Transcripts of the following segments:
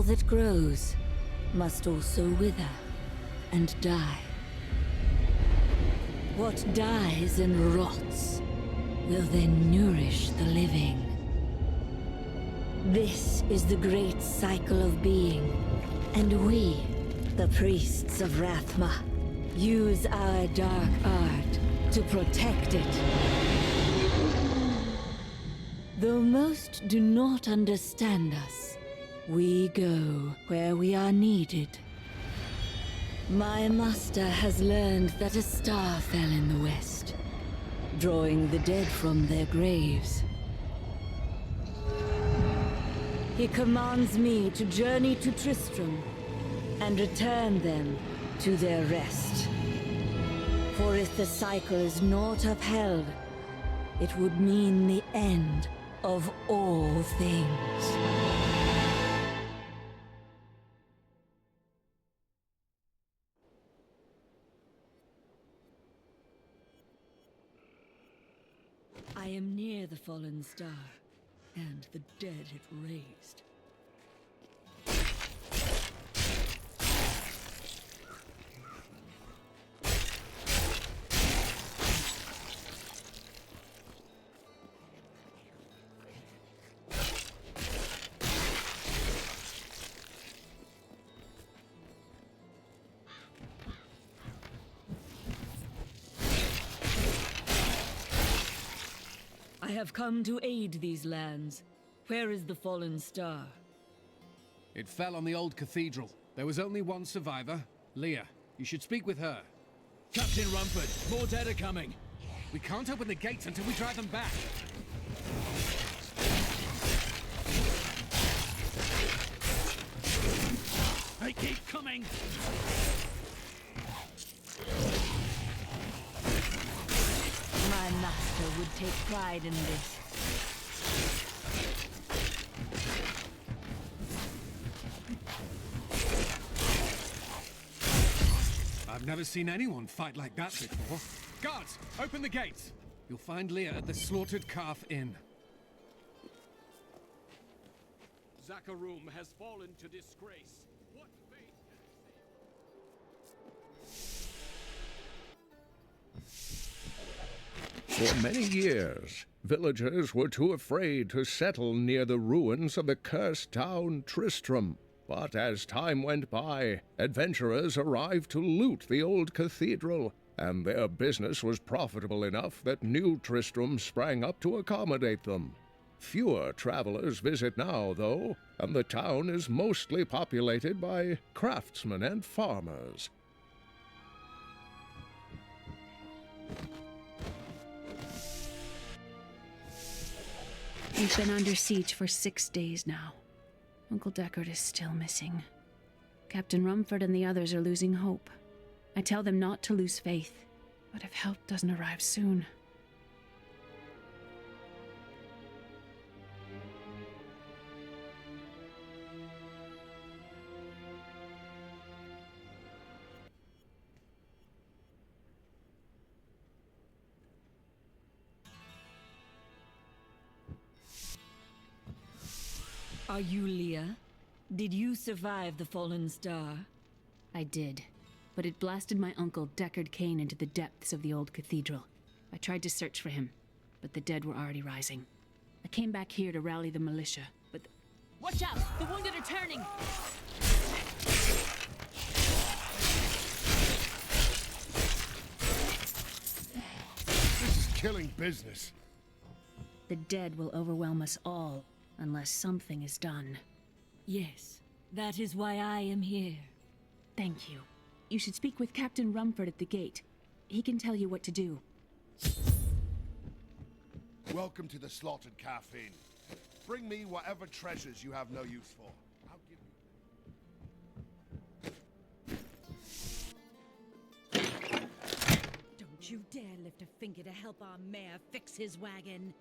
all that grows must also wither and die. What dies and rots will then nourish the living. This is the great cycle of being, and we, the priests of Rathma, use our dark art to protect it. Though most do not understand us, we go where we are needed. My master has learned that a star fell in the west, drawing the dead from their graves. He commands me to journey to Tristram and return them to their rest. For if the cycle is not upheld, it would mean the end of all things. I am near the fallen star, and the dead it raised. I have come to aid these lands. Where is the fallen star? It fell on the old cathedral. There was only one survivor, Leah. You should speak with her. Captain Rumford, more dead are coming. We can't open the gates until we drive them back. They keep coming! My master would take pride in this. I've never seen anyone fight like that before. Guards, open the gates! You'll find Leah at the Slaughtered Calf Inn. Zakharum has fallen to disgrace. What fate can For many years, villagers were too afraid to settle near the ruins of the cursed town Tristram. But as time went by, adventurers arrived to loot the old cathedral, and their business was profitable enough that New Tristram sprang up to accommodate them. Fewer travelers visit now, though, and the town is mostly populated by craftsmen and farmers. We've been under siege for 6 days now. Uncle Deckard is still missing. Captain Rumford and the others are losing hope. I tell them not to lose faith, but if help doesn't arrive soon... Are you Leah? Did you survive the fallen star? I did, but it blasted my uncle Deckard Cain into the depths of the old cathedral. I tried to search for him, but the dead were already rising. I came back here to rally the militia, but... Watch out! The wounded are turning! This is killing business. The dead will overwhelm us all, unless something is done. Yes, that is why I am here. Thank you. You should speak with Captain Rumford at the gate. He can tell you what to do. Welcome to the Slaughtered Calf Inn. Bring me whatever treasures you have no use for. I'll give you... Don't you dare lift a finger to help our mayor fix his wagon.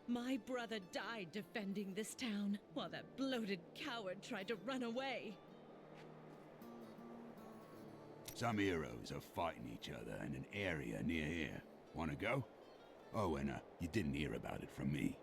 My brother died defending this town, while that bloated coward tried to run away. Some heroes are fighting each other in an area near here. Wanna go? Oh, and you didn't hear about it from me.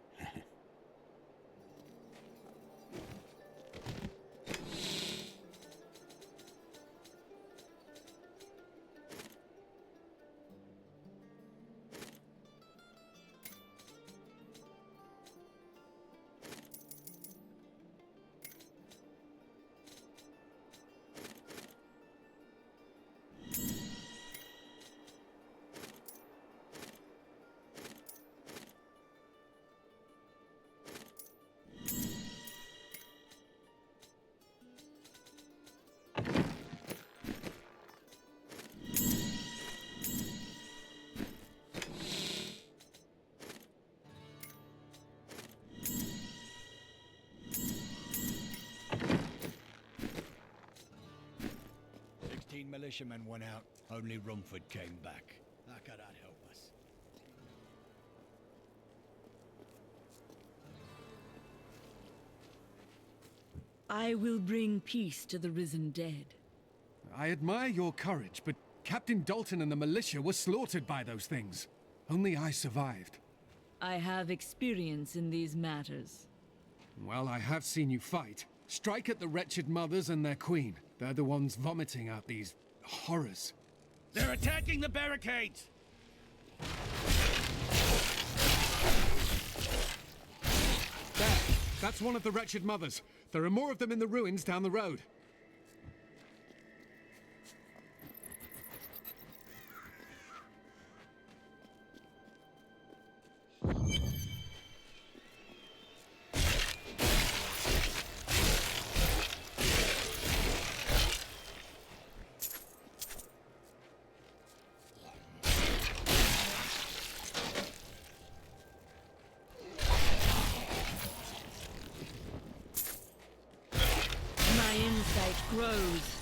militiamen went out. Only Rumford came back. How could that help us? I will bring peace to the risen dead. I admire your courage, but Captain Dalton and the militia were slaughtered by those things. Only I survived. I have experience in these matters. Well, I have seen you fight. Strike at the wretched mothers and their queen. They're the ones vomiting out these horrors. They're attacking the barricades! There! That's one of the wretched mothers. There are more of them in the ruins down the road. My insight grows.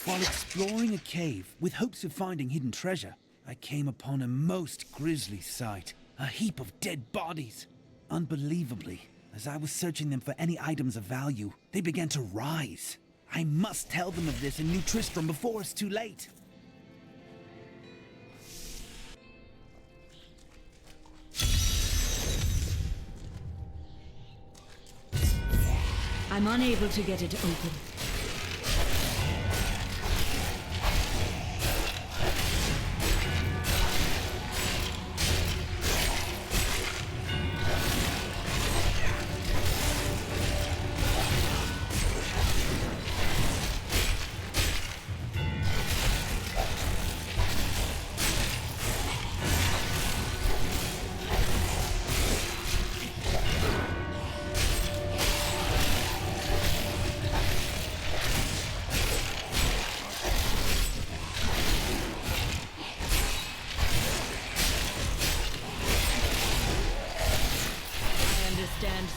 While exploring a cave with hopes of finding hidden treasure, I came upon a most grisly sight. A heap of dead bodies. Unbelievably, as I was searching them for any items of value, they began to rise. I must tell them of this in New Tristram before it's too late. I'm unable to get it open.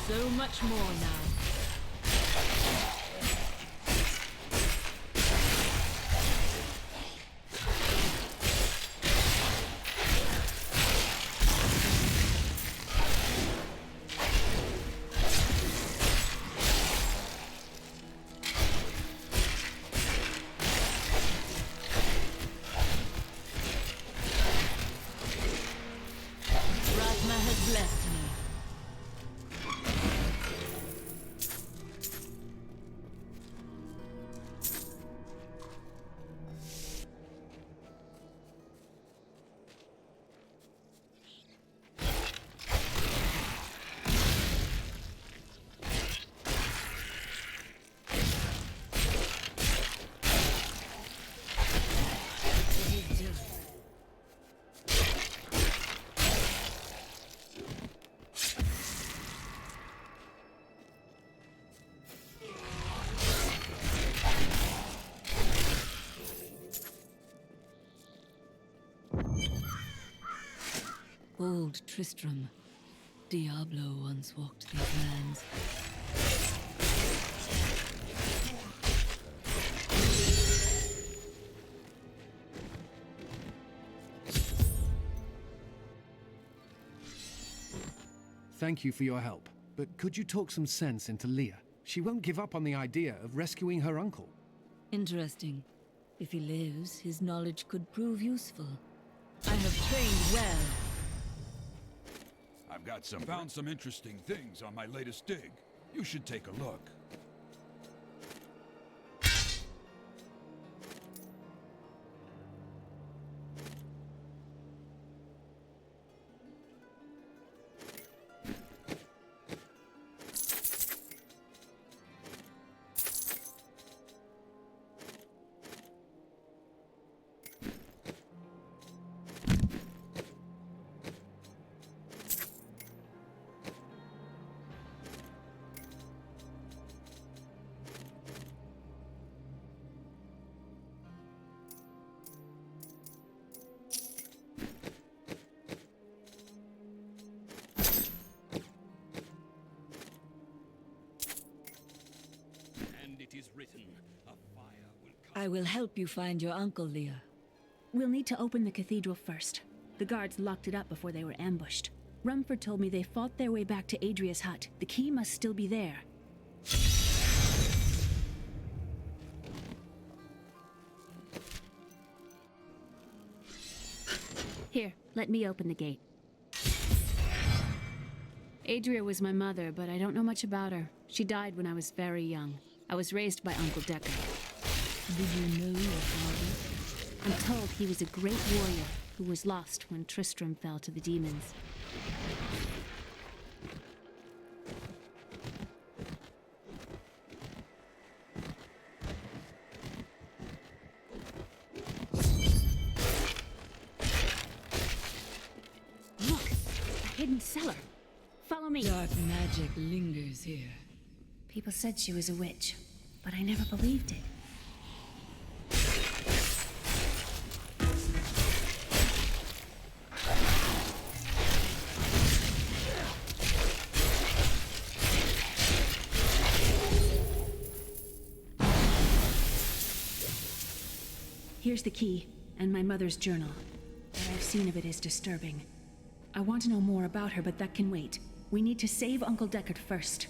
So much more now. Ratma has blessed me. Old Tristram. Diablo once walked these lands. Thank you for your help, but could you talk some sense into Leah? She won't give up on the idea of rescuing her uncle. Interesting. If he lives, his knowledge could prove useful. I have trained well. I've got found some interesting things on my latest dig. You should take a look. I will help you find your uncle, Leah. We'll need to open the cathedral first. The guards locked it up before they were ambushed. Rumford told me they fought their way back to Adria's hut. The key must still be there. Here, let me open the gate. Adria was my mother, but I don't know much about her. She died when I was very young. I was raised by Uncle Deckard. Do you know your father? I'm told he was a great warrior who was lost when Tristram fell to the demons. Look! A hidden cellar! Follow me! Dark magic lingers here. People said she was a witch, but I never believed it. Here's the key, and my mother's journal. What I've seen of it is disturbing. I want to know more about her, but that can wait. We need to save Uncle Deckard first.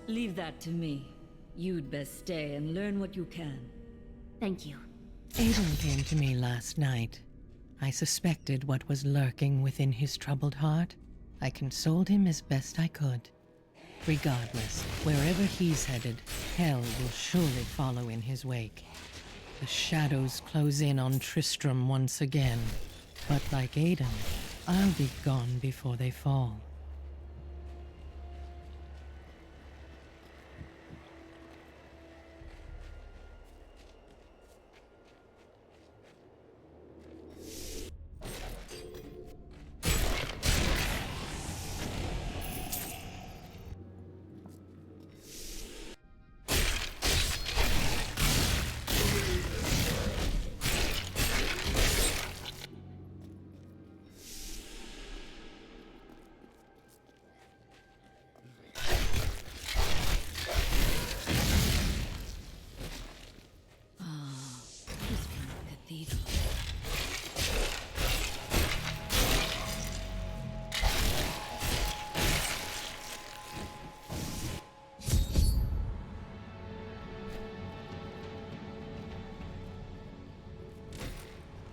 Leave that to me. You'd best stay and learn what you can. Thank you. Aiden came to me last night. I suspected what was lurking within his troubled heart. I consoled him as best I could. Regardless, wherever he's headed, hell will surely follow in his wake. The shadows close in on Tristram once again, but like Aiden, I'll be gone before they fall.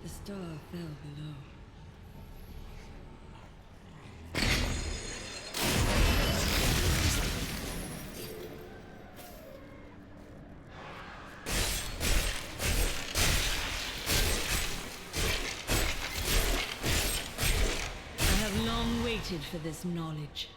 The star fell below. I have long waited for this knowledge.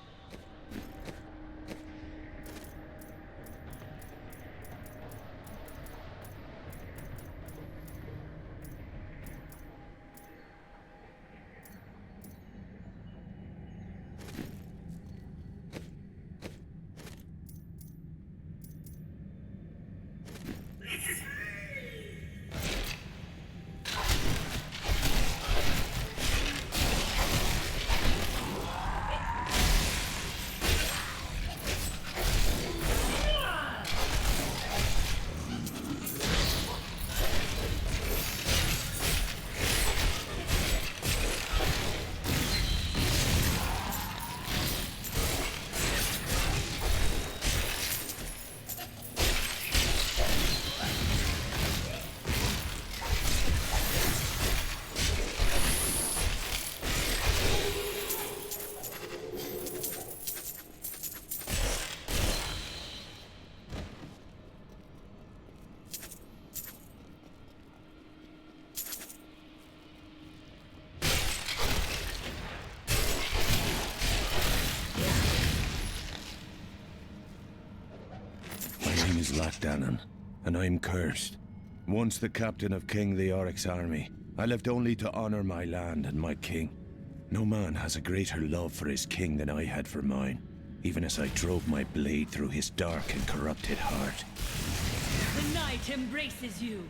Slakdanon, and I'm cursed. Once the captain of King Leoric's army, I lived only to honor my land and my king. No man has a greater love for his king than I had for mine, even as I drove my blade through his dark and corrupted heart. The night embraces you.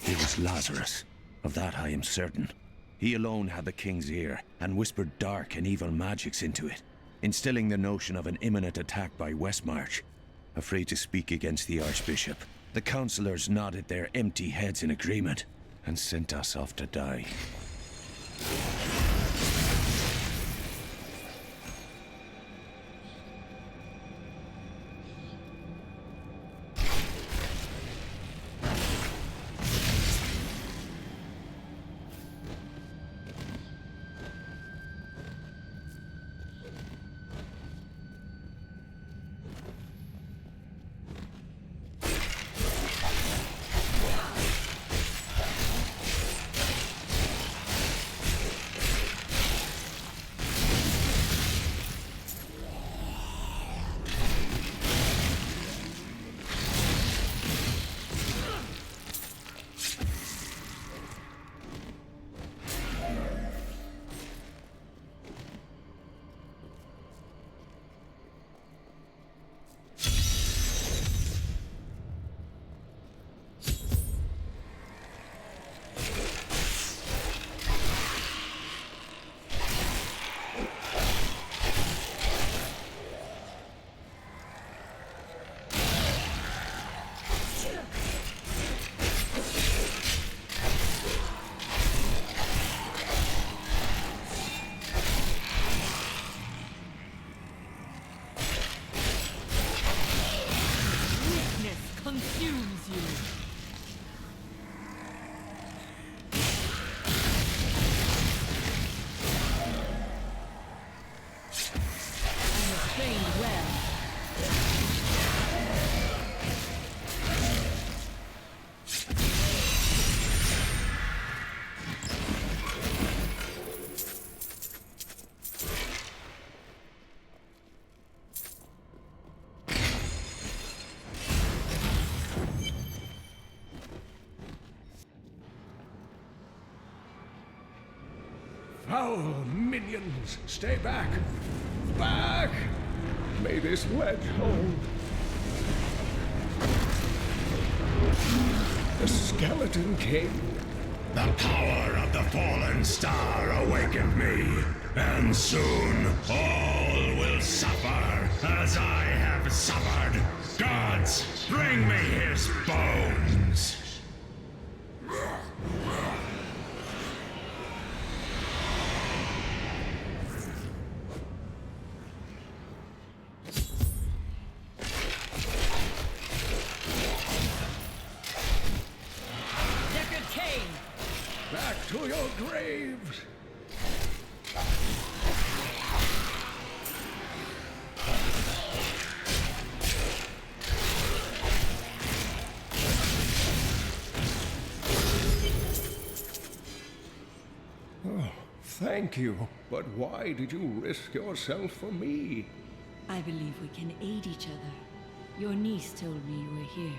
It was Lazarus. Of that I am certain. He alone had the king's ear, and whispered dark and evil magics into it, instilling the notion of an imminent attack by Westmarch. Afraid to speak against the Archbishop, the councillors nodded their empty heads in agreement, and sent us off to die. Consumes you. I have trained well. Foul minions, stay back! Back! May this ledge hold. The Skeleton King. The power of the fallen star awakened me, and soon all will suffer as I have suffered. Gods, bring me his bones! Back to your graves! Oh, thank you. But why did you risk yourself for me? I believe we can aid each other. Your niece told me you were here.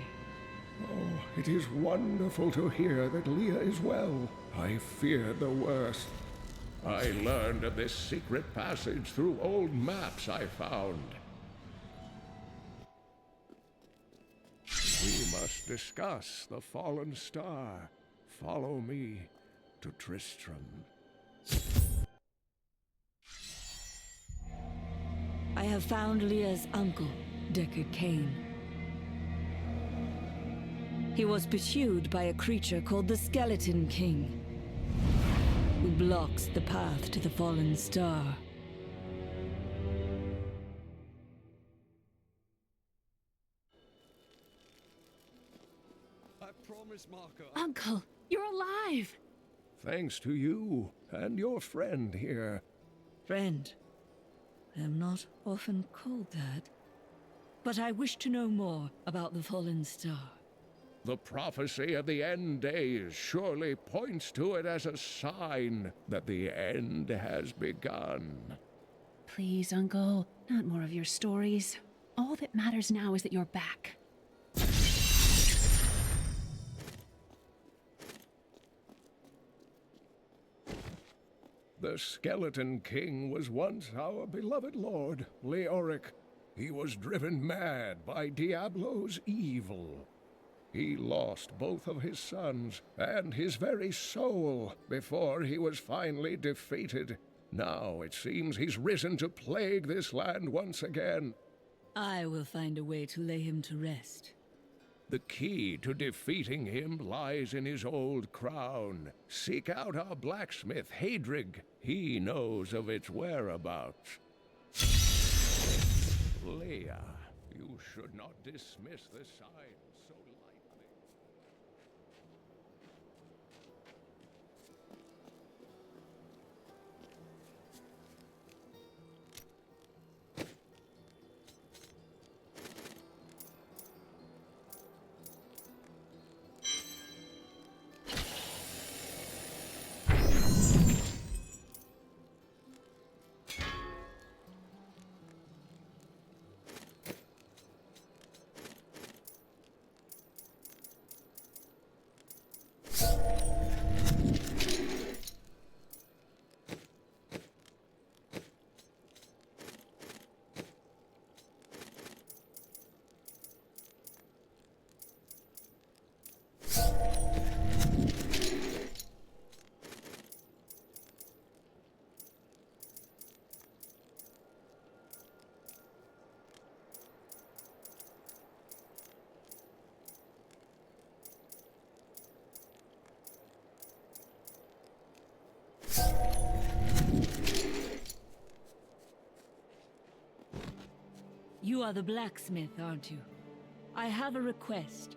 Oh, it is wonderful to hear that Leah is well. I feared the worst. I learned of this secret passage through old maps I found. We must discuss the fallen star. Follow me to Tristram. I have found Leah's uncle, Deckard Cain. He was pursued by a creature called the Skeleton King, who blocks the path to the fallen star. I promise, Marco. Uncle, you're alive! Thanks to you and your friend here. Friend? I am not often called that. But I wish to know more about the fallen star. The prophecy of the end days surely points to it as a sign that the end has begun. Please, Uncle, not more of your stories. All that matters now is that you're back. The Skeleton King was once our beloved lord, Leoric. He was driven mad by Diablo's evil. He lost both of his sons and his very soul before he was finally defeated. Now it seems he's risen to plague this land once again. I will find a way to lay him to rest. The key to defeating him lies in his old crown. Seek out our blacksmith, Hadrig. He knows of its whereabouts. Leia, you should not dismiss the signs so lightly. You are the blacksmith, aren't you? I have a request.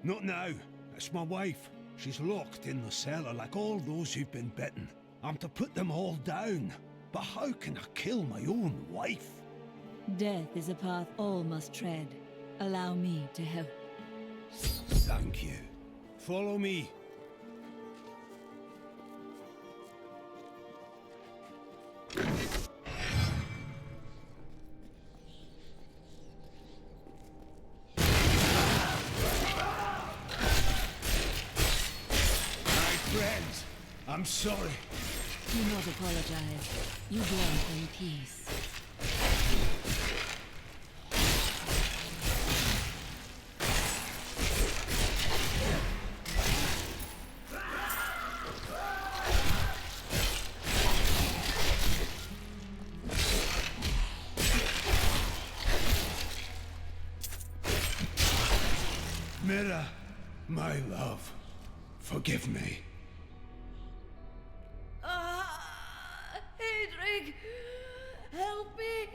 Not now. It's my wife. She's locked in the cellar like all those who've been bitten. I'm to put them all down. But how can I kill my own wife? Death is a path all must tread. Allow me to help. Thank you. Follow me. I'm sorry. Do not apologize. You dwell in peace. Mira, my love, forgive me. Hadrig, help me!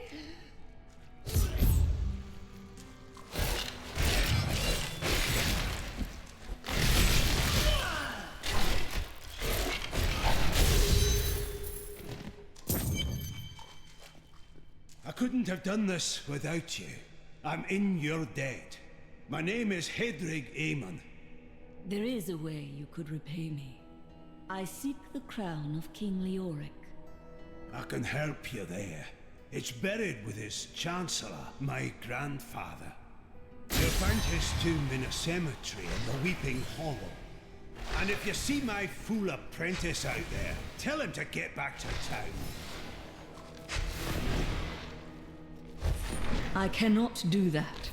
I couldn't have done this without you. I'm in your debt. My name is Hadrig Aemon. There is a way you could repay me. I seek the crown of King Leoric. I can help you there. It's buried with his Chancellor, my grandfather. You'll find his tomb in a cemetery in the Weeping Hollow. And if you see my fool apprentice out there, tell him to get back to town. I cannot do that.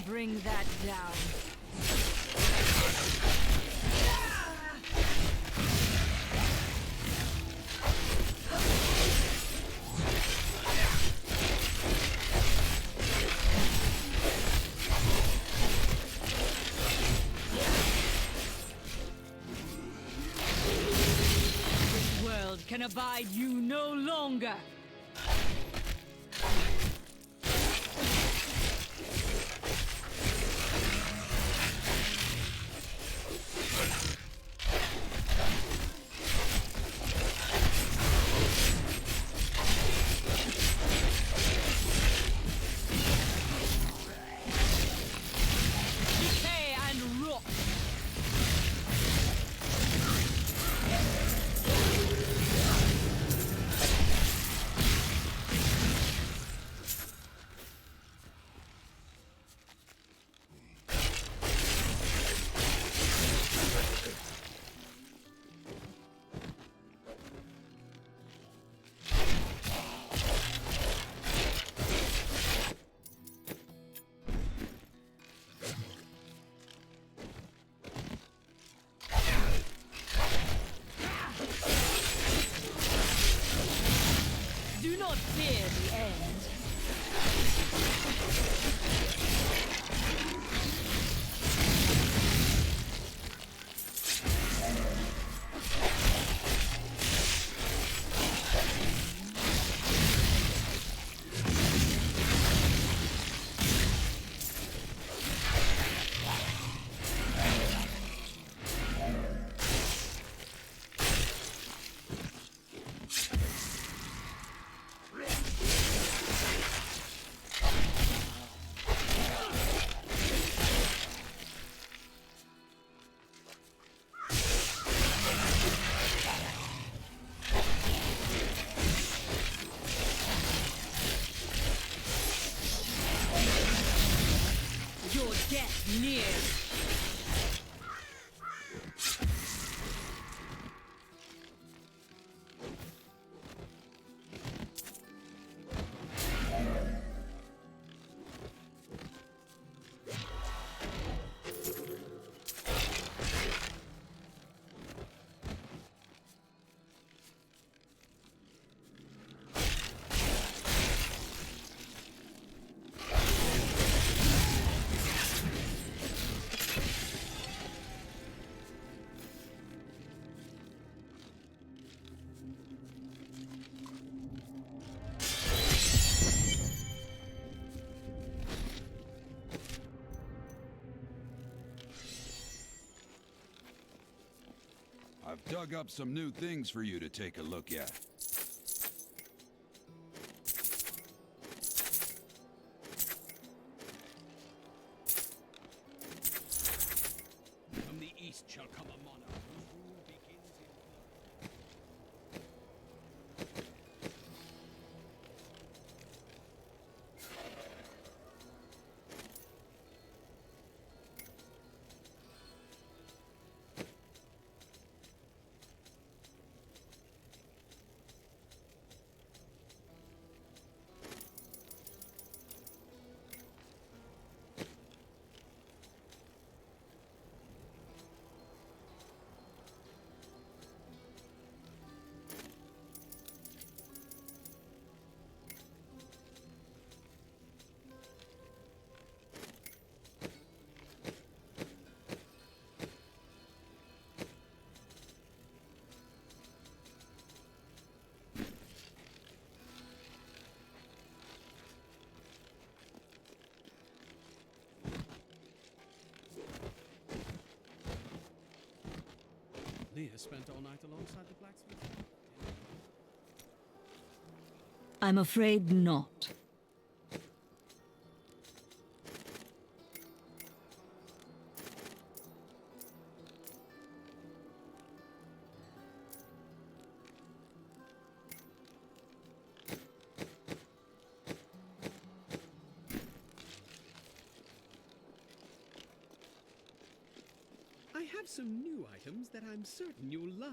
Bring that down. This world can abide you no longer. near the end. Your death nears. I've dug up some new things for you to take a look at. From the east shall come a monarch whose rule begins in blood. Leah spent all night alongside the blacksmith. I'm afraid not. I have some new items that I'm certain you'll love.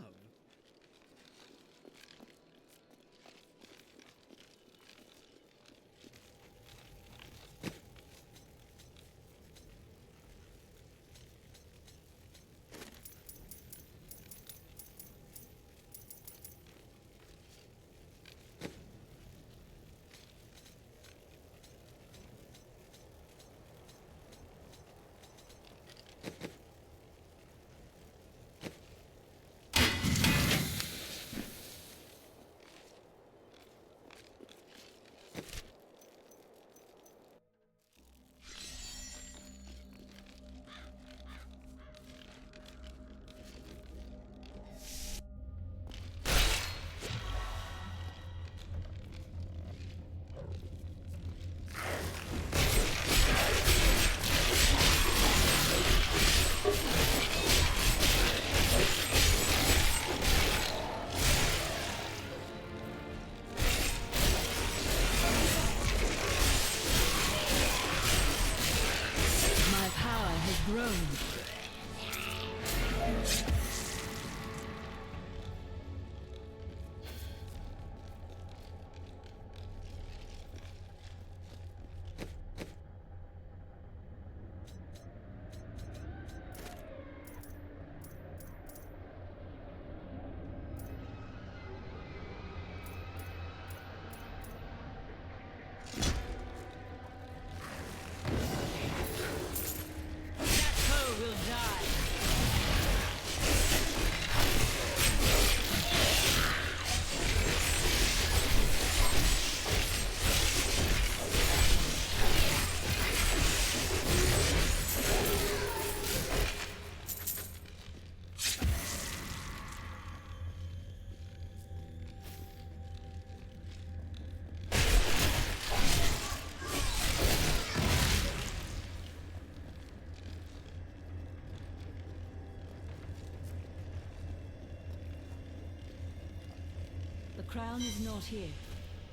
The crown is not here.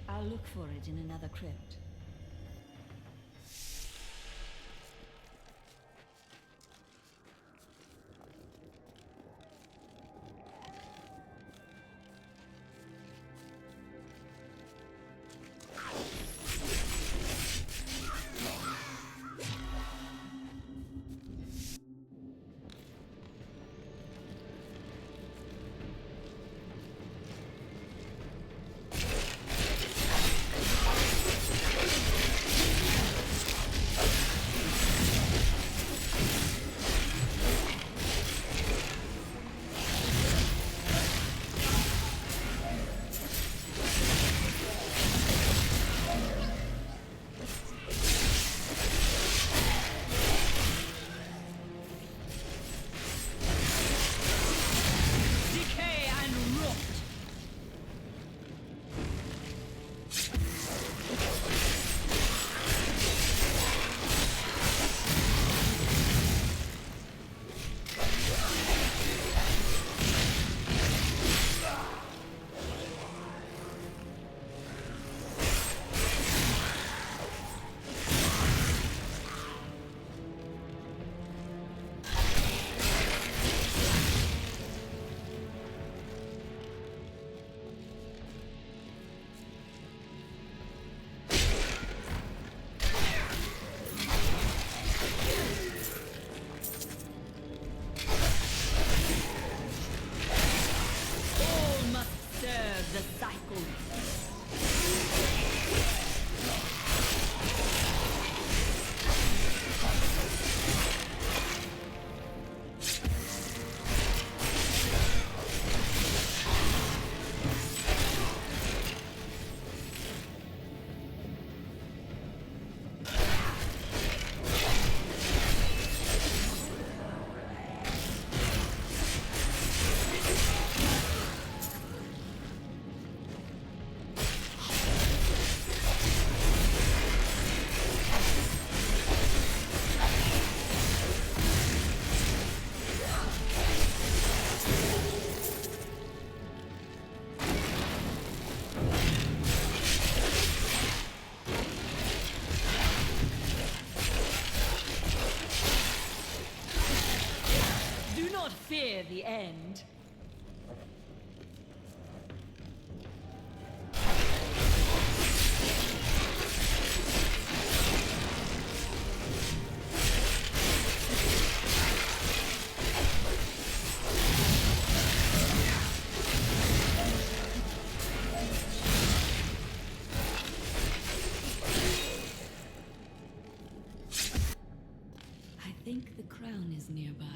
I'll look for it in another crypt. Fear the end. I think the crown is nearby.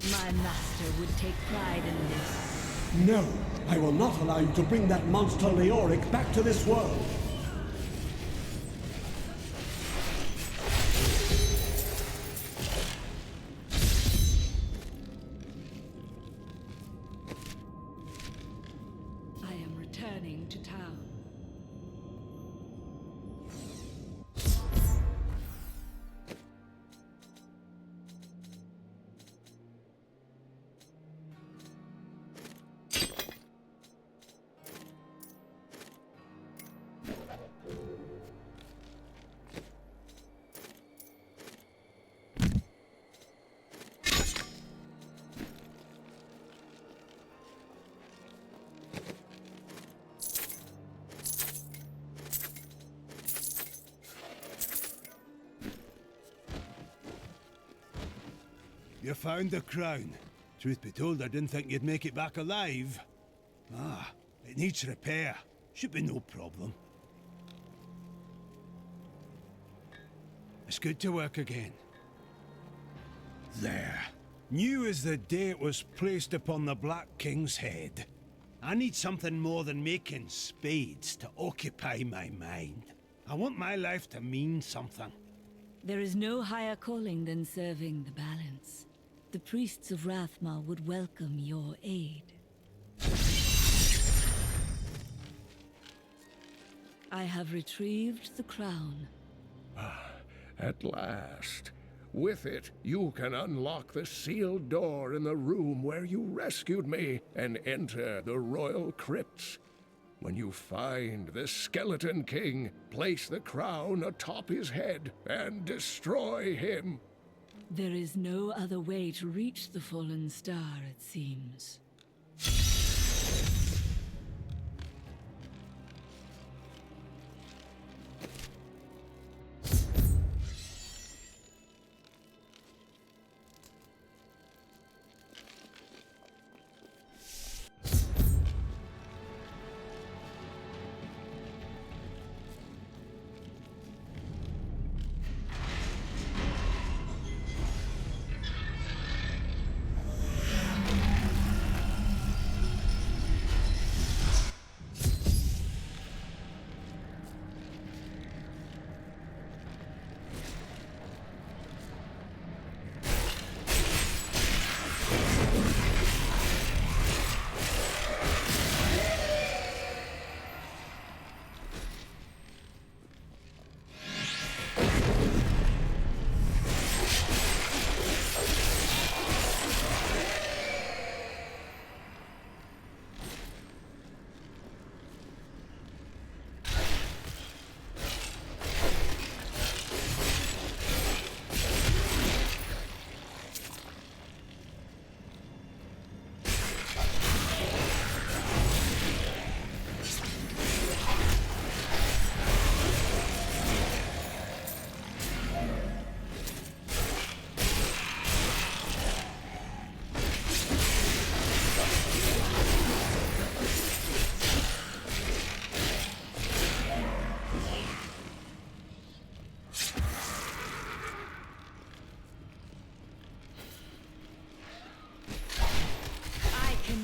My master would take pride in this. No, I will not allow you to bring that monster Leoric back to this world. I am returning to town. You found the crown. Truth be told, I didn't think you'd make it back alive. Ah, it needs repair. Should be no problem. It's good to work again. There. New as the day it was placed upon the Black King's head. I need something more than making spades to occupy my mind. I want my life to mean something. There is no higher calling than serving the balance. The priests of Rathmar would welcome your aid. I have retrieved the crown. At last. With it, you can unlock the sealed door in the room where you rescued me and enter the royal crypts. When you find the Skeleton King, place the crown atop his head and destroy him. There is no other way to reach the fallen star, it seems.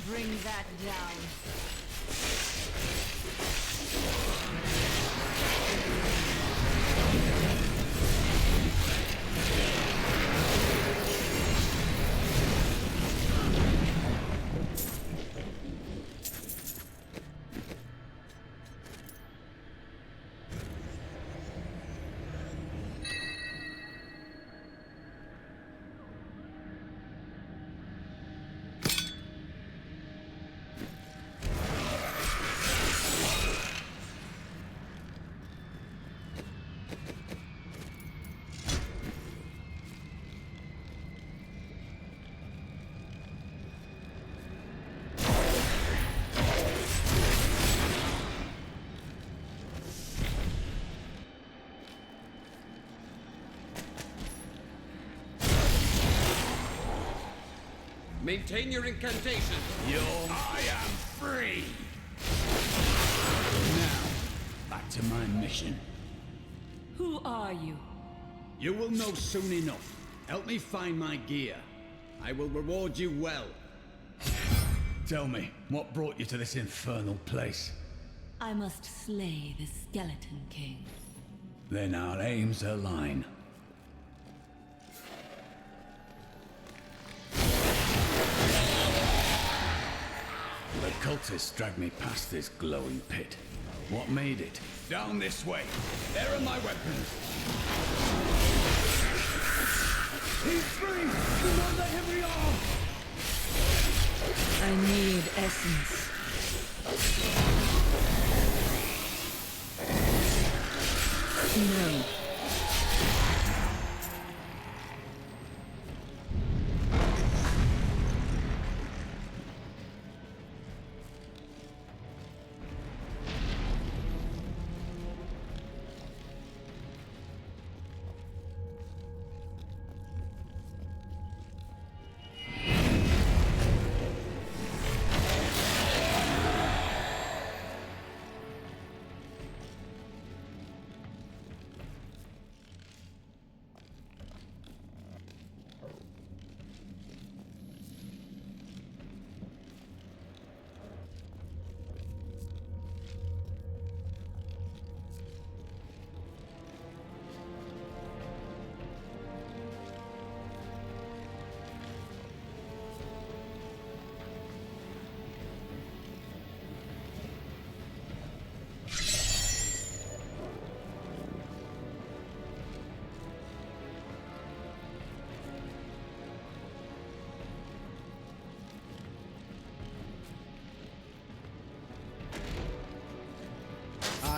Bring that down. Maintain your incantation. I am free! Now, back to my mission. Who are you? You will know soon enough. Help me find my gear. I will reward you well. Tell me, what brought you to this infernal place? I must slay the Skeleton King. Then our aims align. The cultists dragged me past this glowing pit. What made it? Down this way. There are my weapons. He's free! Do not let him be off! I need essence. No.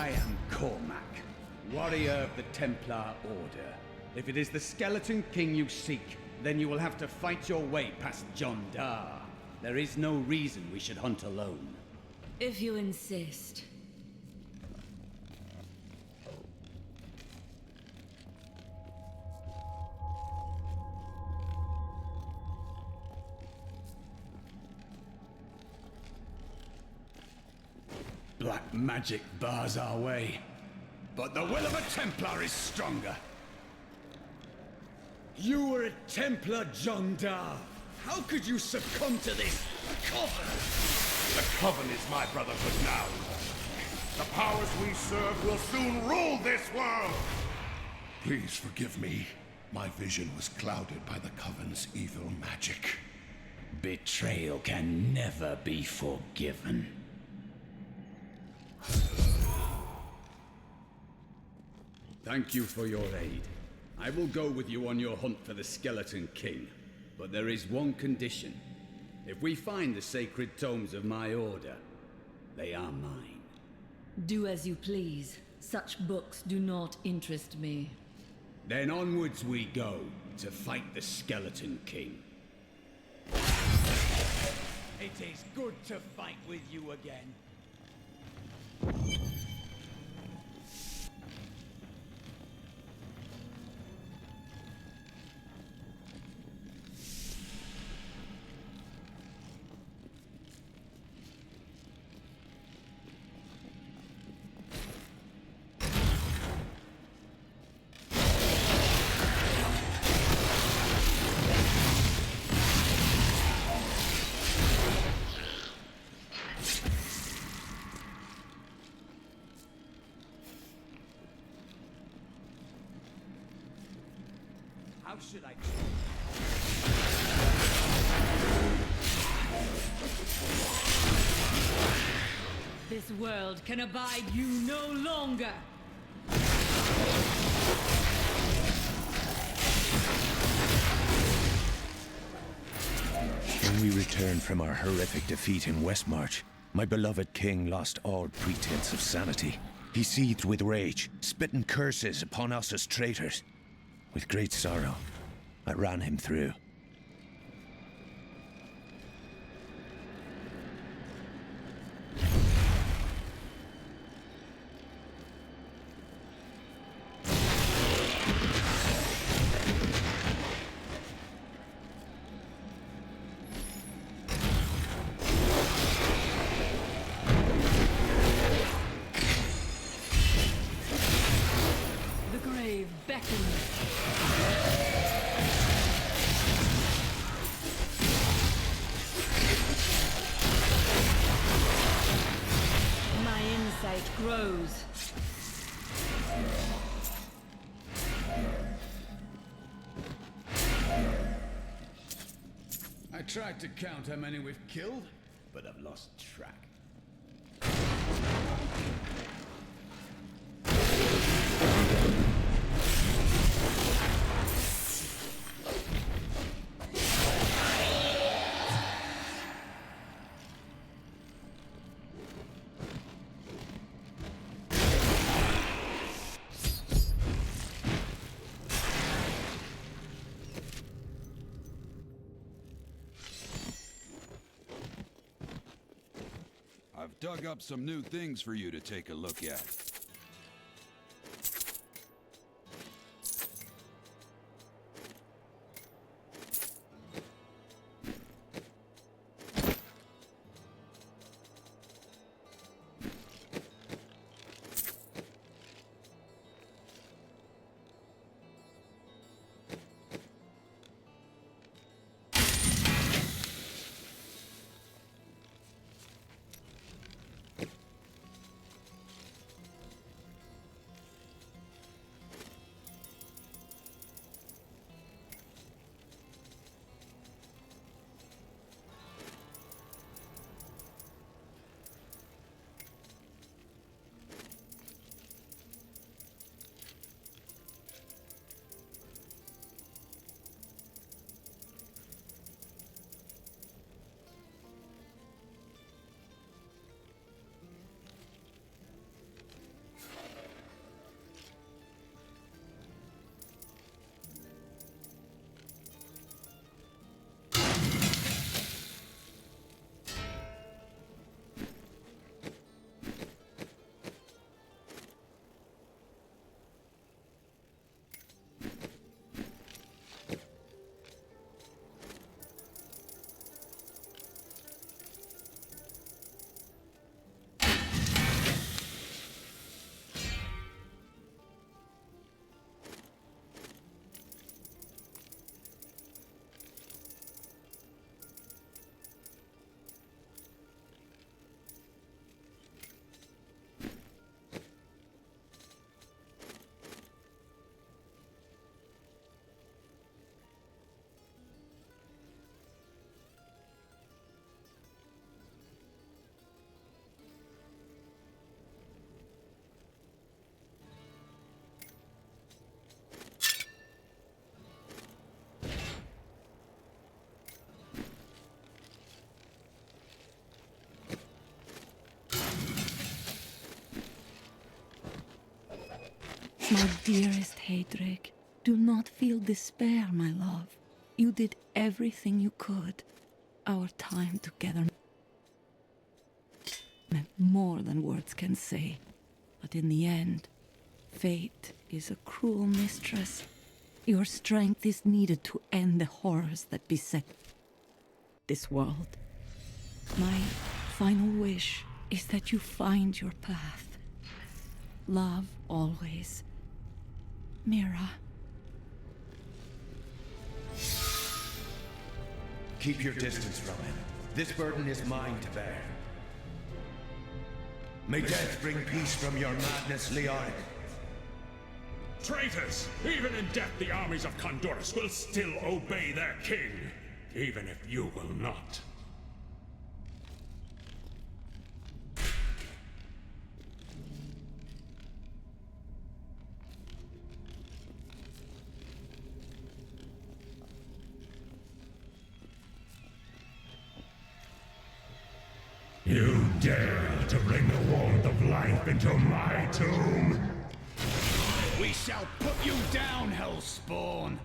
I am Cormac, warrior of the Templar Order. If it is the Skeleton King you seek, then you will have to fight your way past John Dar. There is no reason we should hunt alone. If you insist. Black magic bars our way, but the will of a Templar is stronger. You were a Templar, John Dar. How could you succumb to this coven? The Coven is my brotherhood now. The powers we serve will soon rule this world! Please forgive me. My vision was clouded by the Coven's evil magic. Betrayal can never be forgiven. Thank you for your aid. I will go with you on your hunt for the Skeleton King. But there is one condition. If we find the sacred tomes of my order, they are mine. Do as you please. Such books do not interest me. Then onwards we go to fight the Skeleton King. It is good to fight with you again. How should I... This world can abide you no longer! When we returned from our horrific defeat in Westmarch, my beloved king lost all pretense of sanity. He seethed with rage, spitting curses upon us as traitors. With great sorrow, I ran him through. The grave beckons. My insight grows. I tried to count how many we've killed, but I've lost track. I've dug up some new things for you to take a look at. My dearest Heydrich, do not feel despair, my love. You did everything you could. Our time together meant more than words can say. But in the end, fate is a cruel mistress. Your strength is needed to end the horrors that beset this world. My final wish is that you find your path. Love always. Mira. Keep your distance from him. This burden is mine to bear. May death bring peace from your madness, Leoric. Traitors! Even in death, the armies of Condorus will still obey their king, even if you will not. You dare to bring the warmth of life into my tomb? We shall put you down, Hellspawn!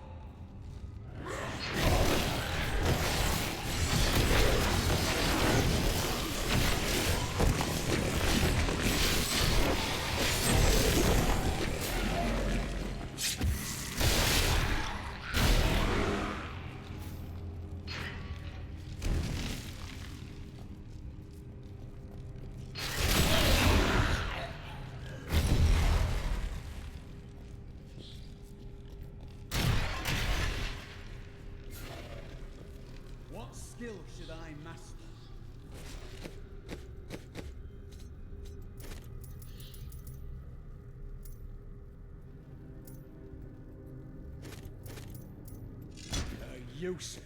What skill should I master? Use.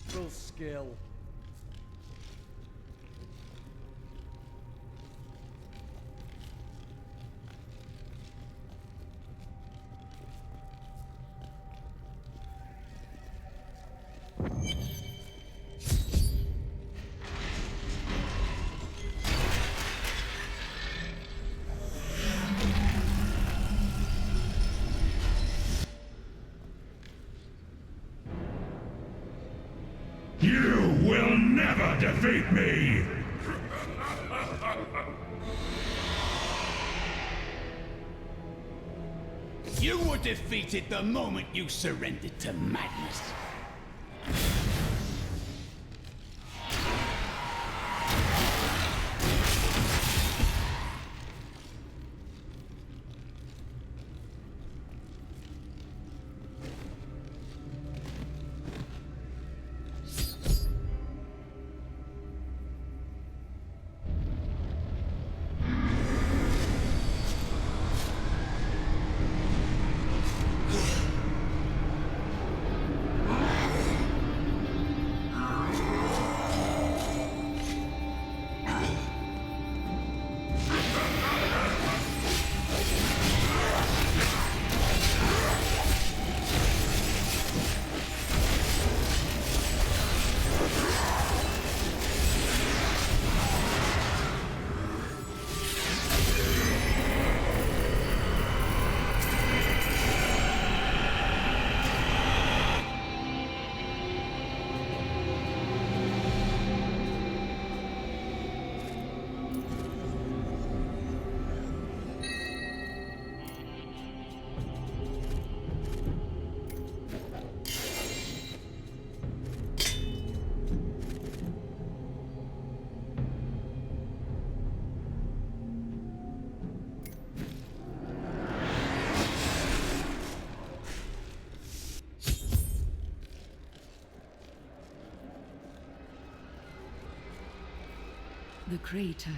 Full skill. You will never defeat me! You were defeated the moment you surrendered to madness. The crater.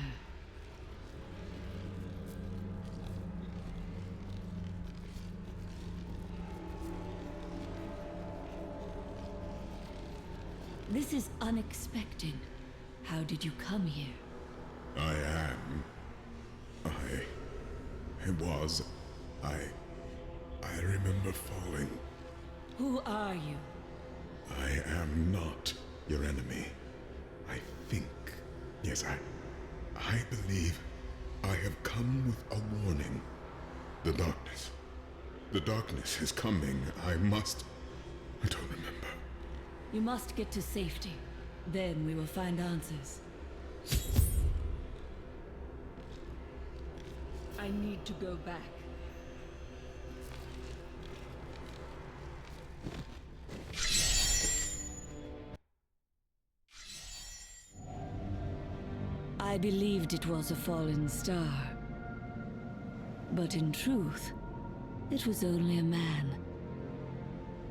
This is unexpected. How did you come here? I remember falling. Who are you? I am not your enemy. I think, yes, I believe I have come with a warning. The darkness is coming. I don't remember. You must get to safety. Then we will find answers. I need to go back. I believed it was a fallen star. But in truth, it was only a man.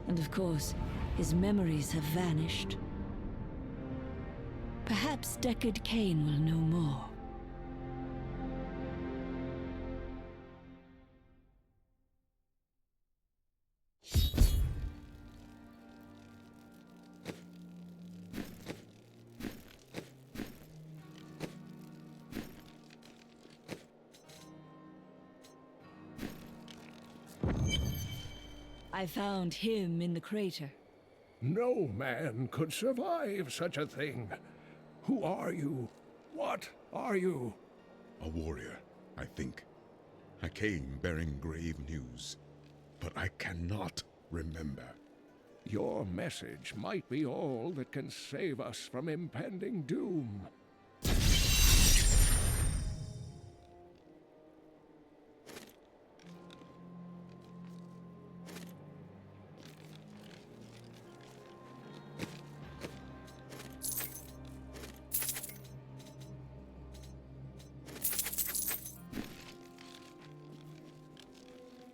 And of course, his memories have vanished. Perhaps Deckard Cain will know more. I found him in the crater. No man could survive such a thing. Who are you? What are you? A warrior, I think. I came bearing grave news, but I cannot remember. Your message might be all that can save us from impending doom.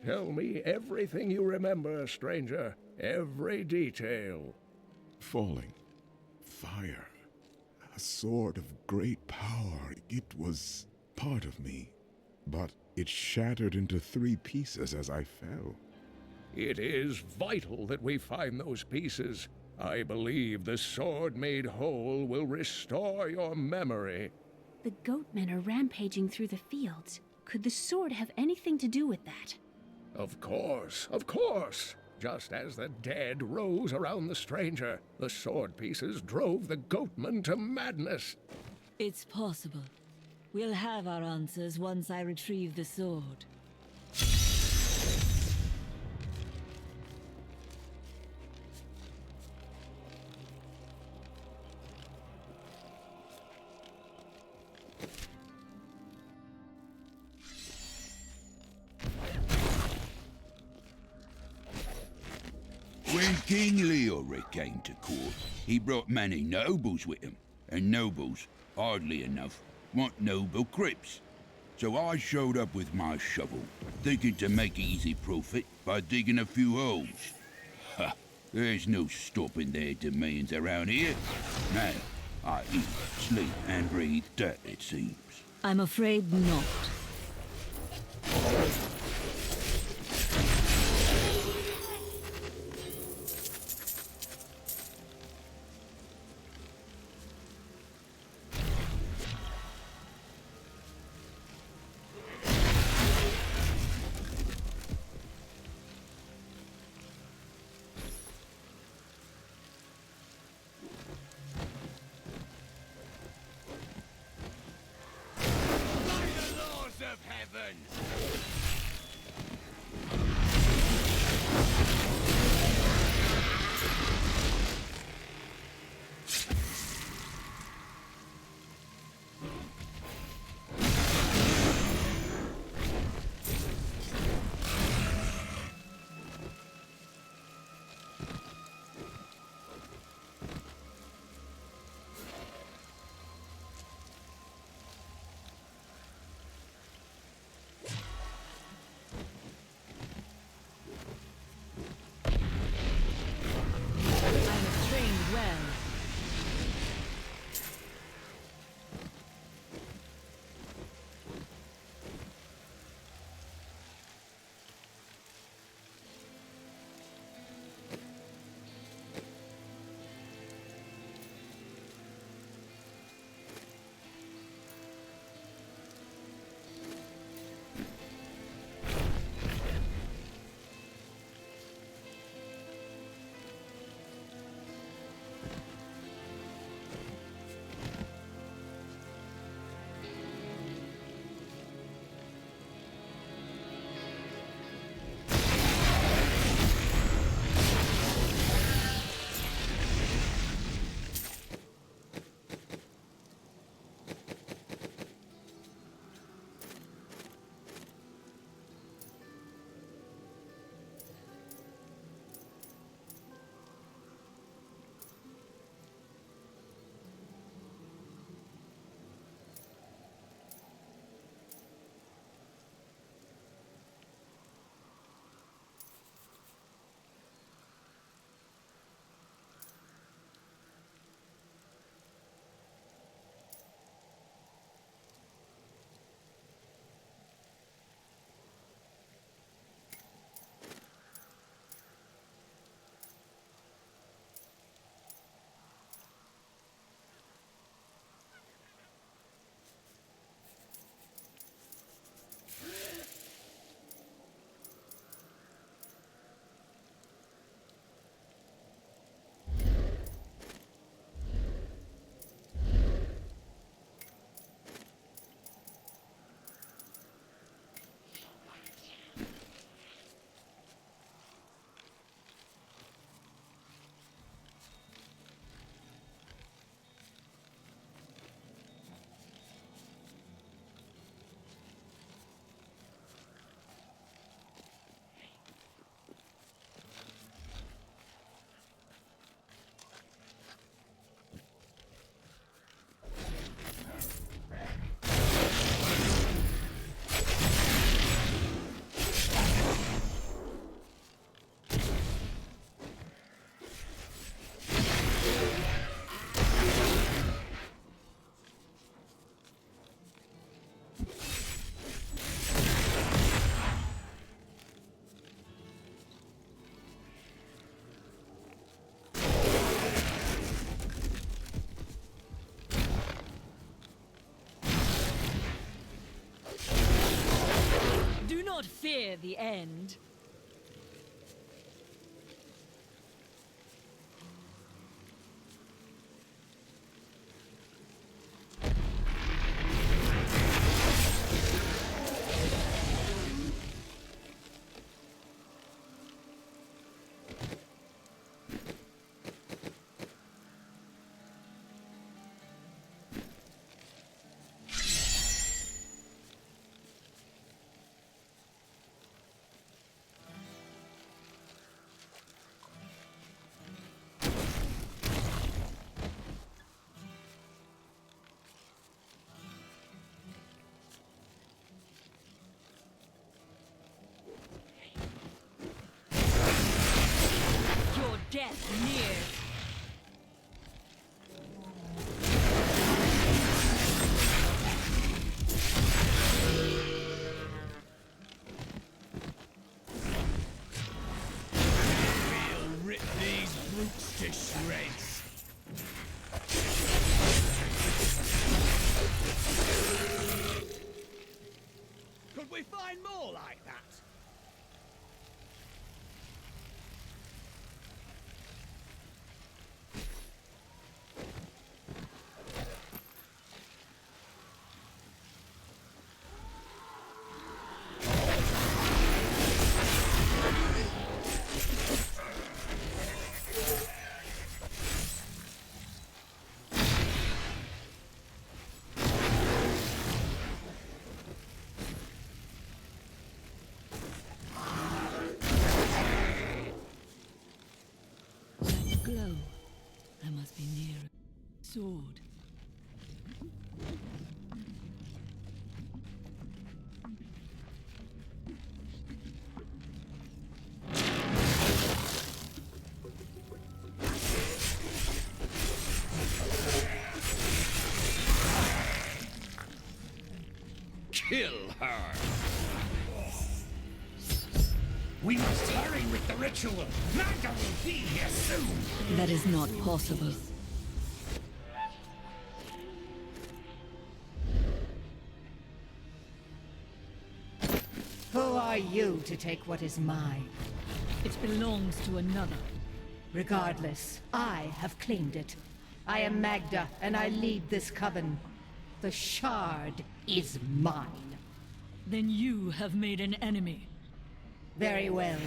Tell me everything you remember, stranger. Every detail. Falling. Fire. A sword of great power. It was part of me. But it shattered into 3 pieces as I fell. It is vital that we find those pieces. I believe the sword made whole will restore your memory. The goatmen are rampaging through the fields. Could the sword have anything to do with that? Of course, of course. Just as the dead rose around the stranger, the sword pieces drove the goatmen to madness. It's possible. We'll have our answers once I retrieve the sword. When King Leoric came to court, he brought many nobles with him, and nobles, oddly enough, want noble crypts. So I showed up with my shovel, thinking to make easy profit by digging a few holes. Ha! There's no stopping their demands around here. Now, I eat, sleep, and breathe dirt, it seems. I'm afraid not. near the end. Death nears. We'll rip these brutes to shreds. Could we find more like that? Glow. I must be near a sword. Kill her! We must hurry with the ritual. Magda will be here soon. That is not possible. Who are you to take what is mine? It belongs to another. Regardless, I have claimed it. I am Magda, and I lead this coven. The shard is mine. Then you have made an enemy. Very well.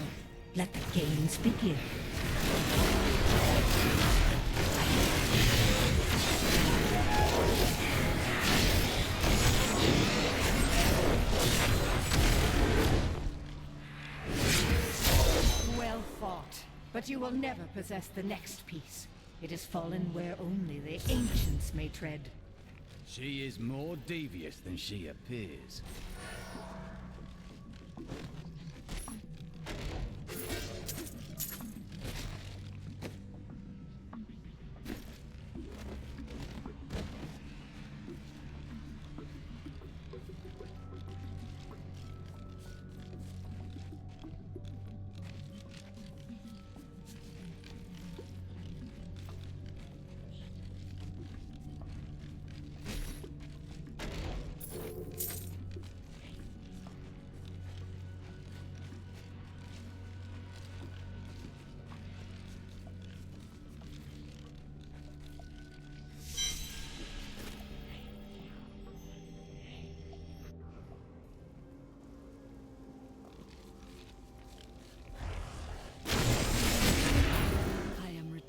Let the games begin. Well fought. But you will never possess the next piece. It has fallen where only the ancients may tread. She is more devious than she appears.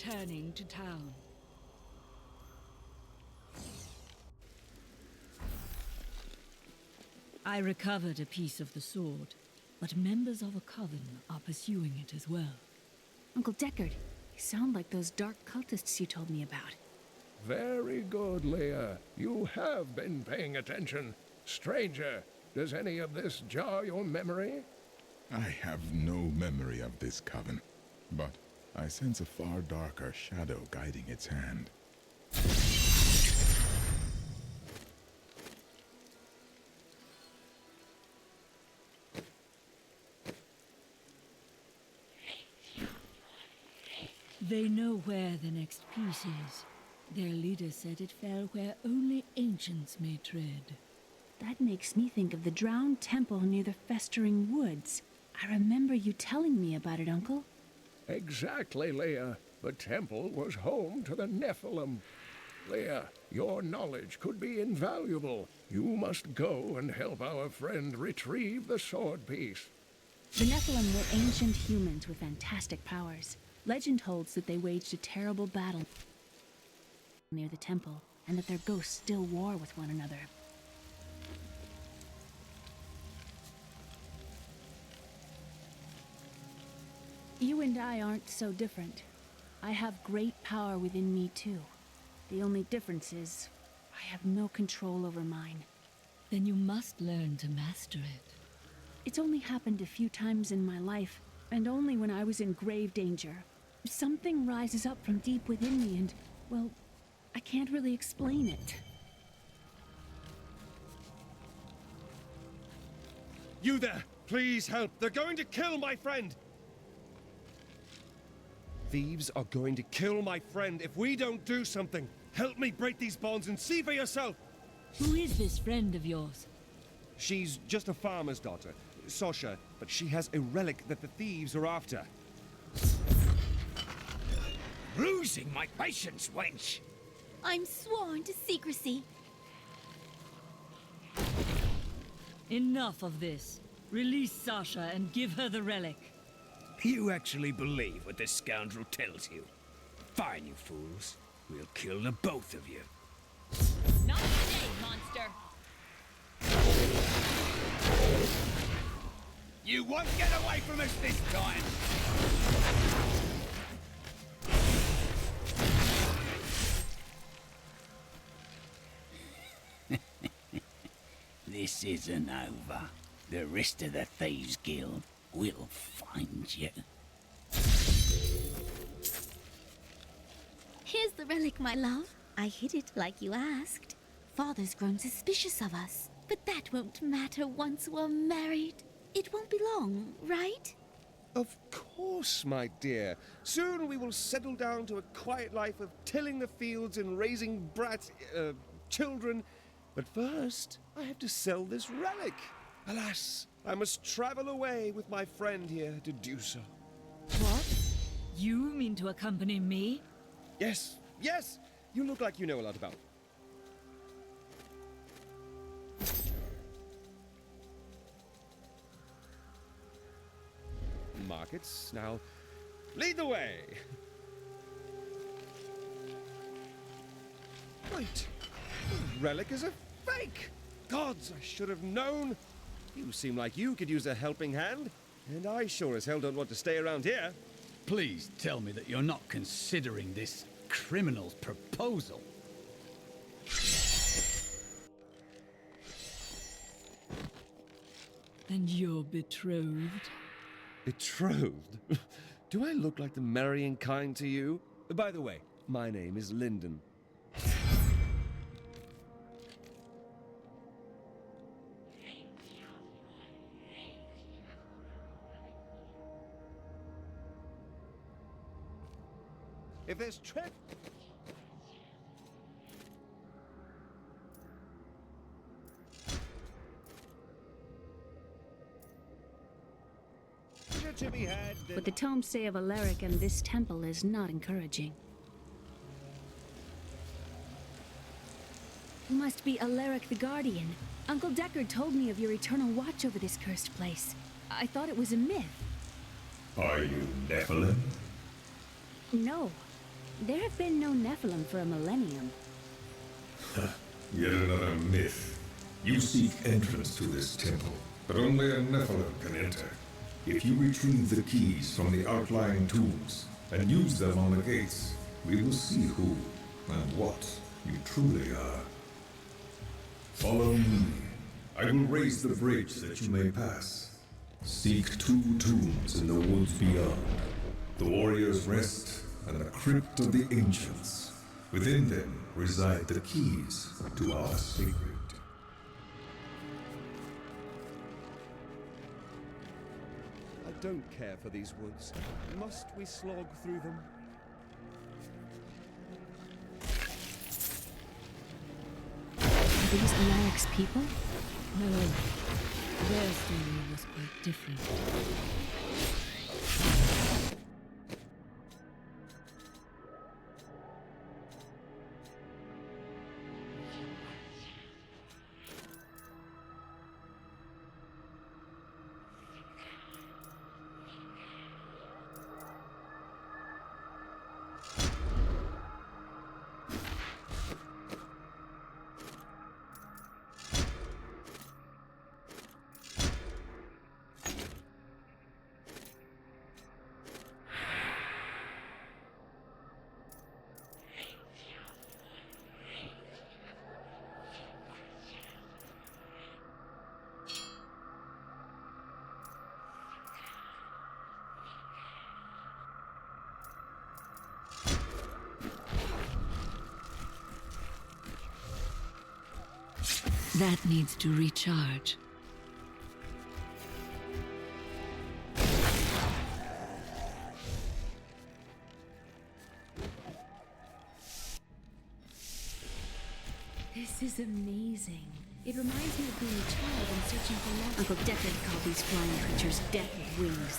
Returning to town. I recovered a piece of the sword, but members of a coven are pursuing it as well. Uncle Deckard, you sound like those dark cultists you told me about. Very good, Leah. You have been paying attention. Stranger, does any of this jar your memory? I have no memory of this coven, but I sense a far darker shadow guiding its hand. They know where the next piece is. Their leader said it fell where only ancients may tread. That makes me think of the drowned temple near the festering woods. I remember you telling me about it, Uncle. Exactly, Leah. The temple was home to the Nephilim. Leah, your knowledge could be invaluable. You must go and help our friend retrieve the sword piece. The Nephilim were ancient humans with fantastic powers. Legend holds that they waged a terrible battle near the temple, and that their ghosts still war with one another. You and I aren't so different. I have great power within me too. The only difference is, I have no control over mine. Then you must learn to master it. It's only happened a few times in my life, and only when I was in grave danger. Something rises up from deep within me and, well, I can't really explain it. You there! Please help! They're going to kill my friend! Thieves are going to kill my friend if we don't do something. Help me break these bonds and see for yourself! Who is this friend of yours? She's just a farmer's daughter, Sasha, but she has a relic that the thieves are after. Losing my patience, wench! I'm sworn to secrecy. Enough of this. Release Sasha and give her the relic. You actually believe what this scoundrel tells you? Fine, you fools. We'll kill the both of you. Not today, monster! You won't get away from us this time! This isn't over. The rest of the Thieves Guild will find you. Here's the relic, my love. I hid it like you asked. Father's grown suspicious of us, but that won't matter once we're married. It won't be long, right? Of course, my dear. Soon we will settle down to a quiet life of tilling the fields and raising children. But first, I have to sell this relic. Alas, I must travel away with my friend here to do so. What? You mean to accompany me? Yes, yes! You look like you know a lot about. Markets, now, lead the way! Wait, the relic is a fake! Gods, I should have known! You seem like you could use a helping hand, and I sure as hell don't want to stay around here. Please tell me that you're not considering this criminal's proposal. And you're betrothed? Betrothed? Do I look like the marrying kind to you? By the way, my name is Lyndon. If there's to be had, But the tomes say of Alaric and this temple is not encouraging. You must be Alaric the Guardian. Uncle Deckard told me of your eternal watch over this cursed place. I thought it was a myth. Are you Nephilim? No. There have been no Nephilim for a millennium. Yet another myth. You seek entrance to this temple, but only a Nephilim can enter. If you retrieve the keys from the outlying tombs and use them on the gates, we will see who and what you truly are. Follow me. I will raise the bridge that you may pass. Seek 2 tombs in the woods beyond. The Warrior's Rest and the Crypt of the Ancients. Within them reside the keys to our secret. I don't care for these woods. Must we slog through them? Are these Alaric's people? No, their story was quite different. That needs to recharge. This is amazing. It reminds me of being a child and searching for love. Uncle Deckard called these flying creatures death with wings.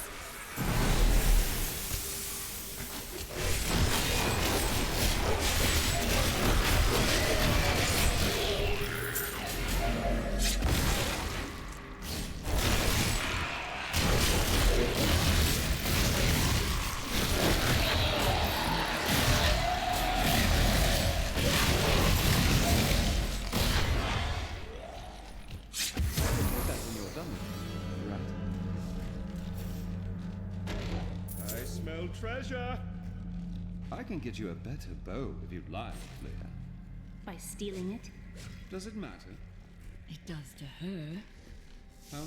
Treasure! I can get you a better bow if you'd like, Leia. By stealing it? Does it matter? It does to her. How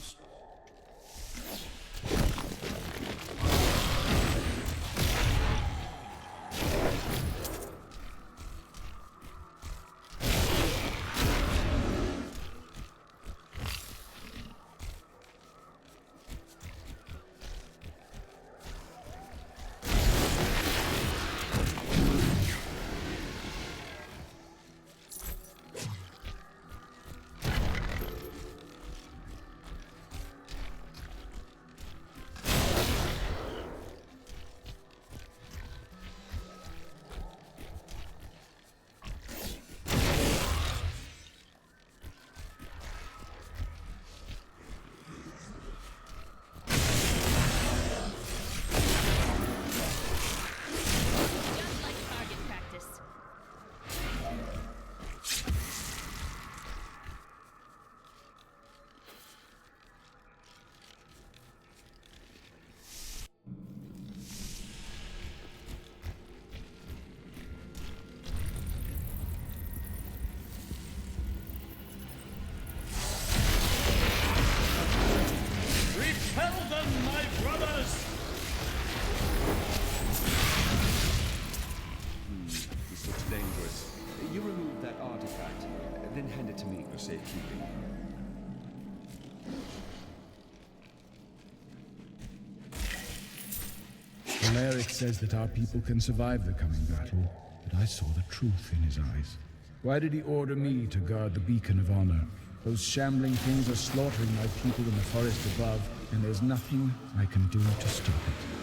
then hand it to me for safekeeping. Valeric says that our people can survive the coming battle, but I saw the truth in his eyes. Why did he order me to guard the beacon of honor? Those shambling things are slaughtering my people in the forest above, and there's nothing I can do to stop it.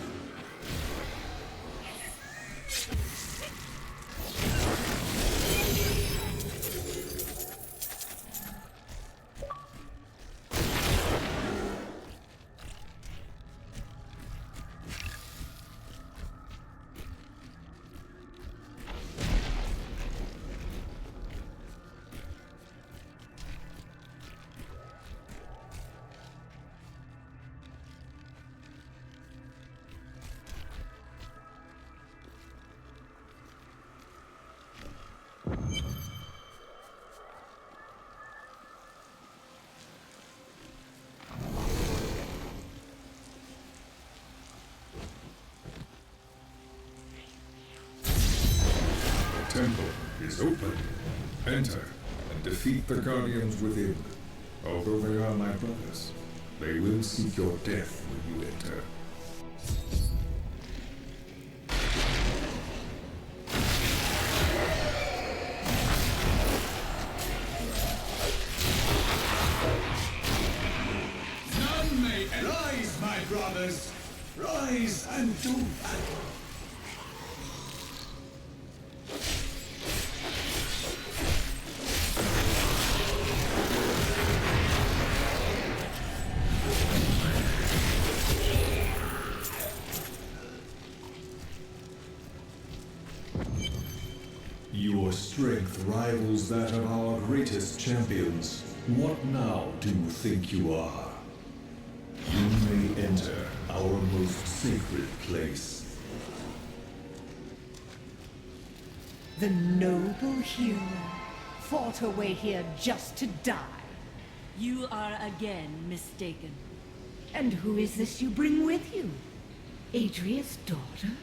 The temple is open. Enter and defeat the guardians within. Although they are my brothers, they will seek your death when you enter. Rise and do battle. Your strength rivals that of our greatest champions. What now do you think you are? You may enter our most sacred place. The noble hero fought her way here just to die. You are again mistaken. And who is this you bring with you? Adria's daughter?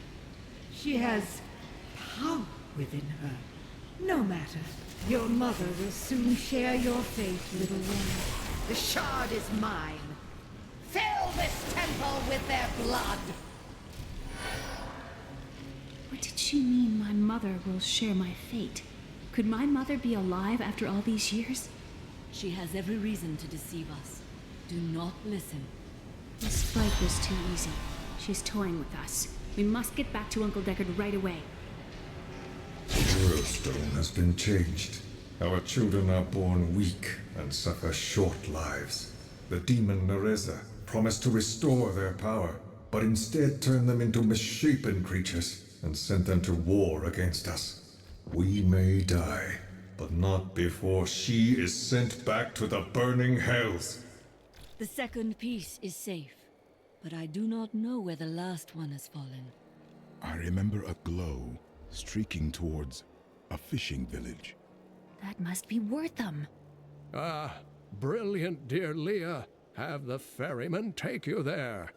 She has power within her. No matter. Your mother will soon share your fate, little one. The shard is mine. Fill this temple with their blood! What did she mean my mother will share my fate? Could my mother be alive after all these years? She has every reason to deceive us. Do not listen. This fight was too easy. She's toying with us. We must get back to Uncle Deckard right away. The stone has been changed. Our children are born weak and suffer short lives. The demon Nereza promised to restore their power, but instead turned them into misshapen creatures and sent them to war against us. We may die, but not before she is sent back to the burning hells. The second piece is safe, but I do not know where the last one has fallen. I remember a glow streaking towards a fishing village. That must be Wortham. Ah, brilliant, dear Leah. Have the ferryman take you there.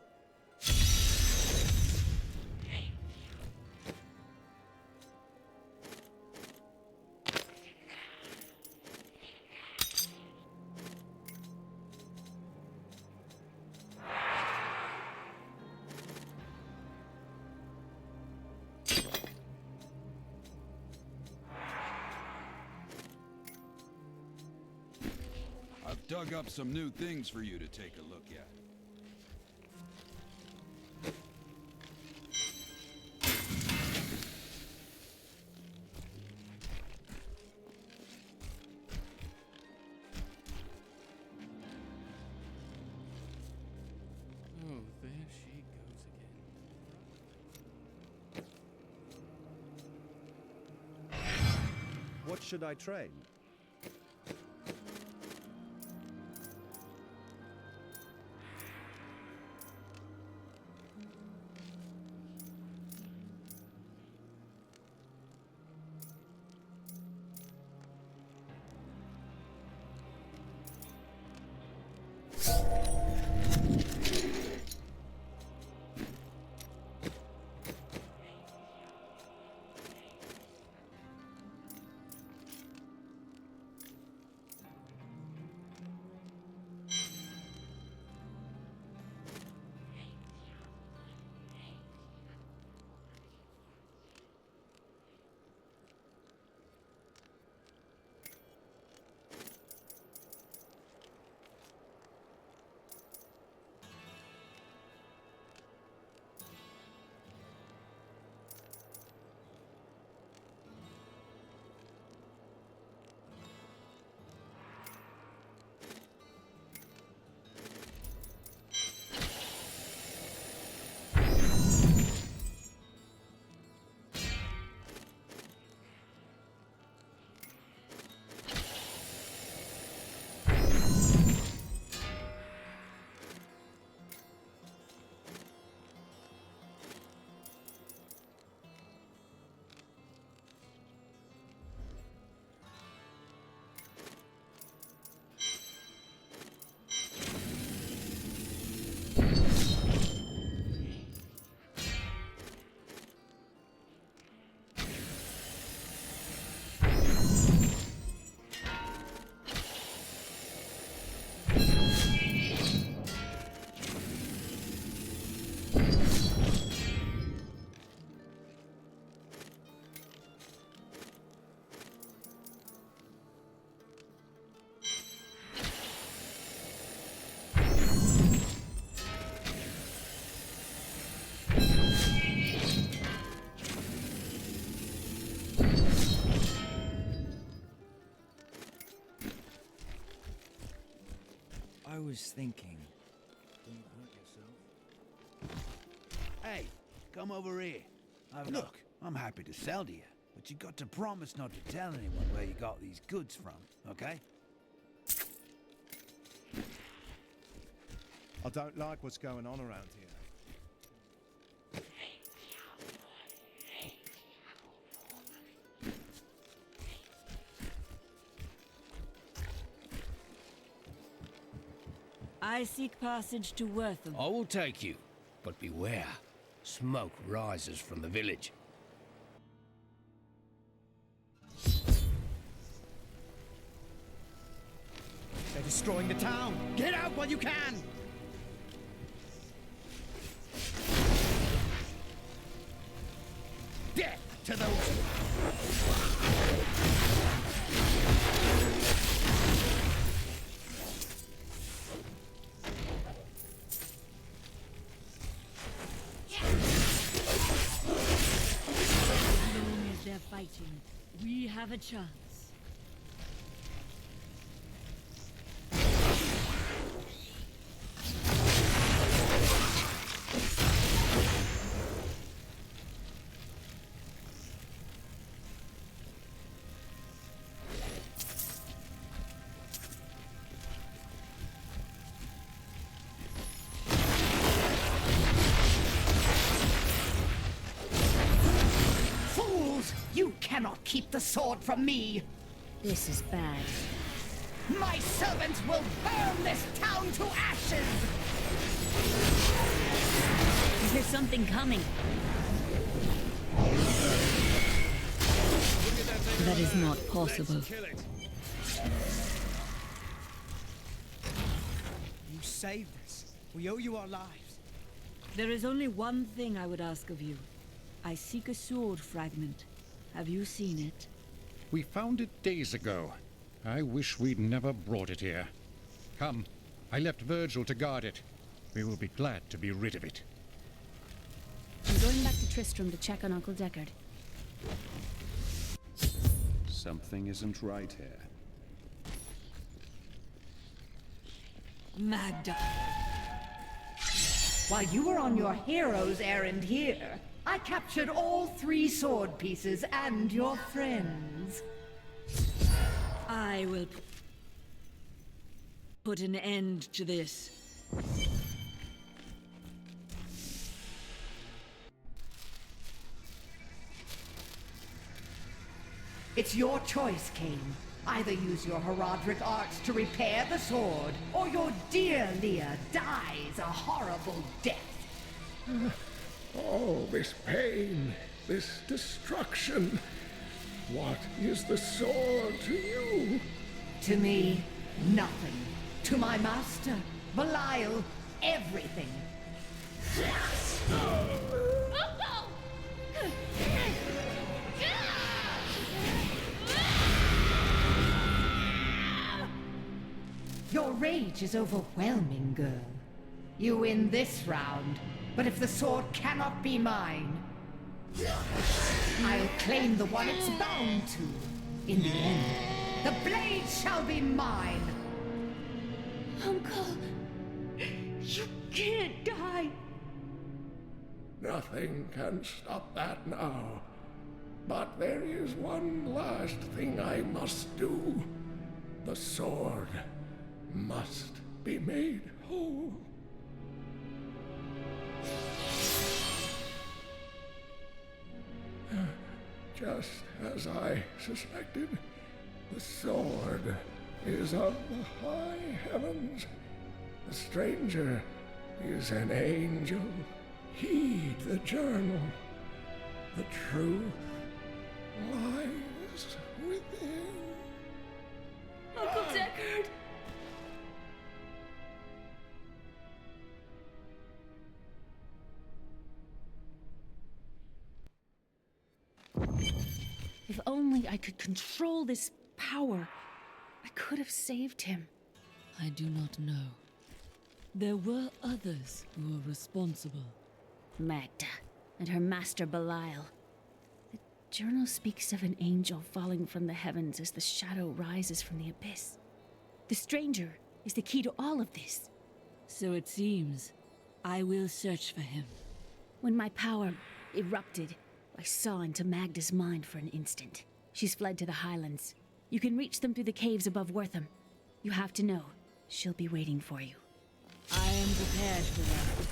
I've dug up some new things for you to take a look at. Oh, there she goes again. What should I train? was thinking... Don't hurt yourself. Hey, come over here. Look, I'm happy to sell to you, but you got to promise not to tell anyone where you got these goods from, okay? I don't like what's going on around here. I seek passage to Wortham. I will take you, but beware. Smoke rises from the village. They're destroying the town. Get out while you can! Death to those... As long as they're fighting, we have a chance. You cannot keep the sword from me! This is bad. My servants will burn this town to ashes! There's something coming. That is not possible. You saved us. We owe you our lives. There is only one thing I would ask of you. I seek a sword fragment. Have you seen it? We found it days ago. I wish we'd never brought it here. Come, I left Virgil to guard it. We will be glad to be rid of it. I'm going back to Tristram to check on Uncle Deckard. Something isn't right here. Magda. While you were on your hero's errand here, I captured all 3 sword pieces and your friends. I will put an end to this. It's your choice, Cain. Either use your Herodric arts to repair the sword, or your dear Leah dies a horrible death. Oh, this pain, this destruction. What is the sword to you? To me, nothing. To my master, Belial, everything. Your rage is overwhelming, girl. You win this round, but if the sword cannot be mine, I'll claim the one it's bound to. In the end, the blade shall be mine. Uncle, you can't die. Nothing can stop that now. But there is one last thing I must do. The sword must be made whole. Just as I suspected, the sword is of the high heavens. The stranger is an angel. Heed the journal. The truth lies within. Uncle Deckard! If only I could control this power, I could have saved him. I do not know. There were others who were responsible. Magda and her master Belial. The journal speaks of an angel falling from the heavens as the shadow rises from the abyss. The stranger is the key to all of this. So it seems. I will search for him. When my power erupted, I saw into Magda's mind for an instant. She's fled to the Highlands. You can reach them through the caves above Wortham. You have to know, she'll be waiting for you. I am prepared for that.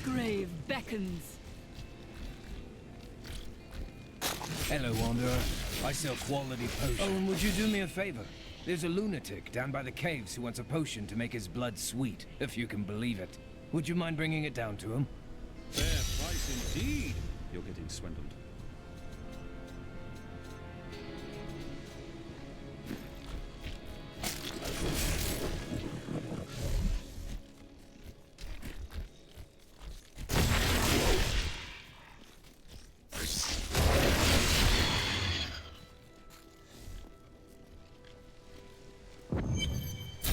Grave beckons. Hello, Wanderer. I sell quality potions. Oh, and would you do me a favor? There's a lunatic down by the caves who wants a potion to make his blood sweet, if you can believe it. Would you mind bringing it down to him? Fair price indeed. You're getting swindled.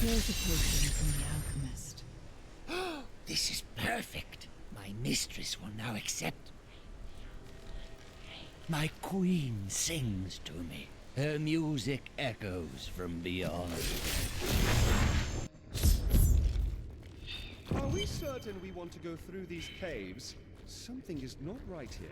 Here's a potion from the alchemist. This is perfect. My mistress will now accept. My queen sings to me. Her music echoes from beyond. Are we certain we want to go through these caves? Something is not right here.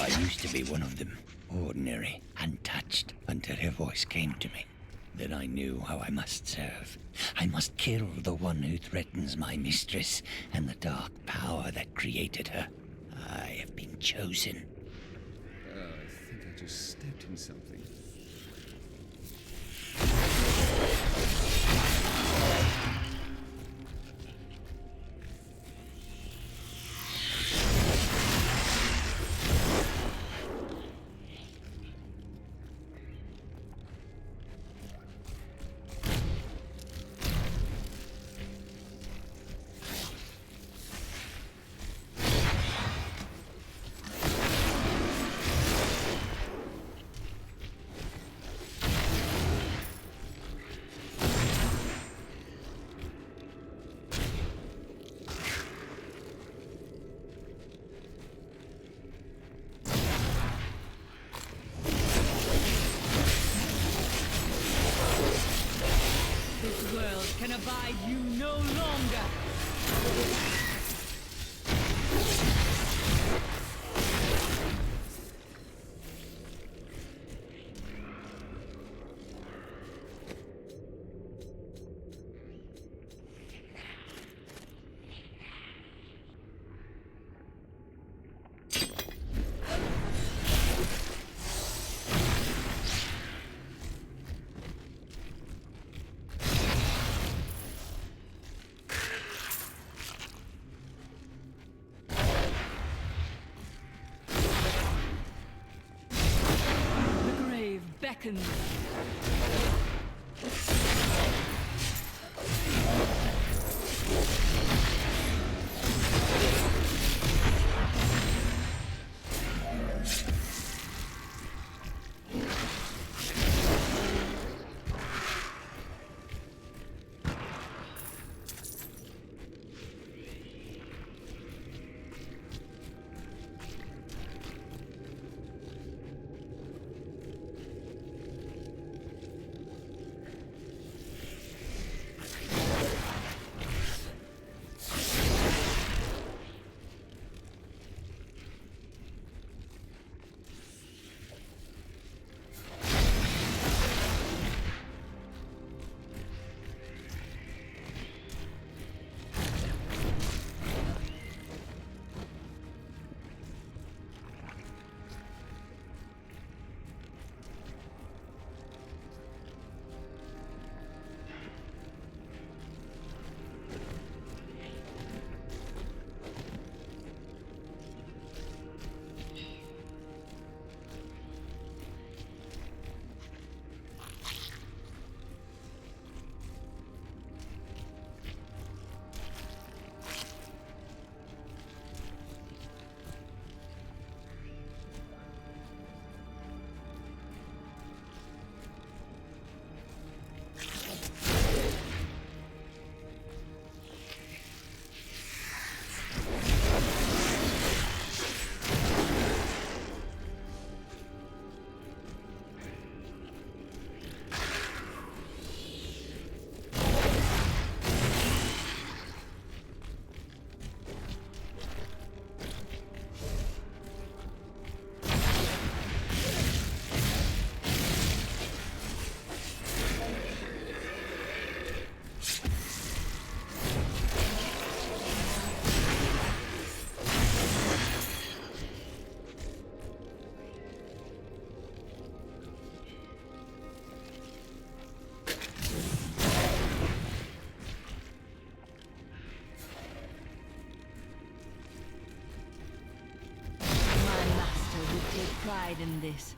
I used to be one of them, ordinary, untouched, until her voice came to me. Then I knew how I must serve. I must kill the one who threatens my mistress and the dark power that created her. I have been chosen. I think I just stepped in something. This world can abide you no longer. Beckons. pride in this.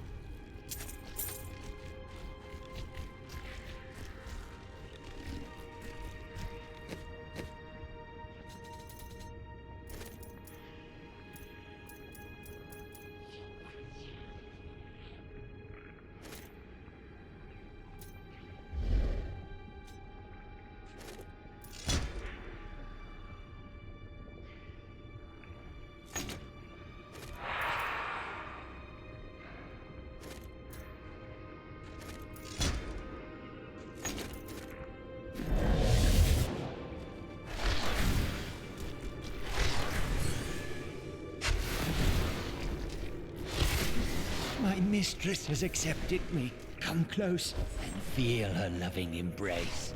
My mistress has accepted me. Come close and feel her loving embrace.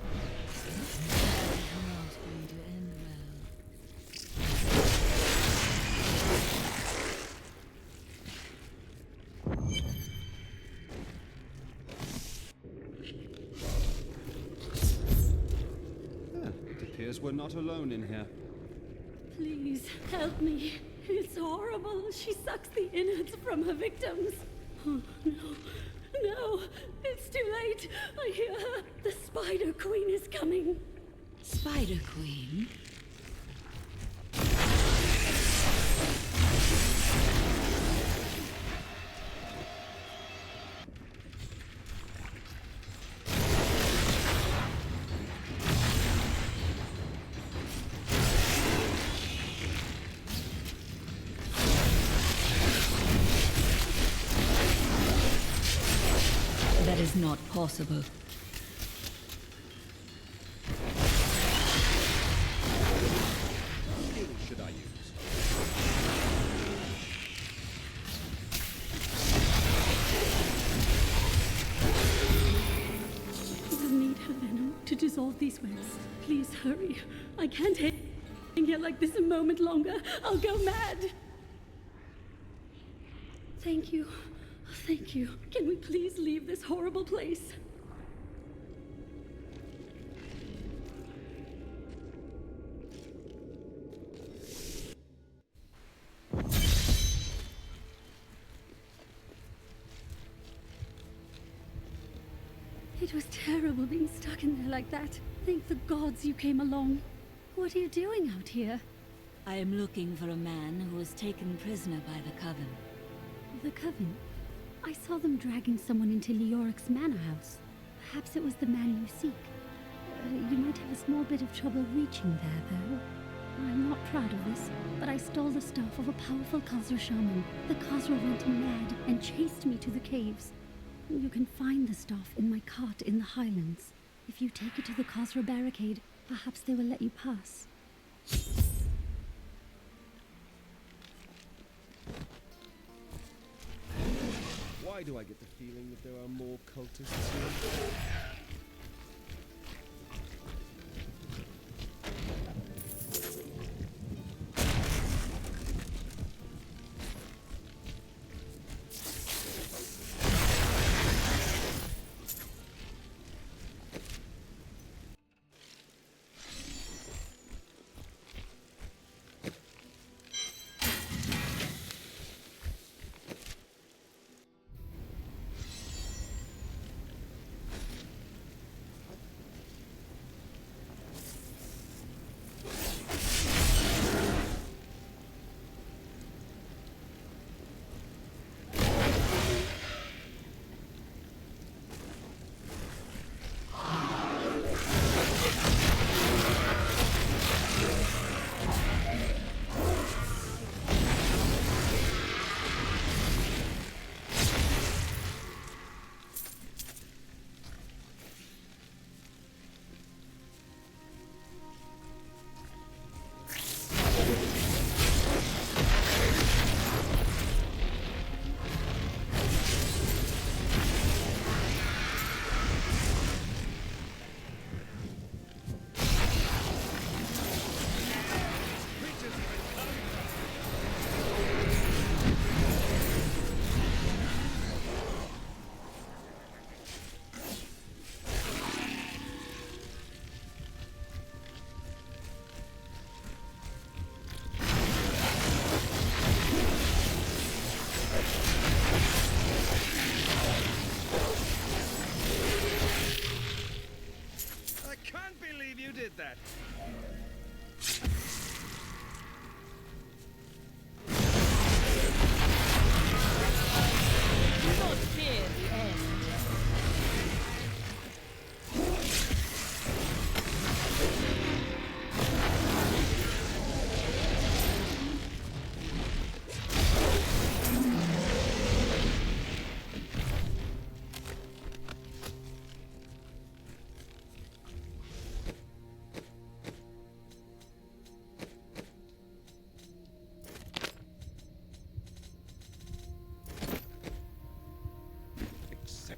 It appears we're not alone in here. Please, help me. It's horrible. She sucks the innards from her victims. Oh, no. No, it's too late. I hear her. The Spider Queen is coming. Spider Queen? That is not possible. What skill should I use? We'll need her venom to dissolve these webs. Please hurry. I can't hang here like this a moment longer. I'll go mad. Thank you. Thank you. Can we please leave this horrible place? It was terrible being stuck in there like that. Thank the gods you came along. What are you doing out here? I am looking for a man who was taken prisoner by the Coven. The Coven? I saw them dragging someone into Leoric's manor house. Perhaps it was the man you seek. You might have a small bit of trouble reaching there, though. I'm not proud of this, but I stole the staff of a powerful Khazra shaman. The Khazra went mad and chased me to the caves. You can find the staff in my cart in the highlands. If you take it to the Khazra barricade, perhaps they will let you pass. Why do I get the feeling that there are more cultists here?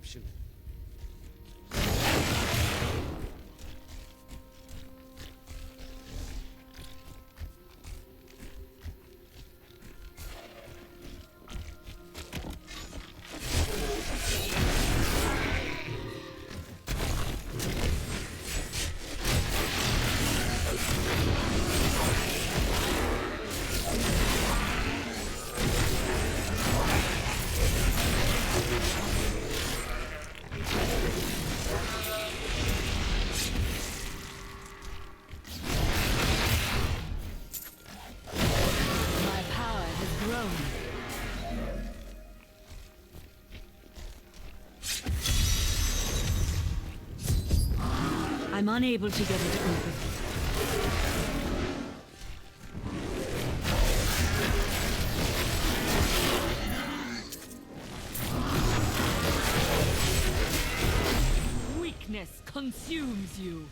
option. I'm unable to get it open. Weakness consumes you.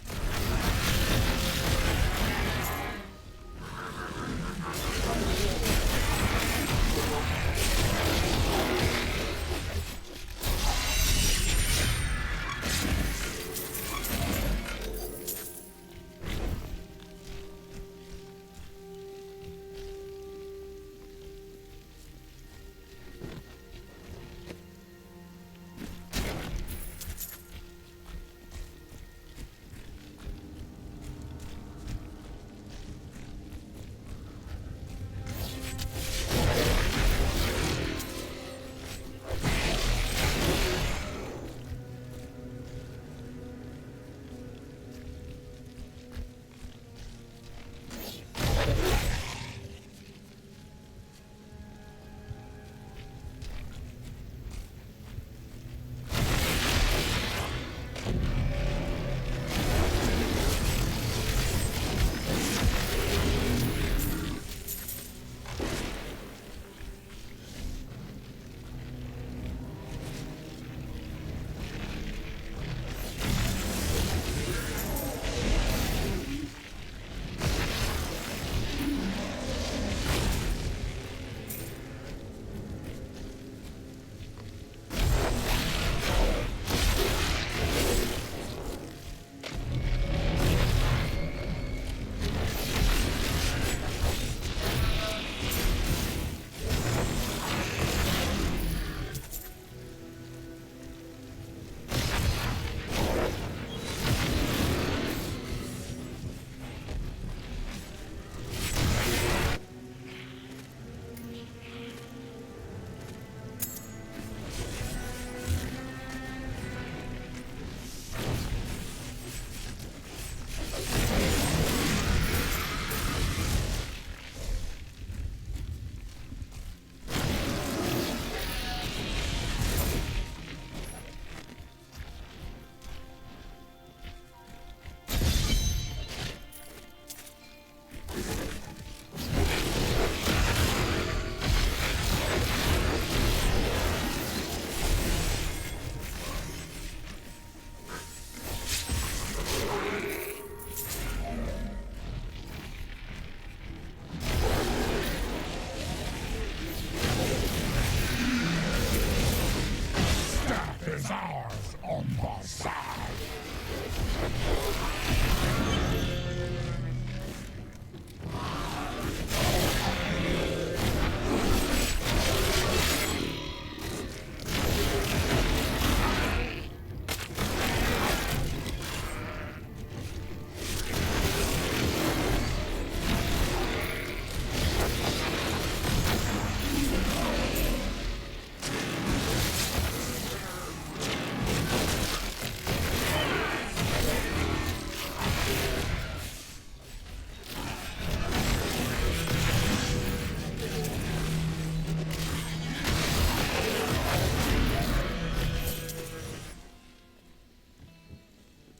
Is ours on the side.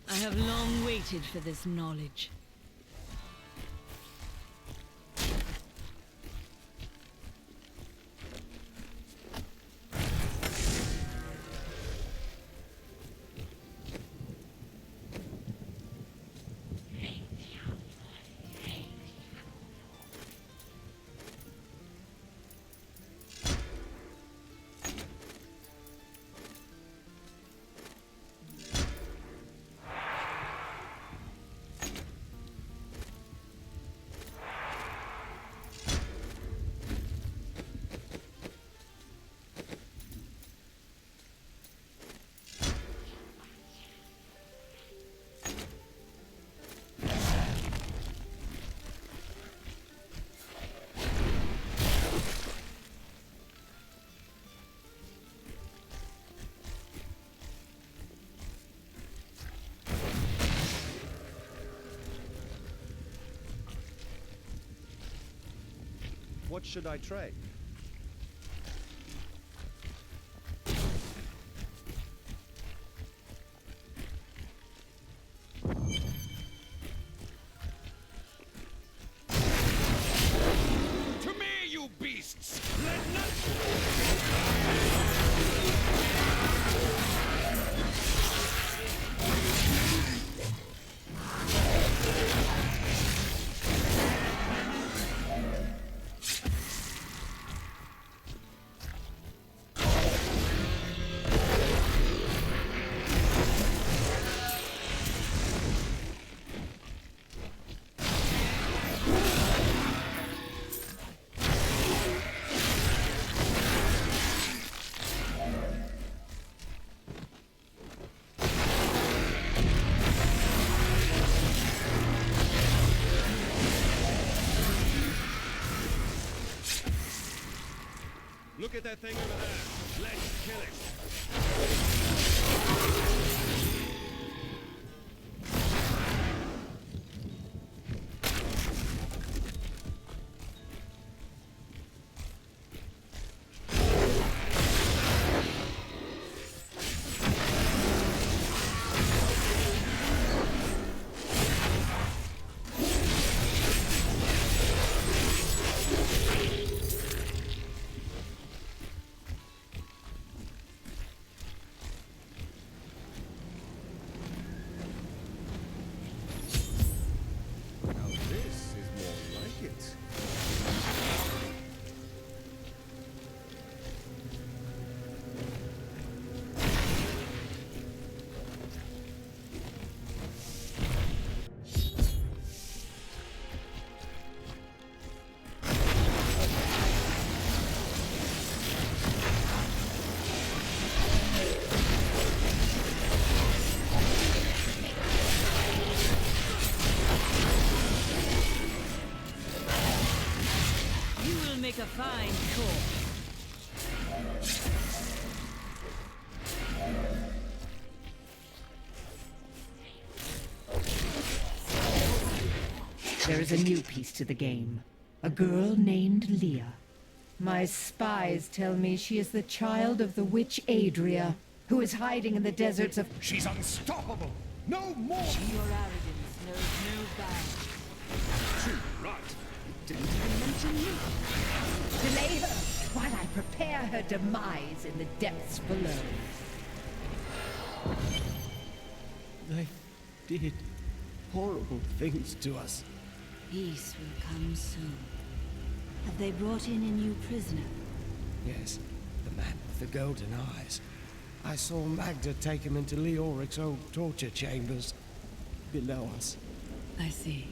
I have long waited for this knowledge. What should I trade? To me, you beasts! Look at that thing over there. Let's kill it. Make a fine core. There is a new piece to the game. A girl named Leah. My spies tell me she is the child of the witch Adria, who is hiding in the deserts of... She's unstoppable! No more! Your arrogance knows no bounds. Too right. Didn't even mention you. Delay her while I prepare her demise in the depths below. They did horrible things to us. Peace will come soon. Have they brought in a new prisoner? Yes, the man with the golden eyes. I saw Magda take him into Leoric's old torture chambers below us. I see.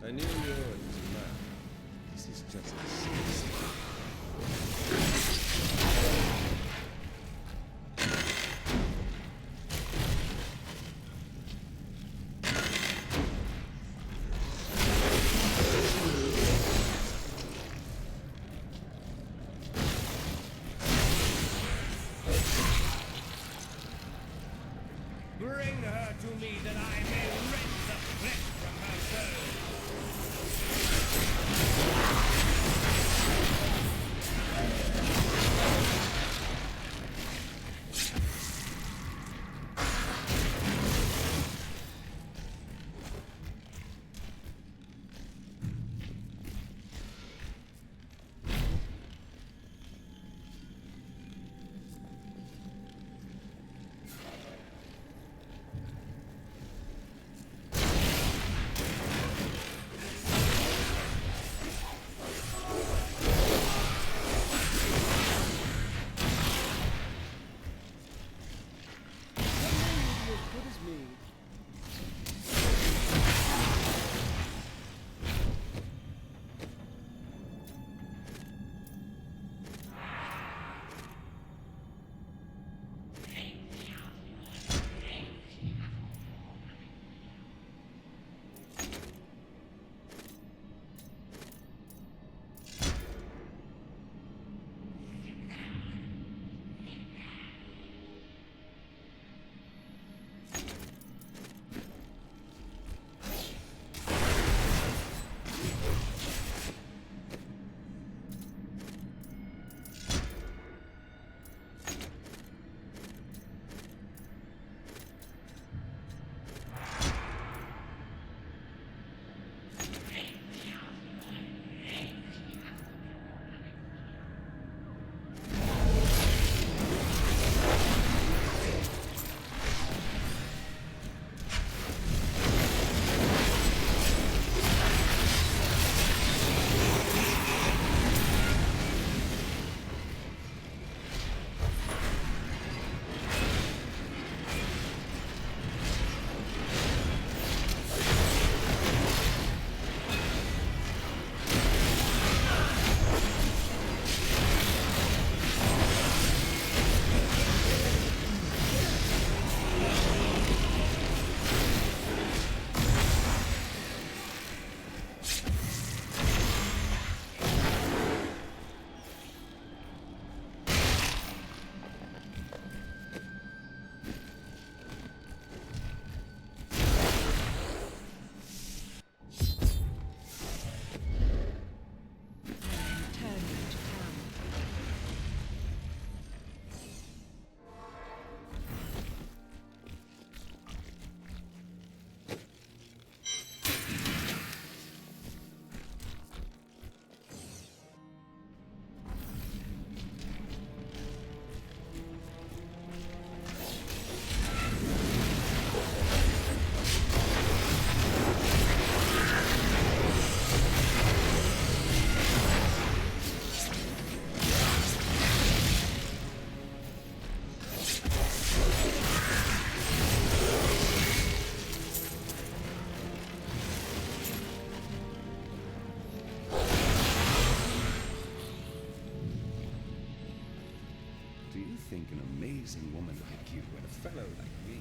I knew you were a man. This is just a Bring her to me that I may rend the flesh from her soul. think an amazing woman like you and a fellow like me.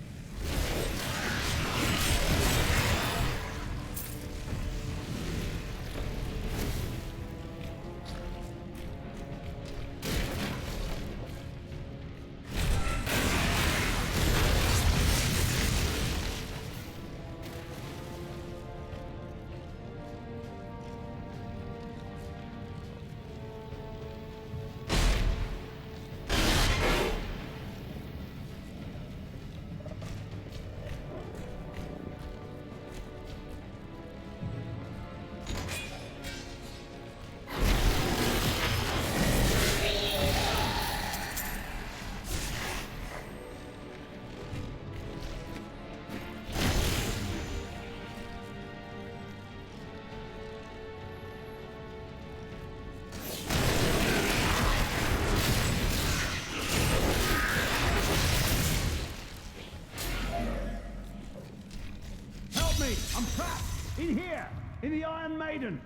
I'm trapped! In here! In the Iron Maiden!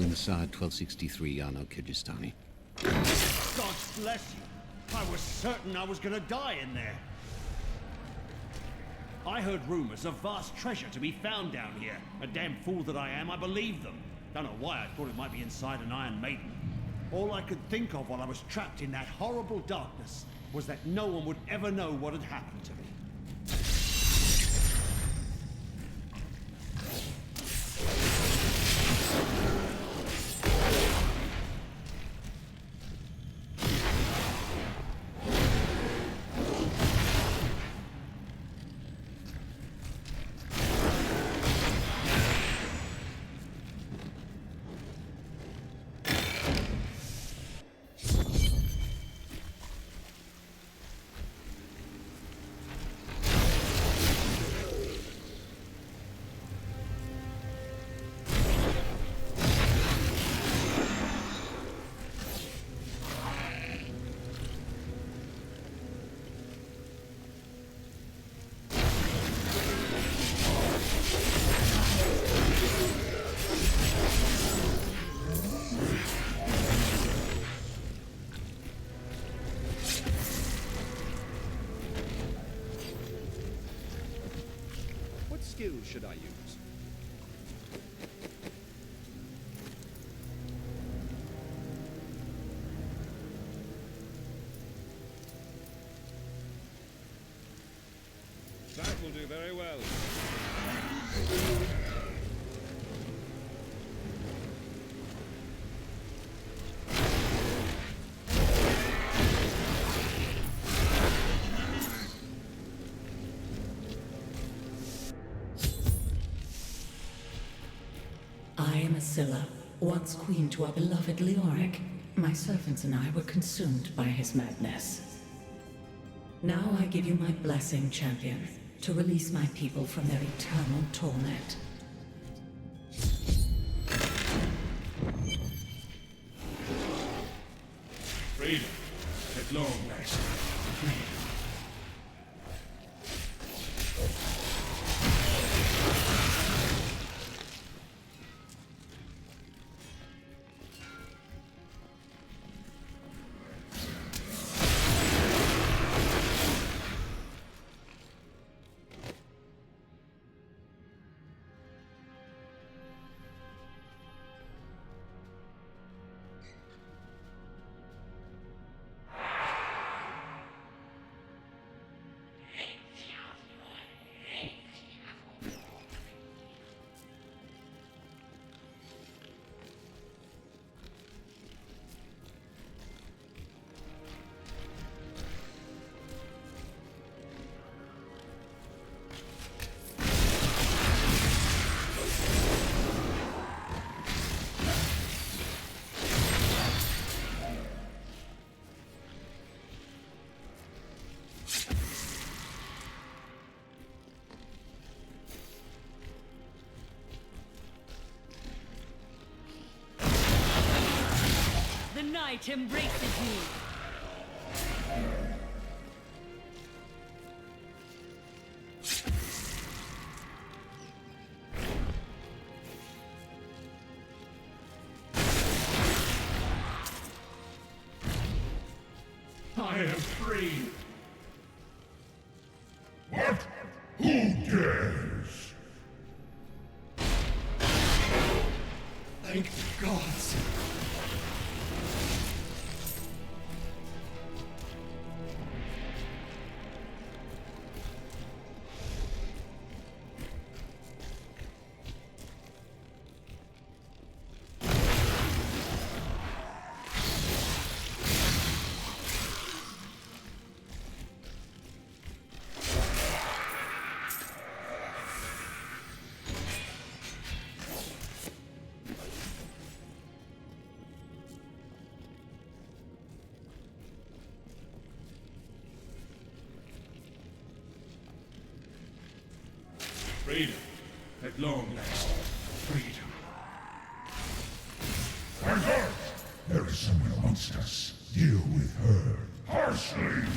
Inside 1263 Yarno Kyrgyzstani. God bless you. I was certain I was gonna die in there. I heard rumors of vast treasure to be found down here. A damn fool that I am, I believed them. Don't know why I thought it might be inside an Iron Maiden. All I could think of while I was trapped in that horrible darkness was that no one would ever know what had happened to me. What skill should I use? That will do very well. I am Asilla, once queen to our beloved Leoric. My servants and I were consumed by his madness. Now I give you my blessing, champion, to release my people from their eternal torment. Freedom, at long last. light embraces me. I am free. What? Who dares? Thank the gods. Freedom. At long last. Freedom. My God! There is someone amongst us. Deal with her harshly.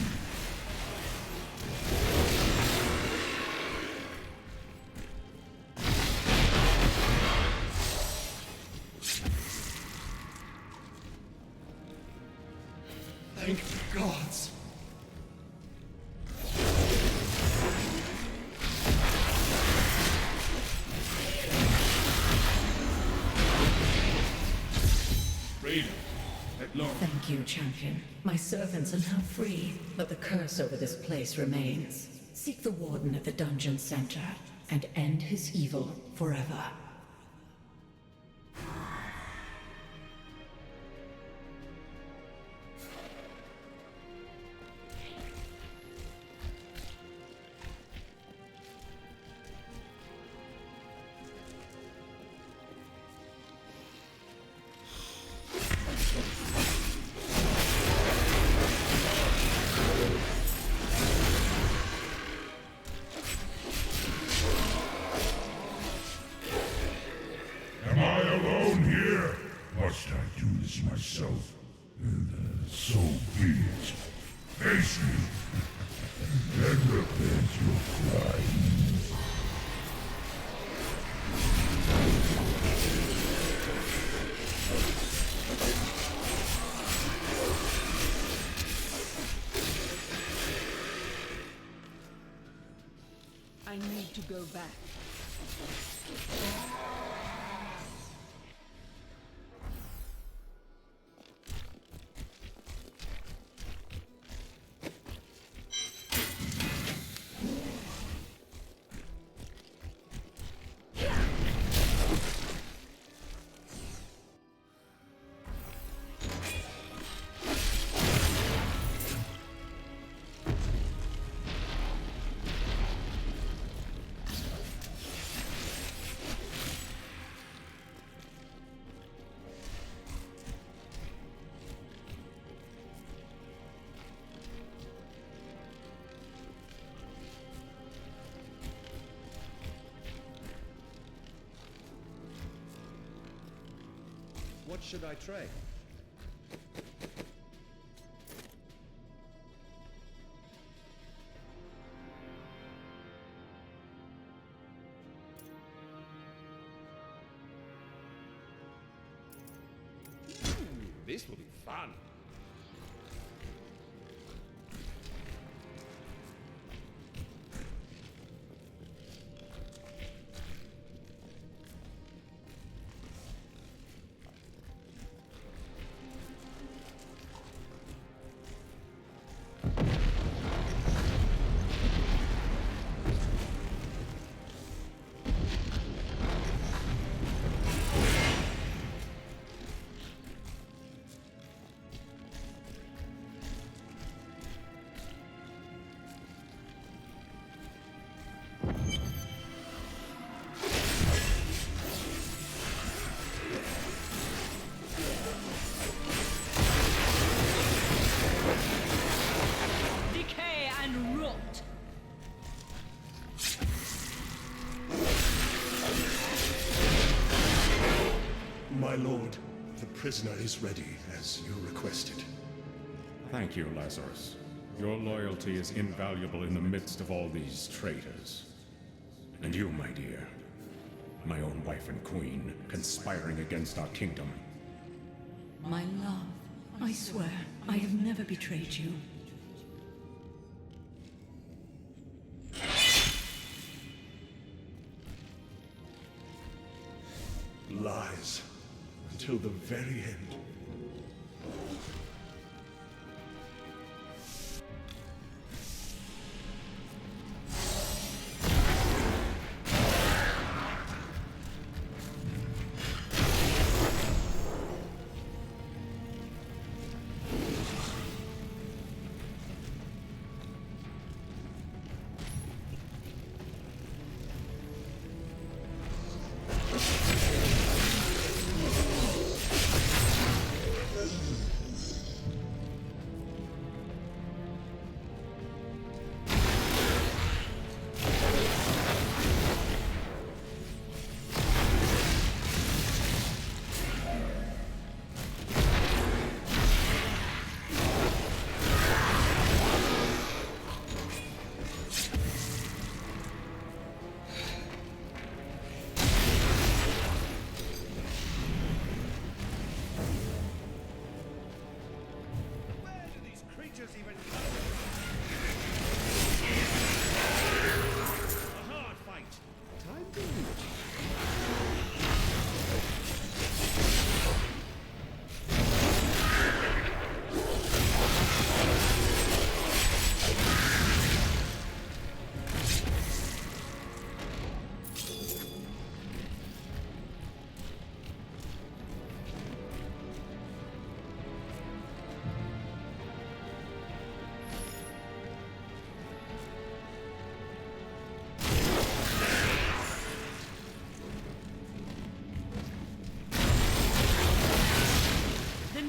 Thank the gods. Freedom. At long. Thank you, champion. My servants are now free, but the curse over this place remains. Seek the warden at the dungeon center and end his evil forever. Am I alone here? Must I do this myself? So be it. Face me, and repent your crimes. I need to go back. What should I trade? This will be fun. prisoner is ready, as you requested. Thank you, Lazarus. Your loyalty is invaluable in the midst of all these traitors. And you, my dear, my own wife and queen, conspiring against our kingdom. My love, I swear, I have never betrayed you. Lies. Until the very end.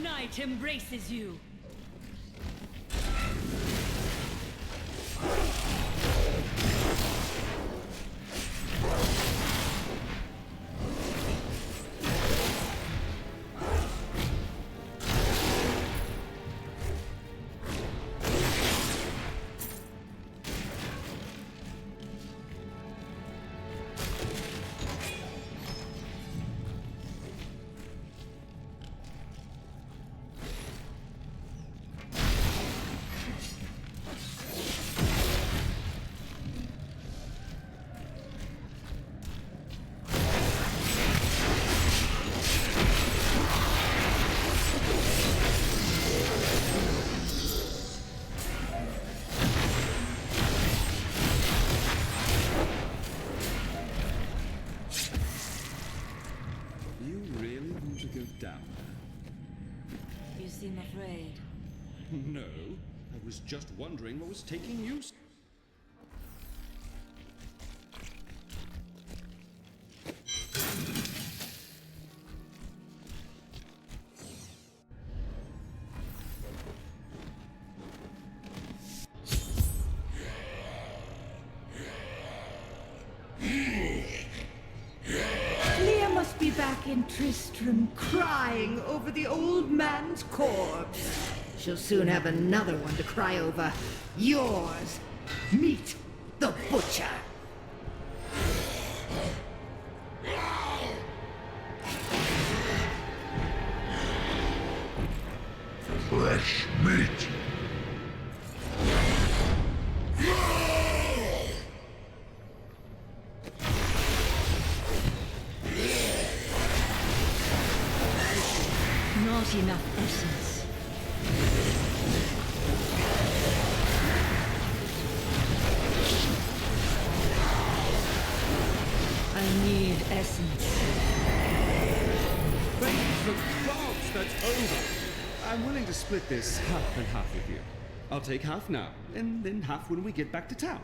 Night embraces you. You seem afraid. No, I was just wondering what was taking you. Leah must be back in Tristram crying over the old man's corpse. She'll soon have another one to cry over. Yours. Meet the Butcher. Fresh meat. Not enough essence. I need essence. Thank the gods, that's over. I'm willing to split this half and half with you. I'll take half now, and then half when we get back to town.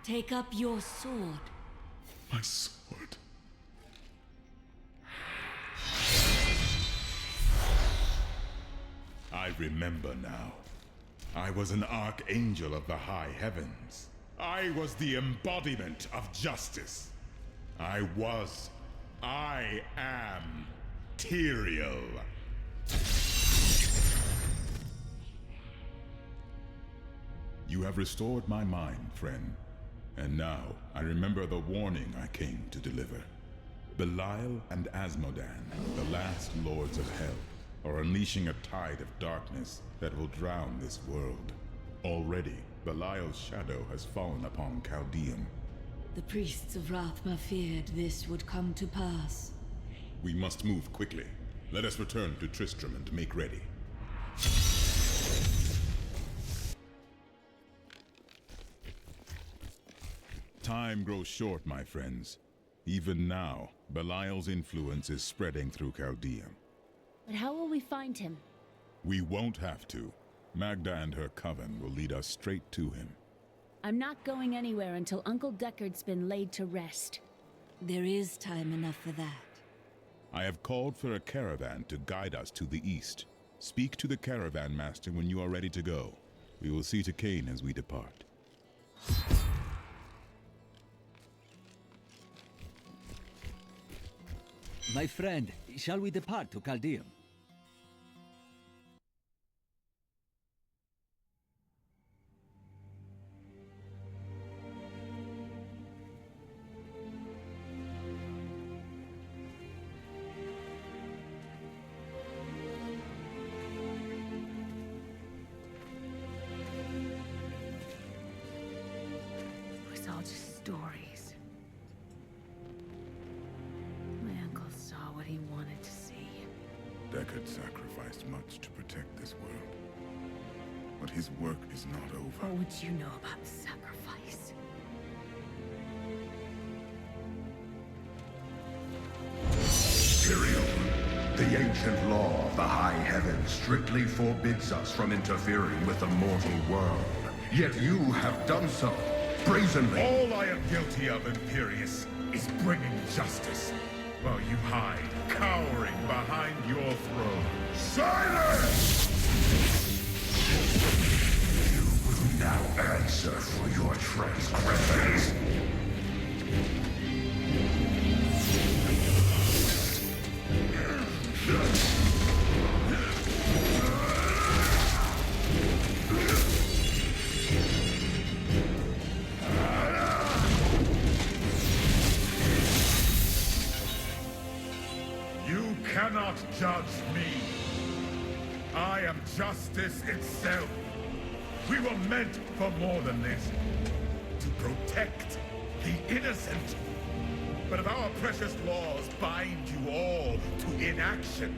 Take up your sword. My sword. I remember now. I was an archangel of the high heavens. I was the embodiment of justice. I am Tyrael. You have restored my mind, friend. And now, I remember the warning I came to deliver. Belial and Asmodan, the last lords of hell, are unleashing a tide of darkness that will drown this world. Already, Belial's shadow has fallen upon Chaldeum. The priests of Rathma feared this would come to pass. We must move quickly. Let us return to Tristram and make ready. Time grows short, my friends. Even now, Belial's influence is spreading through Chaldeum. But how will we find him? We won't have to. Magda and her coven will lead us straight to him. I'm not going anywhere until Uncle Deckard's been laid to rest. There is time enough for that. I have called for a caravan to guide us to the east. Speak to the caravan master when you are ready to go. We will see to Cain as we depart. My friend, shall we depart to Chaldeum? It was all just stories. My uncle saw what he wanted to see. Deckard sacrificed much to protect this world. But his work is not over. What would you know about sacrifice? Tyrael, the ancient law of the high heavens strictly forbids us from interfering with the mortal world. Yet you have done so, brazenly. All I am guilty of, Imperius, is bringing justice, while you hide, cowering behind your throne. Silence! You will now answer for your transgressions. You cannot judge me. I am justice itself. We were meant for more than this. To protect the innocent. But if our precious laws bind you all to inaction,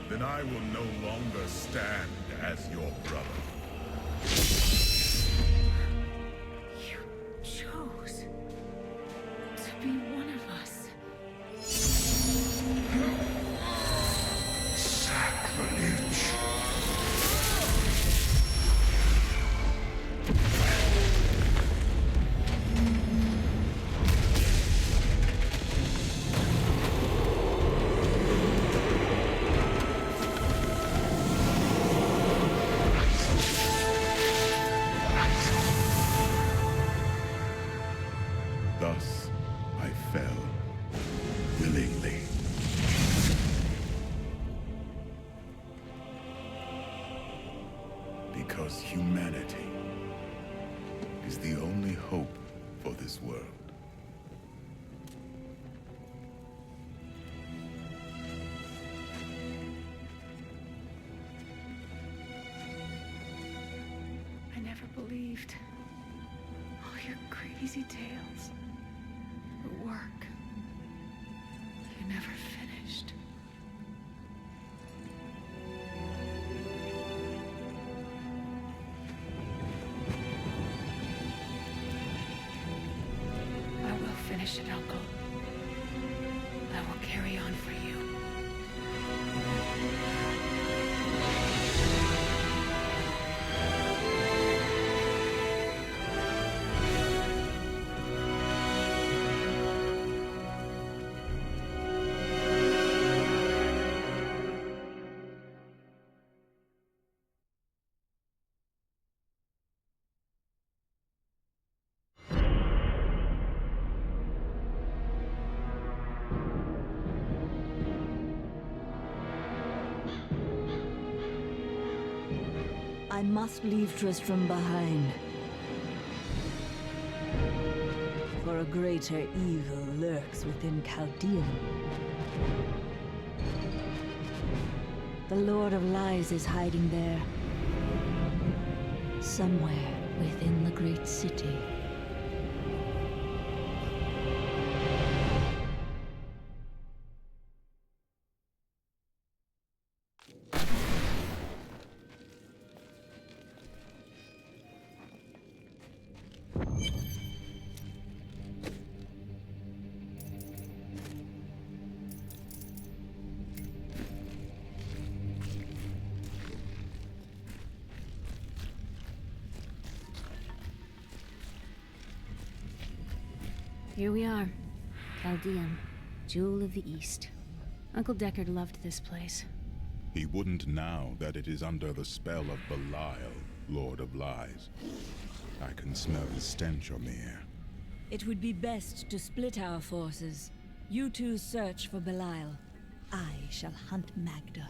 then I will no longer stand as your brother. You chose to be one of us. Sacrilege. Thus, I fell, willingly. Because humanity is the only hope for this world. I never believed all your crazy tales. The work. You never finished. I will finish it, Uncle. I will carry on for you. I must leave Tristram behind. For a greater evil lurks within Chaldean. The Lord of Lies is hiding there. Somewhere within the great city. Here we are. Chaldean, Jewel of the East. Uncle Deckard loved this place. He wouldn't now that it is under the spell of Belial, Lord of Lies. I can smell his stench on the air. It would be best to split our forces. You two search for Belial. I shall hunt Magda.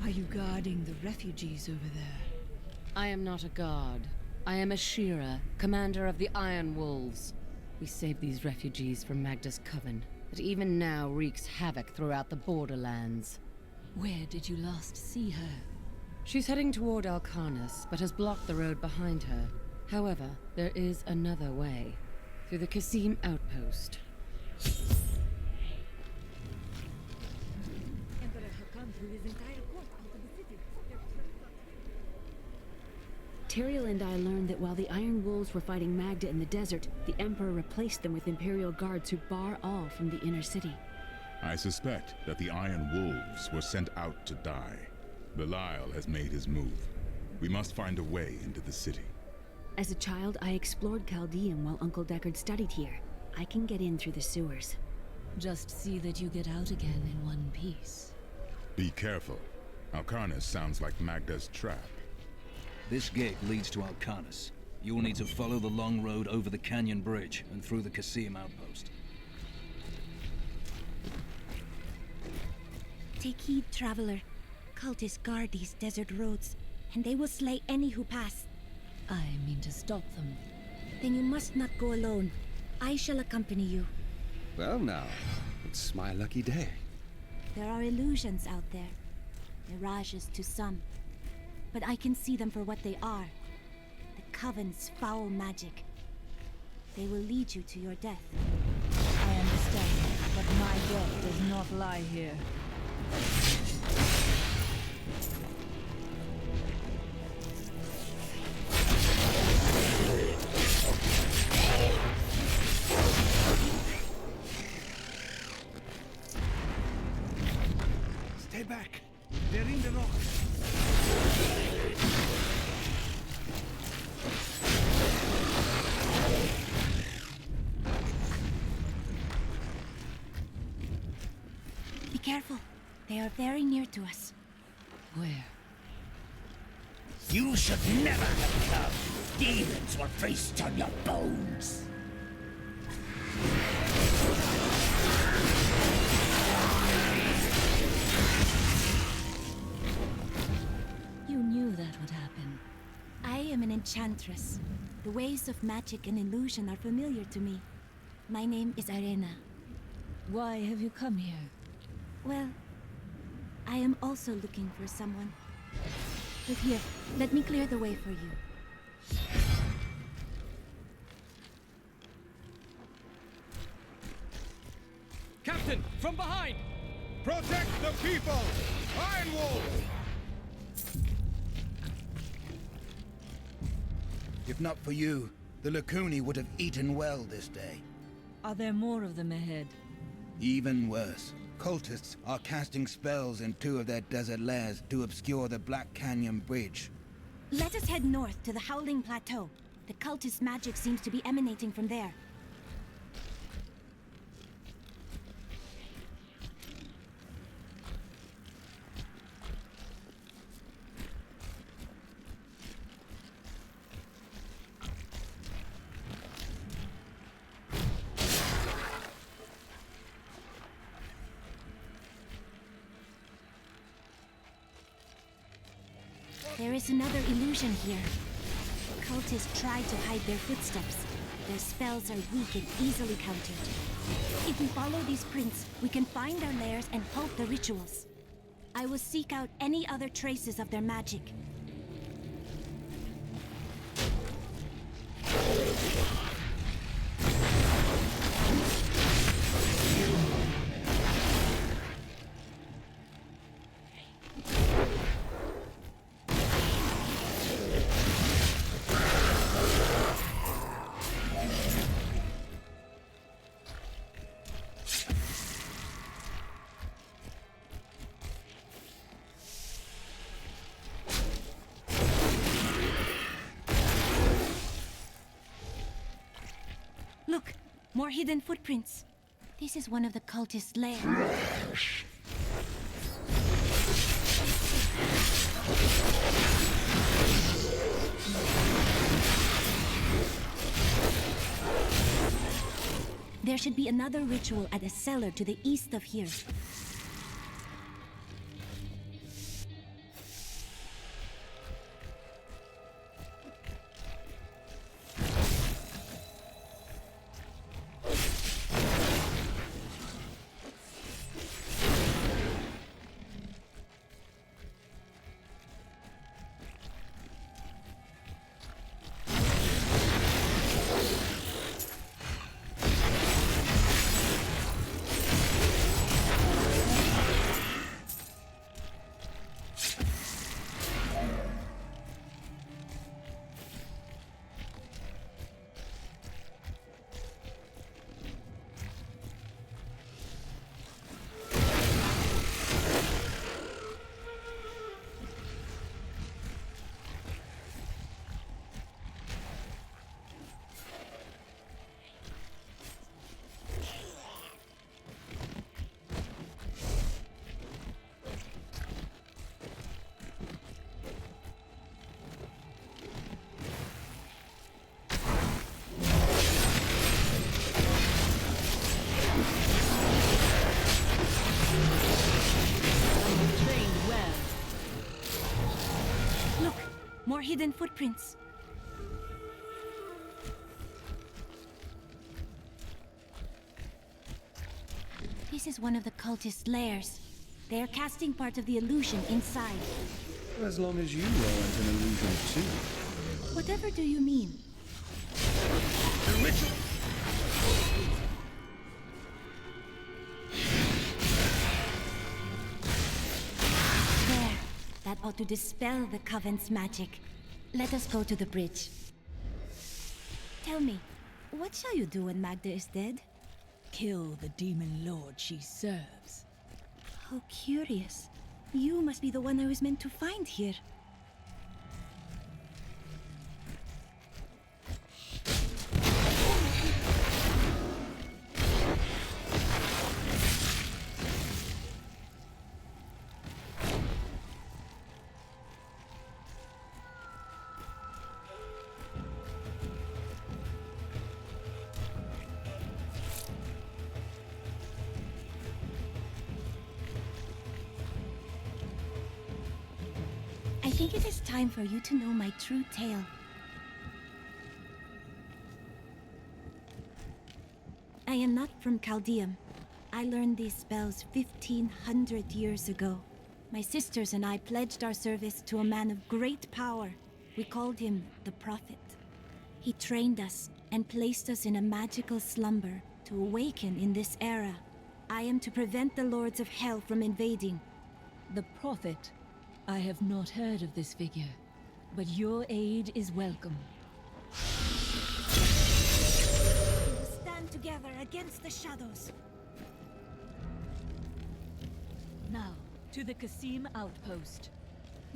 Are you guarding the refugees over there? I am not a guard. I am a Shira, commander of the Iron Wolves. We saved these refugees from Magda's coven, that even now wreaks havoc throughout the borderlands. Where did you last see her? She's heading toward Alcarnus, but has blocked the road behind her. However, there is another way. Through the Kasim outpost. Tyrael and I learned that while the Iron Wolves were fighting Magda in the desert, the Emperor replaced them with Imperial guards who bar all from the inner city. I suspect that the Iron Wolves were sent out to die. Belial has made his move. We must find a way into the city. As a child, I explored Chaldean while Uncle Deckard studied here. I can get in through the sewers. Just see that you get out again in one piece. Be careful. Alcarnus sounds like Magda's trap. This gate leads to Alcarnus. You'll need to follow the long road over the canyon bridge and through the Kasim outpost. Take heed, traveler. Cultists guard these desert roads, and they will slay any who pass. I mean to stop them. Then you must not go alone. I shall accompany you. Well now, it's my lucky day. There are illusions out there. Mirages to some. But I can see them for what they are. The Coven's foul magic. They will lead you to your death. I understand, but my death does not lie here. Stay back. They're in the rocks. Be careful. They are very near to us. Where? You should never have come. Demons will feast on your bones. You knew that would happen. I am an enchantress. The ways of magic and illusion are familiar to me. My name is Arena. Why have you come here? Well, I am also looking for someone. But here, let me clear the way for you. Captain, from behind! Protect the people! Iron Wolf! If not for you, the Lacuni would have eaten well this day. Are there more of them ahead? Even worse. Cultists are casting spells in two of their desert lairs to obscure the Black Canyon Bridge. Let us head north to the Howling Plateau. The cultist magic seems to be emanating from there. There is another illusion here. Cultists try to hide their footsteps. Their spells are weak and easily countered. If we follow these prints, we can find their lairs and halt the rituals. I will seek out any other traces of their magic. Look, more hidden footprints. This is one of the cultists' lairs. There should be another ritual at a cellar to the east of here. More hidden footprints. This is one of the cultists' lairs. They are casting part of the illusion inside. As long as you aren't an illusion too. Whatever do you mean? The ritual! There. That ought to dispel the Coven's magic. Let us go to the bridge. Tell me, what shall you do when Magda is dead? Kill the demon lord she serves. How curious. You must be the one I was meant to find here. I think it is time for you to know my true tale. I am not from Chaldeum. I learned these spells 1,500 years ago. My sisters and I pledged our service to a man of great power. We called him the Prophet. He trained us and placed us in a magical slumber to awaken in this era. I am to prevent the Lords of Hell from invading. The Prophet? I have not heard of this figure, but your aid is welcome. We will stand together against the shadows. Now, to the Qasim outpost.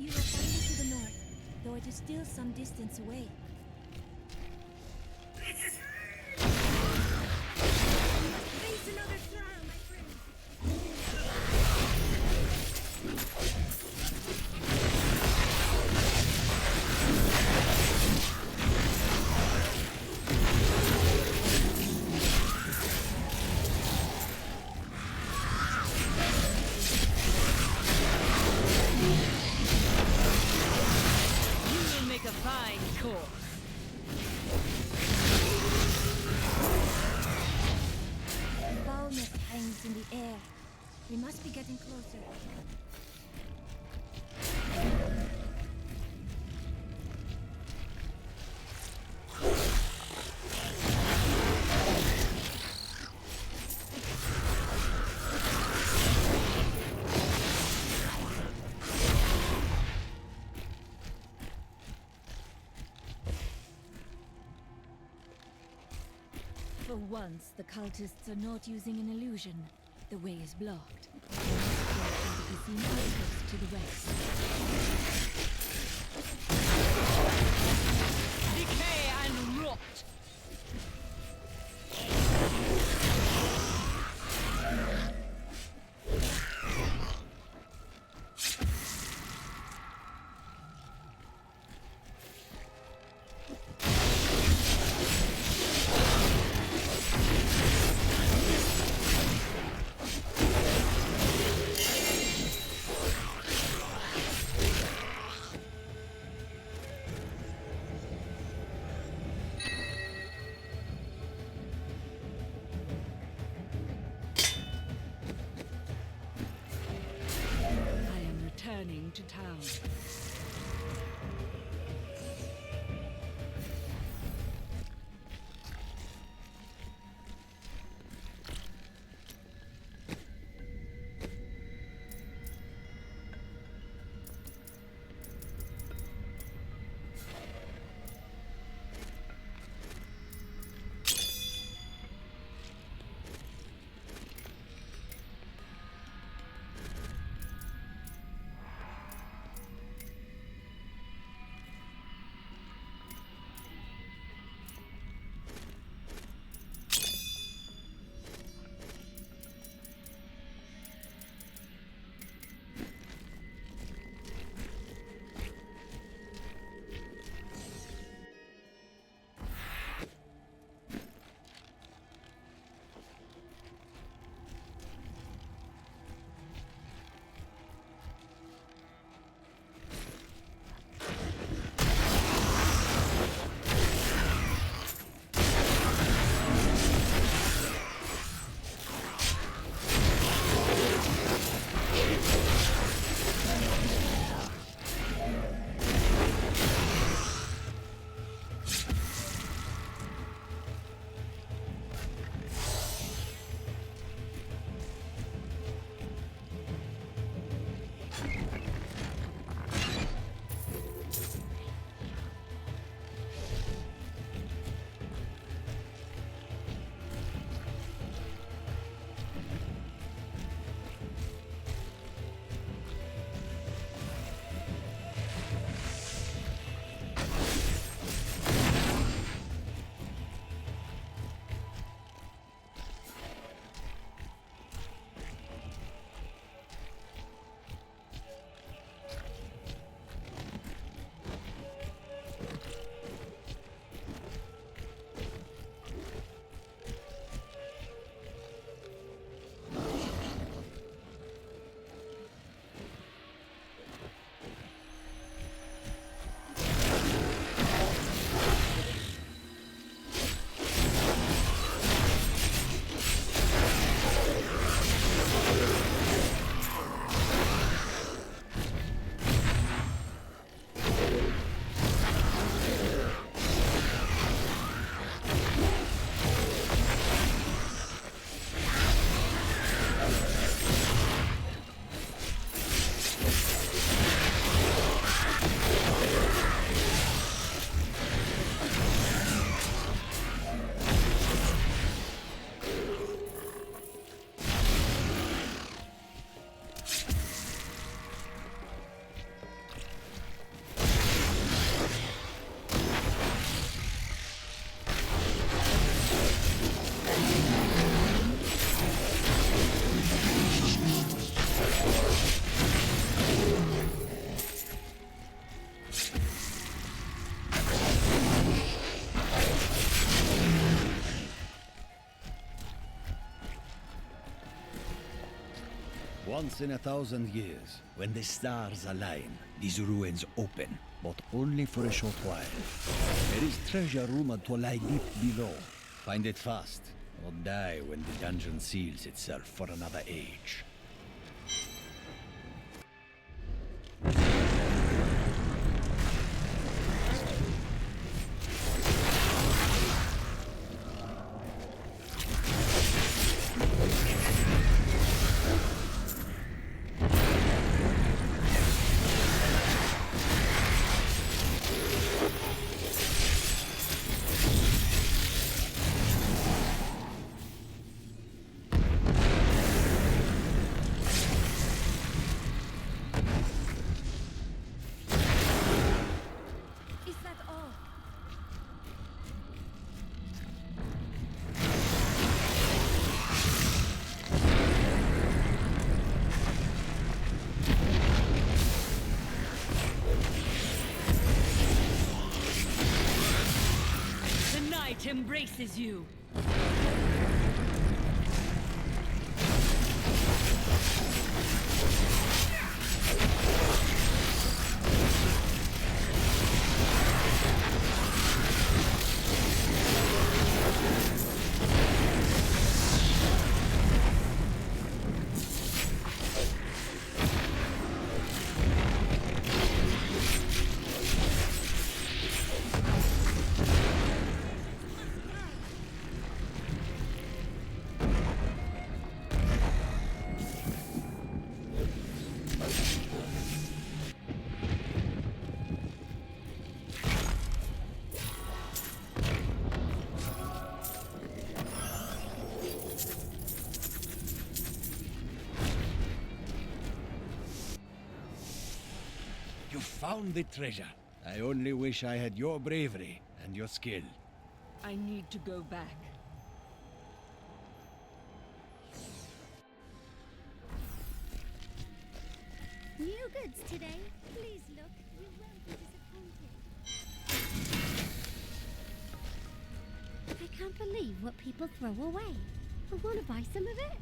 You will find it to the north, though it is still some distance away. Face another trial, my friend. course. Foulness hangs in the air. We must be getting closer. For once, the cultists are not using an illusion. The way is blocked. We must go through the casino outpost to the west. Decay and rot! Returning to town. Once in 1,000 years, when the stars align, these ruins open. but only for a short while. There is treasure rumored to lie deep below. Find it fast, or die when the dungeon seals itself for another age. Is that all? The night embraces you. You found the treasure. I only wish I had your bravery and your skill. I need to go back. New goods today. Please look. You won't be disappointed. I can't believe what people throw away. I want to buy some of it.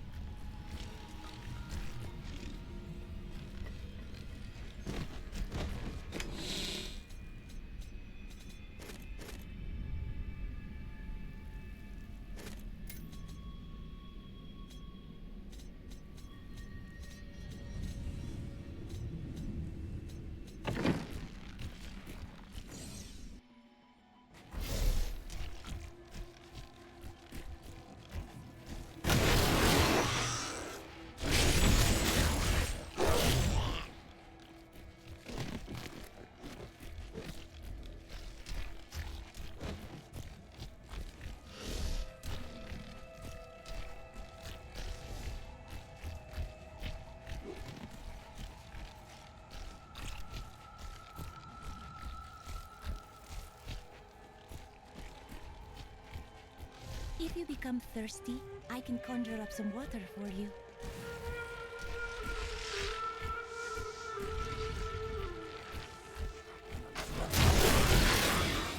If you become thirsty, I can conjure up some water for you.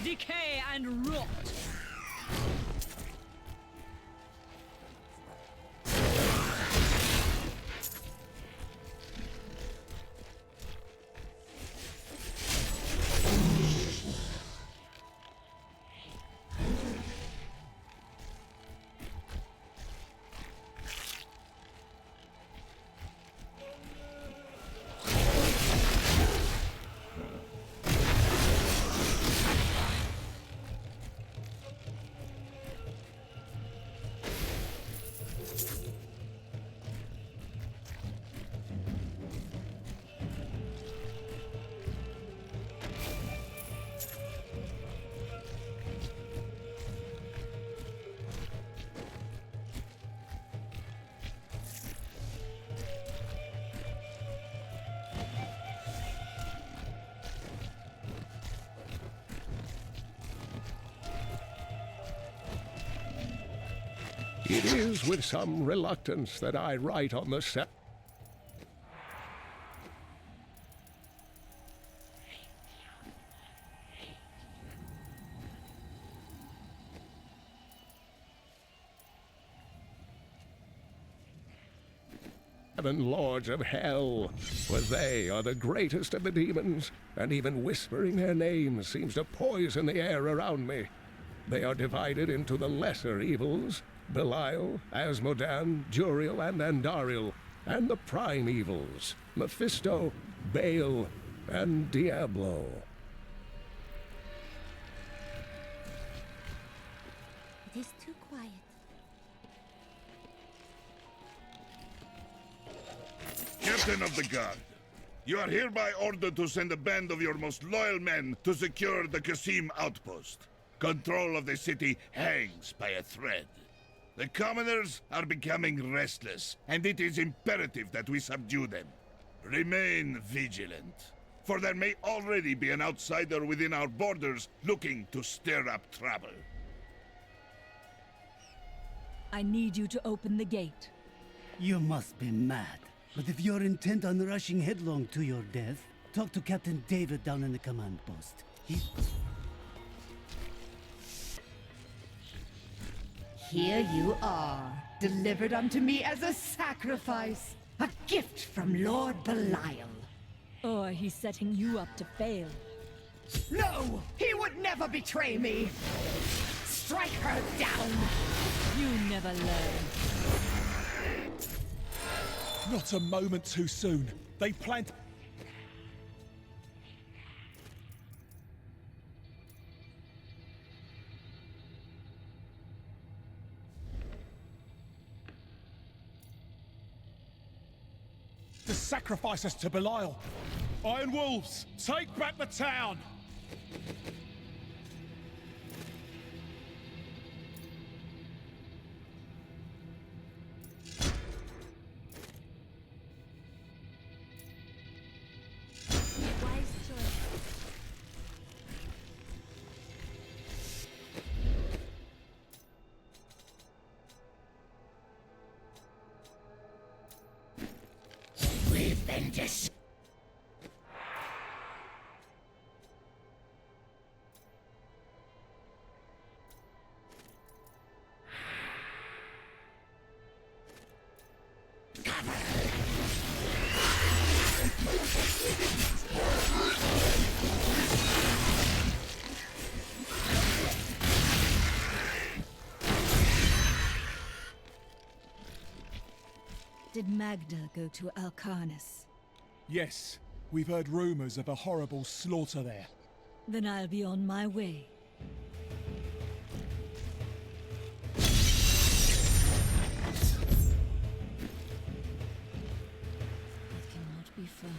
Decay and rot. It is with some reluctance that I write on the set. 7 lords of hell, for they are the greatest of the demons, and even whispering their names seems to poison the air around me. They are divided into the lesser evils, Belial, Asmodan, Juriel, and Andariel, and the prime evils, Mephisto, Baal, and Diablo. It is too quiet. Captain of the Guard, you are hereby ordered to send a band of your most loyal men to secure the Qasim outpost. Control of the city hangs by a thread. The commoners are becoming restless, and it is imperative that we subdue them. Remain vigilant, for there may already be an outsider within our borders looking to stir up trouble. I need you to open the gate. You must be mad. But if you're intent on rushing headlong to your death, talk to Captain David down in the command post. Here you are, delivered unto me as a sacrifice, a gift from Lord Belial. Or he's setting you up to fail. No! He would never betray me! Strike her down! You never learn. Not a moment too soon. They planned... to sacrifice us to Belial. Iron Wolves, take back the town! We've been dis... Did Magda go to Alcarnus? Yes, we've heard rumors of a horrible slaughter there. Then I'll be on my way. It cannot be far.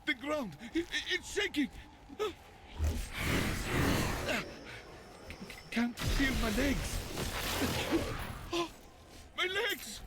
The ground, it's shaking! Can't feel my legs! Oh, my legs!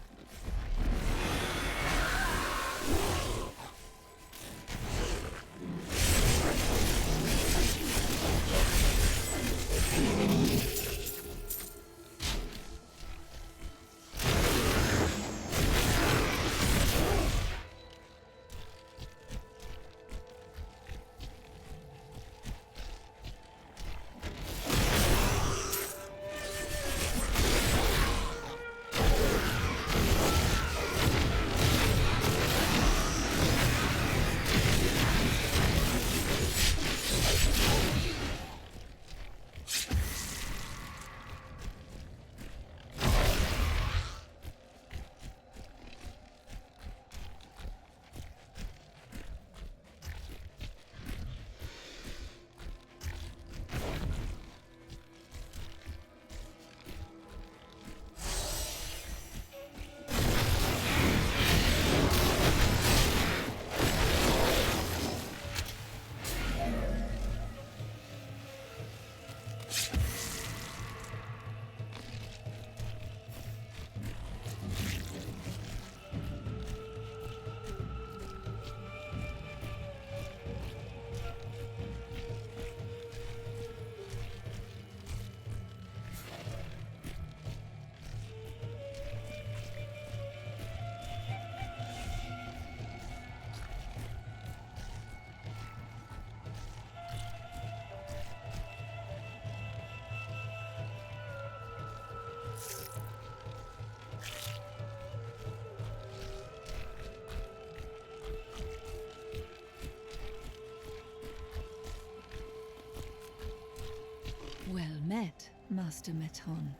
Master Meton.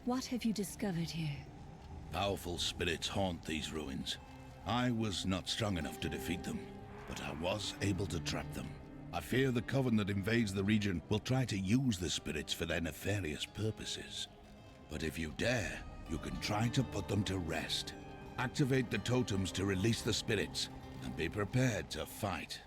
What have you discovered here? Powerful spirits haunt these ruins. I was not strong enough to defeat them, but I was able to trap them. I fear the coven that invades the region will try to use the spirits for their nefarious purposes. But if you dare, you can try to put them to rest. Activate the totems to release the spirits, and be prepared to fight.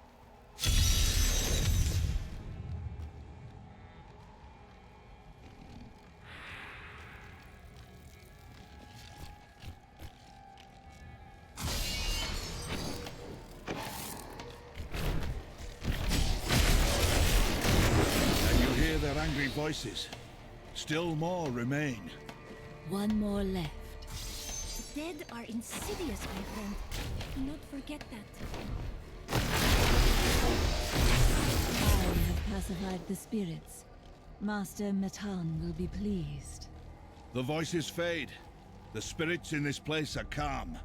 Angry voices. Still more remain. One more left. The dead are insidious, my friend. Do not forget that. I have pacified the spirits. Master Meton will be pleased. The voices fade. The spirits in this place are calm.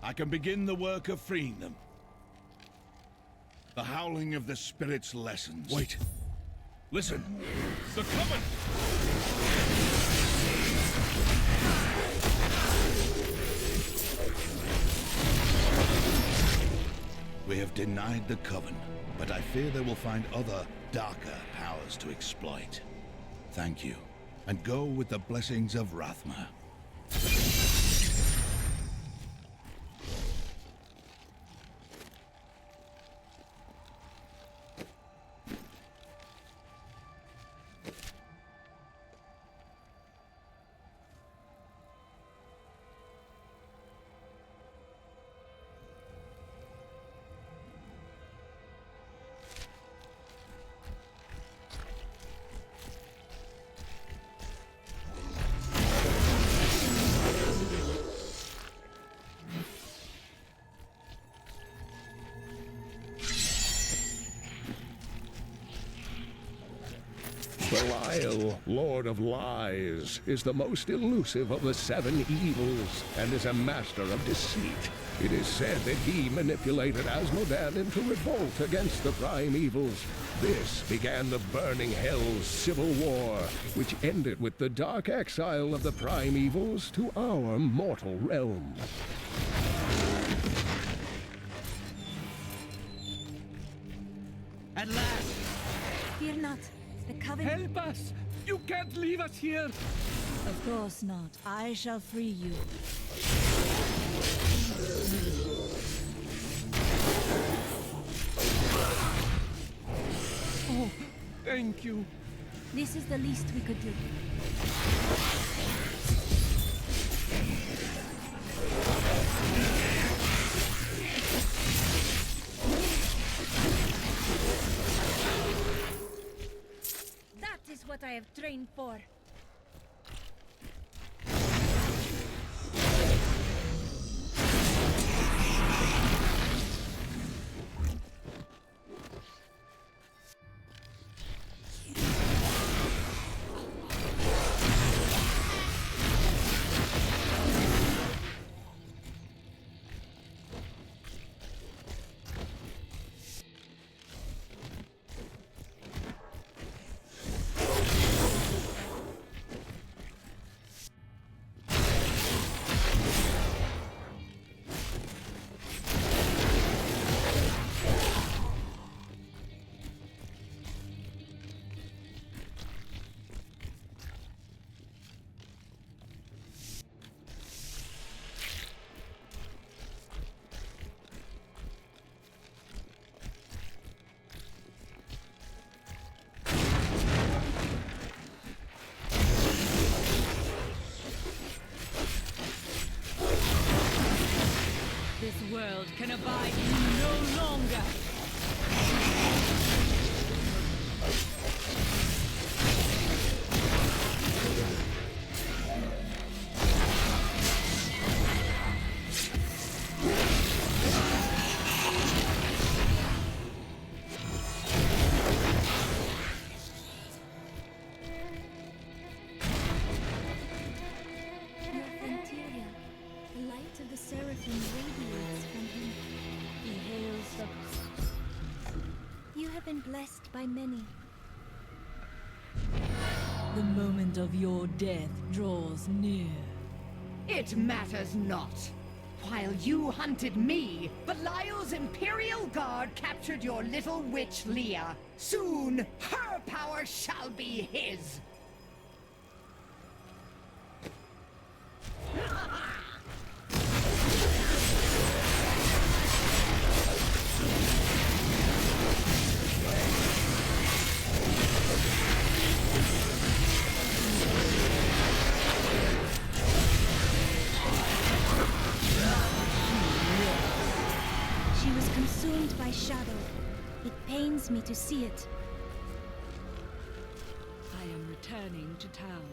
I can begin the work of freeing them. The howling of the spirits lessens. Wait. Listen! The Coven! We have denied the Coven, but I fear they will find other, darker powers to exploit. Thank you, and go with the blessings of Rathma. Belial, Lord of Lies, is the most elusive of the seven evils, and is a master of deceit. It is said that he manipulated Asmodan into revolt against the prime evils. This began the Burning Hell's civil war, which ended with the dark exile of the prime evils to our mortal realm. At last! Fear not. The Coven... Help us! You can't leave us here! Of course not. I shall free you. Oh, thank you. This is the least we could do. That is what I have trained for. This world can abide you no longer! Blessed by many. The moment of your death draws near. It matters not. While you hunted me, Belial's Imperial Guard captured your little witch Leah. Soon, her power shall be his! She was consumed by shadow. It pains me to see it. I am returning to town.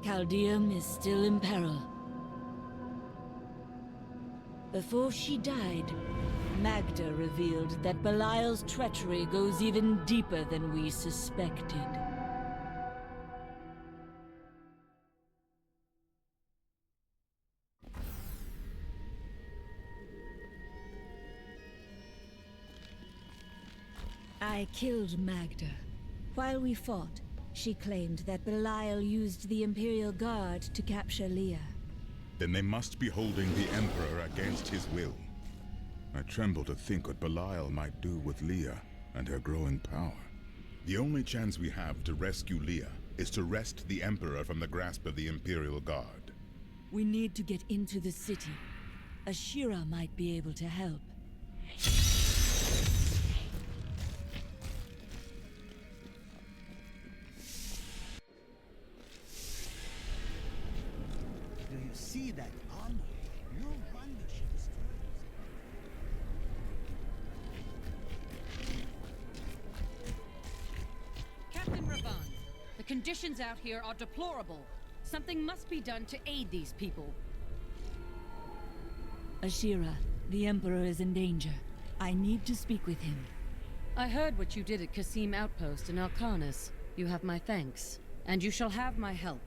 Caldeum is still in peril. Before she died, Magda revealed that Belial's treachery goes even deeper than we suspected. I killed Magda. While we fought, she claimed that Belial used the Imperial Guard to capture Leah. Then they must be holding the Emperor against his will. I tremble to think what Belial might do with Leah and her growing power. The only chance we have to rescue Leah is to wrest the Emperor from the grasp of the Imperial Guard. We need to get into the city. Ashira might be able to help. Do you see that armor? No wonder she destroyed us. Captain Ravan, the conditions out here are deplorable. Something must be done to aid these people. Ashira, the Emperor is in danger. I need to speak with him. I heard what you did at Qasim Outpost in Alcanis. You have my thanks, and you shall have my help.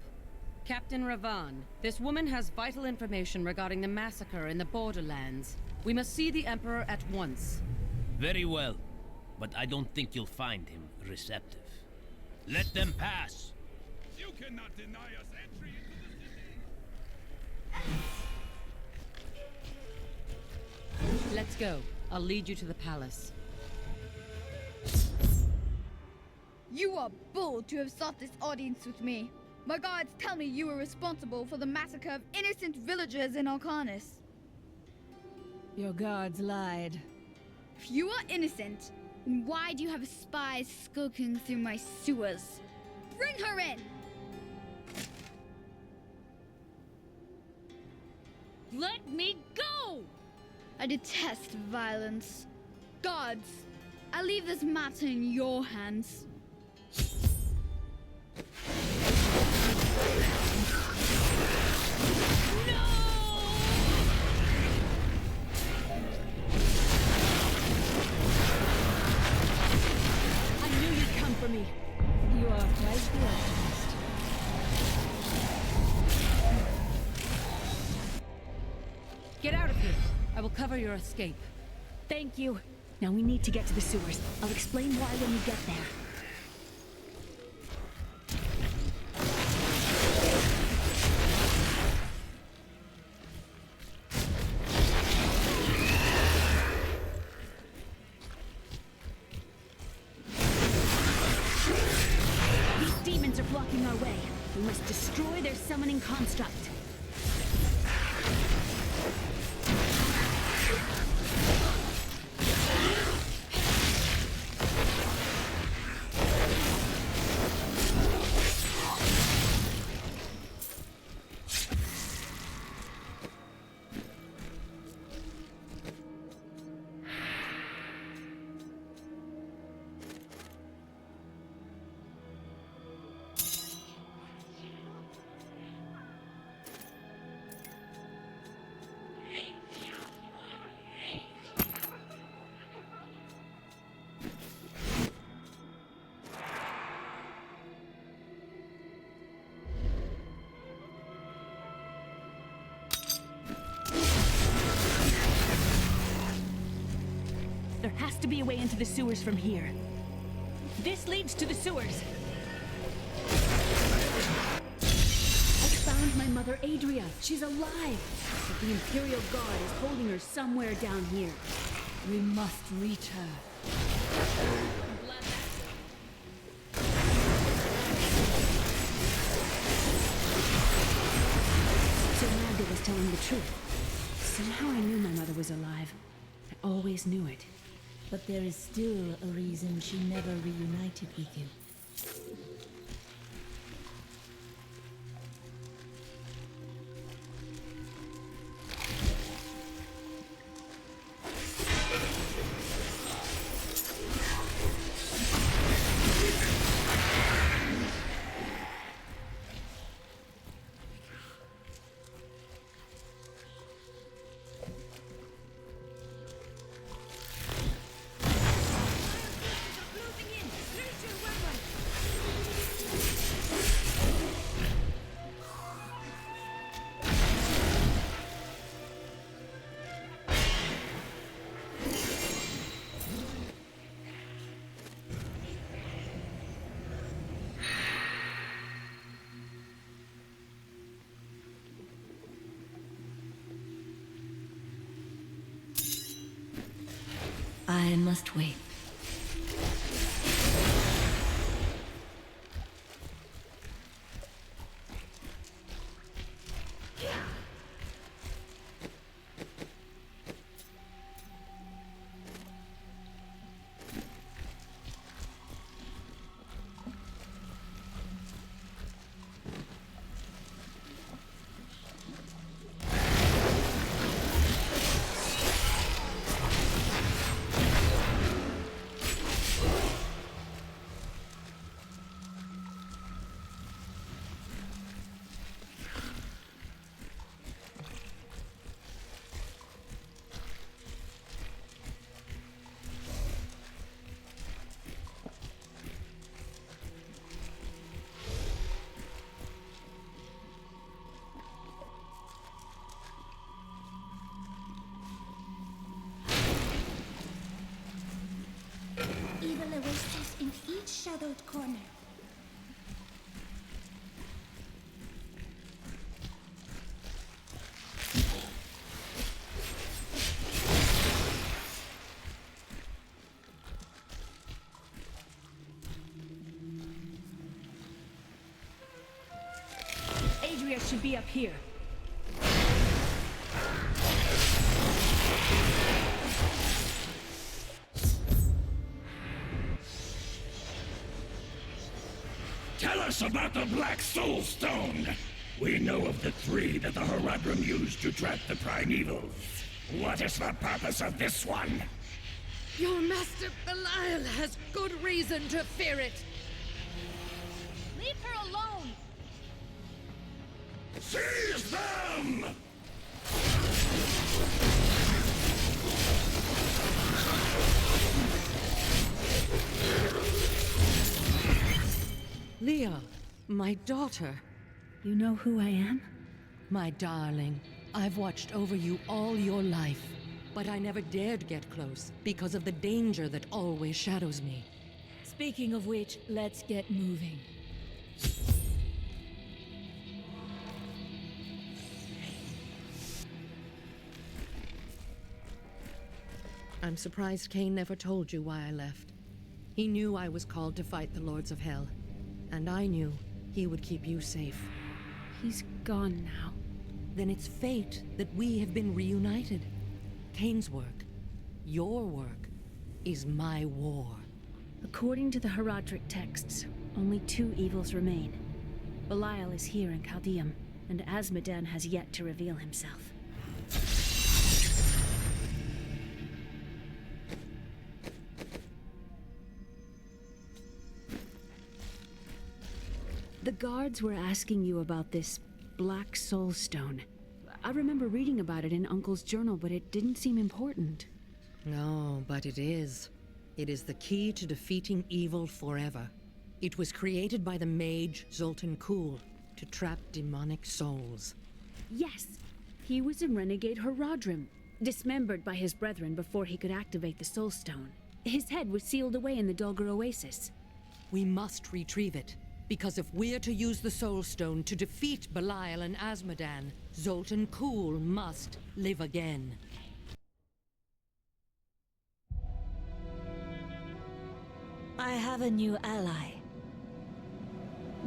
Captain Ravan, this woman has vital information regarding the massacre in the Borderlands. We must see the Emperor at once. Very well, but I don't think you'll find him receptive. Let them pass! You cannot deny us entry into the city! Let's go. I'll lead you to the palace. You are bold to have sought this audience with me. My guards tell me you were responsible for the massacre of innocent villagers in Alcanis. Your guards lied. If you are innocent, then why do you have spies skulking through my sewers? Bring her in! Let me go! I detest violence. Guards, I leave this matter in your hands. I knew you'd come for me. You are quite the optimist. Get out of here. I will cover your escape. Thank you. Now we need to get to the sewers. I'll explain why when we get there. These demons are blocking our way. We must destroy their summoning construct. There has to be a way into the sewers from here. This leads to the sewers. I found my mother, Adria. She's alive. But the Imperial Guard is holding her somewhere down here. We must reach her. So Magda was telling the truth. Somehow I knew my mother was alive. I always knew it. But there is still a reason she never reunited with you. I must wait. Evil awaits us in each shadowed corner. Adria should be up here. Tell us about the Black Soul Stone! We know of the three that the Horadrim used to trap the Primevals. What is the purpose of this one? Your master Belial has good reason to fear it. Leave her alone! Seize them! Leah, my daughter. You know who I am? My darling, I've watched over you all your life, but I never dared get close because of the danger that always shadows me. Speaking of which, let's get moving. I'm surprised Cain never told you why I left. He knew I was called to fight the Lords of Hell, and I knew he would keep you safe. He's gone now. Then it's fate that we have been reunited. Cain's work, your work, is my war. According to the Horadric texts, only two evils remain. Belial is here in Chaldeum, and Asmodan has yet to reveal himself. The guards were asking you about this Black Soul Stone. I remember reading about it in Uncle's journal, but it didn't seem important. No, but it is. It is the key to defeating evil forever. It was created by the mage Zoltan Kuhl to trap demonic souls. Yes, he was a renegade Horadrim. dismembered by his brethren before he could activate the Soul Stone. His head was sealed away in the Dulgur Oasis. We must retrieve it, because if we're to use the Soul Stone to defeat Belial and Azmodan, Zoltan Kulle must live again. I have a new ally.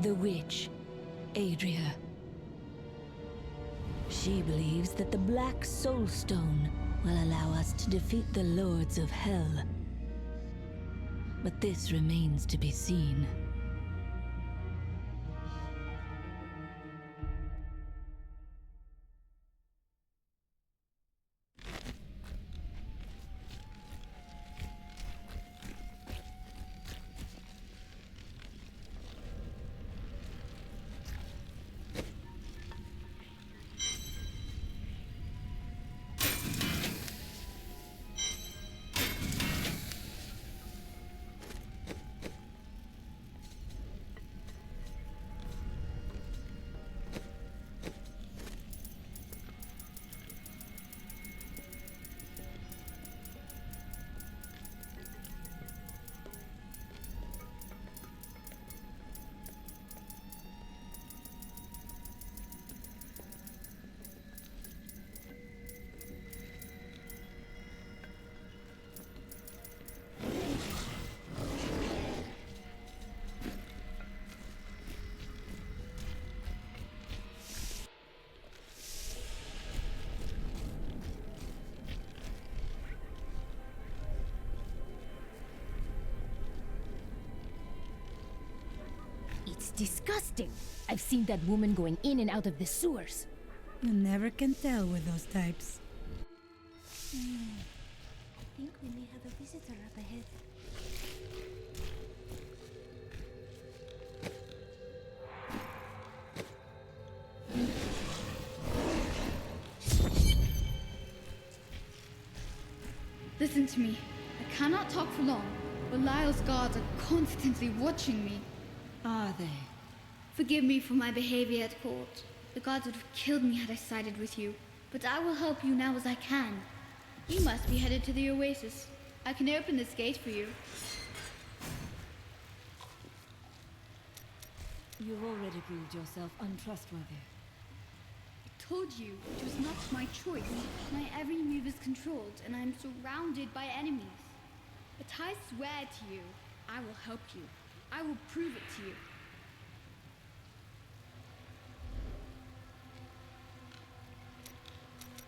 The witch, Adria. She believes that the Black Soul Stone will allow us to defeat the Lords of Hell. But this remains to be seen. It's disgusting. I've seen that woman going in and out of the sewers. You never can tell with those types. I think we may have a visitor up ahead. Listen to me. I cannot talk for long. Belial's guards are constantly watching me. Are they? Forgive me for my behavior at court. The gods would have killed me had I sided with you. But I will help you now as I can. You must be headed to the oasis. I can open this gate for you. You've already proved yourself untrustworthy. I told you it was not my choice. My every move is controlled, and I am surrounded by enemies. But I swear to you, I will help you. I will prove it to you.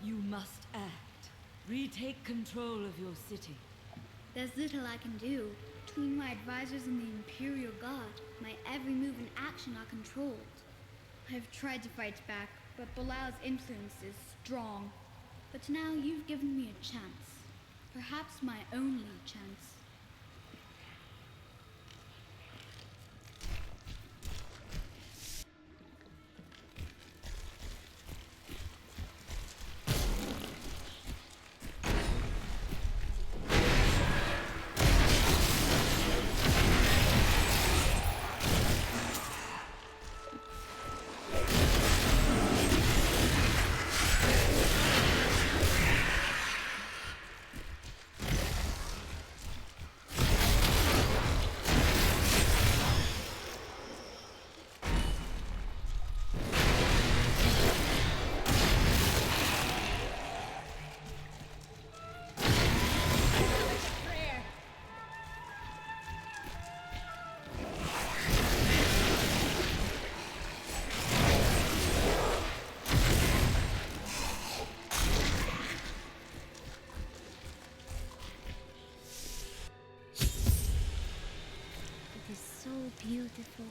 You must act. Retake control of your city. There's little I can do. Between my advisors and the Imperial Guard, my every move and action are controlled. I have tried to fight back, but Belial's influence is strong. But now you've given me a chance. Perhaps my only chance. Beautiful.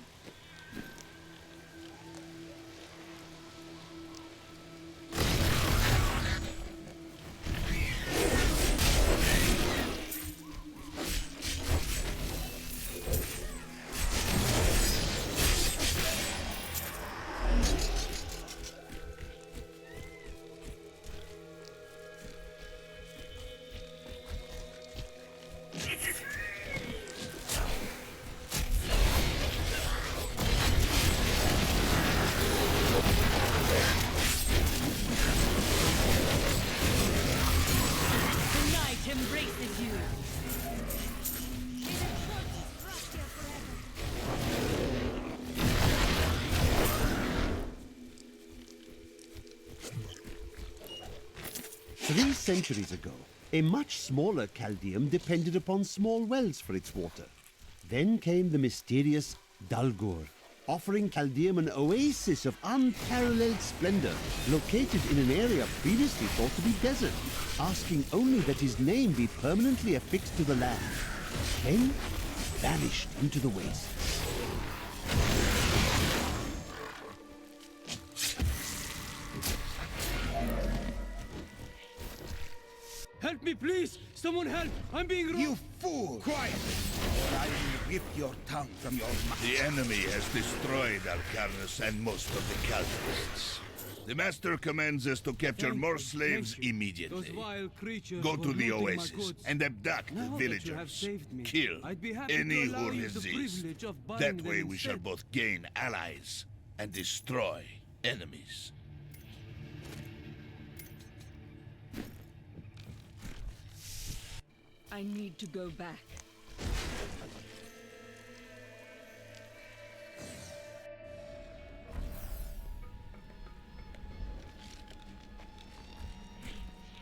3 centuries ago, a much smaller Chaldeum depended upon small wells for its water. Then came the mysterious Dalgur, offering Chaldeum an oasis of unparalleled splendor, located in an area previously thought to be desert, asking only that his name be permanently affixed to the land. Then vanished into the wastes. Help me, please! Someone help! I'm being robbed! You fool! Quiet! Or I will rip your tongue from your mouth. The enemy has destroyed Alcarnus and most of the Calvinists. The Master commands us to capture more slaves immediately. Those vile creatures Go to were the looting my oasis goods. and abduct Now the that you have villagers. saved me, Kill I'd be happy any to allow who you the resist. privilege of buying That them way we shall instead. both gain allies and destroy enemies. I need to go back.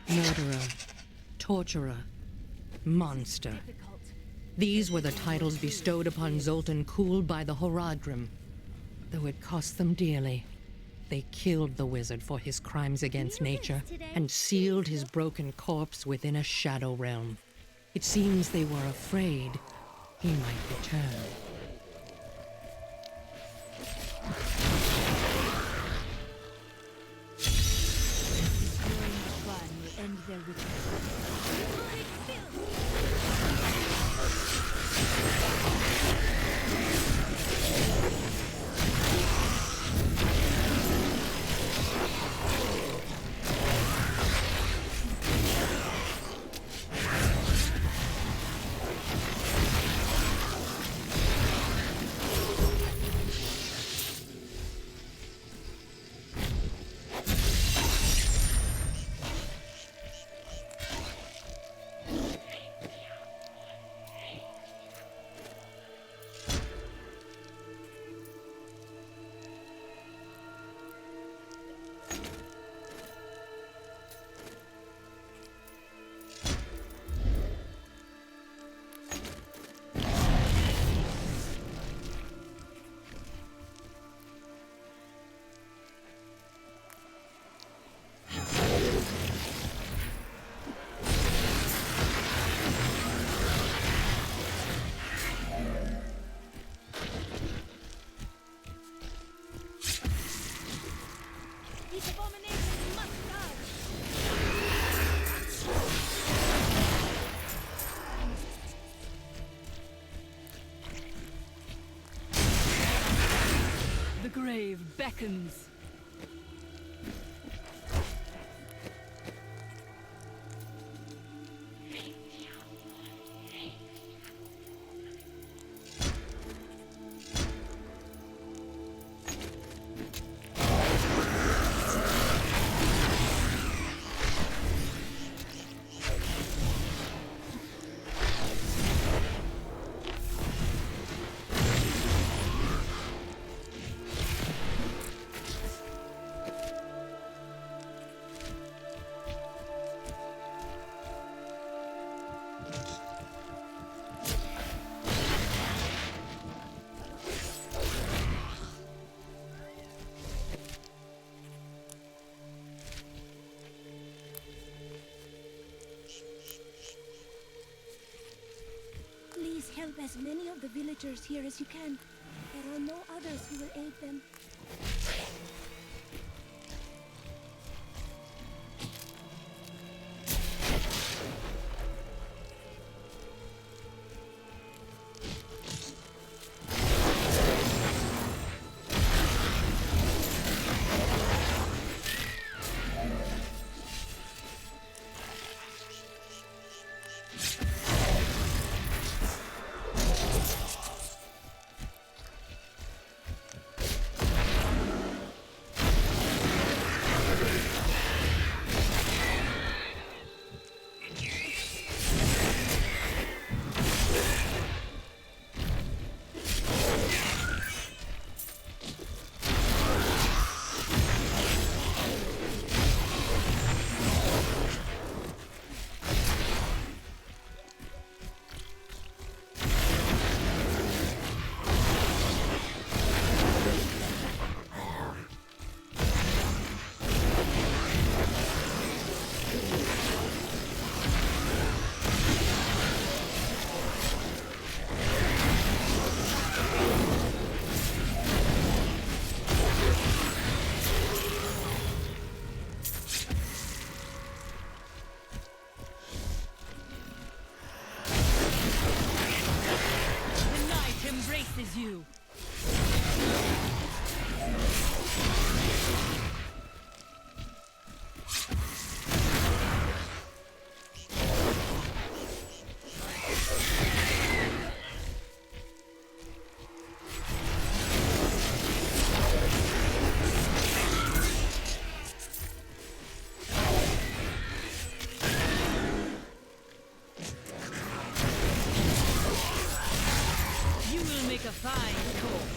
Murderer, torturer, monster. These were the titles bestowed upon Zoltan Kuhl by the Horadrim. Though it cost them dearly, they killed the wizard for his crimes against nature and sealed his broken corpse within a shadow realm. It seems they were afraid he might return. Fun will end their ritual. The grave beckons. Please help as many of the villagers here as you can. There are no others who will aid them. is you. You will make a fine corpse.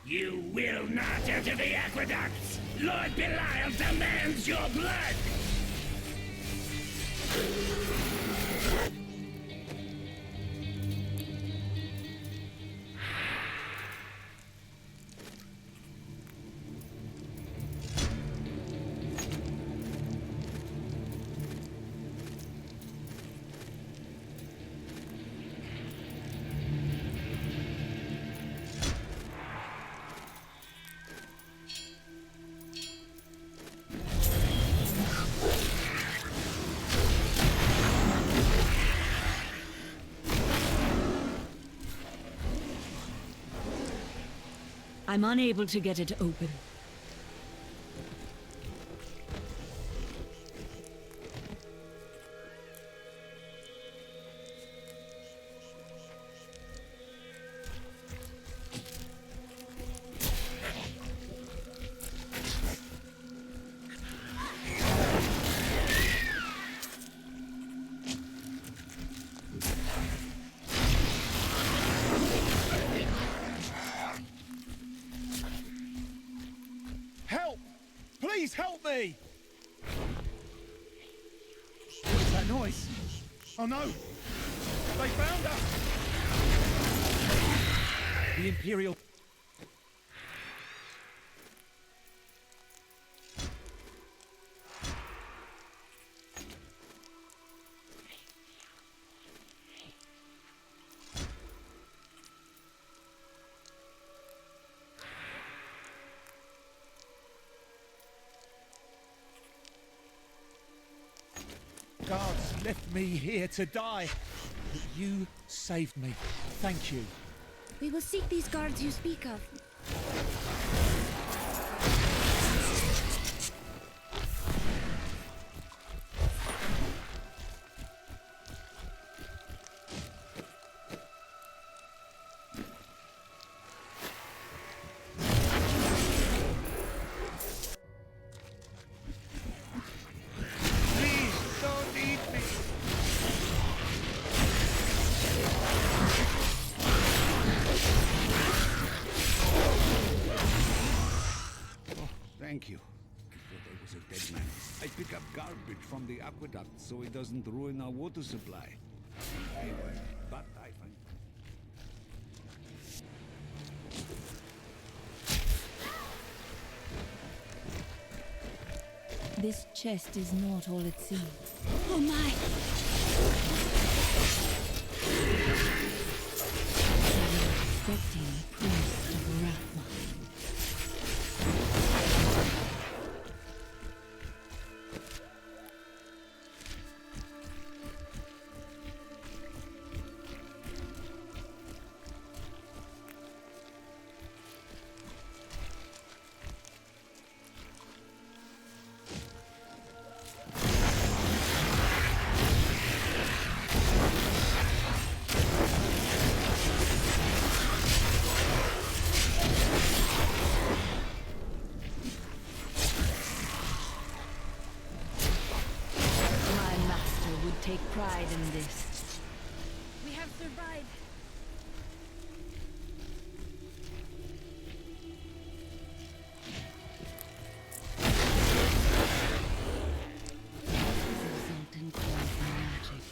You will not enter the aqueducts! Lord Belial demands your blood! I'm unable to get it open. Help! Please help me! What's that noise? Oh no! They found us! The Imperial... Guards left me here to die. But you saved me. Thank you. We will seek these guards you speak of. Please, don't eat me. Thank you. I thought I was a dead man. I pick up garbage from the aqueduct so it doesn't ruin our water supply. Anyway, but I find... This chest is not all it seems. Oh my! Expecting a prince of Rathma. Take pride in this. We have survived. Resultant magic.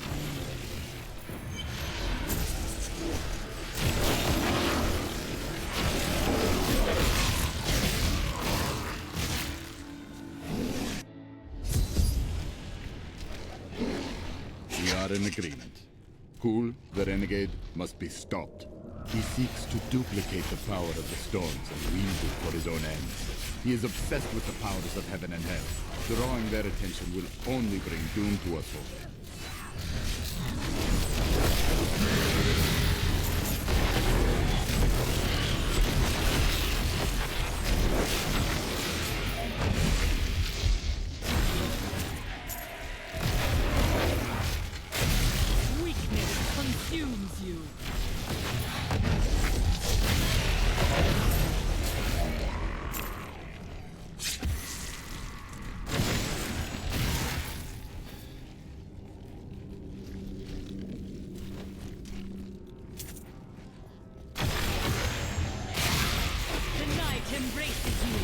are in agreement. Kul, the renegade, must be stopped. He seeks to duplicate the power of the storms and wield it for his own ends. He is obsessed with the powers of heaven and hell. Drawing their attention will only bring doom to us all. Weakness consumes you. The night embraces you.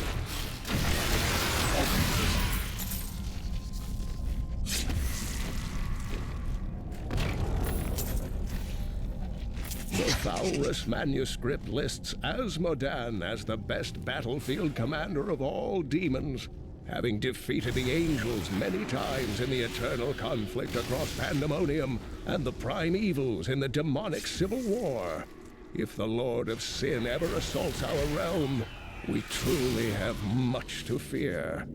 The Valrus manuscript lists Asmodan as the best battlefield commander of all demons, having defeated the angels many times in the eternal conflict across Pandemonium and the prime evils in the demonic civil war. If the Lord of Sin ever assaults our realm, we truly have much to fear.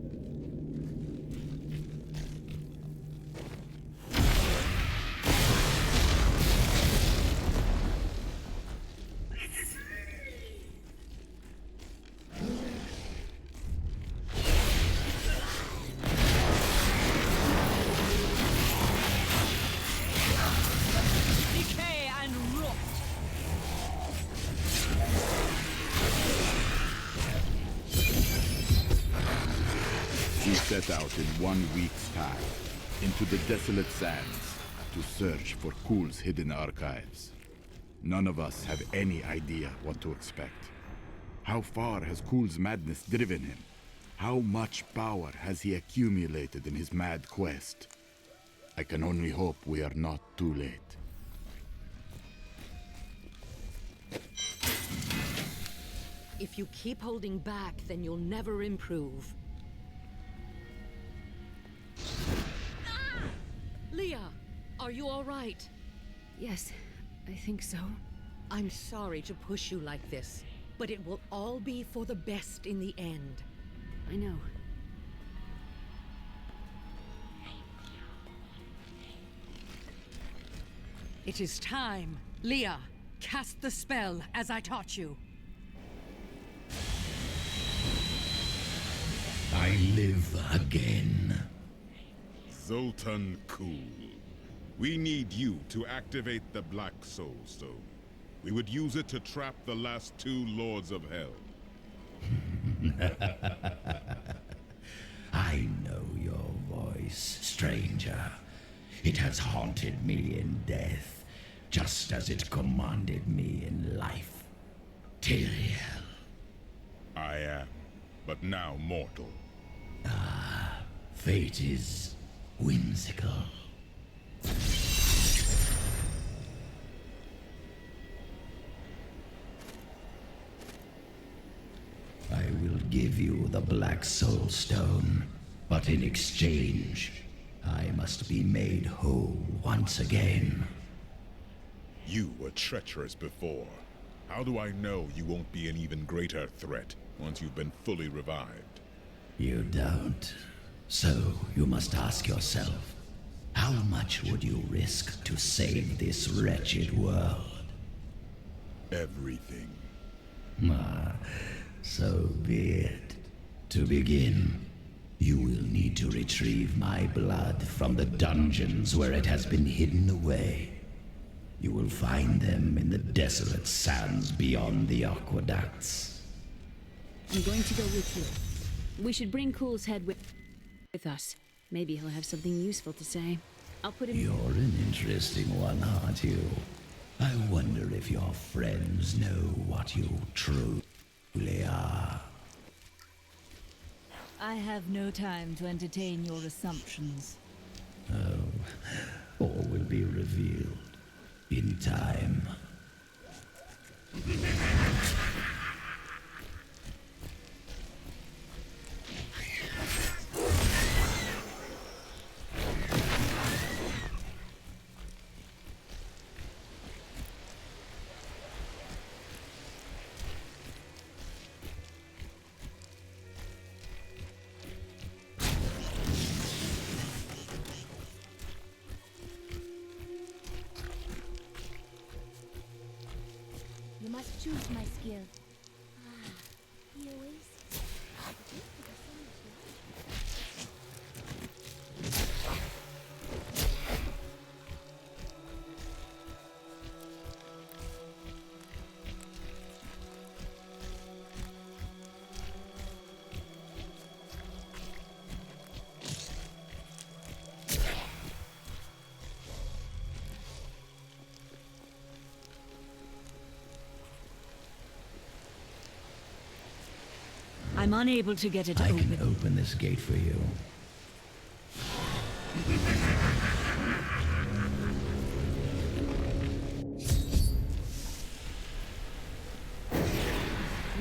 Decay and rot. We set out in 1 week's time into the desolate sands to search for Kul's hidden archives. None of us have any idea what to expect. How far has Kul's madness driven him? How much power has he accumulated in his mad quest? I can only hope we are not too late. If you keep holding back, then you'll never improve. Leah, are you all right? Yes, I think so. I'm sorry to push you like this, but it will all be for the best in the end. I know. It is time. Leah, cast the spell as I taught you. I live again. Zoltan Kul. We need you to activate the Black Soul Stone. We would use it to trap the last 2 Lords of Hell. I know your voice, stranger. It has haunted me in death, just as it commanded me in life. Tyrael. I am, but now mortal. Fate is whimsical. I will give you the Black Soul Stone, but in exchange, I must be made whole once again. You were treacherous before. How do I know you won't be an even greater threat once you've been fully revived? You don't. So you must ask yourself, how much would you risk to save this wretched world? Everything. So be it. To begin, you will need to retrieve my blood from the dungeons where it has been hidden away. You will find them in the desolate sands beyond the aqueducts. I'm going to go with you. We should bring Kul's head with us. Maybe he'll have something useful to say. I'll put him... You're an interesting one, aren't you? I wonder if your friends know what you truly are. I have no time to entertain your assumptions. Oh, all will be revealed in time. choose my skill. Ah, the oasis. I'm unable to get it open. I can open this gate for you.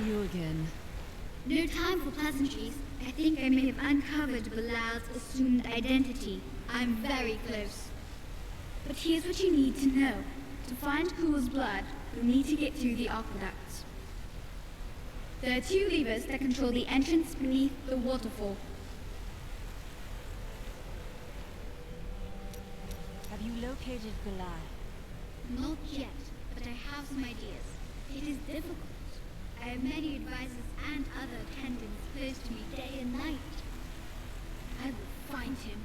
You again. No time for pleasantries. I think I may have uncovered Belial's assumed identity. I'm very close. But here's what you need to know. To find Kuhl's blood, you'll need to get through the aqueducts. There are 2 levers that control the entrance beneath the waterfall. Have you located Belial? Not yet, but I have some ideas. It is difficult. I have many advisors and other attendants close to me day and night. I will find him.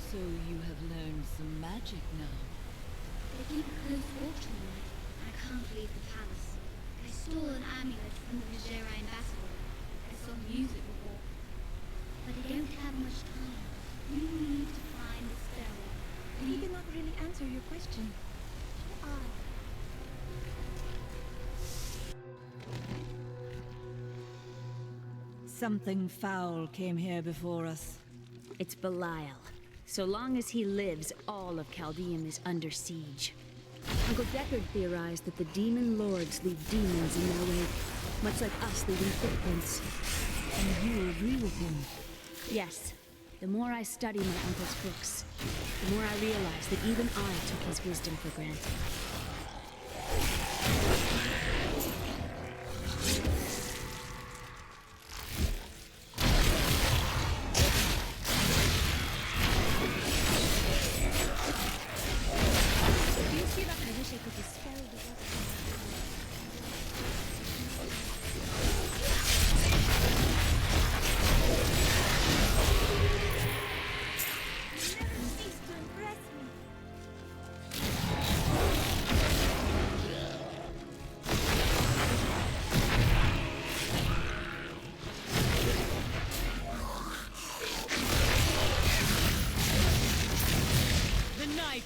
So you have learned some magic now. They keep a close watch on me. I can't leave the palace. I stole an amulet from the Vizier ambassador. I saw him use it before. But I don't have much time. You need to find the stairwell. He did not really answer your question. Who are you? Something foul came here before us. It's Belial. So long as he lives, all of Chaldeum is under siege. Uncle Deckard theorized that the demon lords leave demons in their wake, much like us leaving footprints. And you agree with him? Yes. The more I study my uncle's books, the more I realize that even I took his wisdom for granted.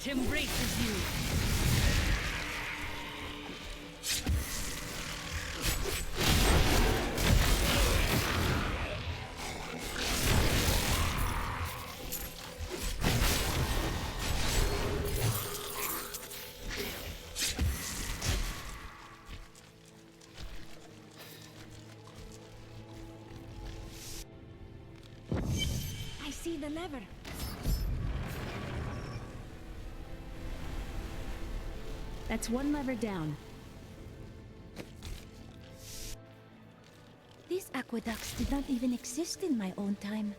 Embraces you. I see the lever. That's one lever down. These aqueducts did not even exist in my own time.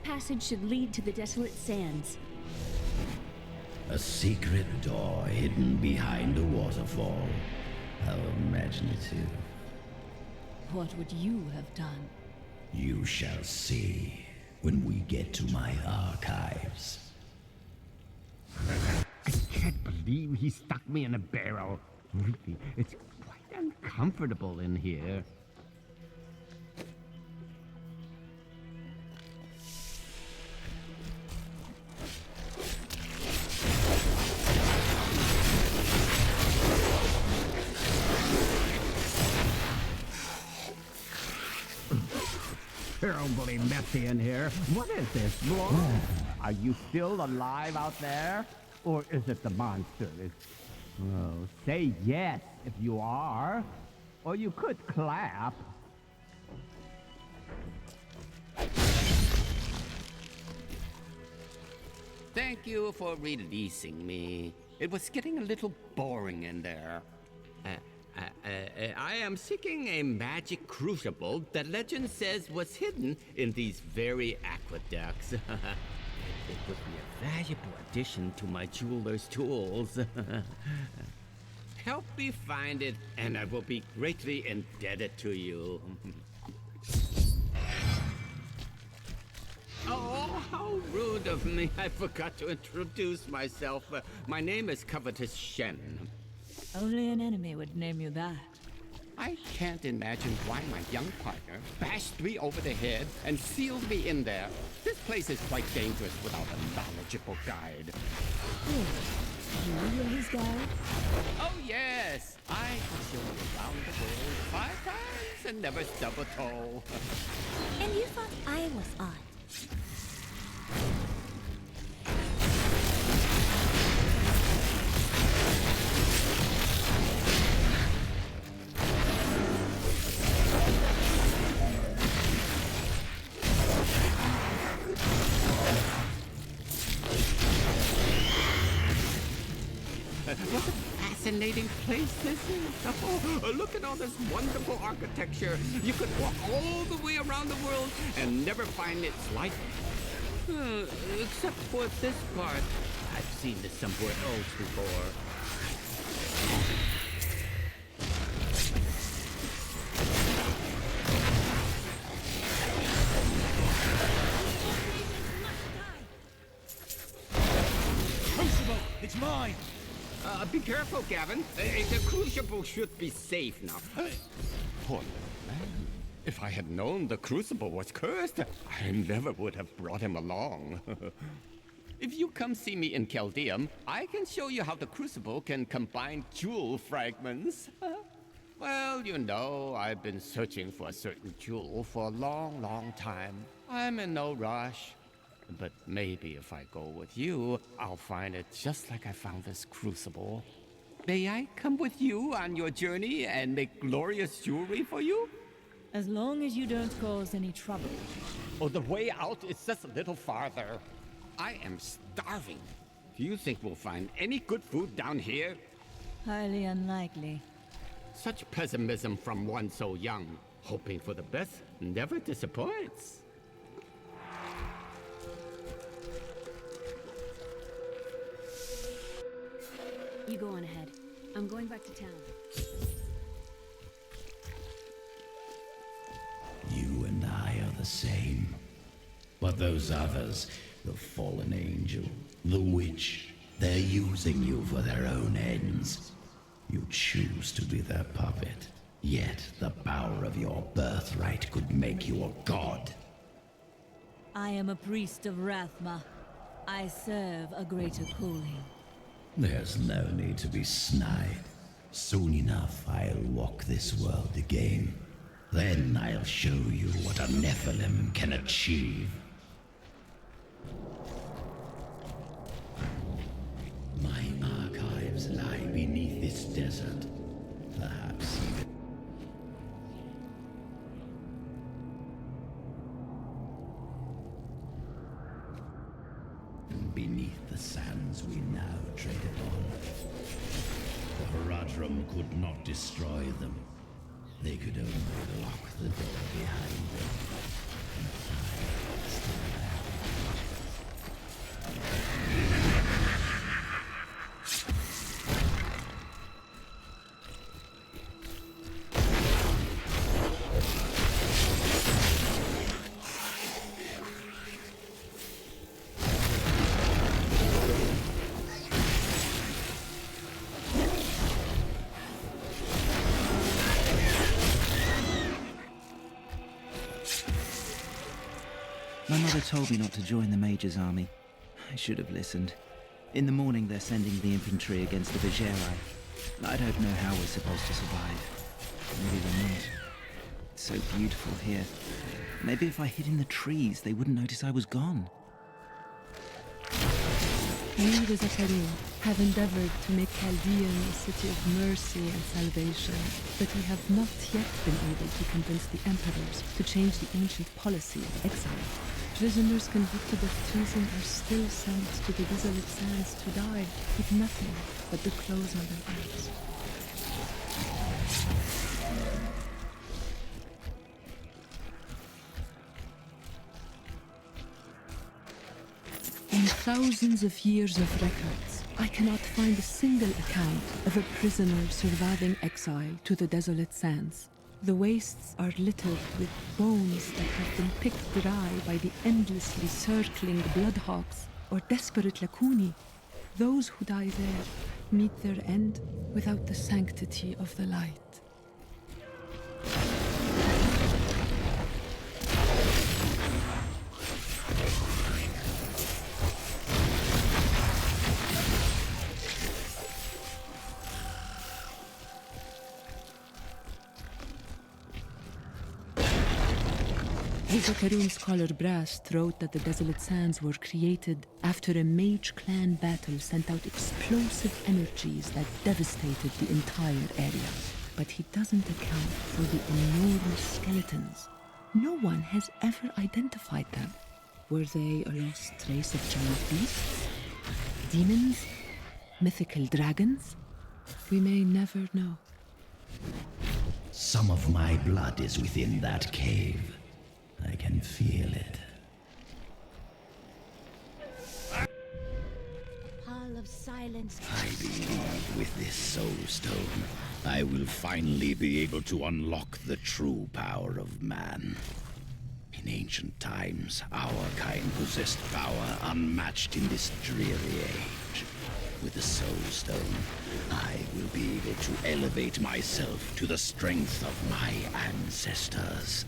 passage should lead to the desolate sands. A secret door hidden behind a waterfall. How imaginative. What would you have done? You shall see when we get to my archives. I can't believe he stuck me in a barrel. Really, it's quite uncomfortable in here. Terribly messy in here. What is this, blood? Are you still alive out there? Or is it the monster? Oh, say yes if you are. Or you could clap. Thank you for releasing me. It was getting a little boring in there. I am seeking a magic crucible that legend says was hidden in these very aqueducts. It would be a valuable addition to my jeweler's tools. Help me find it, and I will be greatly indebted to you. Oh, how rude of me. I forgot to introduce myself. My name is Covetous Shen. Only an enemy would name you that. I can't imagine why my young partner bashed me over the head and sealed me in there. This place is quite dangerous without a knowledgeable guide. You were his guide? Oh, yes. I can show you around the world 5 times and never stub a toe. And you thought I was odd. What a fascinating place this is. Oh, look at all this wonderful architecture. You could walk all the way around the world and never find its like. Except for this part. I've seen this somewhere else before. Crucible! It's mine! Be careful, Gavin. The crucible should be safe now. Poor little man. If I had known the crucible was cursed, I never would have brought him along. If you come see me in Chaldeum, I can show you how the crucible can combine jewel fragments. Well, you know, I've been searching for a certain jewel for a long, long time. I'm in no rush. But maybe if I go with you, I'll find it just like I found this crucible. May I come with you on your journey and make glorious jewelry for you? As long as you don't cause any trouble. Oh, the way out is just a little farther. I am starving. Do you think we'll find any good food down here? Highly unlikely. Such pessimism from one so young. Hoping for the best never disappoints. You go on ahead. I'm going back to town. You and I are the same. But those others, the fallen angel, the witch, they're using you for their own ends. You choose to be their puppet. Yet the power of your birthright could make you a god. I am a priest of Rathma. I serve a greater calling. There's no need to be snide. Soon enough, I'll walk this world again. Then I'll show you what a Nephilim can achieve. My archives lie beneath this desert. Perhaps even beneath the sands we now tread upon. The Horadrim could not destroy them. They could only lock the door behind them. And I still have Father told me not to join the Major's army. I should have listened. In the morning they're sending the infantry against the Vigeri. I don't know how we're supposed to survive. Maybe we're not. It's so beautiful here. Maybe if I hid in the trees, they wouldn't notice I was gone. We, the Zakarim, have endeavored to make Chaldean a city of mercy and salvation, but we have not yet been able to convince the emperors to change the ancient policy of exile. Prisoners convicted of treason are still sent to the desolate sands to die with nothing but the clothes on their backs. In thousands of years of records, I cannot find a single account of a prisoner surviving exile to the desolate sands. The wastes are littered with bones that have been picked dry by the endlessly circling bloodhawks or desperate Lakuni. Those who die there meet their end without the sanctity of the light. The Zakarum scholar Brast wrote that the desolate sands were created after a mage clan battle sent out explosive energies that devastated the entire area. But he doesn't account for the enormous skeletons. No one has ever identified them. Were they a lost race of giant beasts? Demons? Mythical dragons? We may never know. Some of my blood is within that cave. I can feel it. Hall of Silence. I believe with this soul stone, I will finally be able to unlock the true power of man. In ancient times, our kind possessed power unmatched in this dreary age. With the soul stone, I will be able to elevate myself to the strength of my ancestors.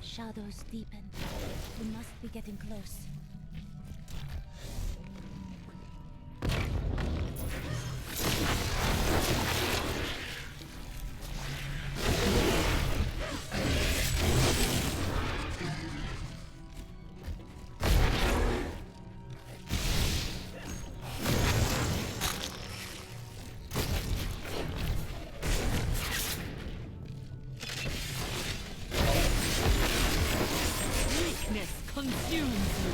Shadows deepen. We must be getting close. consumes you.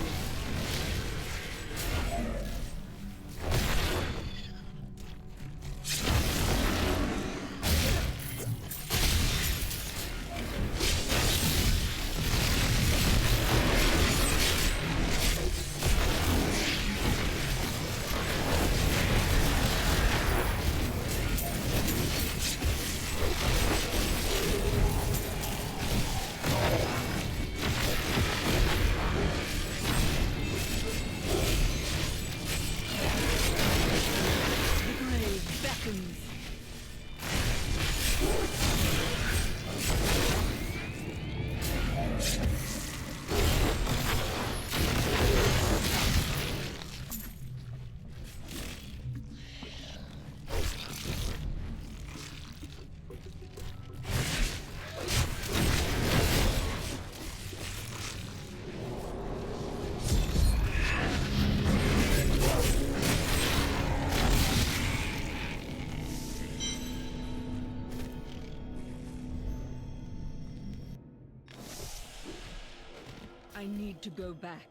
I need to go back.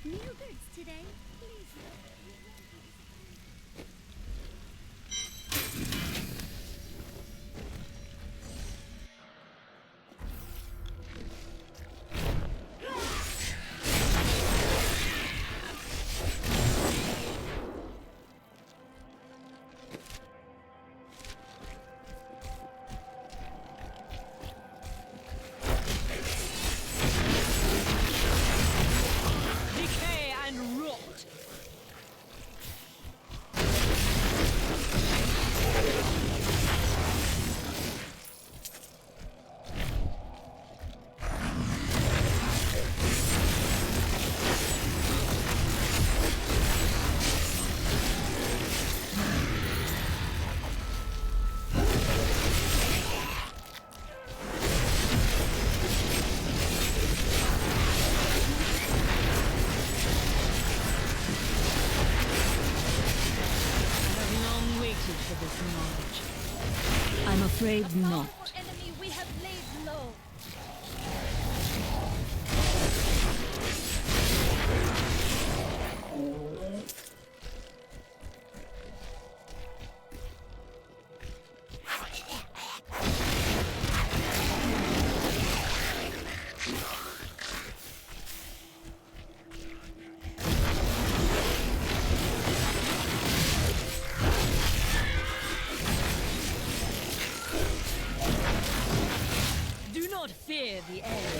New goods today, please. Decay and rot. For this knowledge. I'm afraid not. Enemy we have laid low. Do not fear the air.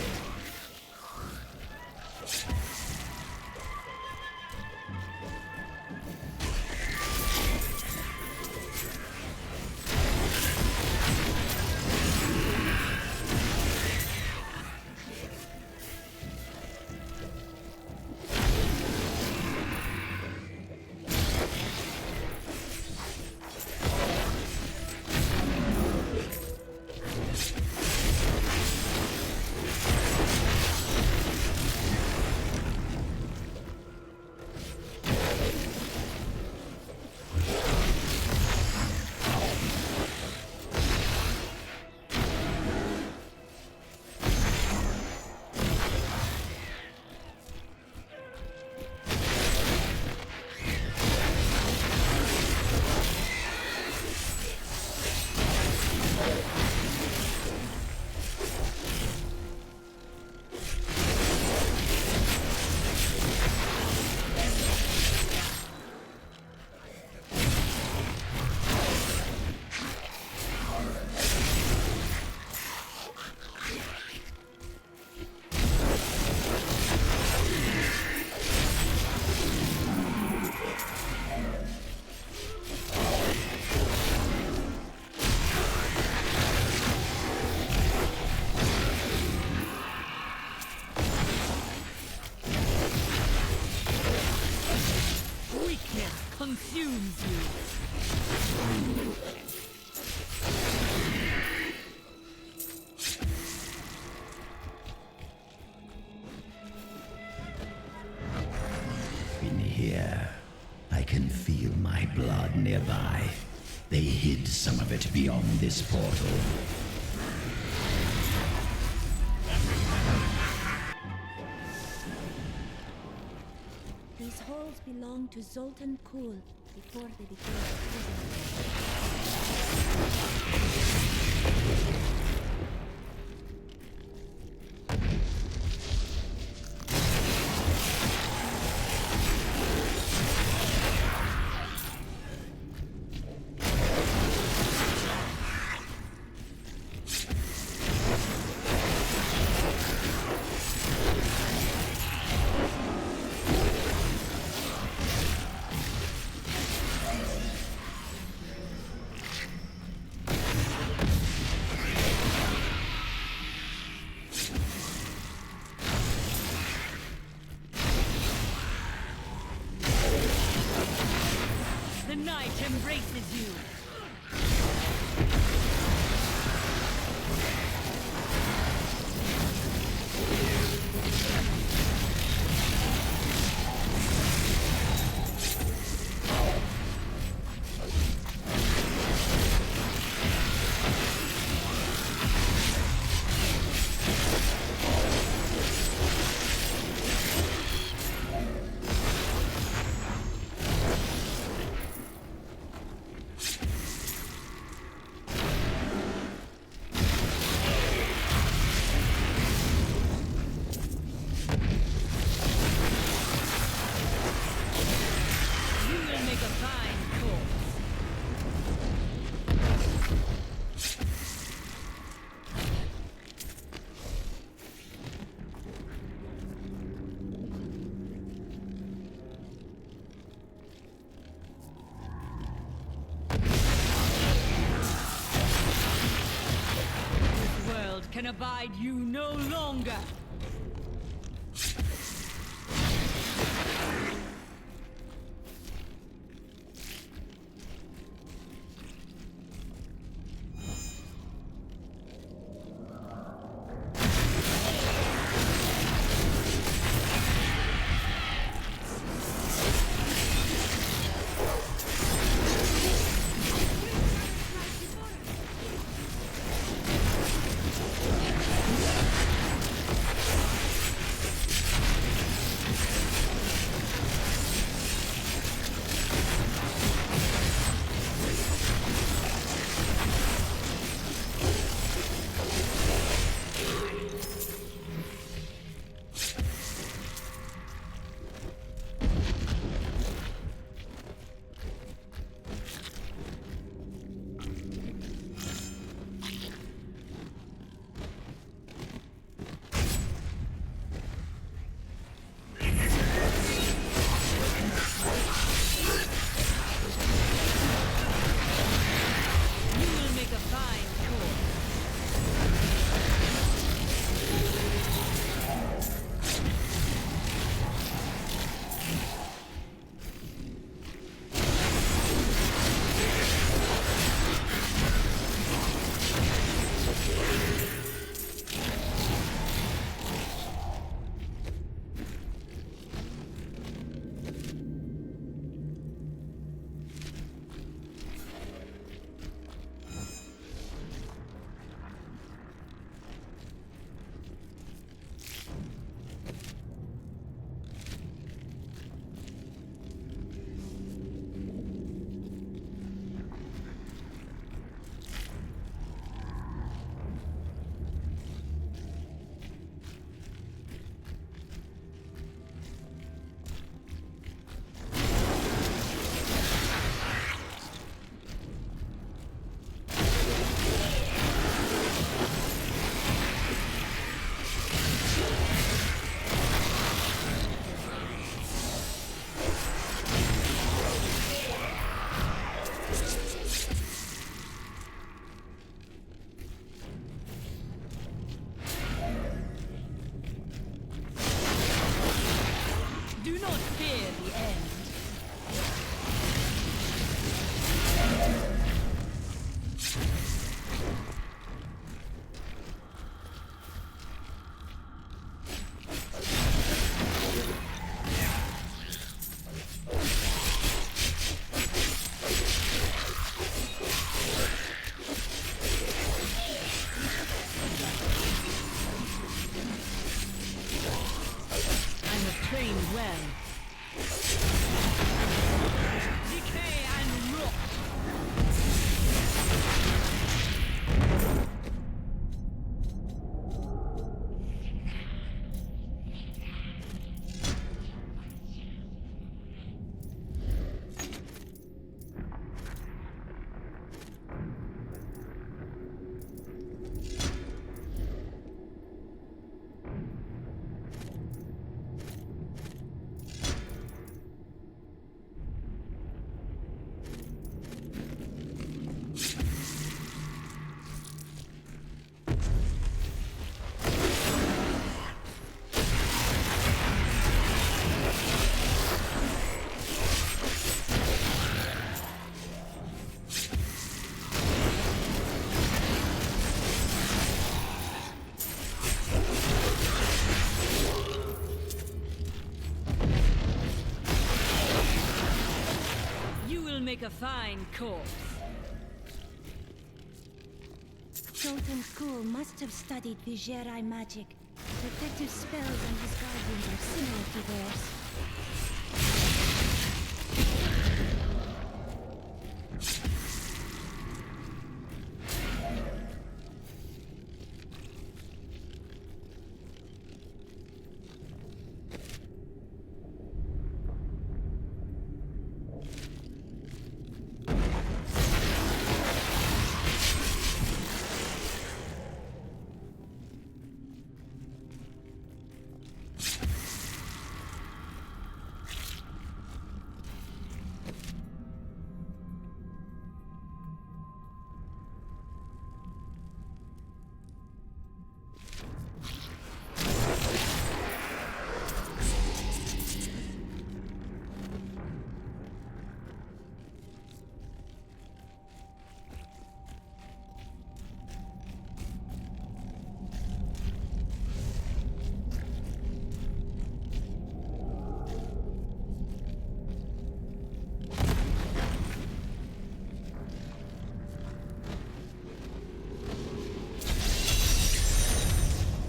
Consumes you. In here, I can feel my blood nearby. They hid some of it beyond this portal. belonged to Zoltan Kuhl before they became prisoners. The night embraces you. Can abide you no longer. trained well. make a fine corpse. Zoltan Kuhl must have studied Vigerai magic. Protective spells on his guardians are similar to theirs.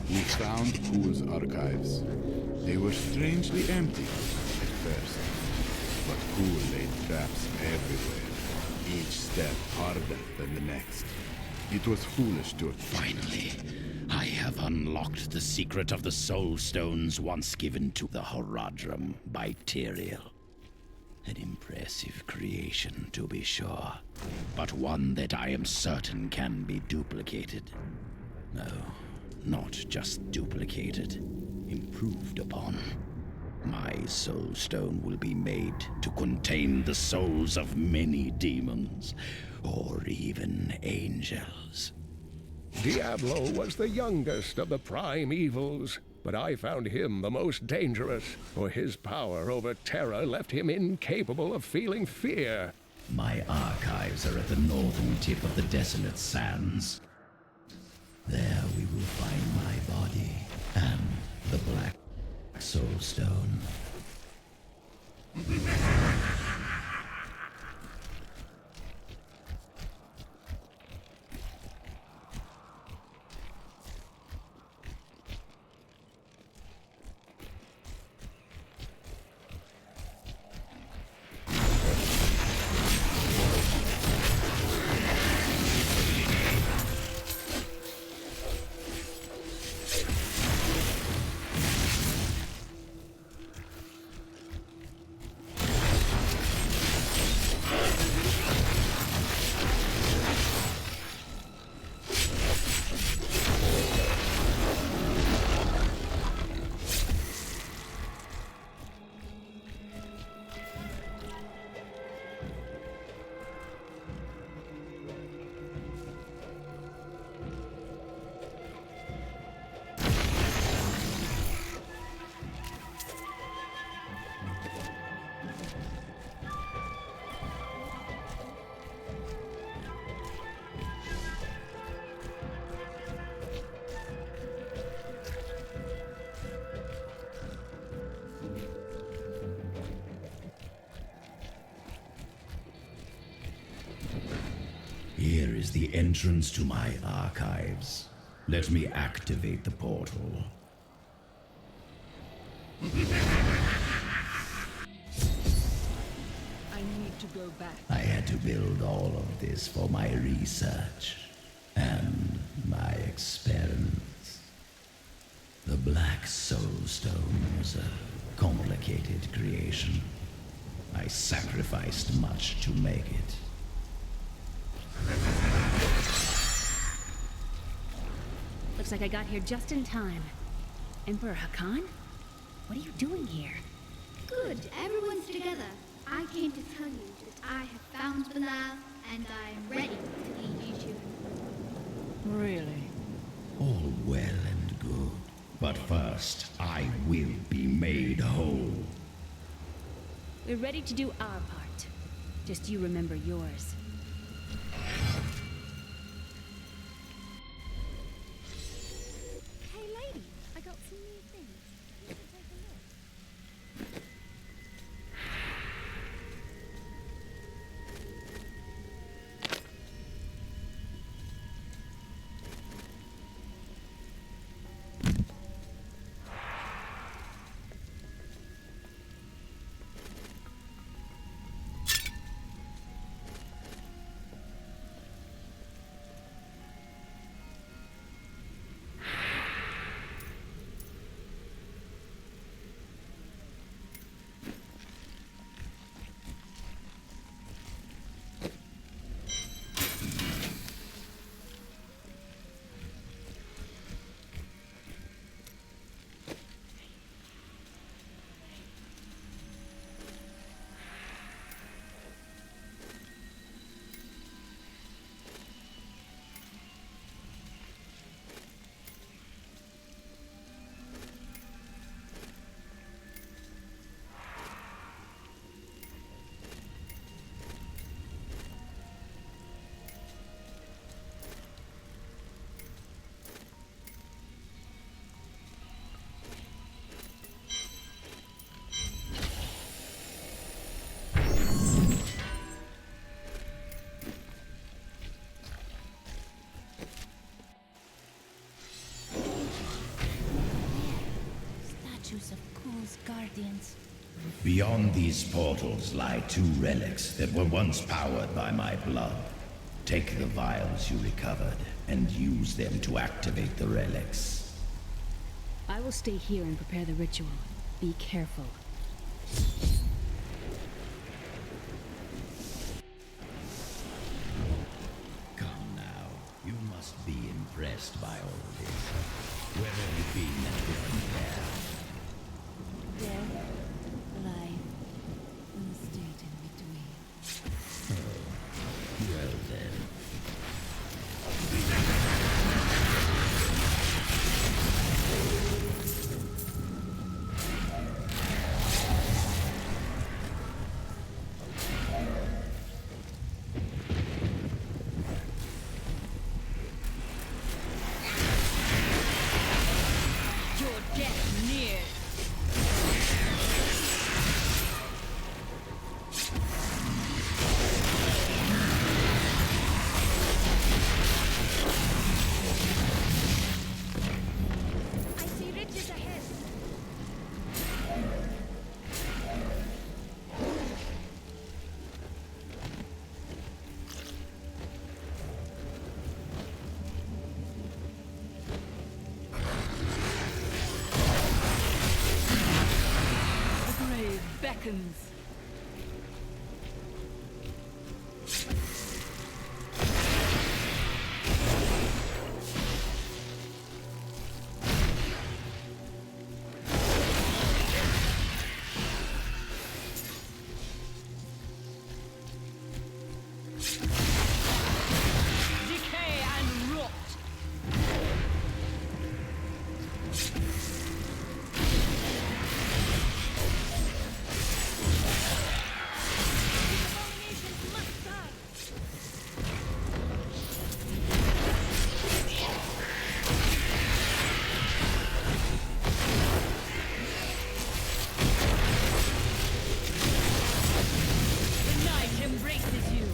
We found Kuhl's archives. They were strangely empty at first, but Kuhl laid traps everywhere, each step harder than the next. It was foolish to... Finally, I have unlocked the secret of the soul stones once given to the Horadrim by Tyrael. An impressive creation, to be sure, but one that I am certain can be duplicated. No, not just duplicated, improved upon. My soul stone will be made to contain the souls of many demons, or even angels. Diablo was the youngest of the prime evils, but I found him the most dangerous, for his power over terror left him incapable of feeling fear. My archives are at the northern tip of the desolate sands. There we will find my body and the black soul stone. Here is the entrance to my archives. Let me activate the portal. I need to go back. I had to build all of this for my research and my experiments. The Black Soul Stone was a complicated creation. I sacrificed much to make it. Looks like I got here just in time. Emperor Hakan? What are you doing here? Good, everyone's together. I came to tell you that I have found Belial, and I am ready to lead you to him. Really? All well and good. But first, I will be made whole. We're ready to do our part. Just you remember yours. Hey lady, I got some new things. You should take a look. Guardians. Beyond these portals lie two relics that were once powered by my blood. Take the vials you recovered and use them to activate the relics. I will stay here and prepare the ritual. Be careful. Come now, you must be impressed by all this. Where have you been that you're there? Dead, alive, in the state in between. Oh, well then. Your death nears. I see riches ahead. The grave beckons. Decay and rot. The night embraces you.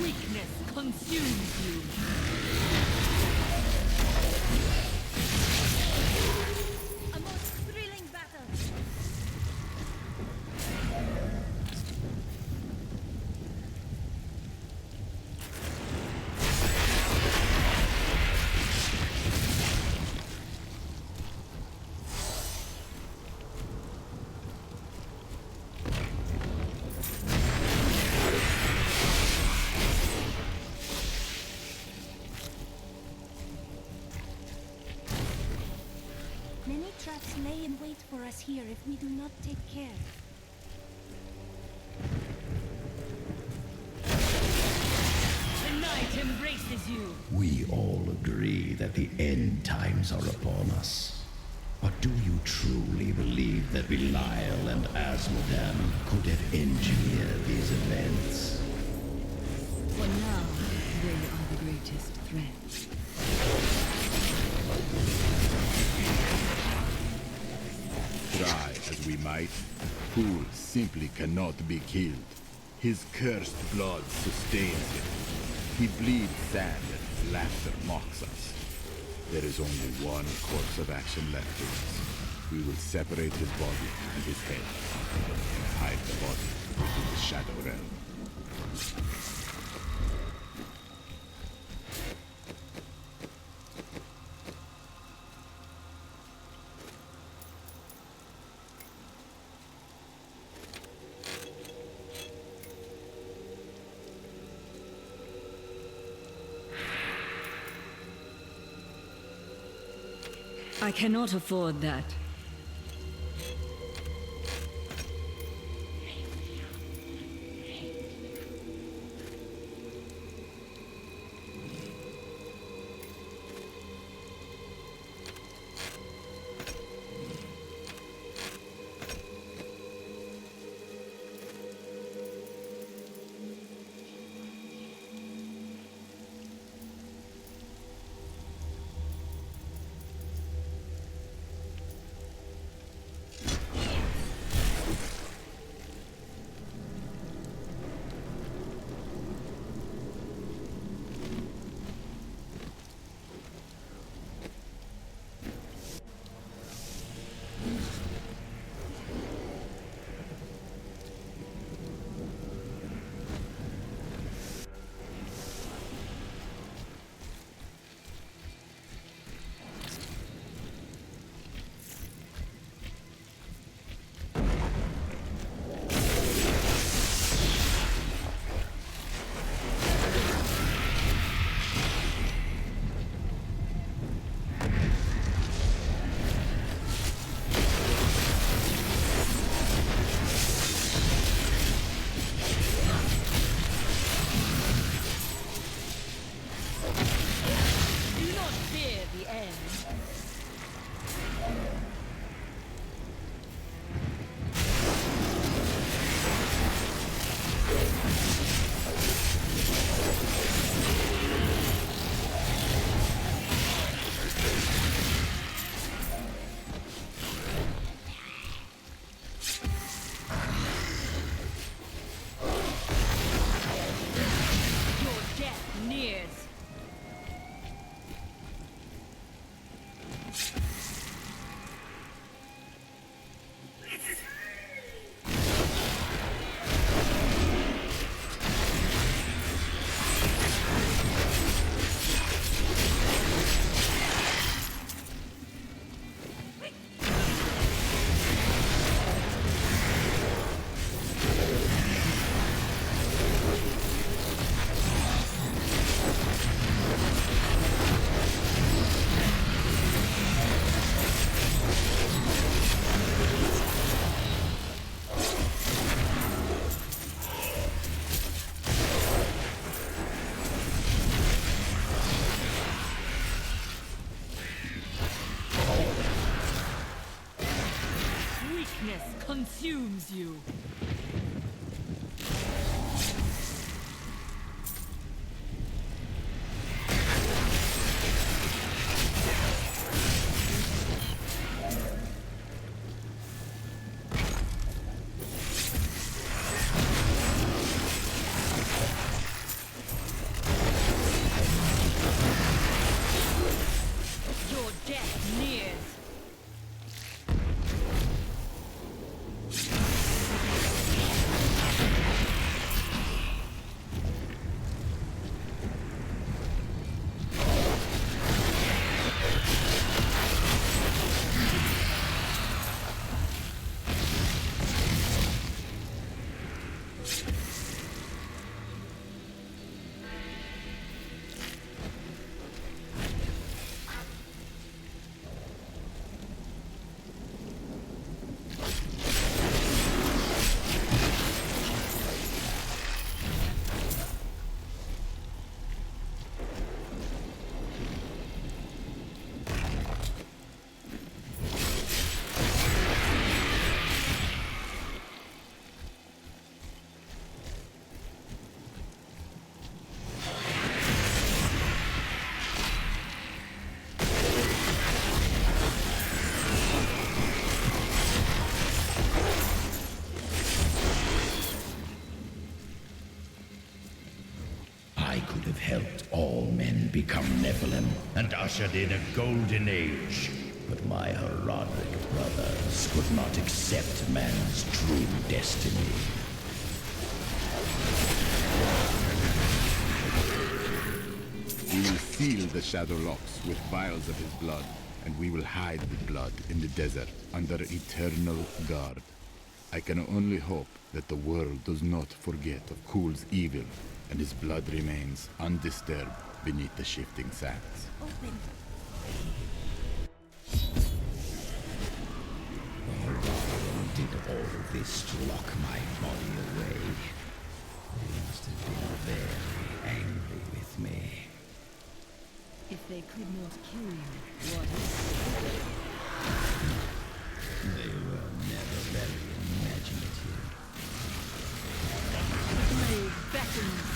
Weakness consumes you. A most thrilling battle. Many traps lay in wait for us here if we do not take care. The night embraces you. We all agree that the end times are upon us. But do you truly believe that Belial and Asmodan could have engineered these events? For now, they are the greatest threat. Try as we might, Pool simply cannot be killed. His cursed blood sustains him. He bleeds sand and his laughter mocks us. There is only one course of action left to us. We will separate his body and his head, and hide the body within the Shadow Realm. I cannot afford that. consumes you. Your death nears. I could have helped all men become Nephilim and ushered in a golden age. But my Herodic brothers could not accept man's true destiny. We will seal the Shadow Locks with vials of his blood, and we will hide the blood in the desert under eternal guard. I can only hope that the world does not forget of Kul's evil, and his blood remains undisturbed beneath the shifting sands. Open. Orion did all this to lock my body away. They must have been very angry with me. If they could not kill you, what is? They were never very imaginative. The blade beckons.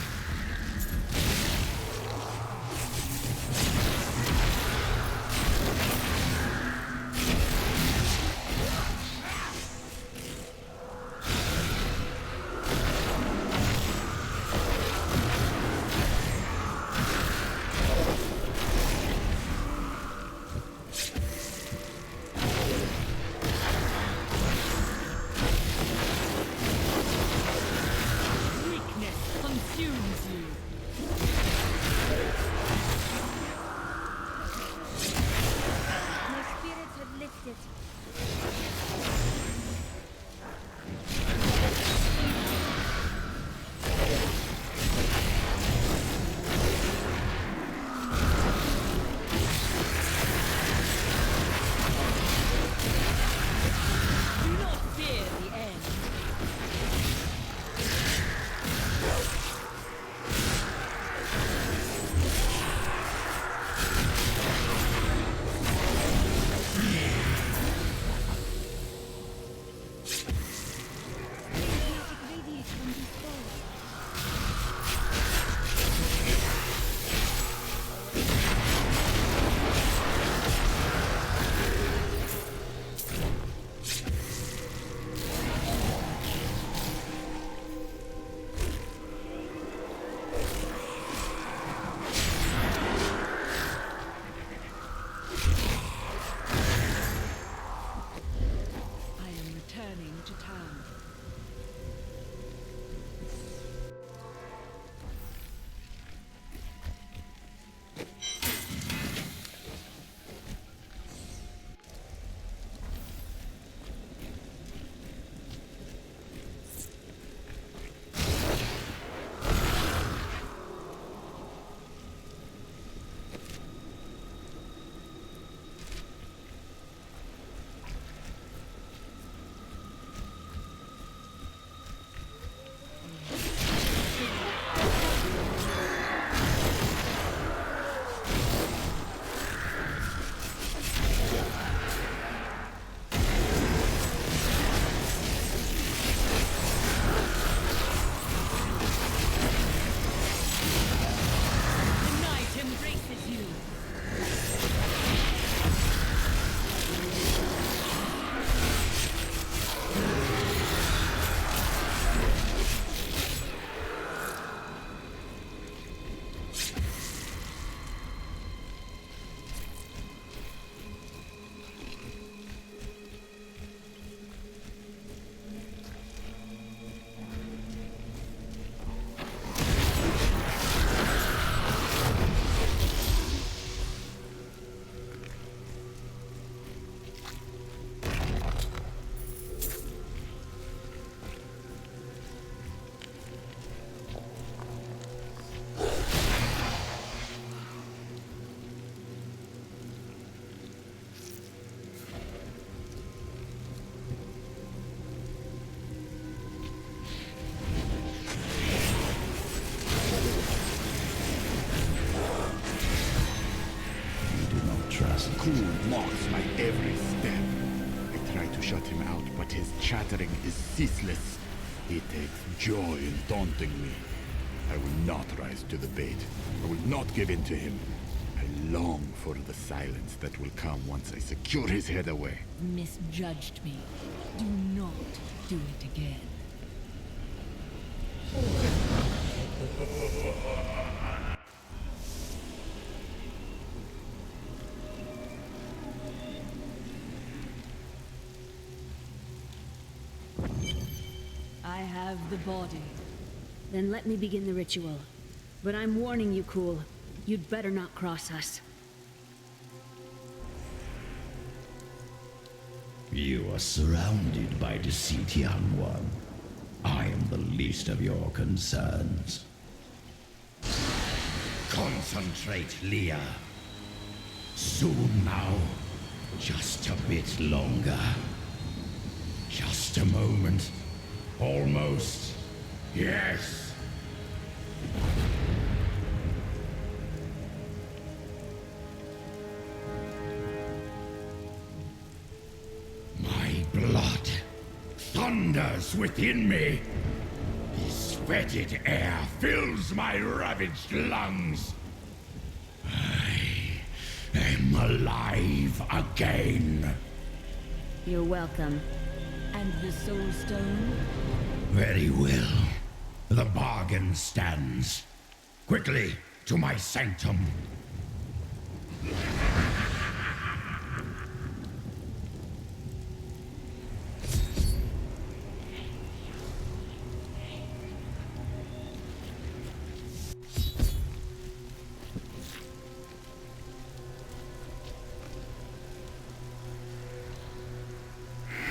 Cool mocks my every step. I try to shut him out, but his chattering is ceaseless. He takes joy in taunting me. I will not rise to the bait. I will not give in to him. I long for the silence that will come once I secure his head away. Misjudged me. Do not do it again. I have the body. Then let me begin the ritual. But I'm warning you, Cool. You'd better not cross us. You are surrounded by deceit, young one. I am the least of your concerns. Concentrate, Leah. Soon now. Just a bit longer. Just a moment. Almost. Yes. My blood thunders within me. This fetid air fills my ravaged lungs. I am alive again. You're welcome. And the Soul Stone? Very well. The bargain stands. Quickly, to my sanctum.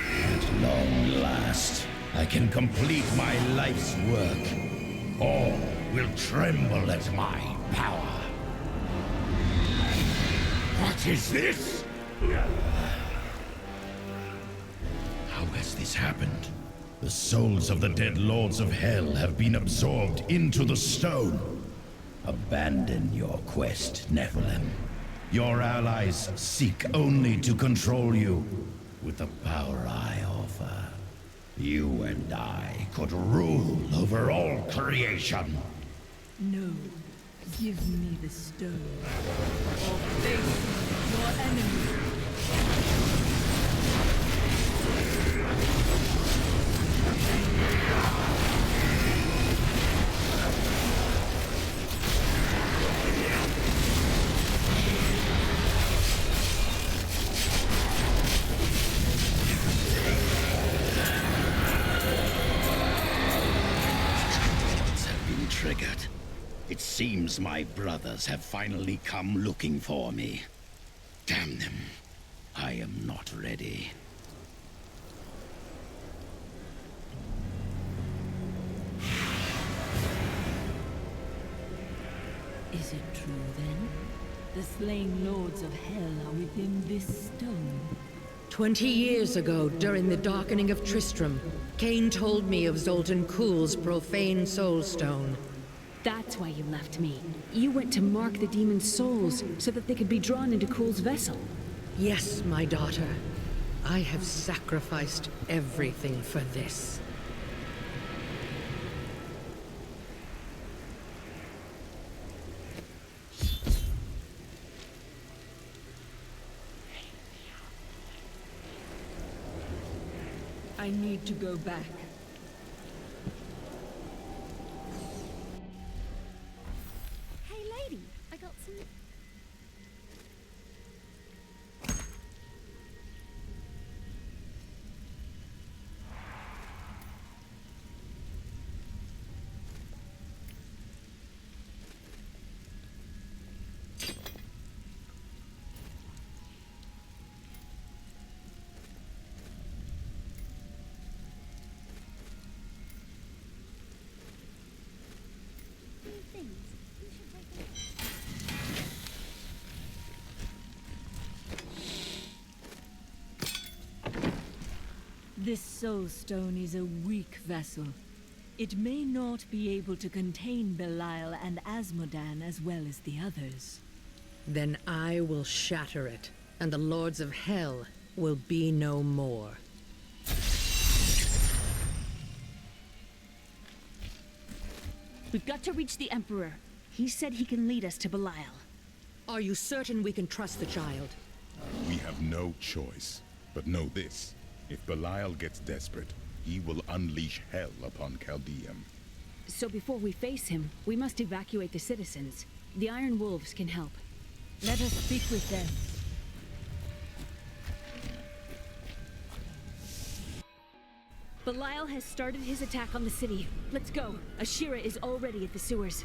At long last, I can complete my life's work. All will tremble at my power. What is this? How has this happened? The souls of the dead lords of hell have been absorbed into the stone. Abandon your quest, Nephilim. Your allies seek only to control you. With the power I offer, you and I could rule over all creation. No. Give me the stone. Or face your enemy. Triggered. It seems my brothers have finally come looking for me. Damn them. I am not ready. Is it true then? The slain lords of hell are within this stone. 20 years ago, during the darkening of Tristram, Cain told me of Zoltan Kuhl's profane soul stone. That's why you left me. You went to mark the demon's souls so that they could be drawn into Kuhl's vessel. Yes, my daughter. I have sacrificed everything for this. I need to go back. Hey, lady, I got some... This soul stone is a weak vessel. It may not be able to contain Belial and Asmodan as well as the others. Then I will shatter it. And the Lords of Hell will be no more. We've got to reach the Emperor. He said he can lead us to Belial. Are you certain we can trust the child? We have no choice. But know this. If Belial gets desperate, he will unleash hell upon Chaldeum. So before we face him, we must evacuate the citizens. The Iron Wolves can help. Let us speak with them. Belial has started his attack on the city. Let's go. Ashira is already at the sewers.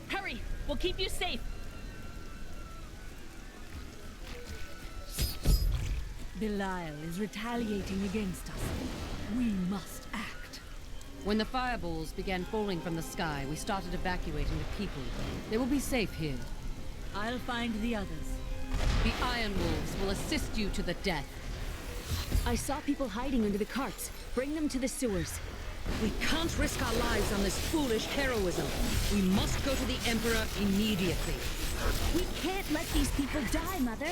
Hurry! We'll keep you safe! Belial is retaliating against us. We must act. When the fireballs began falling from the sky, we started evacuating the people. They will be safe here. I'll find the others. The Iron Wolves will assist you to the death. I saw people hiding under the carts. Bring them to the sewers. We can't risk our lives on this foolish heroism. We must go to the Emperor immediately. We can't let these people die, Mother.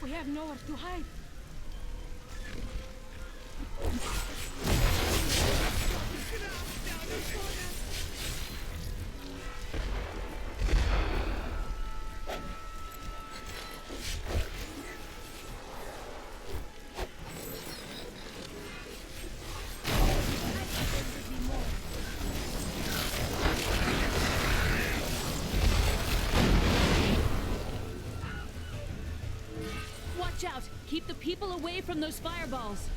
We have nowhere to hide. Watch out! Keep the people away from those fireballs!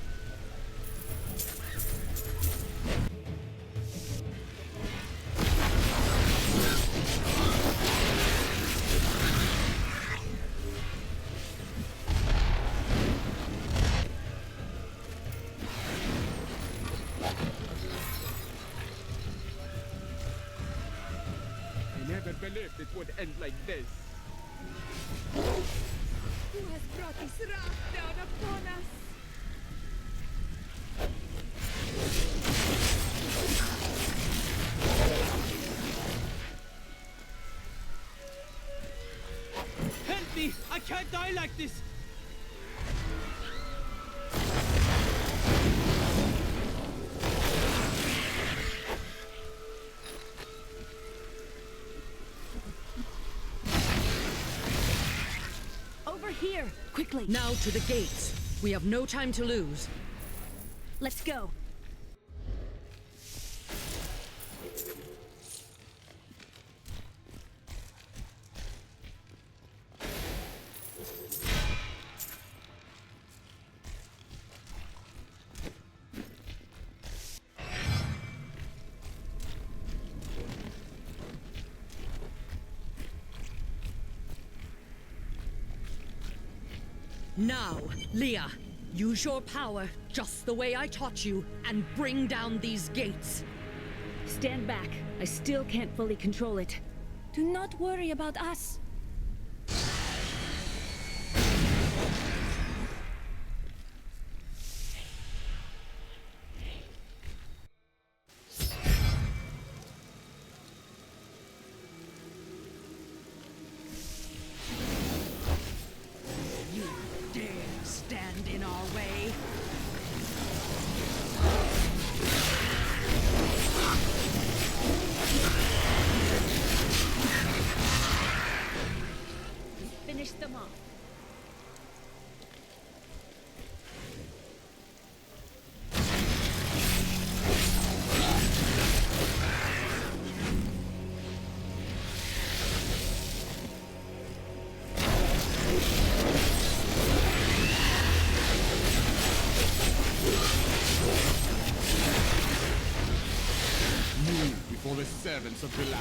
I never believed it would end like this. Who has brought this wrath down upon us? Help me! I can't die like this! Over here! Quickly! Now to the gates. We have no time to lose. Let's go! Now, Leah, use your power just the way I taught you and bring down these gates. Stand back. I still can't fully control it. Do not worry about us. You dare stand in our way? Finish them off. Move before the servants of Belial.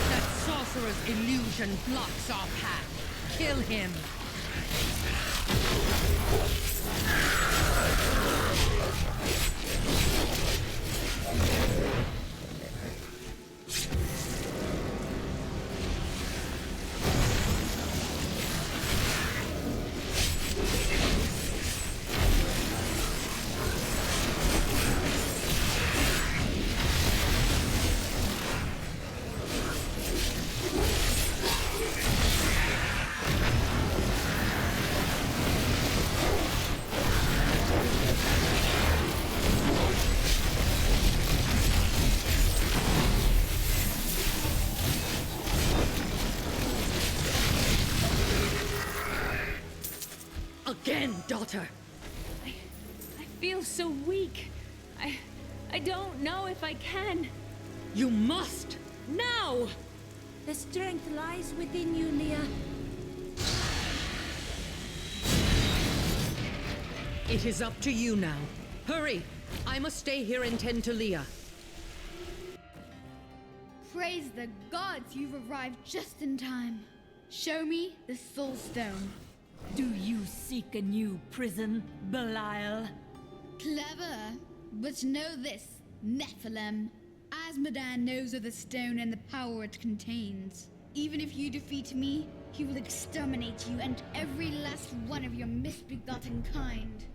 That sorcerer's illusion blocks our path. Kill him. again, daughter! I feel so weak. I don't know if I can. You must! Now! The strength lies within you, Leah. It is up to you now. Hurry! I must stay here and tend to Leah. Praise the gods, you've arrived just in time. Show me the Soul Stone. Do you seek a new prison, Belial? Clever. But know this, Nephilim. Azmodan knows of the stone and the power it contains. Even if you defeat me, he will exterminate you and every last one of your misbegotten kind.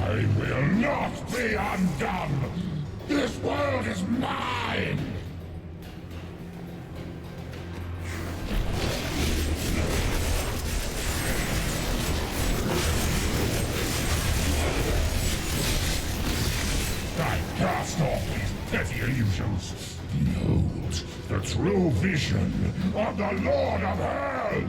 I will not be undone! This world is mine! I cast off these petty illusions. Behold, the true vision of the Lord of Hell!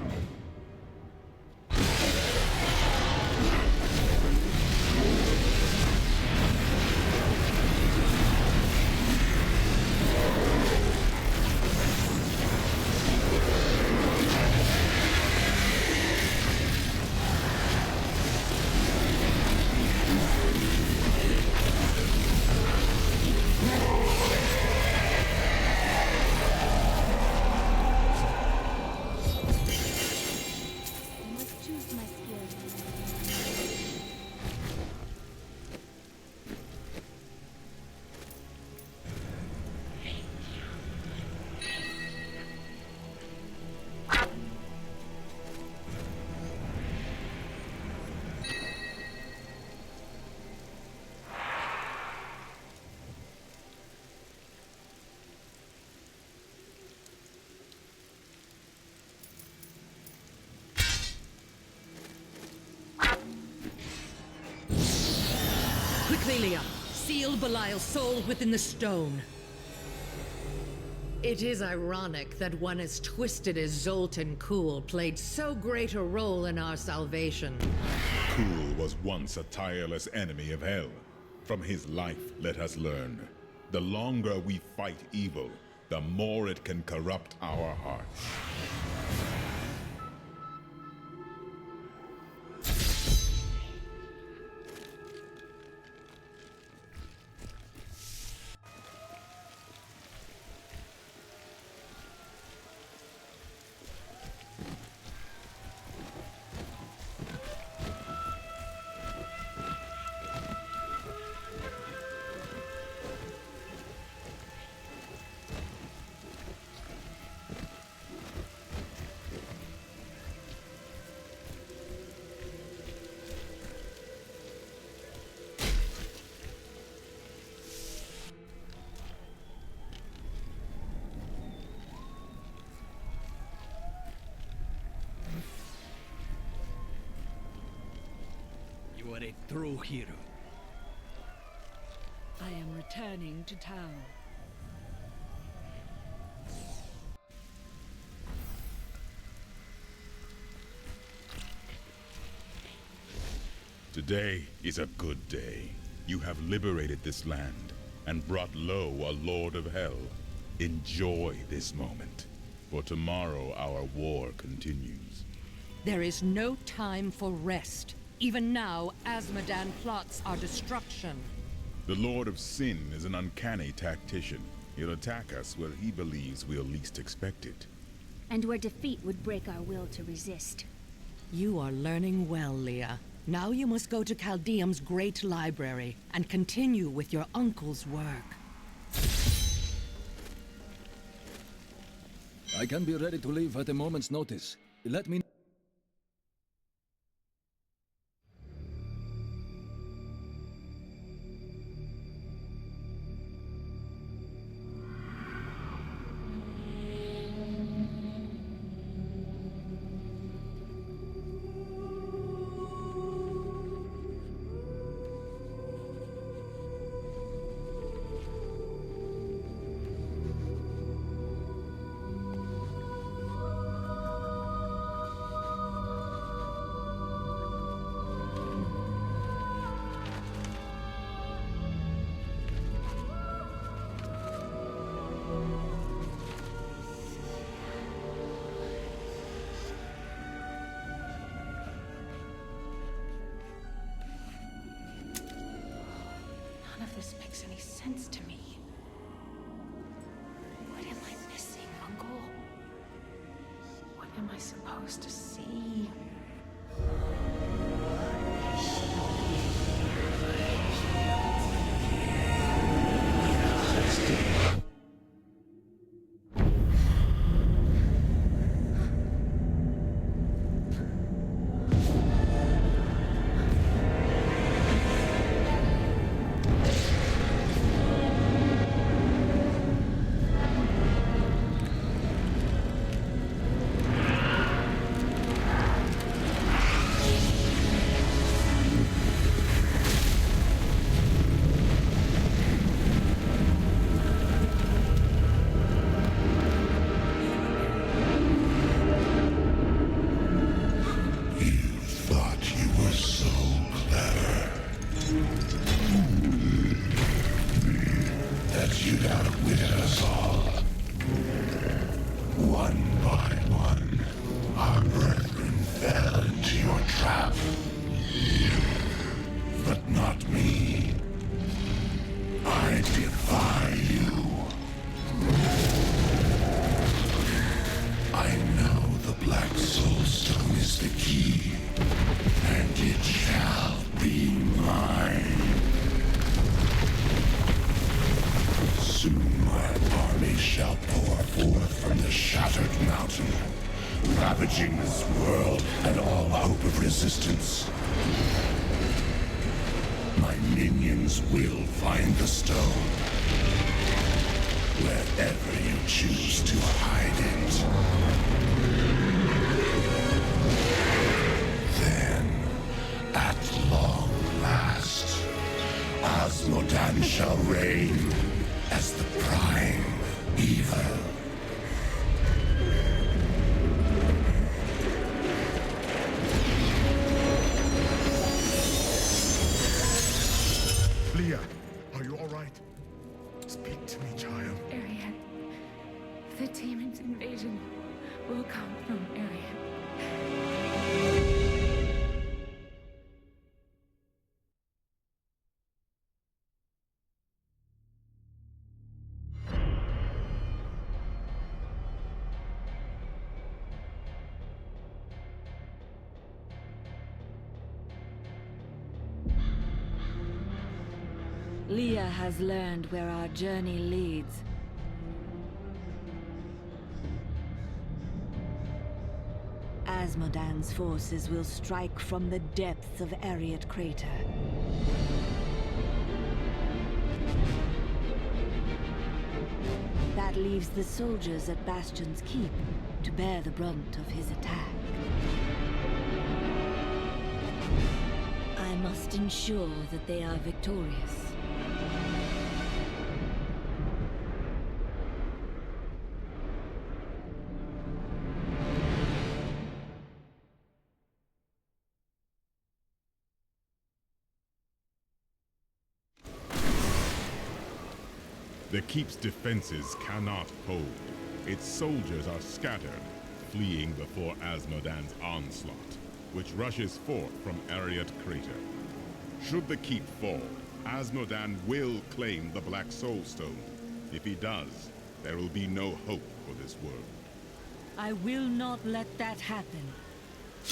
Quickly, Leah! Seal Belial's soul within the stone. It is ironic that one as twisted as Zoltan Kuhl played so great a role in our salvation. Kuhl was once a tireless enemy of Hell. From his life, let us learn. The longer we fight evil, the more it can corrupt our hearts. You are a true hero. I am returning to town. Today is a good day. You have liberated this land and brought low a Lord of Hell. Enjoy this moment, for tomorrow our war continues. There is no time for rest. Even now, Azmodan plots our destruction. The Lord of Sin is an uncanny tactician. He'll attack us where he believes we'll least expect it. And where defeat would break our will to resist. You are learning well, Leah. Now you must go to Caldeum's great library and continue with your uncle's work. I can be ready to leave at a moment's notice. Let me this makes any sense to me. What am I missing, Uncle? What am I supposed to see? You'd outwitted us all. One by one, our brethren fell into your trap. But not me. I defy you. I know the Black Soul Stone is the key, and it shall be mine. Soon my army shall pour forth from the shattered mountain, ravaging this world and all hope of resistance. My minions will find the stone, wherever you choose to hide it. Then, at long last, Asmodan shall reign as the prime evil. Leah, are you all right? Speak to me, child. Arian. The demon's invasion will come from Arian. Leah has learned where our journey leads. Asmodan's forces will strike from the depths of Ariat Crater. That leaves the soldiers at Bastion's Keep to bear the brunt of his attack. I must ensure that they are victorious. The Keep's defenses cannot hold. Its soldiers are scattered, fleeing before Asmodan's onslaught, which rushes forth from Ariat Crater. Should the Keep fall, Asmodan will claim the Black Soul Stone. If he does, there will be no hope for this world. I will not let that happen.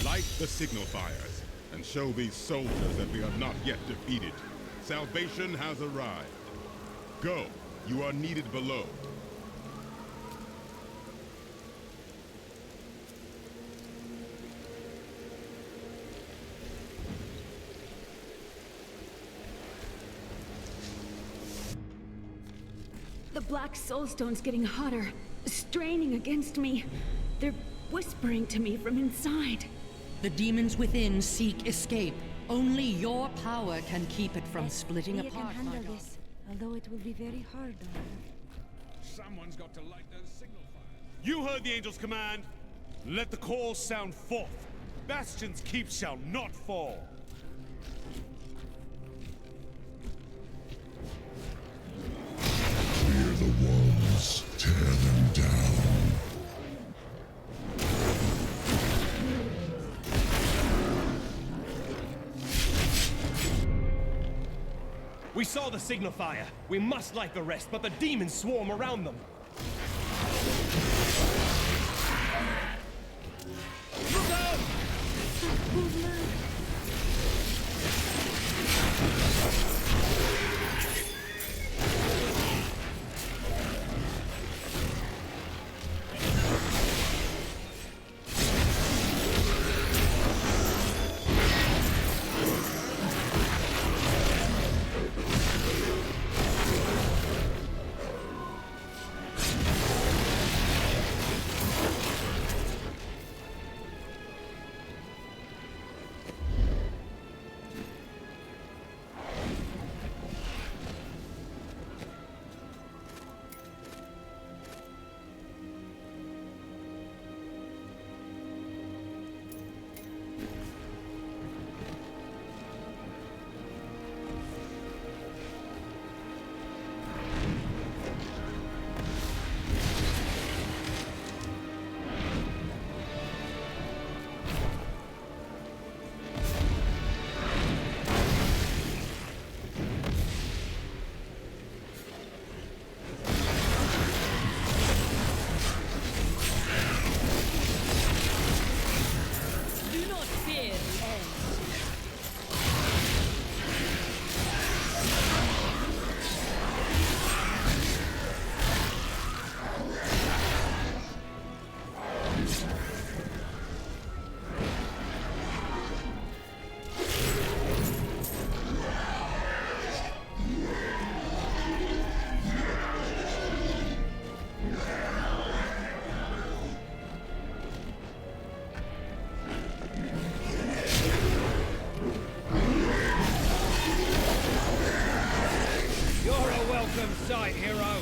Light the signal fires, and show these soldiers that we are not yet defeated. Salvation has arrived. Go, you are needed below. The Black Soulstone's getting hotter, straining against me. They're whispering to me from inside. The demons within seek escape. Only your power can keep it from splitting Leah apart. can handle this, although it will be very hard on her. Someone's got to light those signal fires. You heard the angel's command. Let the call sound forth. Bastion's Keep shall not fall. Clear the walls, tear them down. We saw the signal fire. We must light the rest, but the demons swarm around them. Look out! Sight, hero!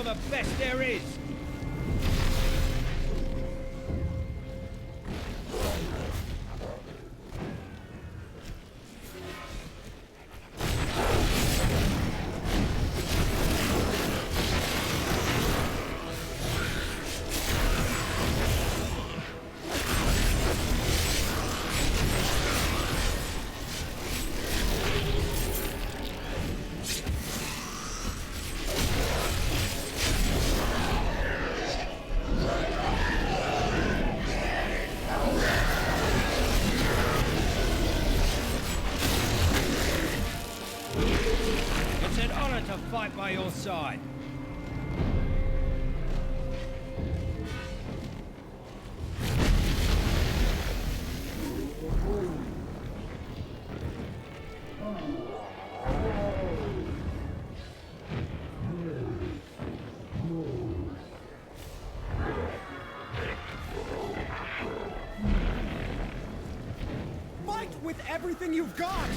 The best there is. To fight by your side. Fight with everything you've got!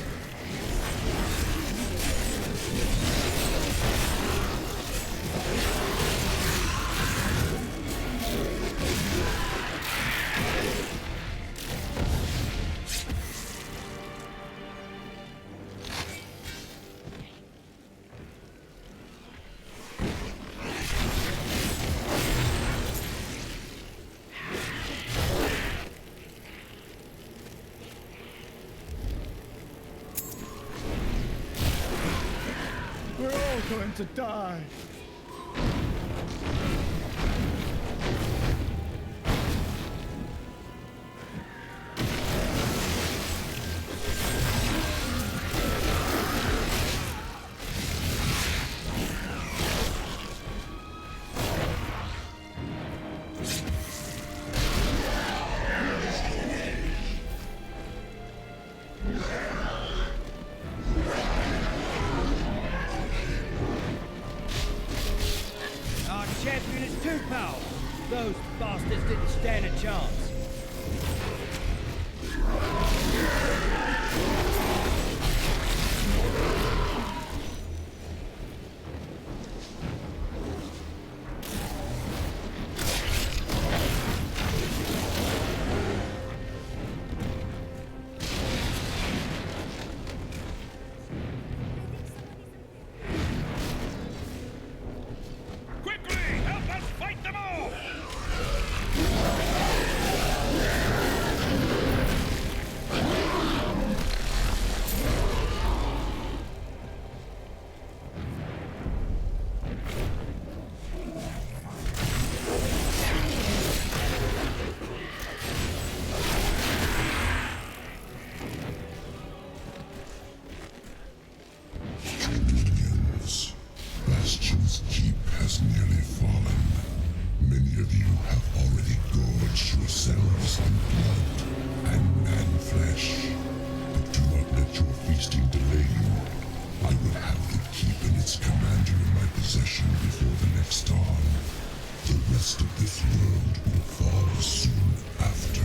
We're all going to die. Champion is too powerful. Those bastards didn't stand a chance. of you have already gorged yourselves on blood and man flesh. But do not let your feasting delay you. I will have the keep and its commander in my possession before the next dawn. The rest of this world will fall soon after.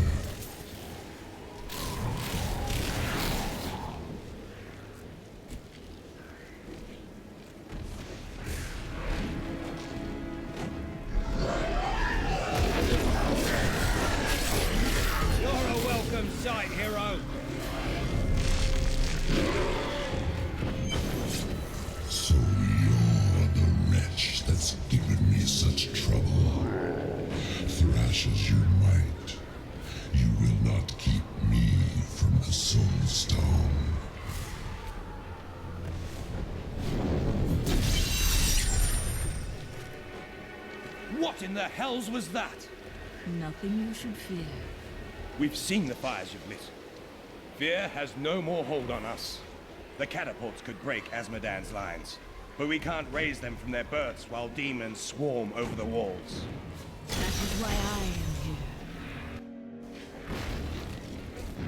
You're a welcome sight, hero. So you're the wretch that's given me such trouble. Thrash as you might, you will not keep me from the Soul Stone. What in the hells was that? Nothing you should fear. We've seen the fires you've lit. Fear has no more hold on us. The catapults could break Azmodan's lines, but we can't raise them from their berths while demons swarm over the walls. That is why I am here.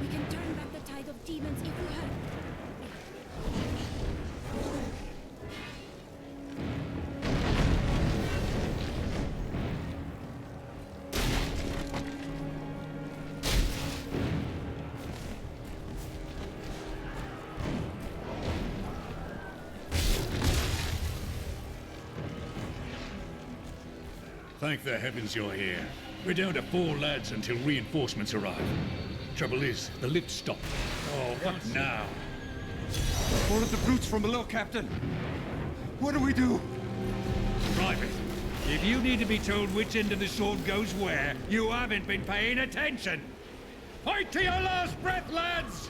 We can turn back the tide of demons if we hurry. Thank the heavens you're here. We're down to 4 lads until reinforcements arrive. Trouble is, the lift stopped. Oh, what now? One of the brutes from below, Captain. What do we do? Private, if you need to be told which end of the sword goes where, you haven't been paying attention. Fight to your last breath, lads!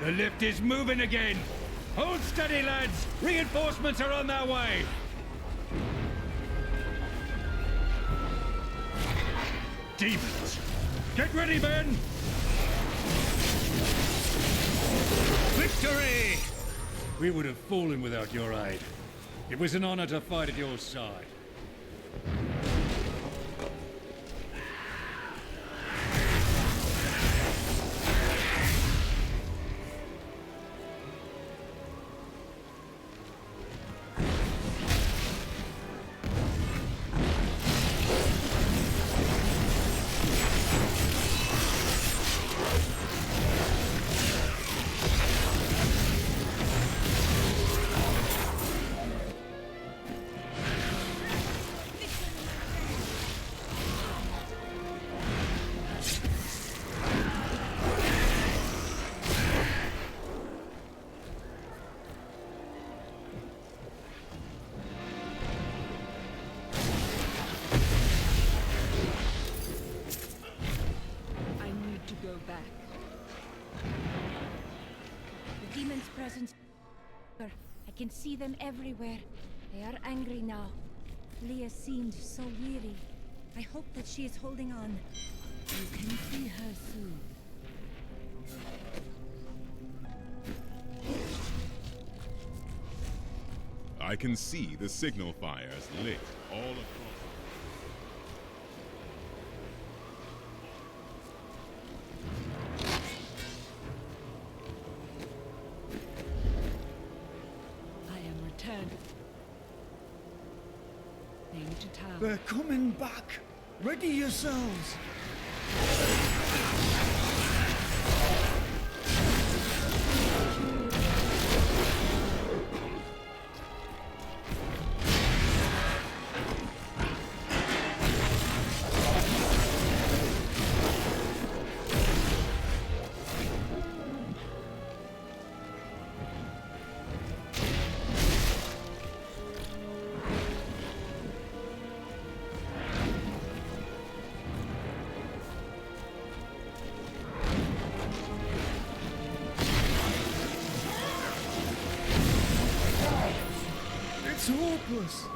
The lift is moving again! Hold steady, lads! Reinforcements are on their way! Demons! Get ready, men! Victory! We would have fallen without your aid. It was an honor to fight at your side. The demon's presence. I can see them everywhere. They are angry now. Leah seemed so weary. I hope that she is holding on. You can see her soon. I can see the signal fires lit all across. I am returned. Aim to town. We're coming back. Ready yourselves. swordless.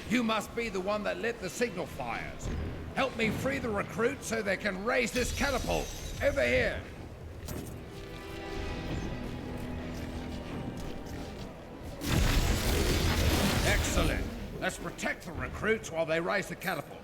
You must be the one that lit the signal fires. Help me free the recruits so they can raise this catapult. Over here. Excellent. Let's protect the recruits while they raise the catapult.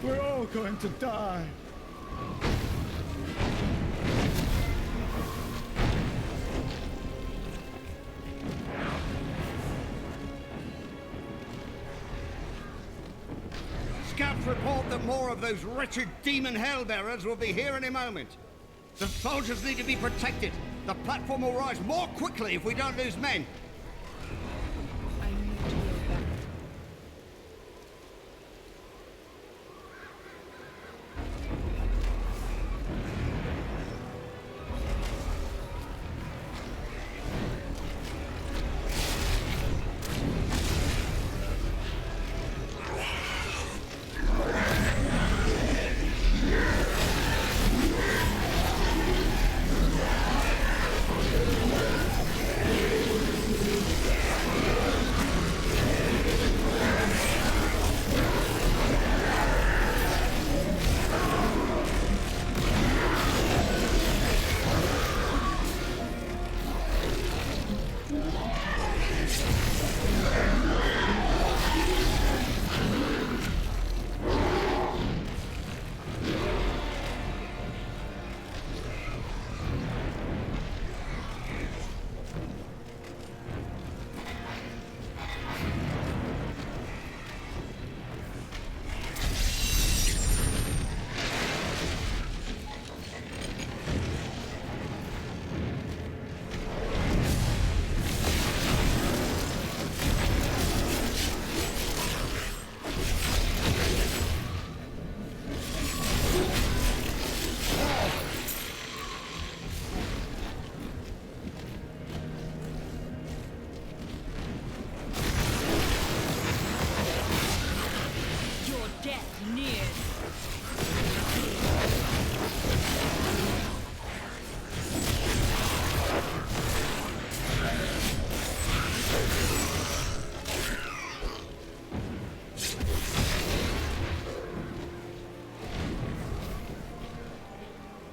We're all going to die. Scouts report that more of those wretched demon hellbearers will be here any moment. The soldiers need to be protected. The platform will rise more quickly if we don't lose men.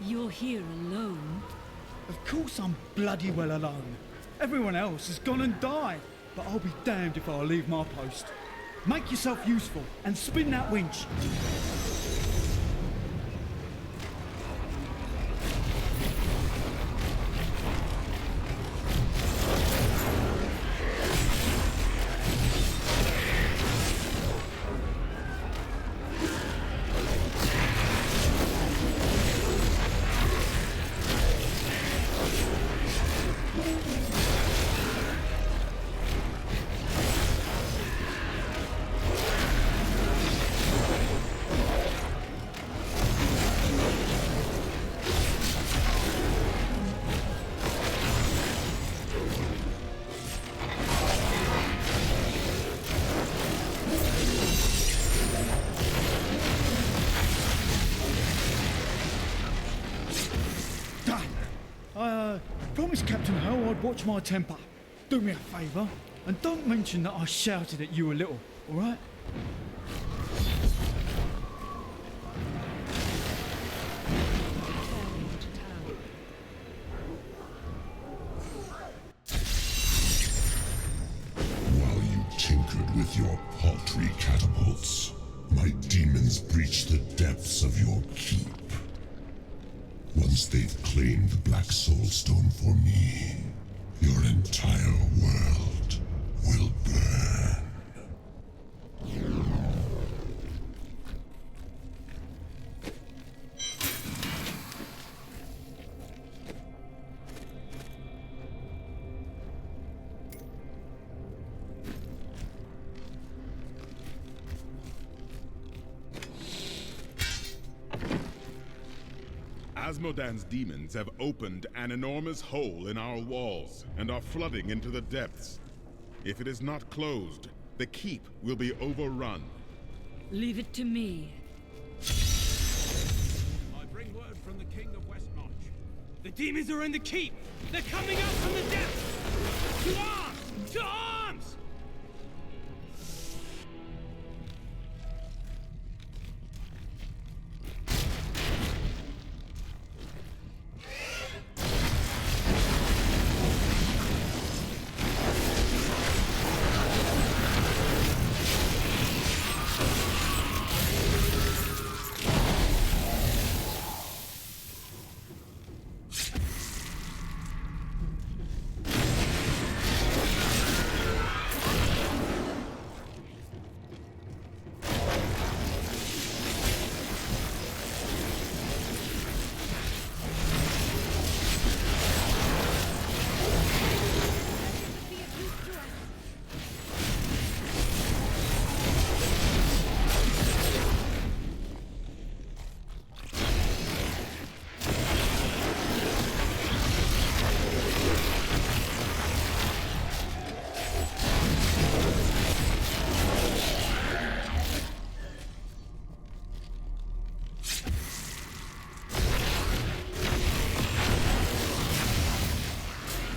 You're here alone? Of course I'm bloody well alone. Everyone else has gone and died, but I'll be damned if I'll leave my post. Make yourself useful and spin that winch. Promise Captain Ho I'd watch my temper. Do me a favour, and don't mention that I shouted at you a little, alright? While you tinkered with your paltry catapults, my demons breached the depths of your keep. Once they've claimed the Black Soul Stone for me, your entire world will burn. Asmodan's demons have opened an enormous hole in our walls and are flooding into the depths. If it is not closed, the keep will be overrun. Leave it to me. I bring word from the King of Westmarch. The demons are in the keep! They're coming up from the depths! To arms! To arms!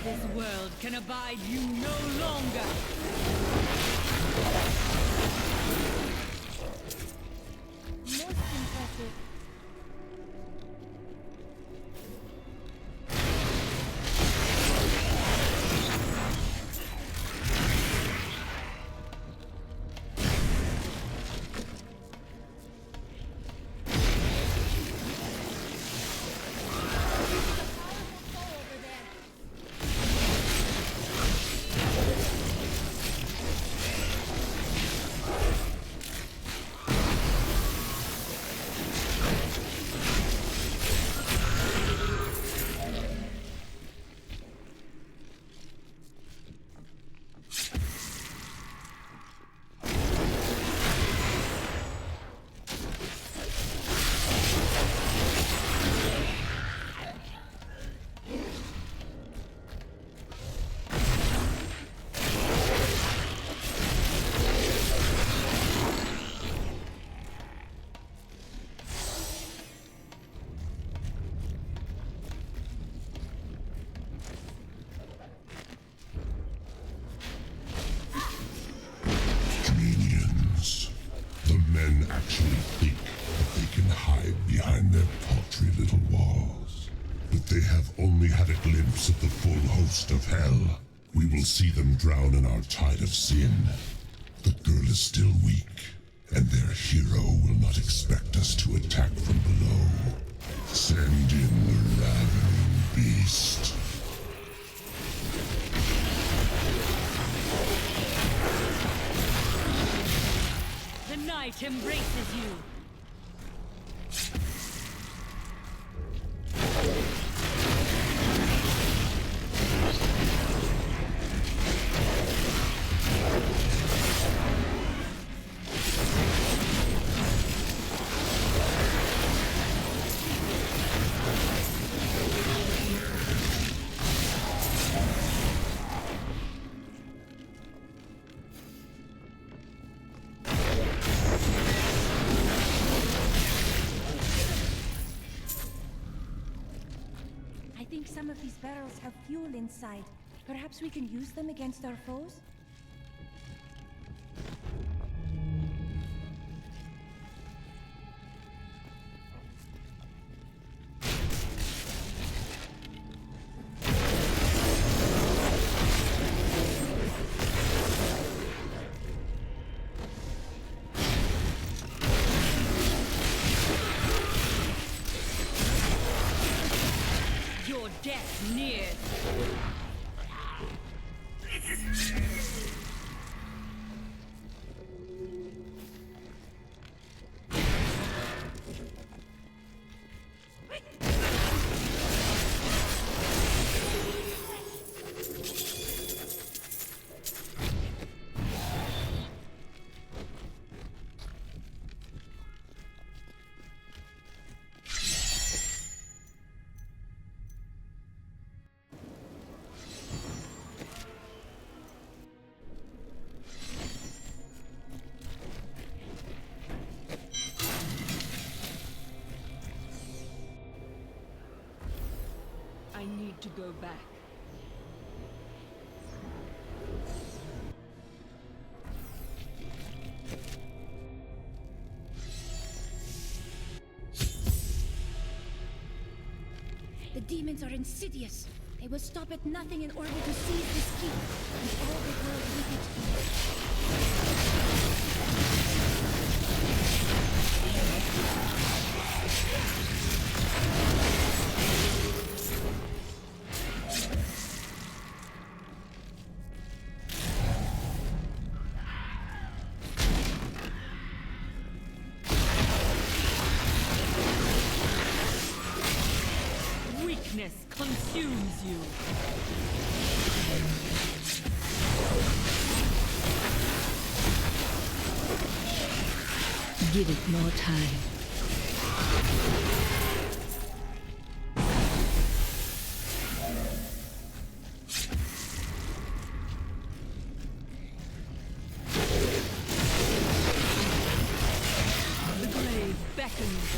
This world can abide you no longer! Most impressive. They have only had a glimpse of the full host of hell. We will see them drown in our tide of sin. The girl is still weak, and their hero will not expect us to attack from below. Send in the ravening beast. The night embraces you. I think some of these barrels have fuel inside. Perhaps we can use them against our foes? Your death nears. I need to go back. The demons are insidious. They will stop at nothing in order to seize this key, and all the world with it. Weakness consumes you. Give it more time. The grave beckons.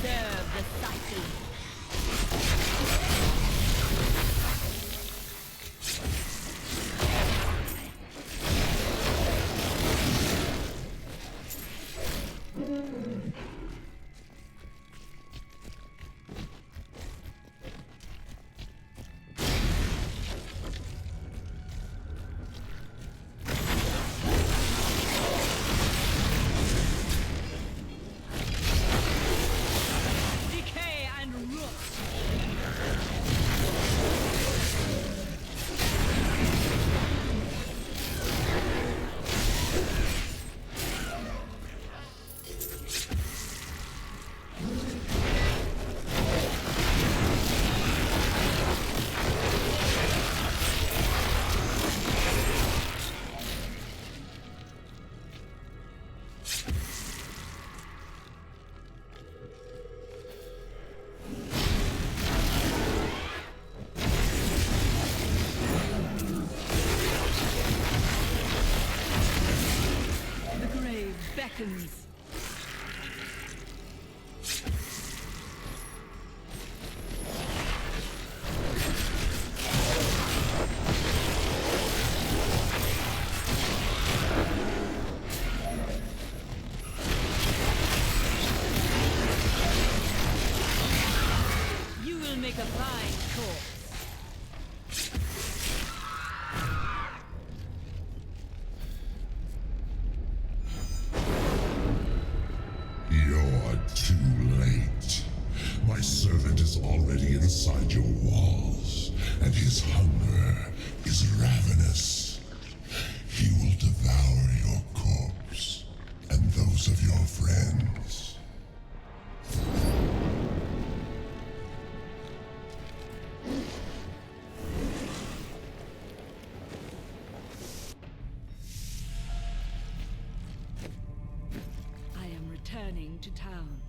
serve the Psyche. Decay and rot. The grave beckons. You will make a fine corpse. You're too late. My servant is already inside your walls, and his hunger is ravenous. He will devour your corpse, and those of your friends. I am returning to town.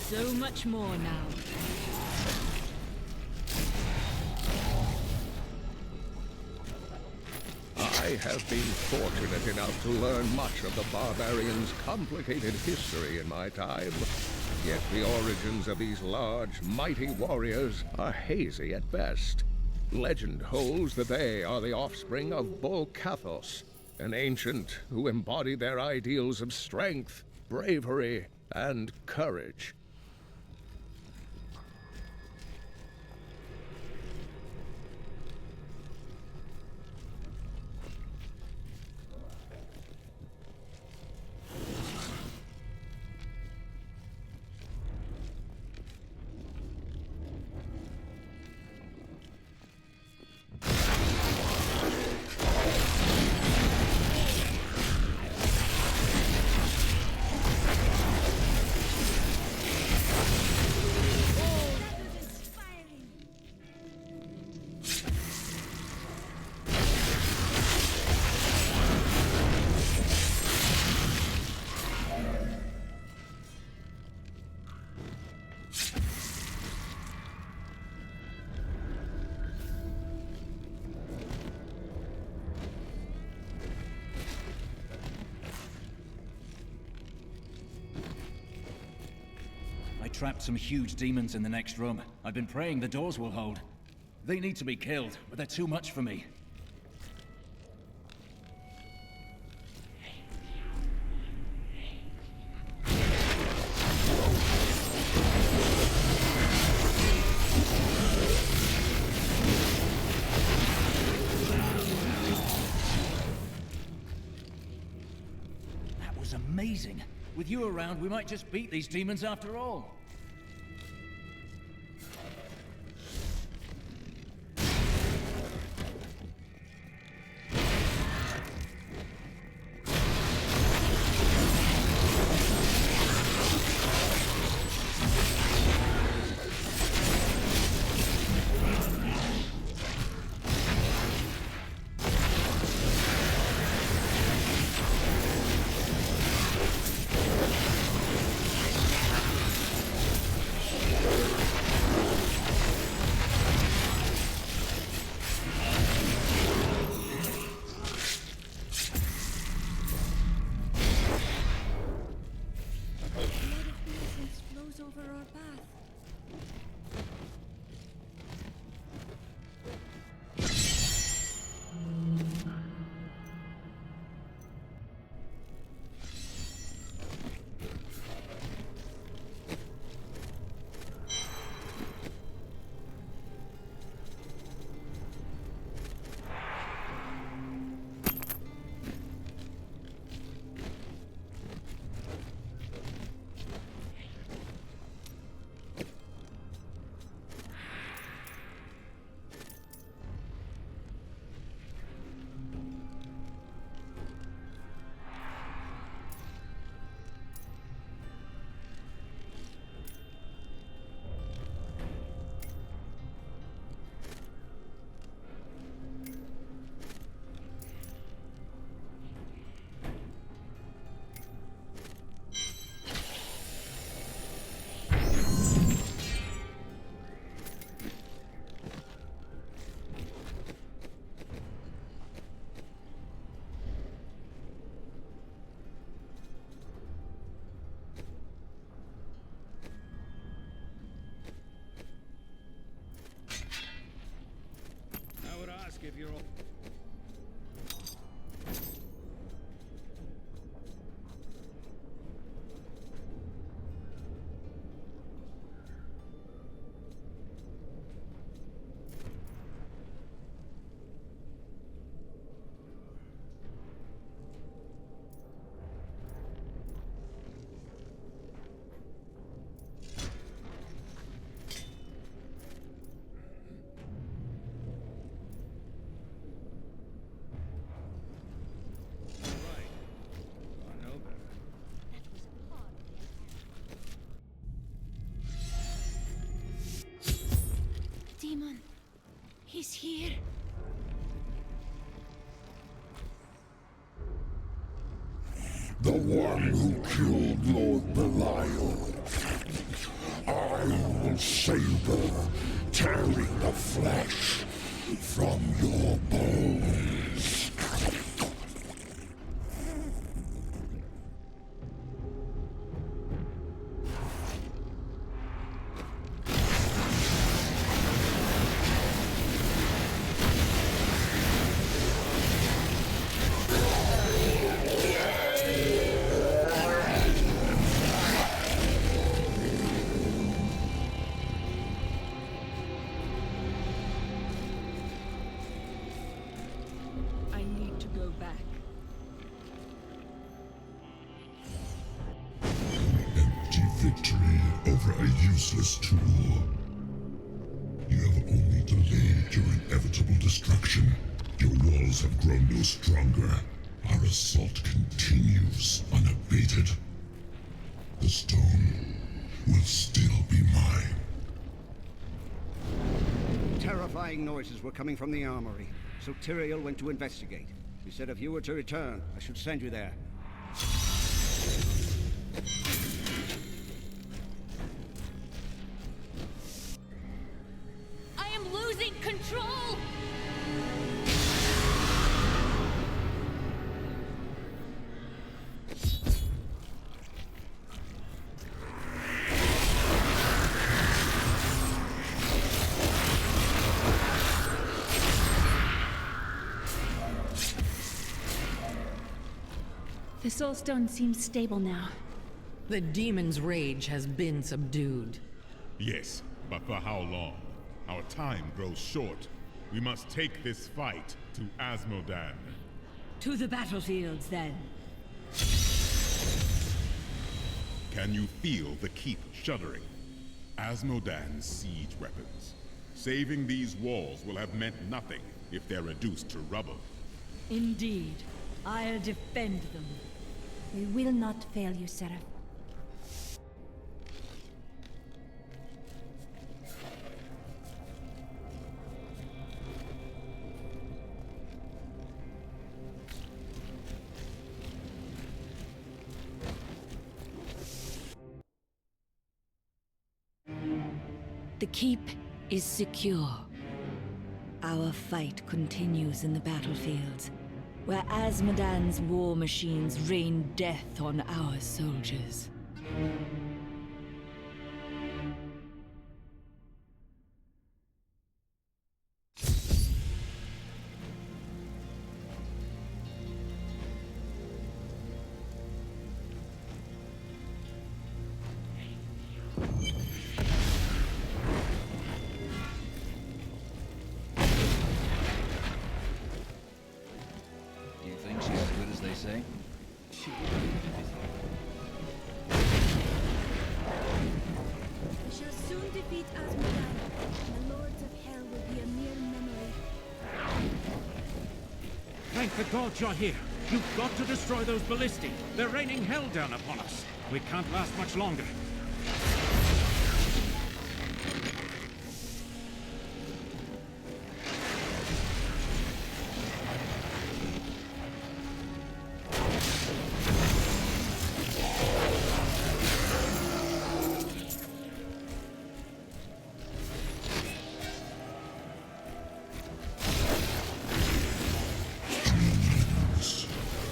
So much more now. I have been fortunate enough to learn much of the barbarians' complicated history in my time. Yet the origins of these large, mighty warriors are hazy at best. Legend holds that they are the offspring of Bull Kathos, an ancient who embodied their ideals of strength, bravery, and courage. trapped some huge demons in the next room. I've been praying the doors will hold. They need to be killed, but they're too much for me. That was amazing. With you around, we might just beat these demons after all. If you're all... Demon, he's here. The one who killed Lord Belial. I will savor, tearing the flesh from your bones. Victory over a useless tool. You have only delayed your inevitable destruction. Your walls have grown no stronger. Our assault continues unabated. The stone will still be mine. Terrifying noises were coming from the armory, so Tyrael went to investigate. He said if you were to return, I should send you there. Losing control! The Soul Stone seems stable now. The demon's rage has been subdued. Yes, but for how long? Our time grows short. We must take this fight to Asmodan. To the battlefields, then. Can you feel the keep shuddering? Asmodan's siege weapons. Saving these walls will have meant nothing if they're reduced to rubble. Indeed. I'll defend them. We will not fail you, Seraph. The keep is secure. Our fight continues in the battlefields, where Asmodan's war machines rain death on our soldiers. Do you think she's as good as they say? We shall soon defeat Asmodan. The Lords of Hell will be a mere memory. Thank the gods you're here. You've got to destroy those ballistae. They're raining hell down upon us. We can't last much longer.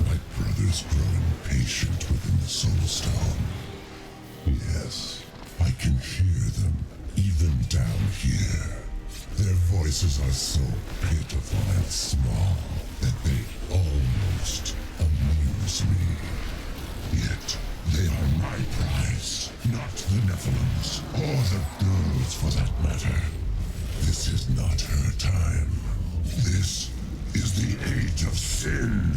My brothers grow impatient within the Soul Stone. Yes, I can hear them, even down here. Their voices are so pitiful and small that they almost amuse me. Yet, they are my prize, not the Nephilims, or the girls for that matter. This is not her time. This is the age of sin.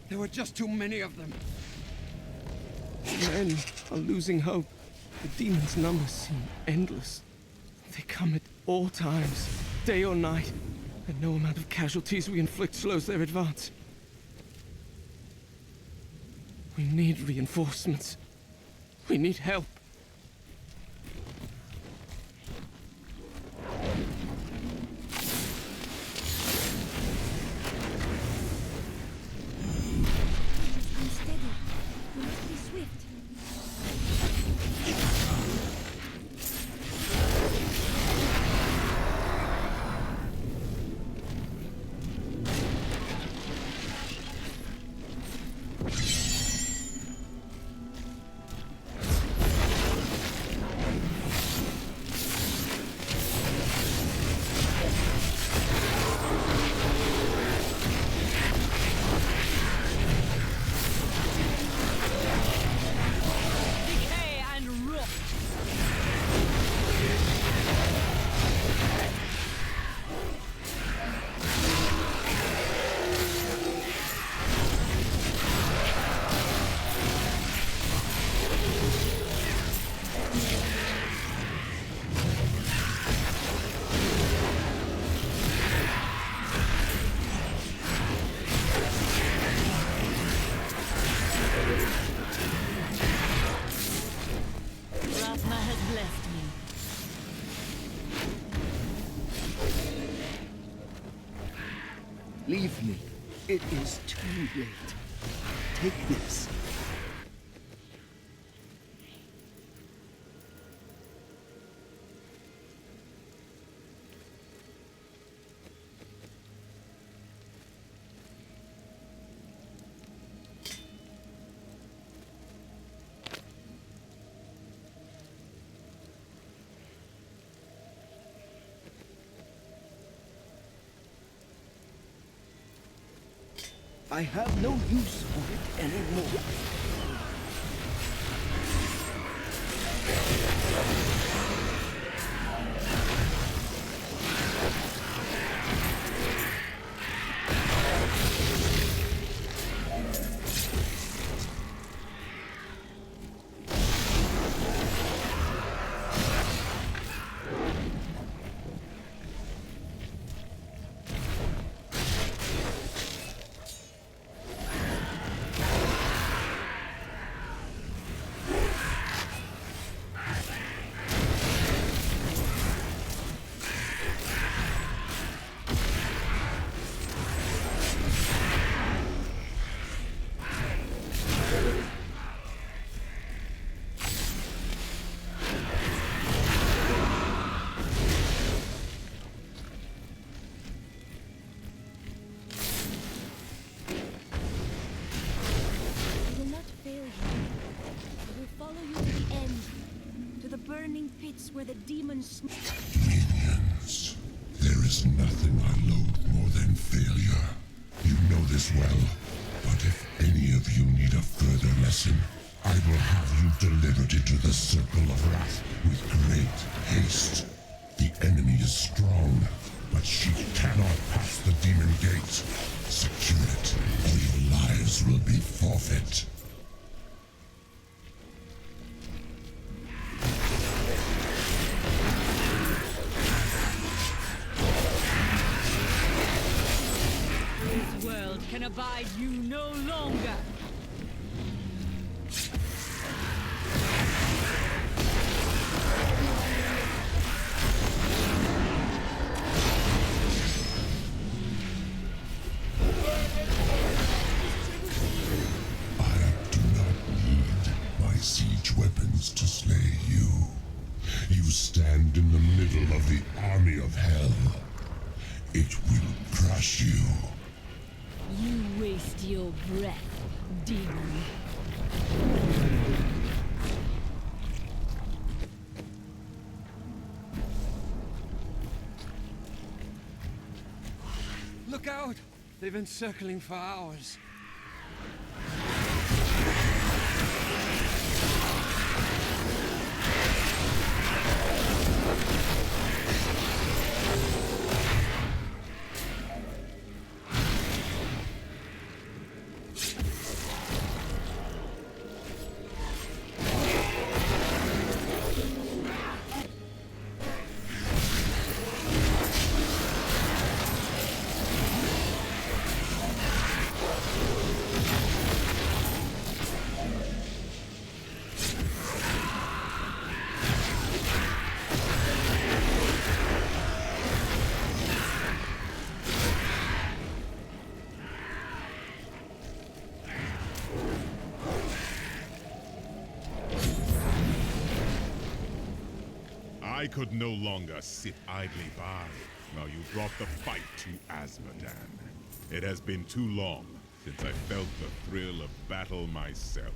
There were just too many of them. Men are losing hope. The demons' numbers seem endless. They come at all times, day or night, and no amount of casualties we inflict slows their advance. We need reinforcements. We need help. Unsteady. We must be swift. Leave me. It is too late. Take this. I have no use for it anymore. Where the demons... Minions. There is nothing I loathe more than failure. You know this well. But if any of you need a further lesson, I will have you delivered into the circle of wrath with great haste. The enemy is strong, but she cannot pass the demon gate. Secure it, or your lives will be forfeit. Can abide you no longer. Siege weapons to slay you. You stand in the middle of the army of hell. It will crush you. You waste your breath, demon. Look out! They've been circling for hours. I could no longer sit idly by while you brought the fight to Azmodan. It has been too long since I felt the thrill of battle myself.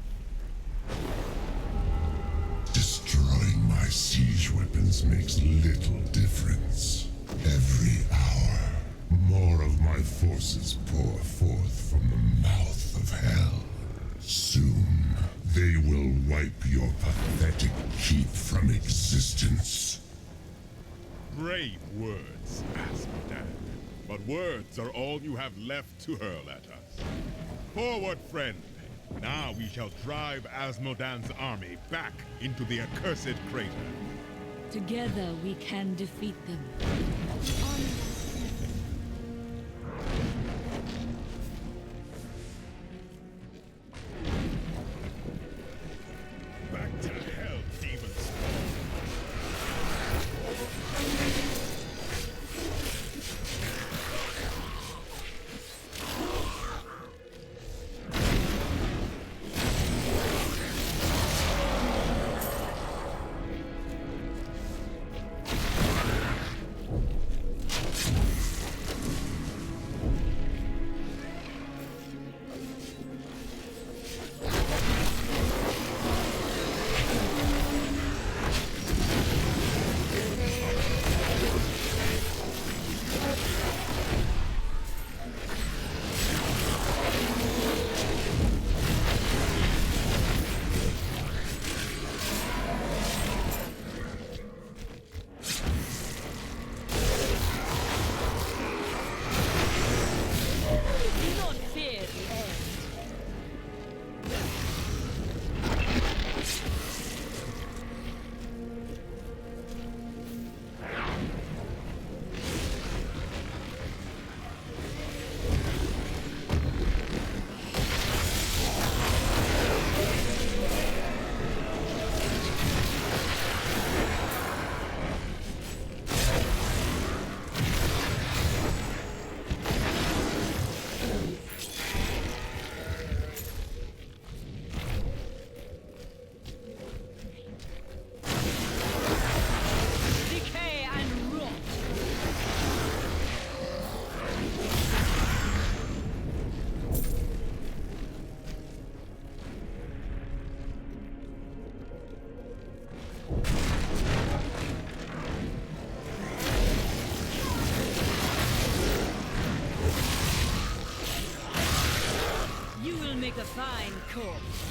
Destroying my siege weapons makes little difference. Every hour, more of my forces pour forth from the mouth of hell. Soon, they will wipe your pathetic keep from existence. Brave words, Azmodan. But words are all you have left to hurl at us. Forward, friend! Now we shall drive Azmodan's army back into the accursed crater. Together we can defeat them. Back to hell, demons! fine corpse.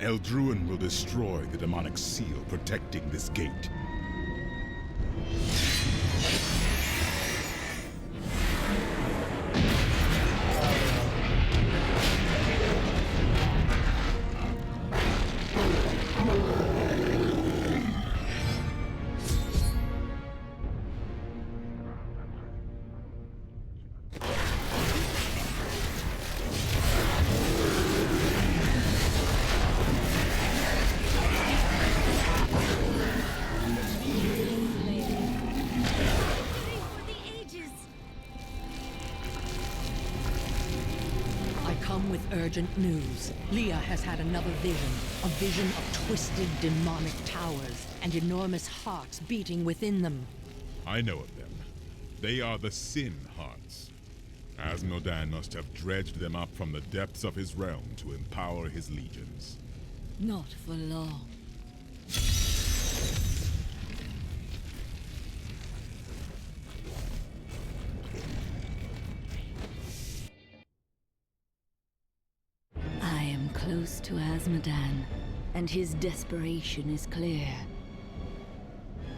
Eldruin will destroy the demonic seal protecting this gate. Urgent news. Leah has had another vision. A vision of twisted demonic towers and enormous hearts beating within them. I know of them. They are the Sin Hearts. Asmodan must have dredged them up from the depths of his realm to empower his legions. Not for long. Close to Asmodan, and his desperation is clear.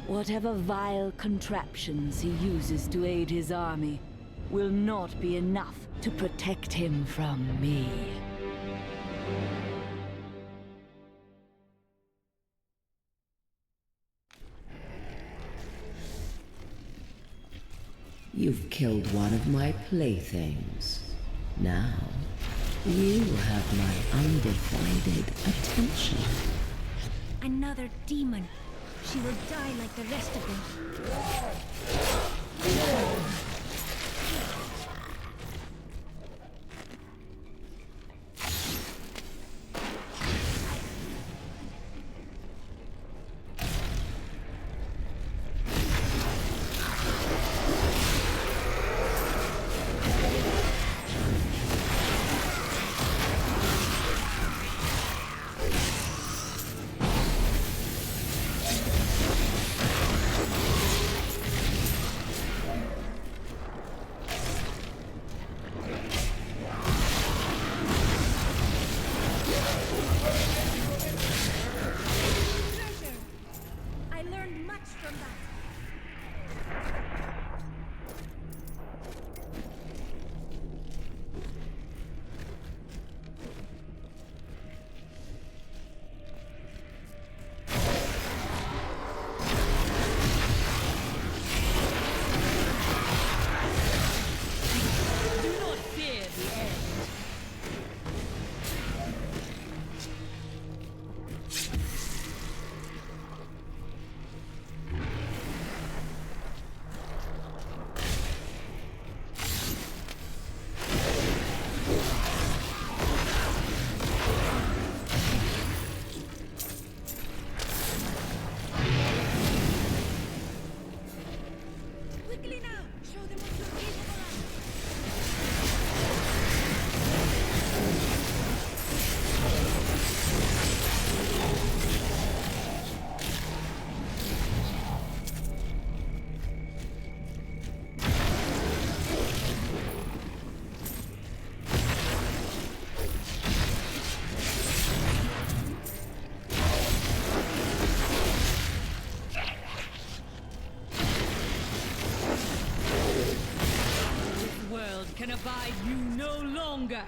Whatever vile contraptions he uses to aid his army will not be enough to protect him from me. You've killed one of my playthings. Now, you have my undivided attention. Another demon. She will die like the rest of them. no longer.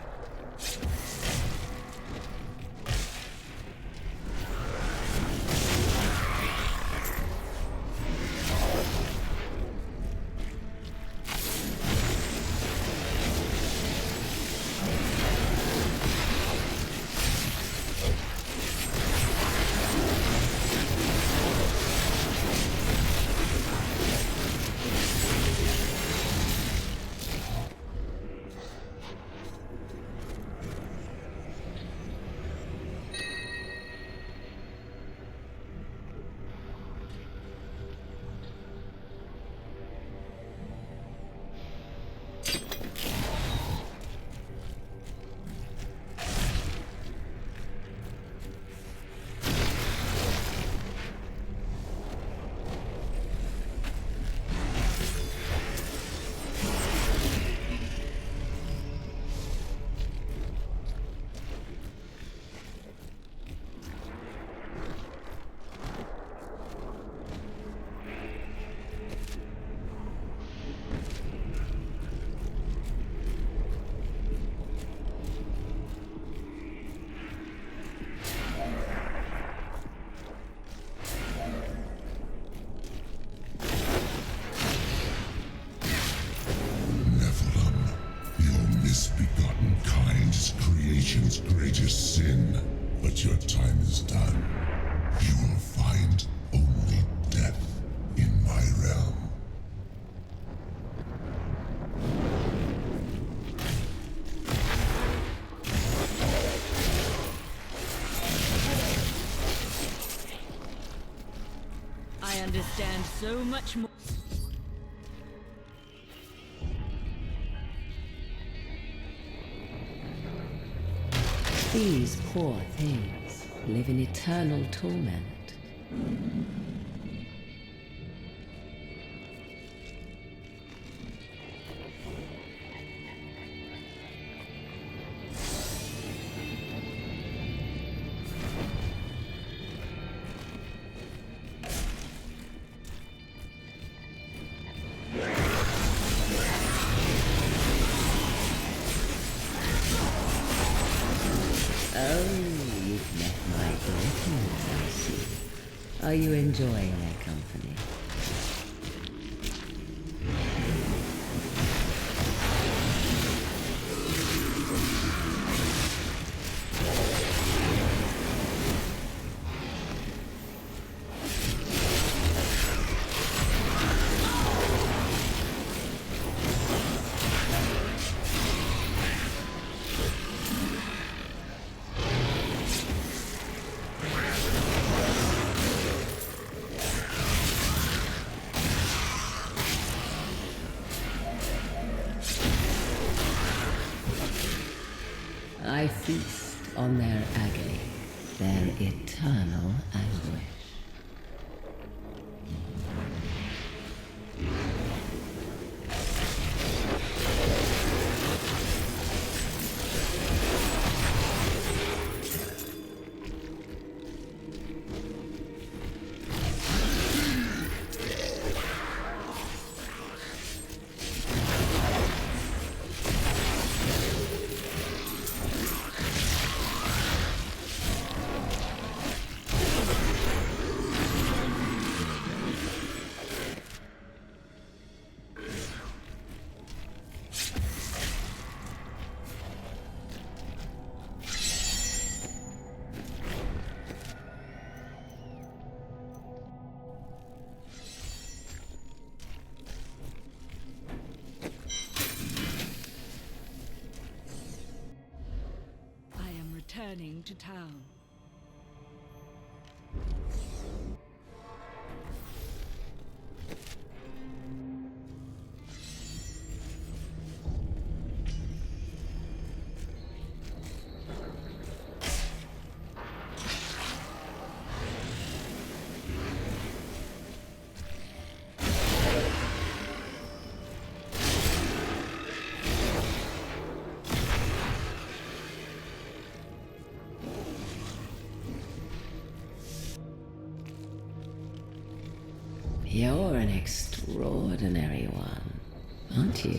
Misbegotten kind is creation's greatest sin, but your time is done. You will find only death in my realm. I understand so much more. These poor things live in eternal torment. Are you enjoying their company? I feast on their agony, their eternal anguish. Returning to town. You're an extraordinary one, aren't you?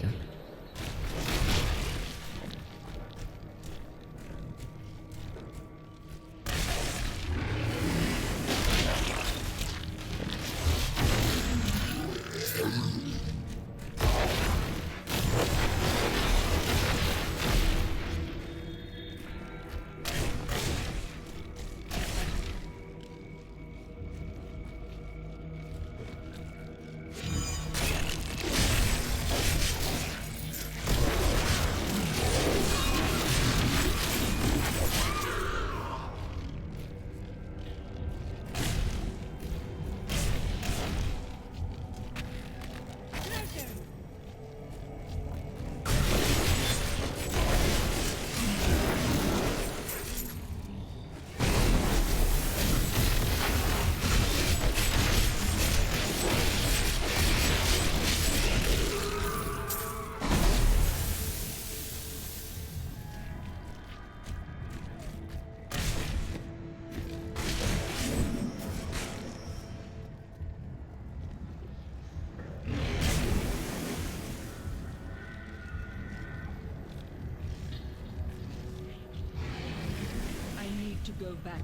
go back.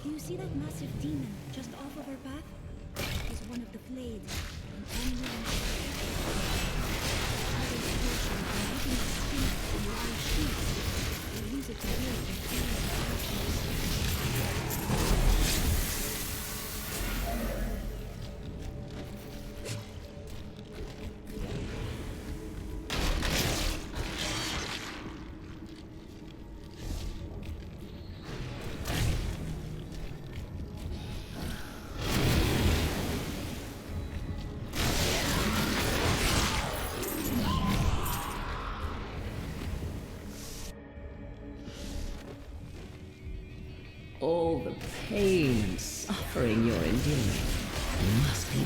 Do you see that massive demon just off of our path? He's one of the Flayed, an unknown Others portion by hitting its skin and large sheets. They use it to build their All the pain and suffering you're enduring must be.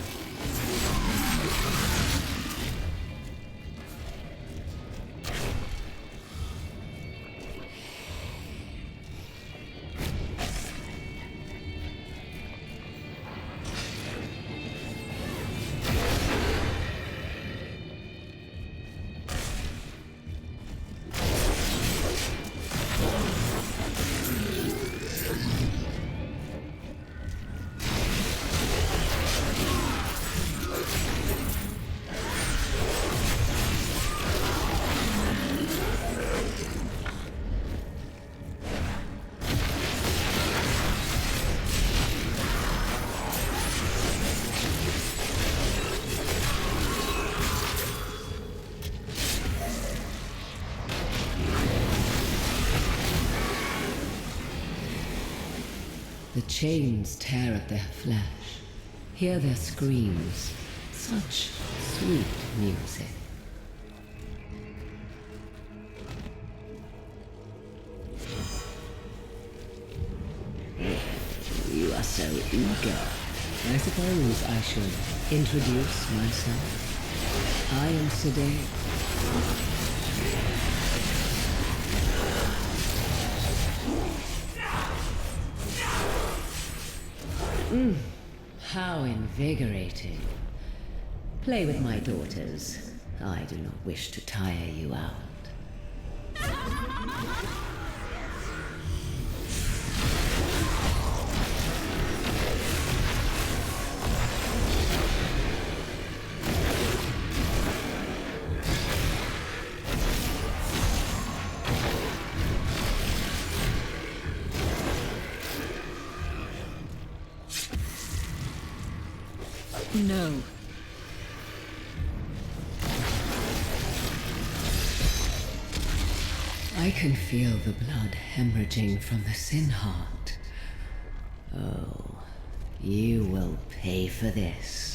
The chains tear at their flesh. Hear their screams. Such sweet music. You are so eager. I suppose I should introduce myself. I am Sedate. How invigorating. Play with my daughters. I do not wish to tire you out. No. I can feel the blood hemorrhaging from the sin heart. Oh, you will pay for this.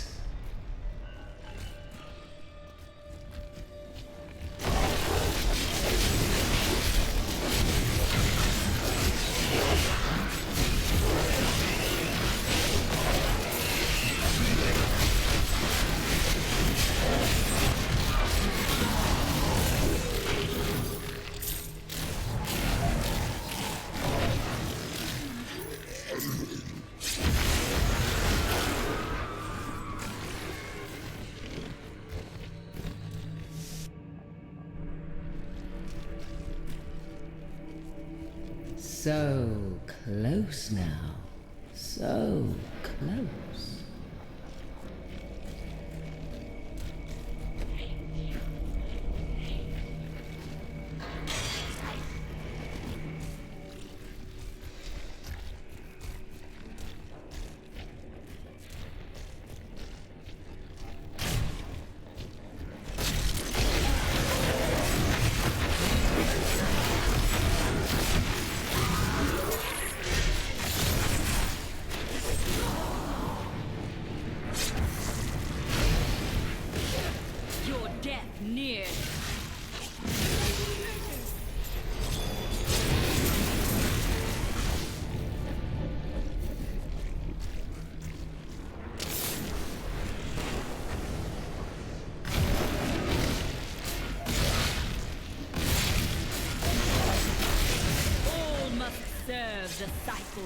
So close now. So close. useful.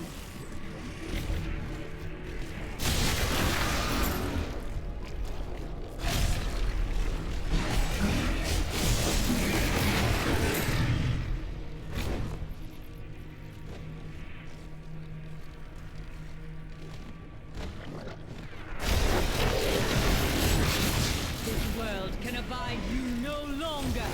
This world can abide you no longer.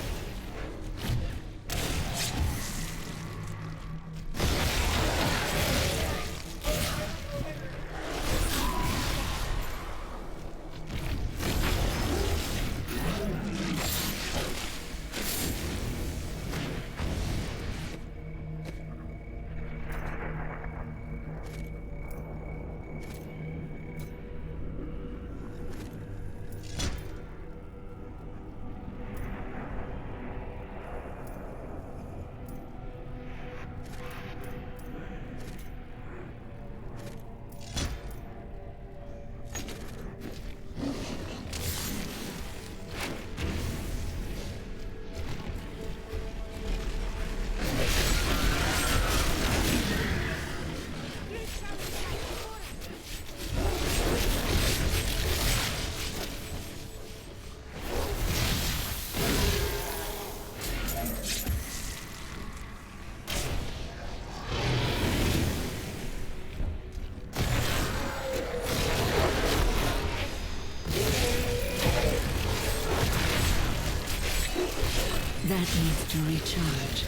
That needs to recharge.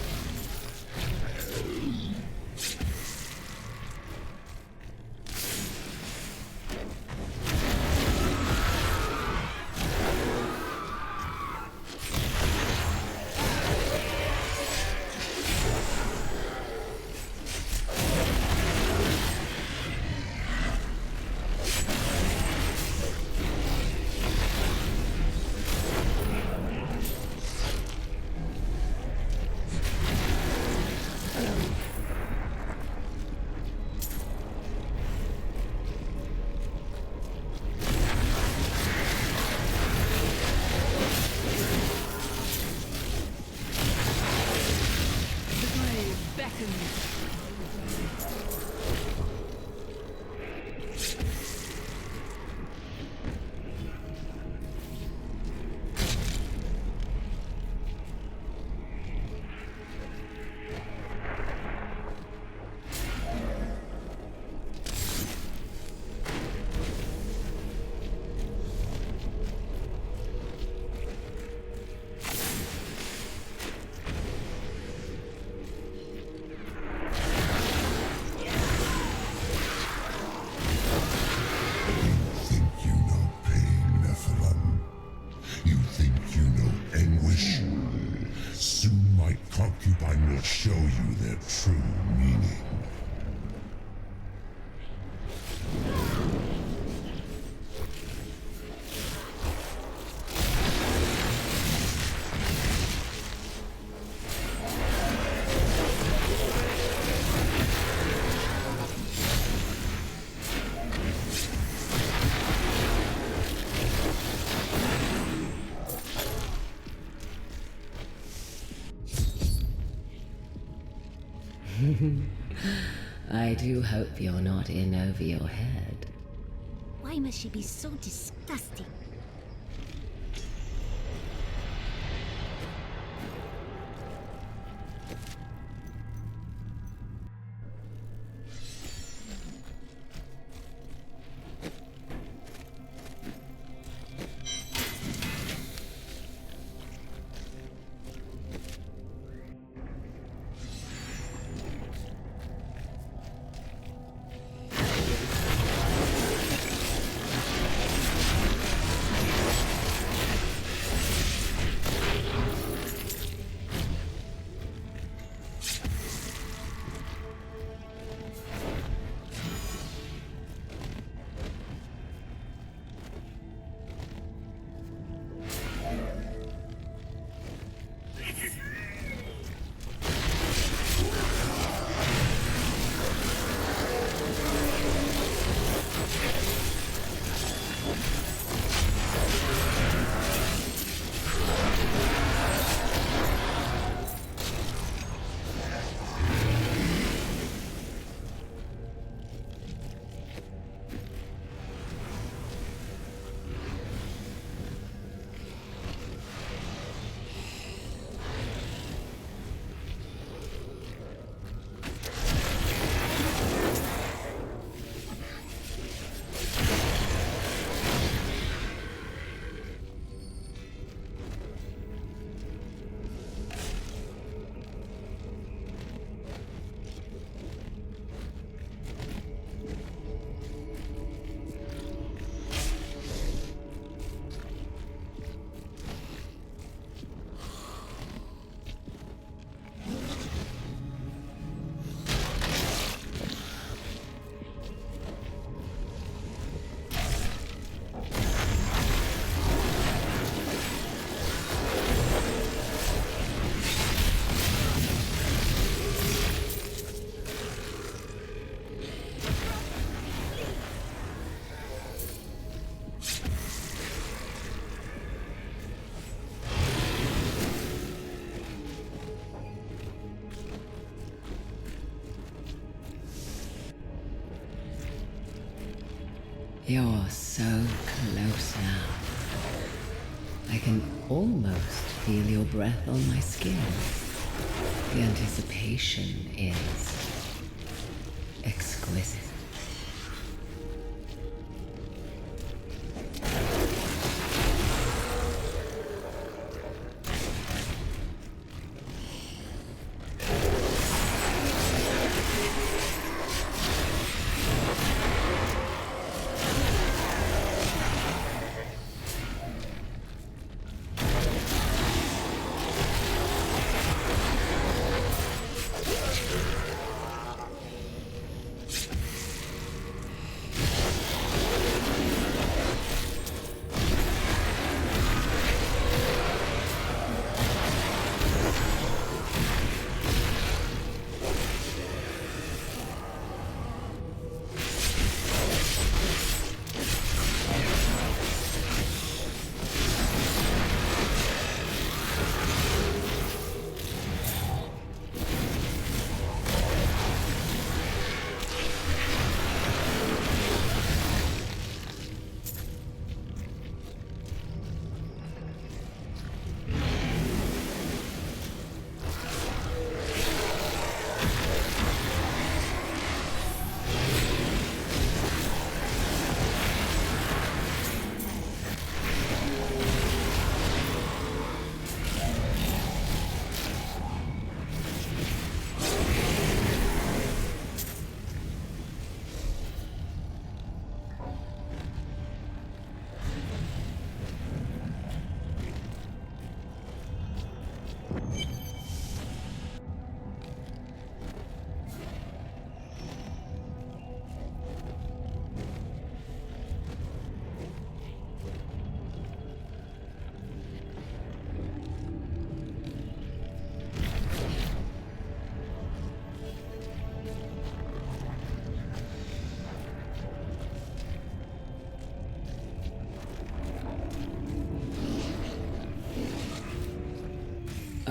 Concubine will show you their true meaning. I do hope you're not in over your head. Why must she be so disgusting? You're so close now. I can almost feel your breath on my skin. The anticipation is exquisite.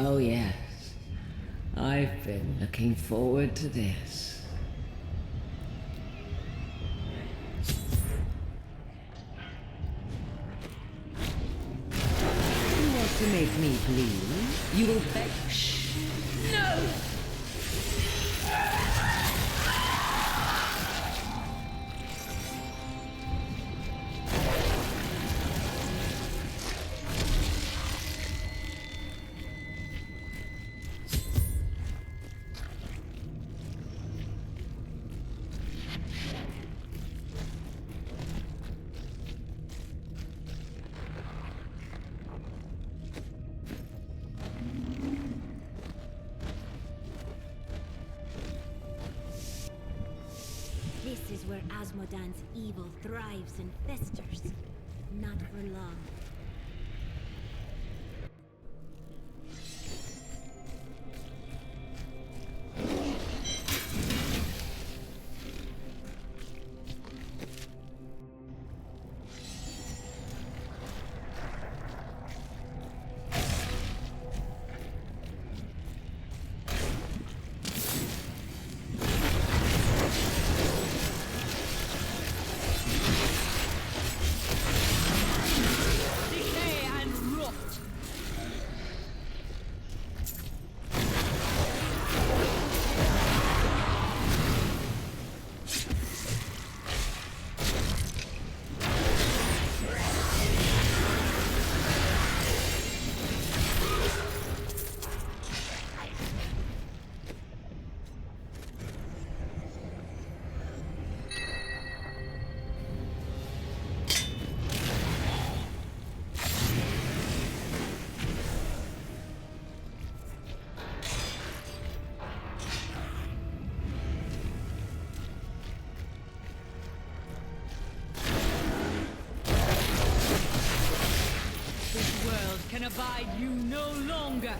Oh yes, I've been looking forward to this. You want to make me bleed? You will beg. Shh! No! This is where Asmodan's evil thrives and festers. Not for long. Can abide you no longer.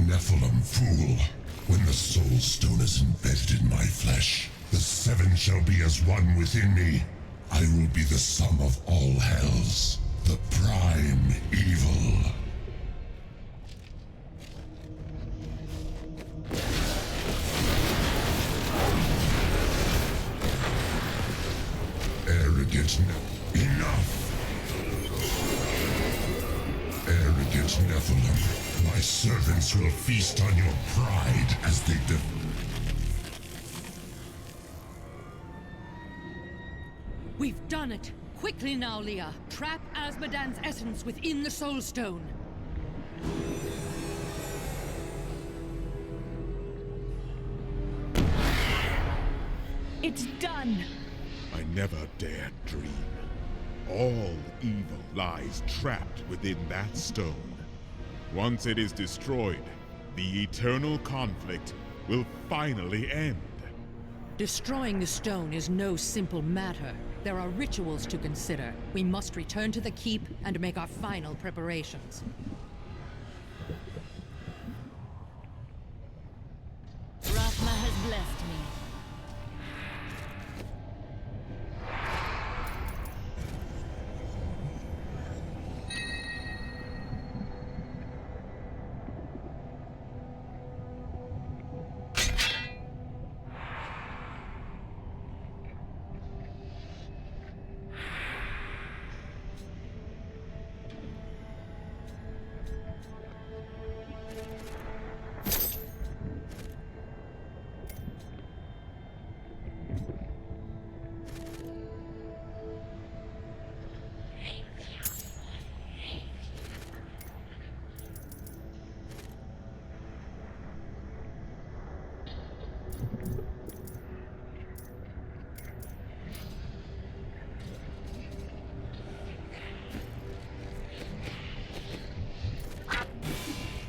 Nephilim, fool. When the Soul Stone is embedded in my flesh, the seven shall be as one within me. I will be the sum of all hells, the prime evil. Arrogant enough! Arrogant Nephilim, my servants will feast on your pride as they We've done it! Quickly now, Leah! Trap Azmodan's essence within the Soul Stone! It's done! I never dared dream. All evil lies trapped within that stone. Once it is destroyed, the eternal conflict will finally end. Destroying the stone is no simple matter. There are rituals to consider. We must return to the keep and make our final preparations. Rathma has blessed me.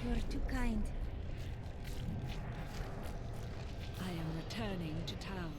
You're too kind. I am returning to town.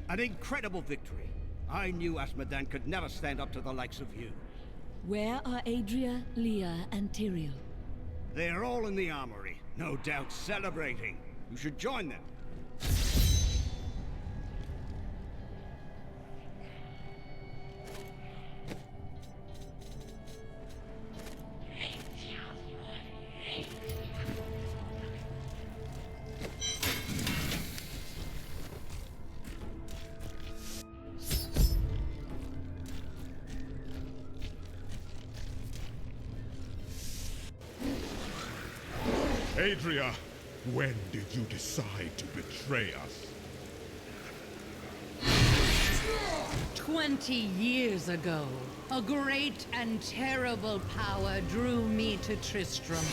An incredible victory. I knew Azmodan could never stand up to the likes of you. Where are Adria, Leah, and Tyrael? They're all in the armory, no doubt celebrating. You should join them. Adria, when did you decide to betray us? 20 years ago, a great and terrible power drew me to Tristram.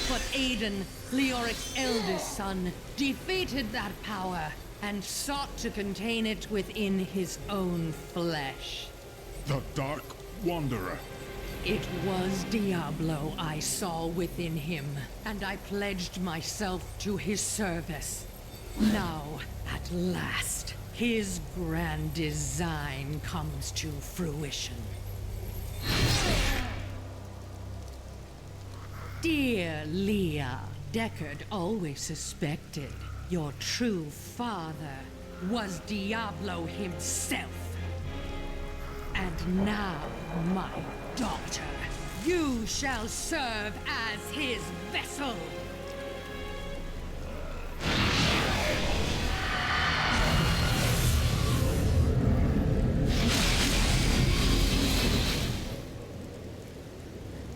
But Aiden, Leoric's eldest son, defeated that power and sought to contain it within his own flesh. The Dark Wanderer. It was Diablo I saw within him, and I pledged myself to his service. Now, at last, his grand design comes to fruition. Dear Leah, Deckard always suspected your true father was Diablo himself. And And now, my daughter, you shall serve as his vessel!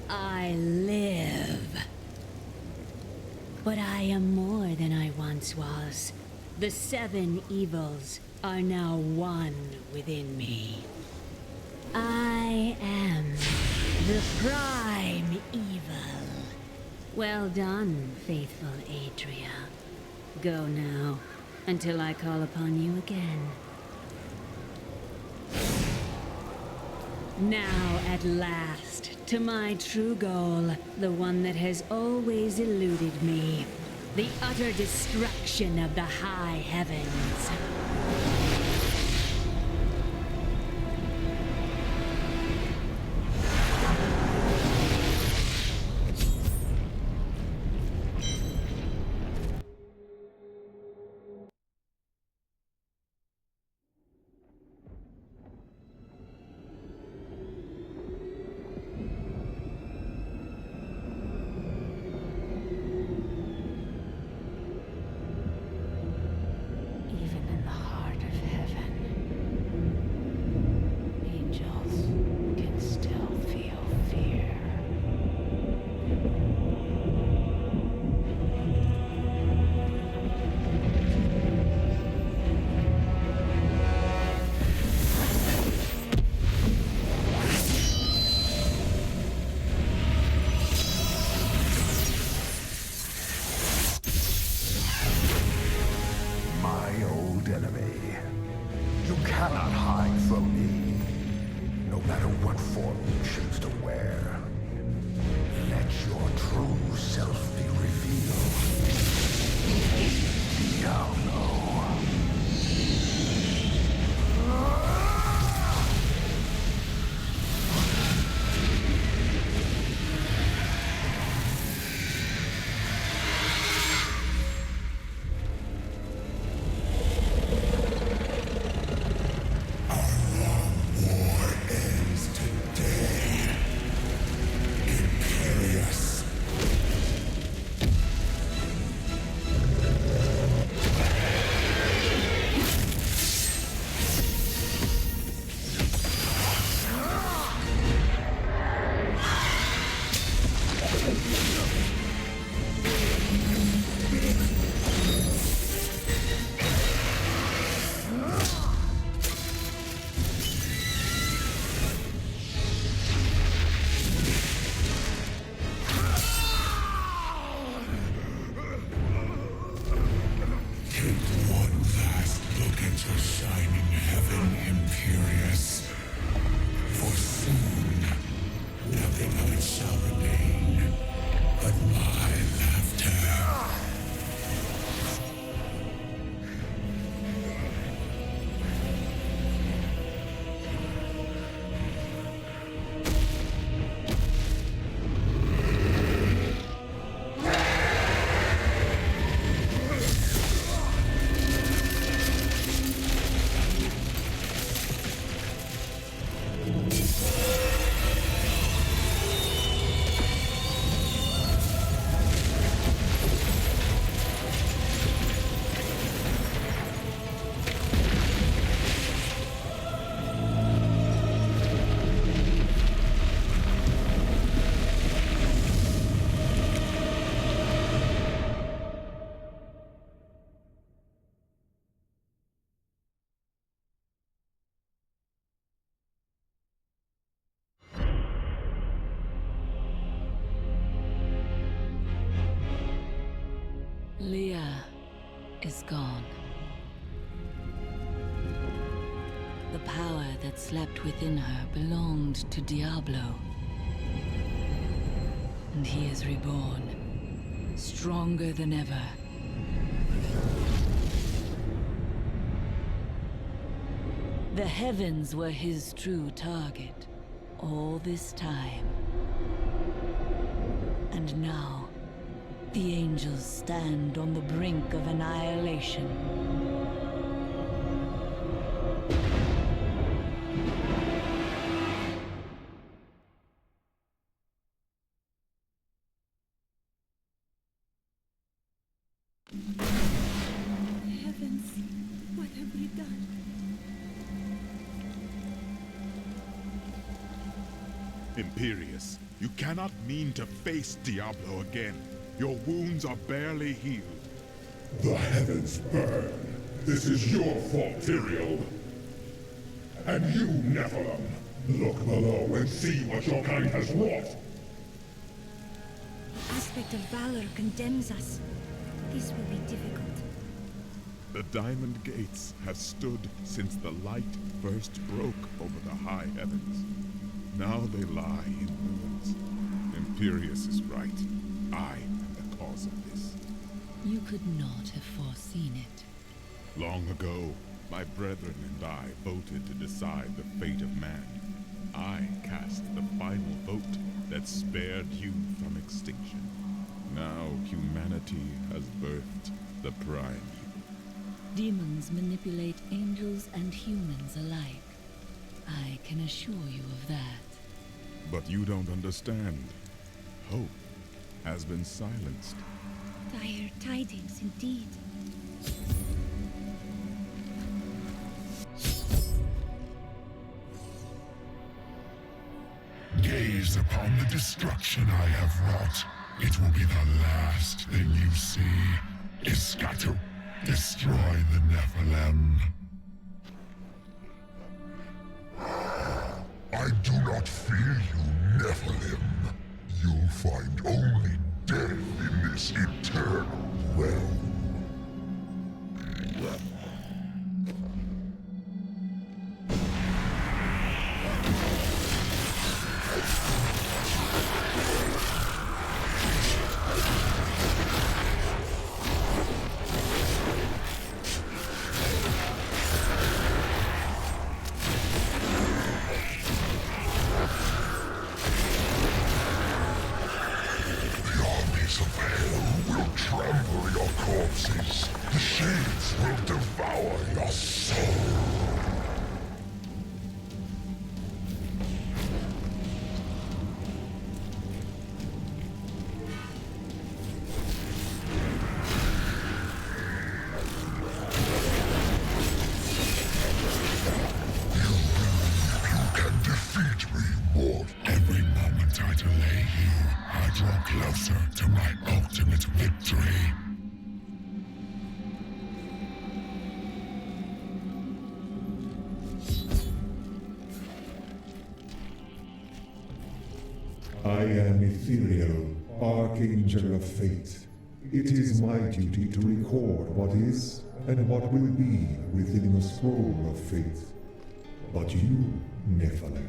I live. But I am more than I once was. The 7 evils are now one within me. I am the prime evil. Well done, faithful Adria. Go now, until I call upon you again. Now, at last, to my true goal, the one that has always eluded me. The utter destruction of the high heavens. Leah is gone. The power that slept within her belonged to Diablo. And he is reborn, stronger than ever. The heavens were his true target all this time. And now, the angels stand on the brink of annihilation. Imperius, you cannot mean to face Diablo again. Your wounds are barely healed. The heavens burn. This is your fault, Tyrael. And you, Nephilim, look below and see what your kind has wrought. The aspect of valor condemns us. This will be difficult. The Diamond Gates have stood since the light first broke over the high heavens. Now they lie in ruins. Imperius is right. I am the cause of this. You could not have foreseen it. Long ago, my brethren and I voted to decide the fate of man. I cast the final vote that spared you from extinction. Now humanity has birthed the prime. Demons manipulate angels and humans alike. I can assure you of that. But you don't understand. Hope has been silenced. Dire tidings indeed. Gaze upon the destruction I have wrought. It will be the last thing you see. Iskatu, destroy the Nephilim. I do not fear you, Nephilim. You'll find only death in this eternal realm. I am Ethereal, Archangel of Fate. It is my duty to record what is and what will be within the scroll of fate. But you, Nephilim,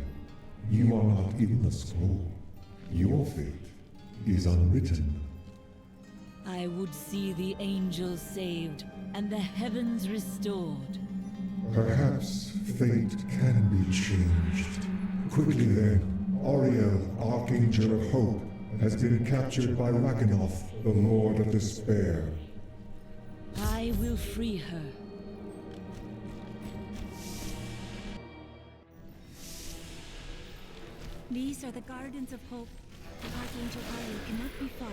you are not in the scroll. Your fate is unwritten. I would see the angels saved and the heavens restored. Perhaps fate can be changed. Quickly then, Oriel, Archangel of Hope, has been captured by Rakanoth, the Lord of Despair. I will free her. These are the Gardens of Hope. Archangel Ariel cannot be far.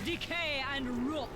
Decay and rot!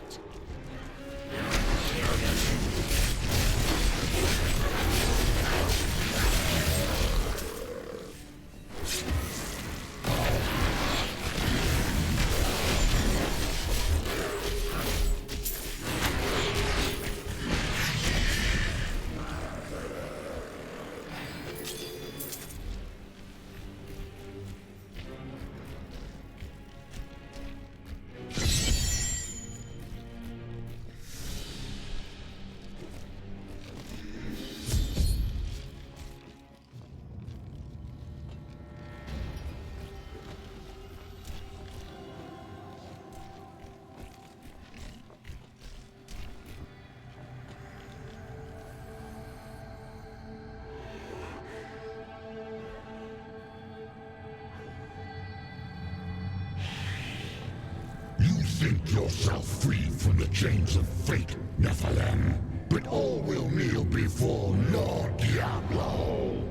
think yourself free from the chains of fate, Nephilim, but all will kneel before Lord Diablo.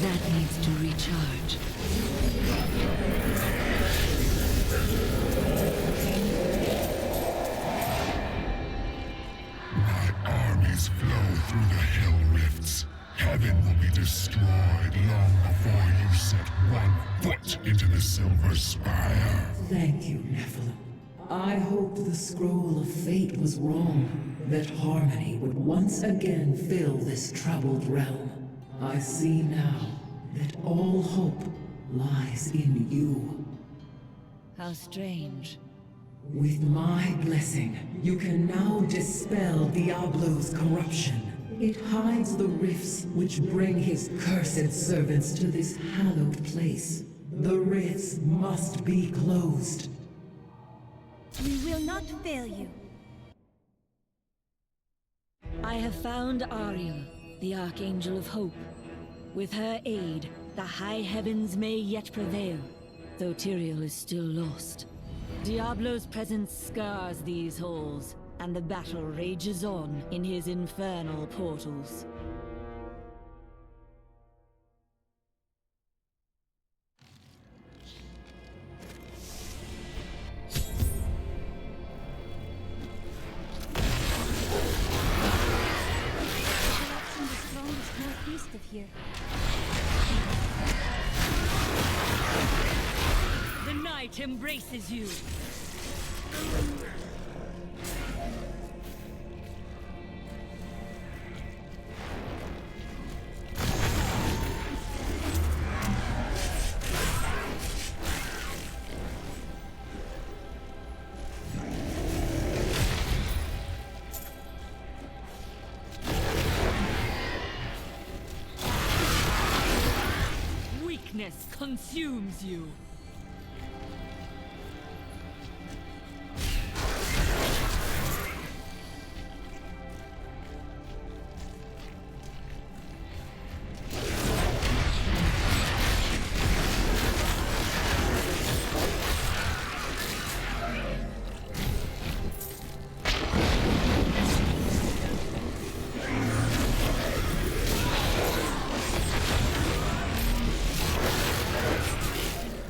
That needs to recharge. My armies flow through the hell rifts. Heaven will be destroyed long before you set one foot into the Silver Spire. Thank you, Nephilim. I hoped the scroll of fate was wrong, that harmony would once again fill this troubled realm. I see now that all hope lies in you. How strange. With my blessing, you can now dispel Diablo's corruption. It hides the rifts which bring his cursed servants to this hallowed place. The rifts must be closed. We will not fail you. I have found Ariel, the Archangel of Hope. With her aid, the high heavens may yet prevail, though Tyrael is still lost. Diablo's presence scars these halls, and the battle rages on in his infernal portals. Direction the strongest northeast of here. The night embraces you! Weakness consumes you!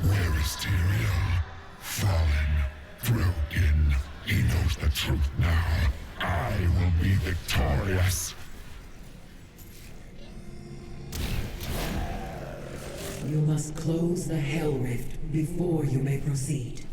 Where is Tyrael? Fallen, broken. He knows the truth now. I will be victorious. You must close the Hell Rift before you may proceed.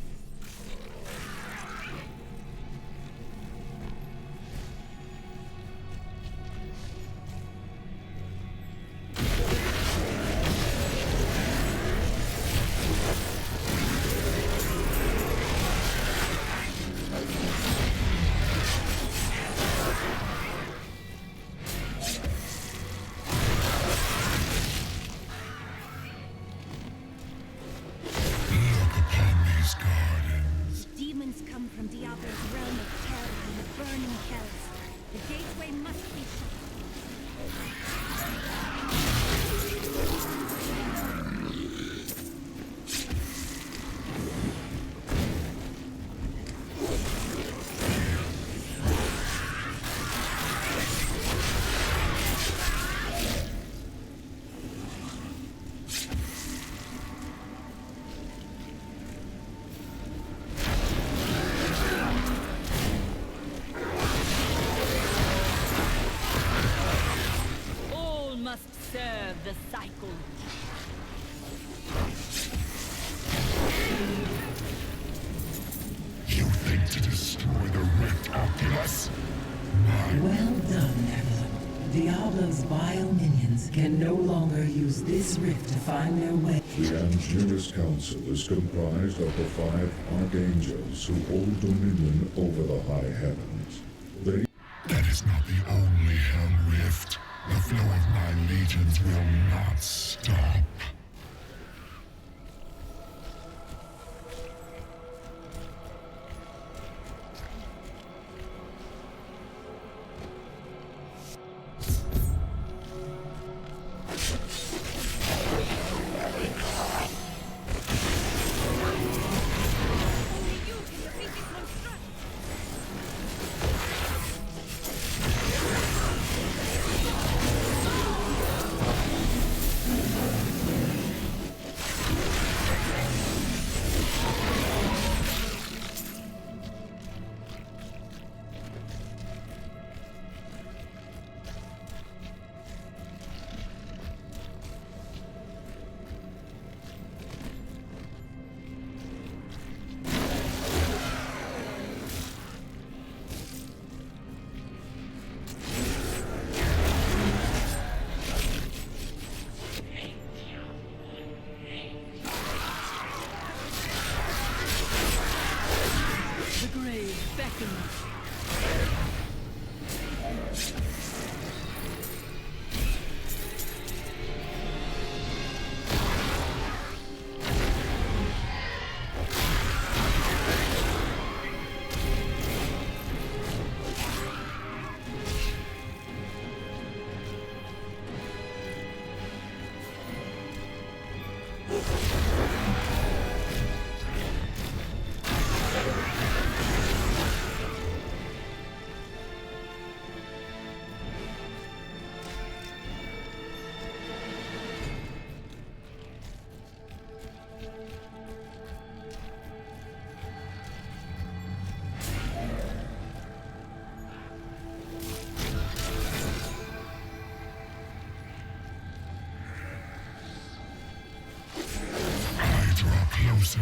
Look upon these gardens. Demons come from Diablo's realm of terror and the burning hells. The gateway must be shut. All must serve the cycle. You think to destroy the Rift Oculus? Well done, Nephilim. Diablo's vile minions can no longer use this rift to find their way. The Angelus Council is comprised of the 5 archangels who hold dominion over the high heavens. They That is not the only Hell Rift. The flow of my legions will not stop.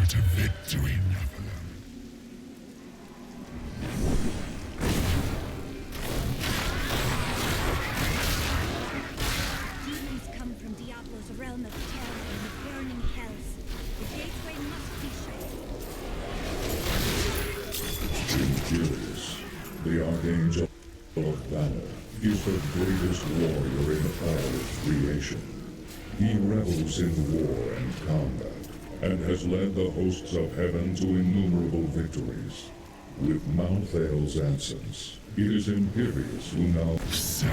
to victory, Nephilim. Demons come from Diablo's realm of terror and the burning hells. The gateway must be shut. King Curious, the Archangel of Valor, is the greatest warrior in all of creation. He revels in war and combat, and has led the hosts of heaven to innumerable victories. With Mount Thal's absence, it is Imperius who now... So,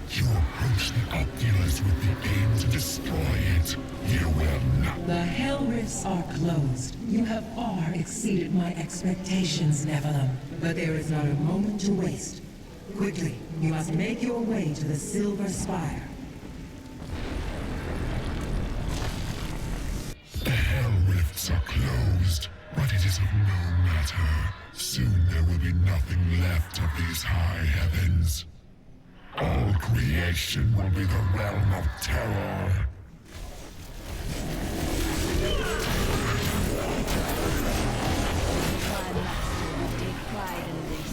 you approach the Oculus with the aim to destroy it. You will not. The Hell Rifts are closed. You have far exceeded my expectations, Nephilim. But there is not a moment to waste. Quickly, you must make your way to the Silver Spire. The Hell Rifts are closed, but it is of no matter. Soon there will be nothing left of these high heavens. All creation will be the realm of terror. My master will take pride in this.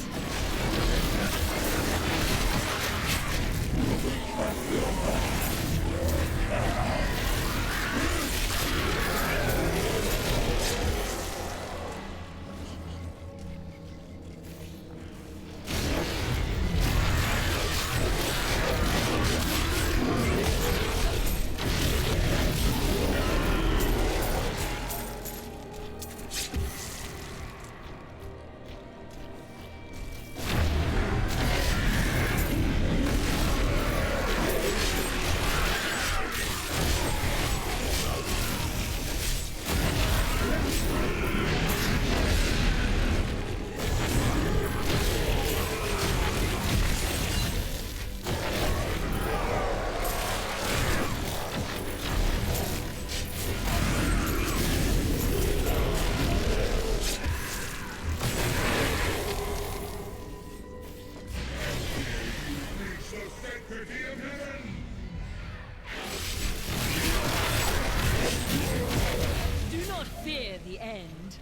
Do not fear the end.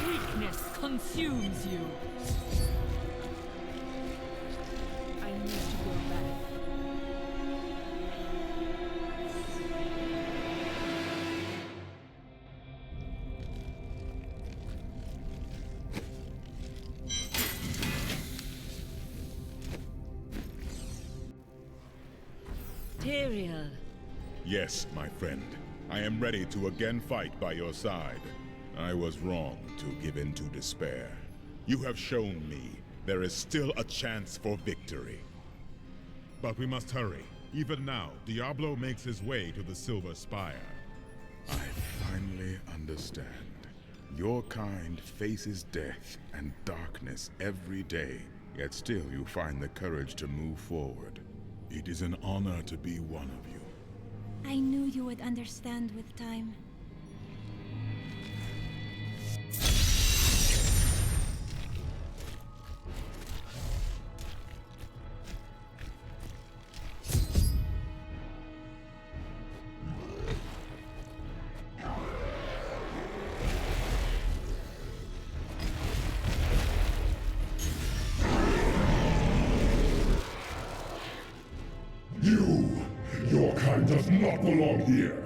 Weakness consumes you. I need to go back. Tyrael. Yes, my friend. I am ready to again fight by your side. I was wrong to give in to despair. You have shown me there is still a chance for victory. But we must hurry. Even now, Diablo makes his way to the Silver Spire. I finally understand. Your kind faces death and darkness every day, yet still you find the courage to move forward. It is an honor to be one of you. I knew you would understand with time. Your kind does not belong here.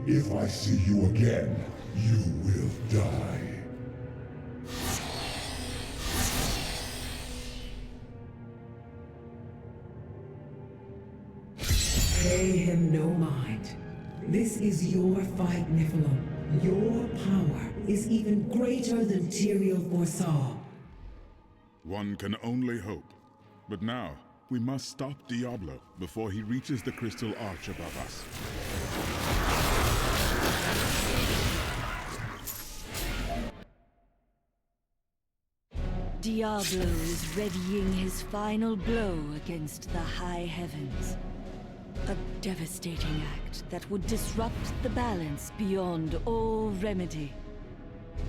If I see you again, you will die. Pay him no mind. This is your fight, Nephilim. Your power is even greater than Tyrael foresaw. One can only hope. But now, we must stop Diablo before he reaches the crystal arch above us. Diablo is readying his final blow against the high heavens. A devastating act that would disrupt the balance beyond all remedy.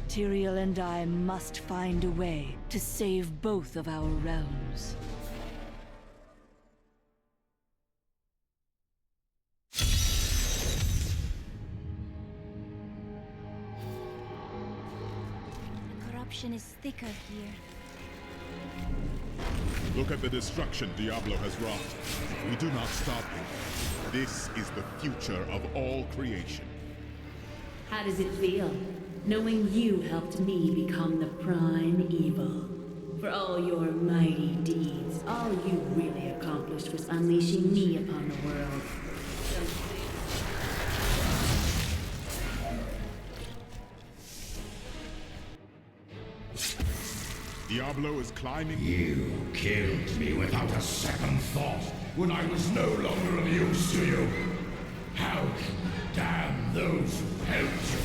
Tyrael and I must find a way to save both of our realms. The corruption is thicker here. Look at the destruction Diablo has wrought. If we do not stop him, this is the future of all creation. How does it feel, knowing you helped me become the prime evil? For all your mighty deeds, all you really accomplished was unleashing me upon the world. Diablo is climbing. You killed me without a second thought when I was no longer of use to you. How can you damn those who helped you?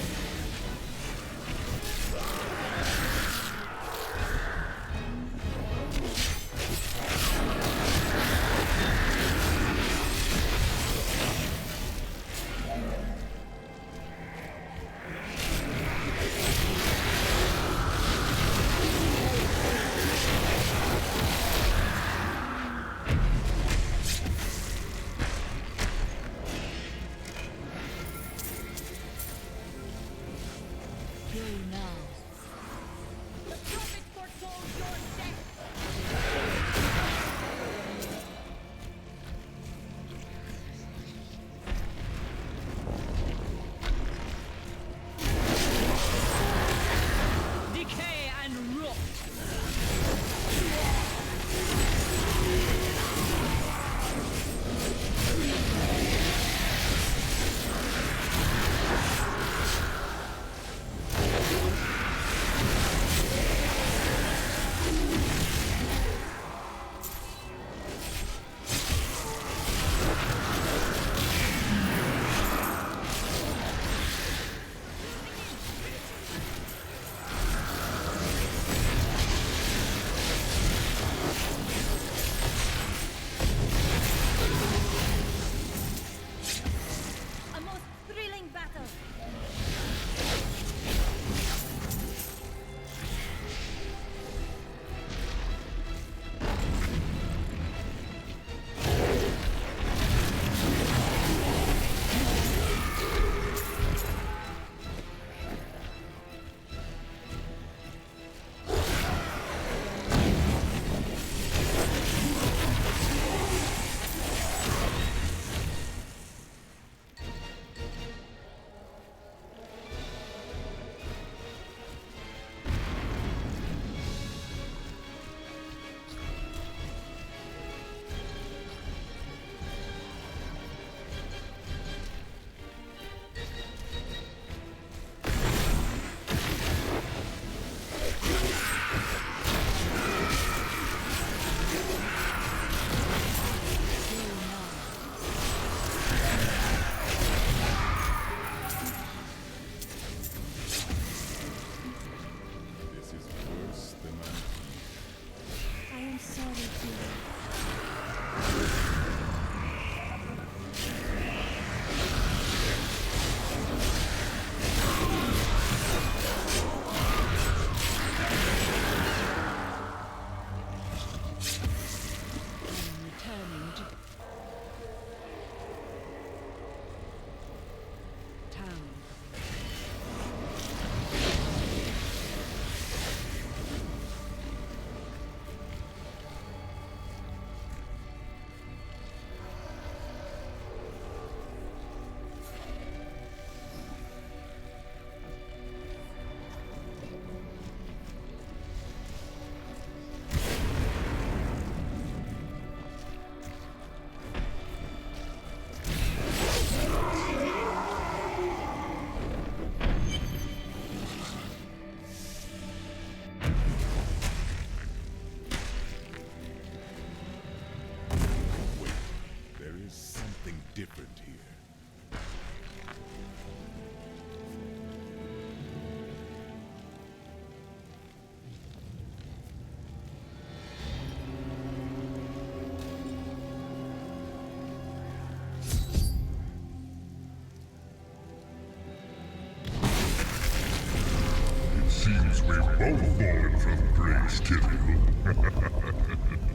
seems we've both fallen from grace, Tyrael.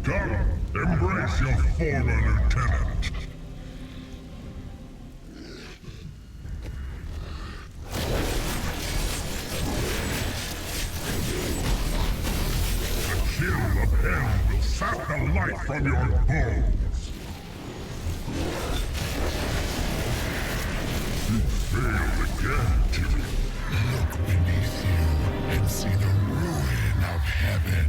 Come, embrace your former lieutenant. The chill of hell will sap the life from your bones. You failed again, Tyrael. Look beneath you and see the ruin of heaven.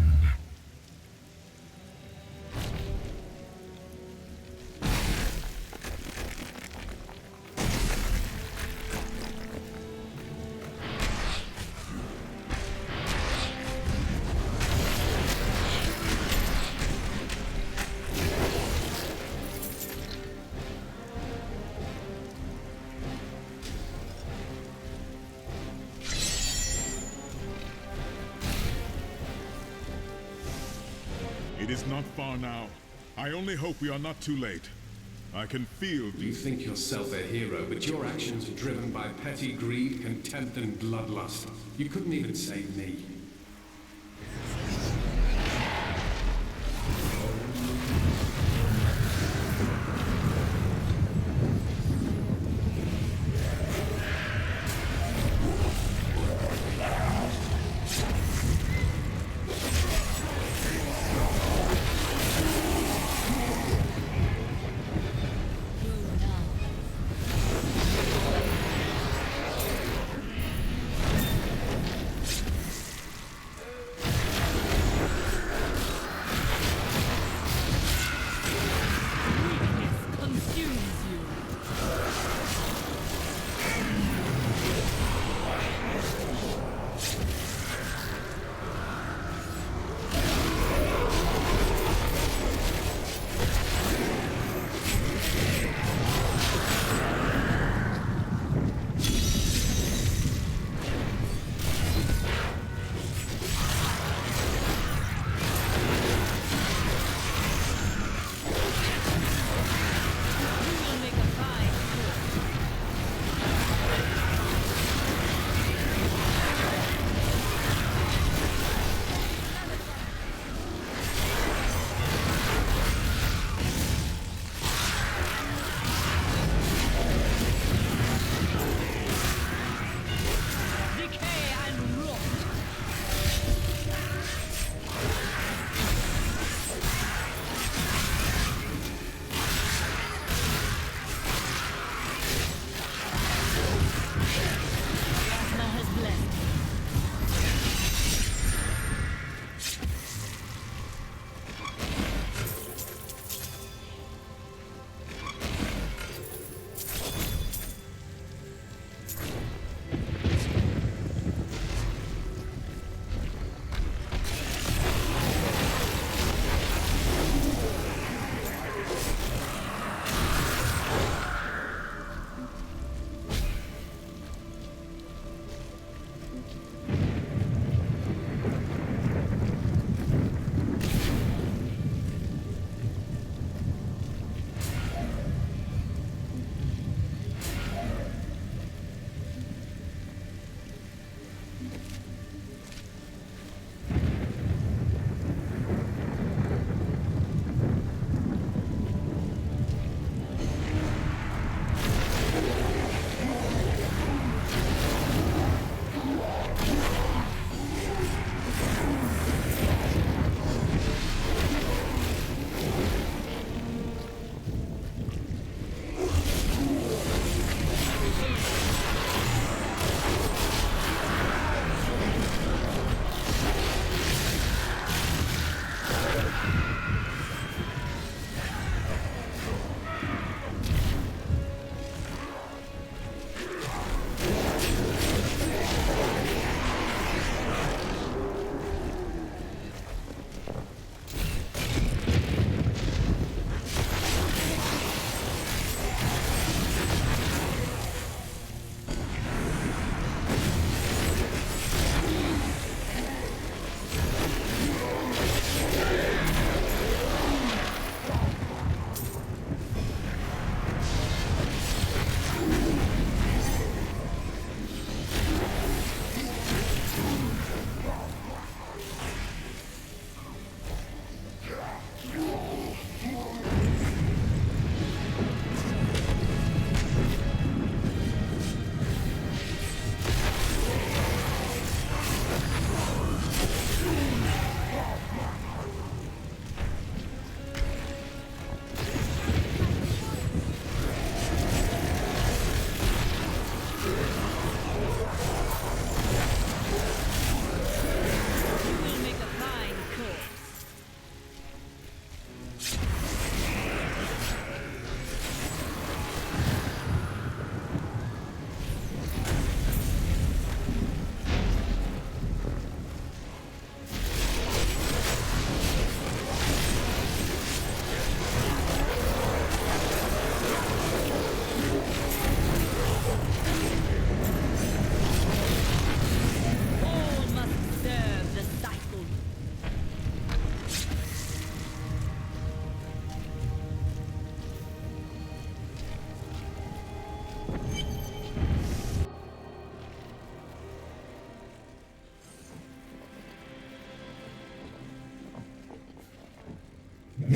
It is not far now. I only hope we are not too late. I can feel... You think yourself a hero, but your actions are driven by petty greed, contempt, and bloodlust. You couldn't even save me.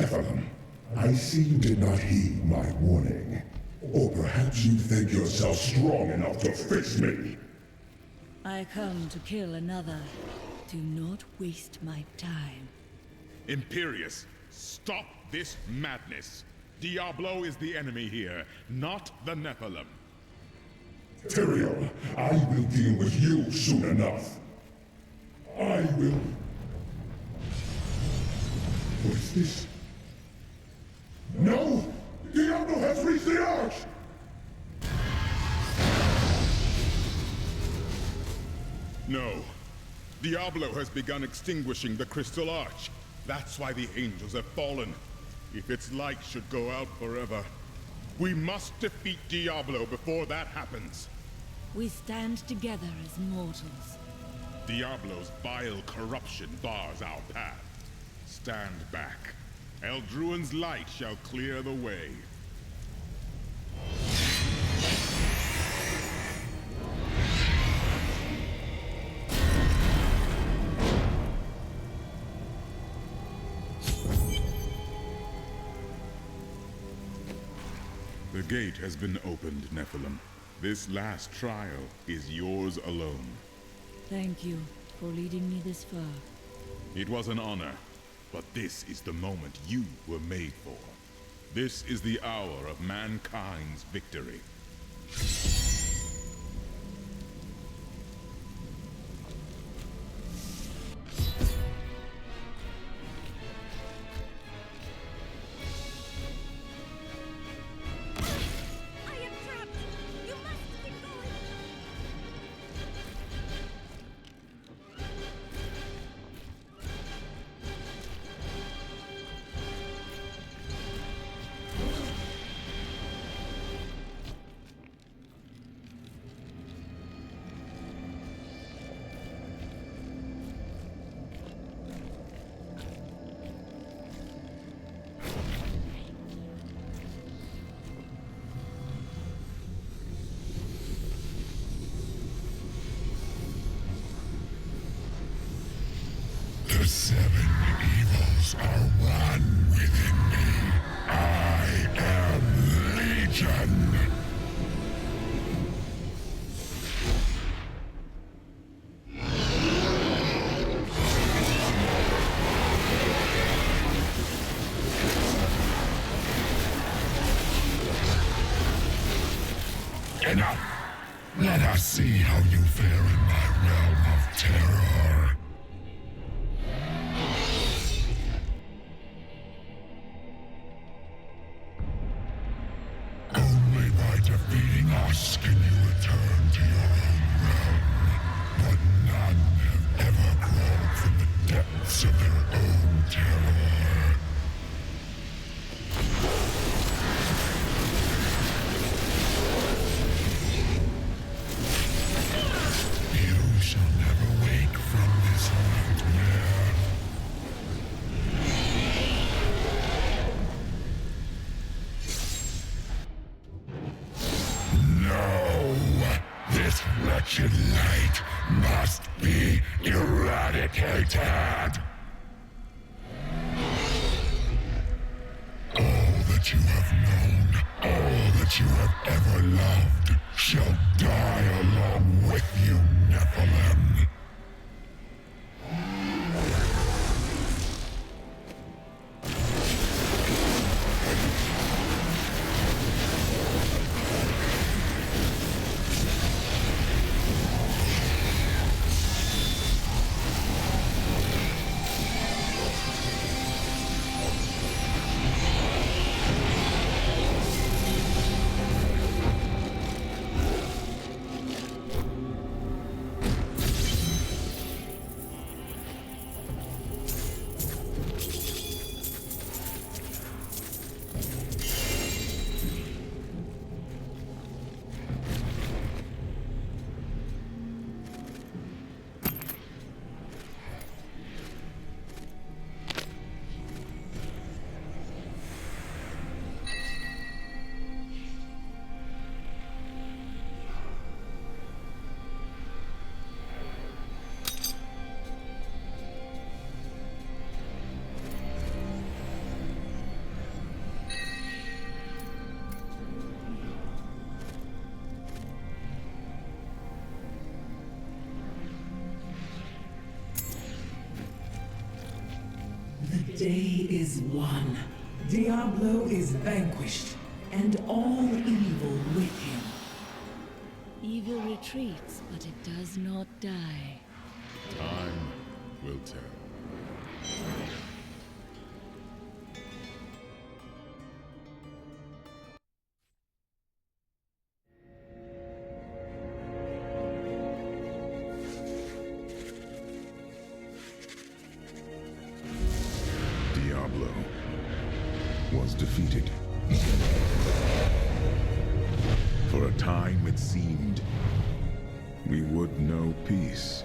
Nephilim, I see you did not heed my warning. Or perhaps you think yourself strong enough to face me. I come to kill another. Do not waste my time. Imperius, stop this madness. Diablo is the enemy here, not the Nephilim. Tyrael, I will deal with you soon enough. I will... What is this? No! Diablo has reached the arch! No. Diablo has begun extinguishing the Crystal Arch. That's why the angels have fallen. If its light should go out forever, we must defeat Diablo before that happens. We stand together as mortals. Diablo's vile corruption bars our path. Stand back. Eldruin's light shall clear the way. The gate has been opened, Nephilim. This last trial is yours alone. Thank you for leading me this far. It was an honor, but this is the moment you were made for. This is the hour of mankind's victory. The 7 evils are one within me. I am Legion. Enough! Let us see how you fare in my realm of terror. Only by defeating us can you return to your own realm. But none have ever crawled from the depths of their own terror. You shall never wake from this nightmare. No! This wretched light must be eradicated! All that you have known, all that you have ever loved, shall die along with you, Nephilim. day is won. Diablo is vanquished, and all evil with him. Evil retreats, but it does not die. Time will tell. Diablo was defeated. For a time it seemed we would know peace.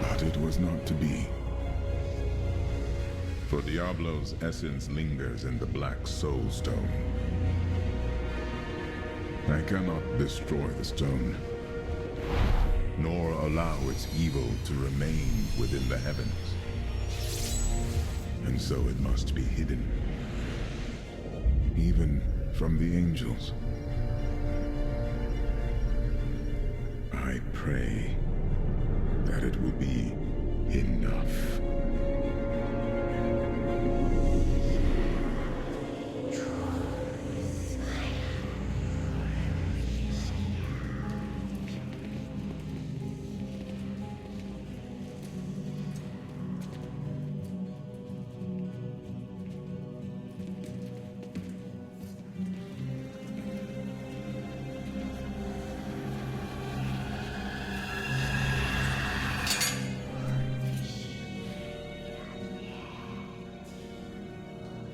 But it was not to be. For Diablo's essence lingers in the Black Soul Stone. I cannot destroy the stone, nor allow its evil to remain within the heavens. And so it must be hidden, even from the angels. I pray that it will be enough.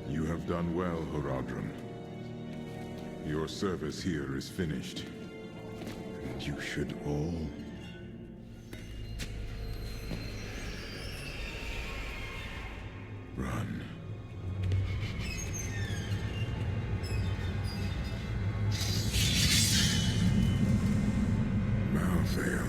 You have done well, Horadrim. Your service here is finished. And you should all run. Malthael.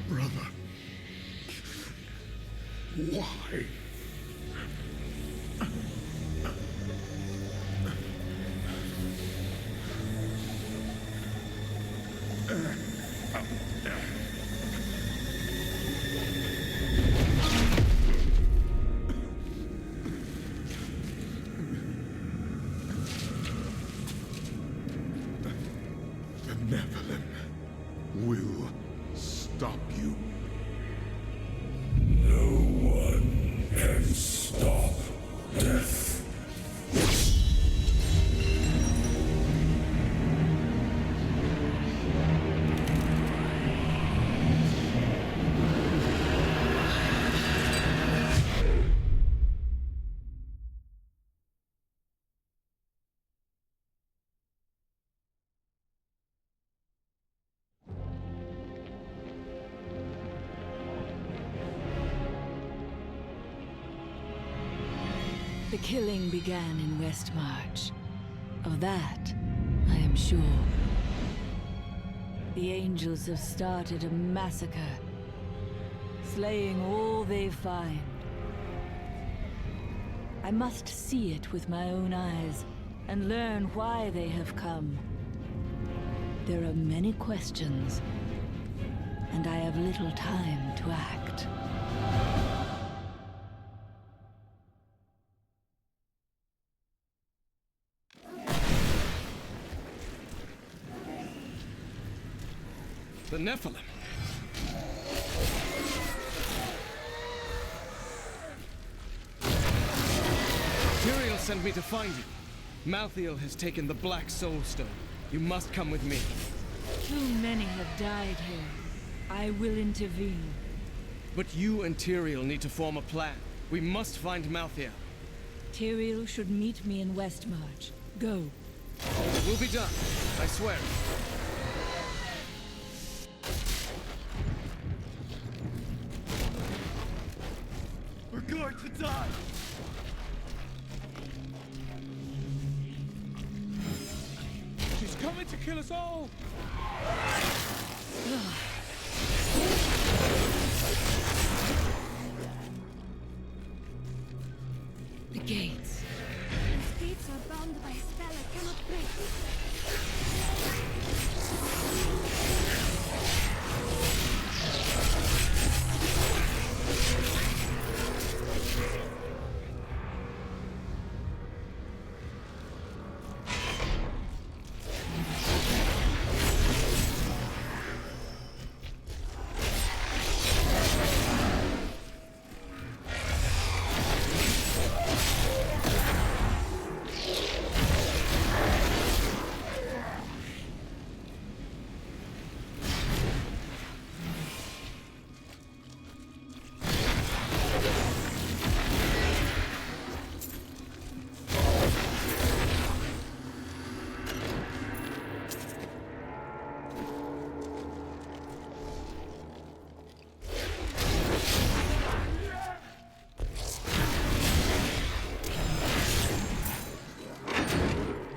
Brother. Why? The Nephilim will stop you. No one can stop death. The killing began in Westmarch. Of that, I am sure. The angels have started a massacre, slaying all they find. I must see it with my own eyes and learn why they have come. There are many questions, and I have little time to act. The Nephilim. Tyrael sent me to find you. Malthael has taken the Black Soul Stone. You must come with me. Too many have died here. I will intervene. But you and Tyrael need to form a plan. We must find Malthael. Tyrael should meet me in Westmarch. Go. It will be done. I swear. We're going to die! She's coming to kill us all! The gates. These gates are bound by a spell I cannot break.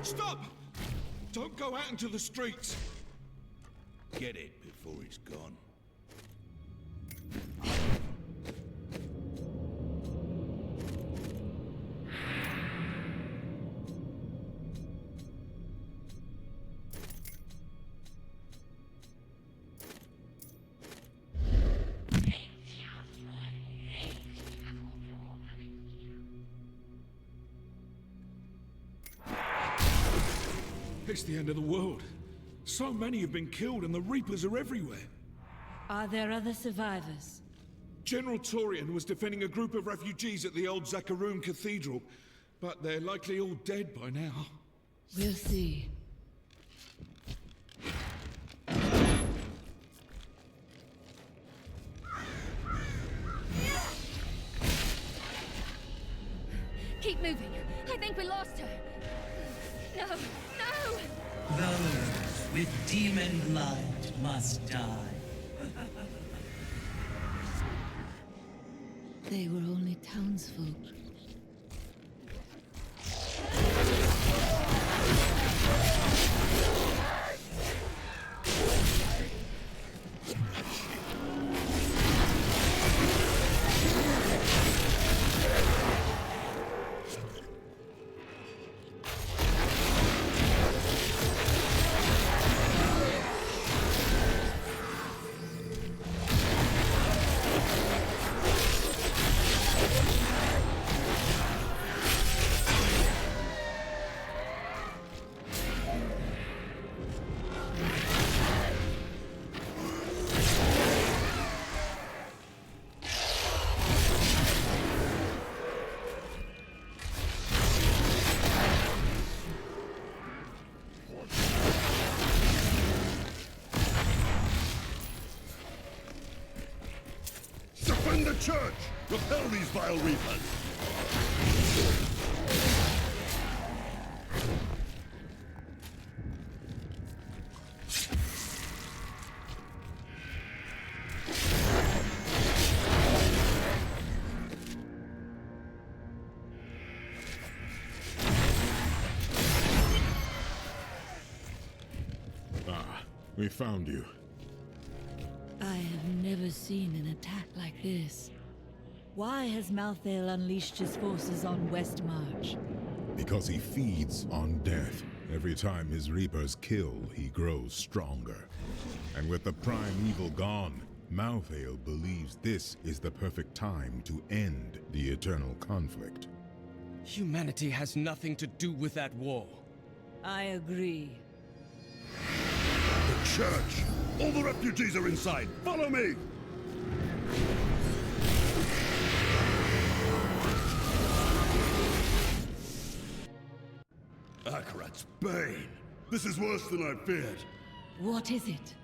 Stop! Don't go out into the streets! Get it before it's gone. It's the end of the world. So many have been killed and the Reapers are everywhere. Are there other survivors? General Torian was defending a group of refugees at the old Zakarum Cathedral, but they're likely all dead by now. We'll see. Keep moving. I think we lost her. No, no! Those with demon blood must die. They were only townsfolk. Defend the church! Repel these vile reapers! Ah, we found you. I have never seen an attack like this. Why has Malthael unleashed his forces on Westmarch? Because he feeds on death. Every time his reapers kill, he grows stronger. And with the prime evil gone, Malthael believes this is the perfect time to end the eternal conflict. Humanity has nothing to do with that war. I agree. The church! All the refugees are inside! Follow me! Akarat's bane! This is worse than I feared. What is it?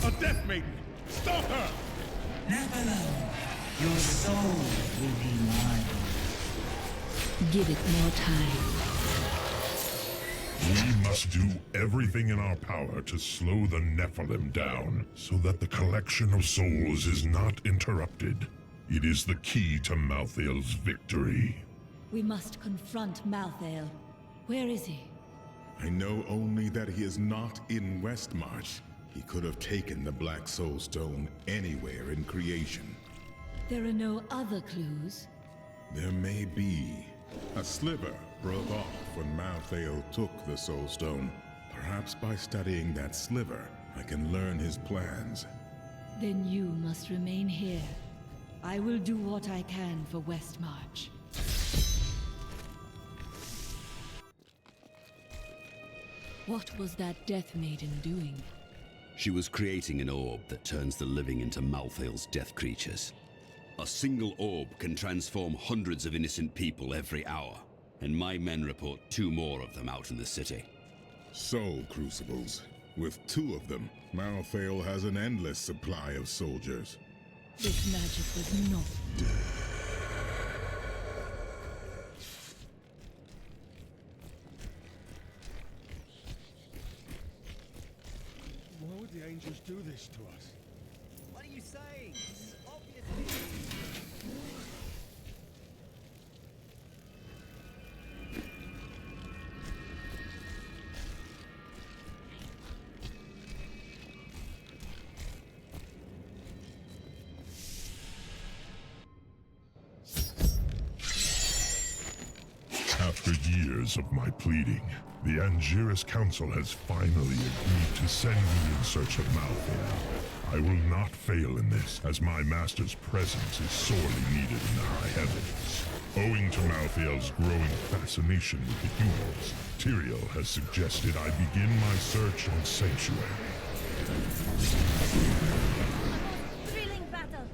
A Death Maiden! Stop her! Nephilim, your soul will be mine. Give it more time. We must do everything in our power to slow the Nephilim down, so that the collection of souls is not interrupted. It is the key to Malthael's victory. We must confront Malthael. Where is he? I know only that he is not in Westmarch. He could have taken the Black Soul Stone anywhere in creation. There are no other clues? There may be. A sliver broke off when Malthael took the Soul Stone. Perhaps by studying that sliver, I can learn his plans. Then you must remain here. I will do what I can for Westmarch. What was that Death Maiden doing? She was creating an orb that turns the living into Malthael's death creatures. A single orb can transform hundreds of innocent people every hour, and my men report 2 more of them out in the city. Soul Crucibles. With 2 of them, Malthael has an endless supply of soldiers. This magic was not... Why would the angels do this to us? What are you saying? This is obviously... After years of my pleading, the Angiris Council has finally agreed to send me in search of Malthael. I will not fail in this, as my master's presence is sorely needed in the High Heavens. Owing to Malthael's growing fascination with the humans, Tyrael has suggested I begin my search on Sanctuary. Thrilling battle.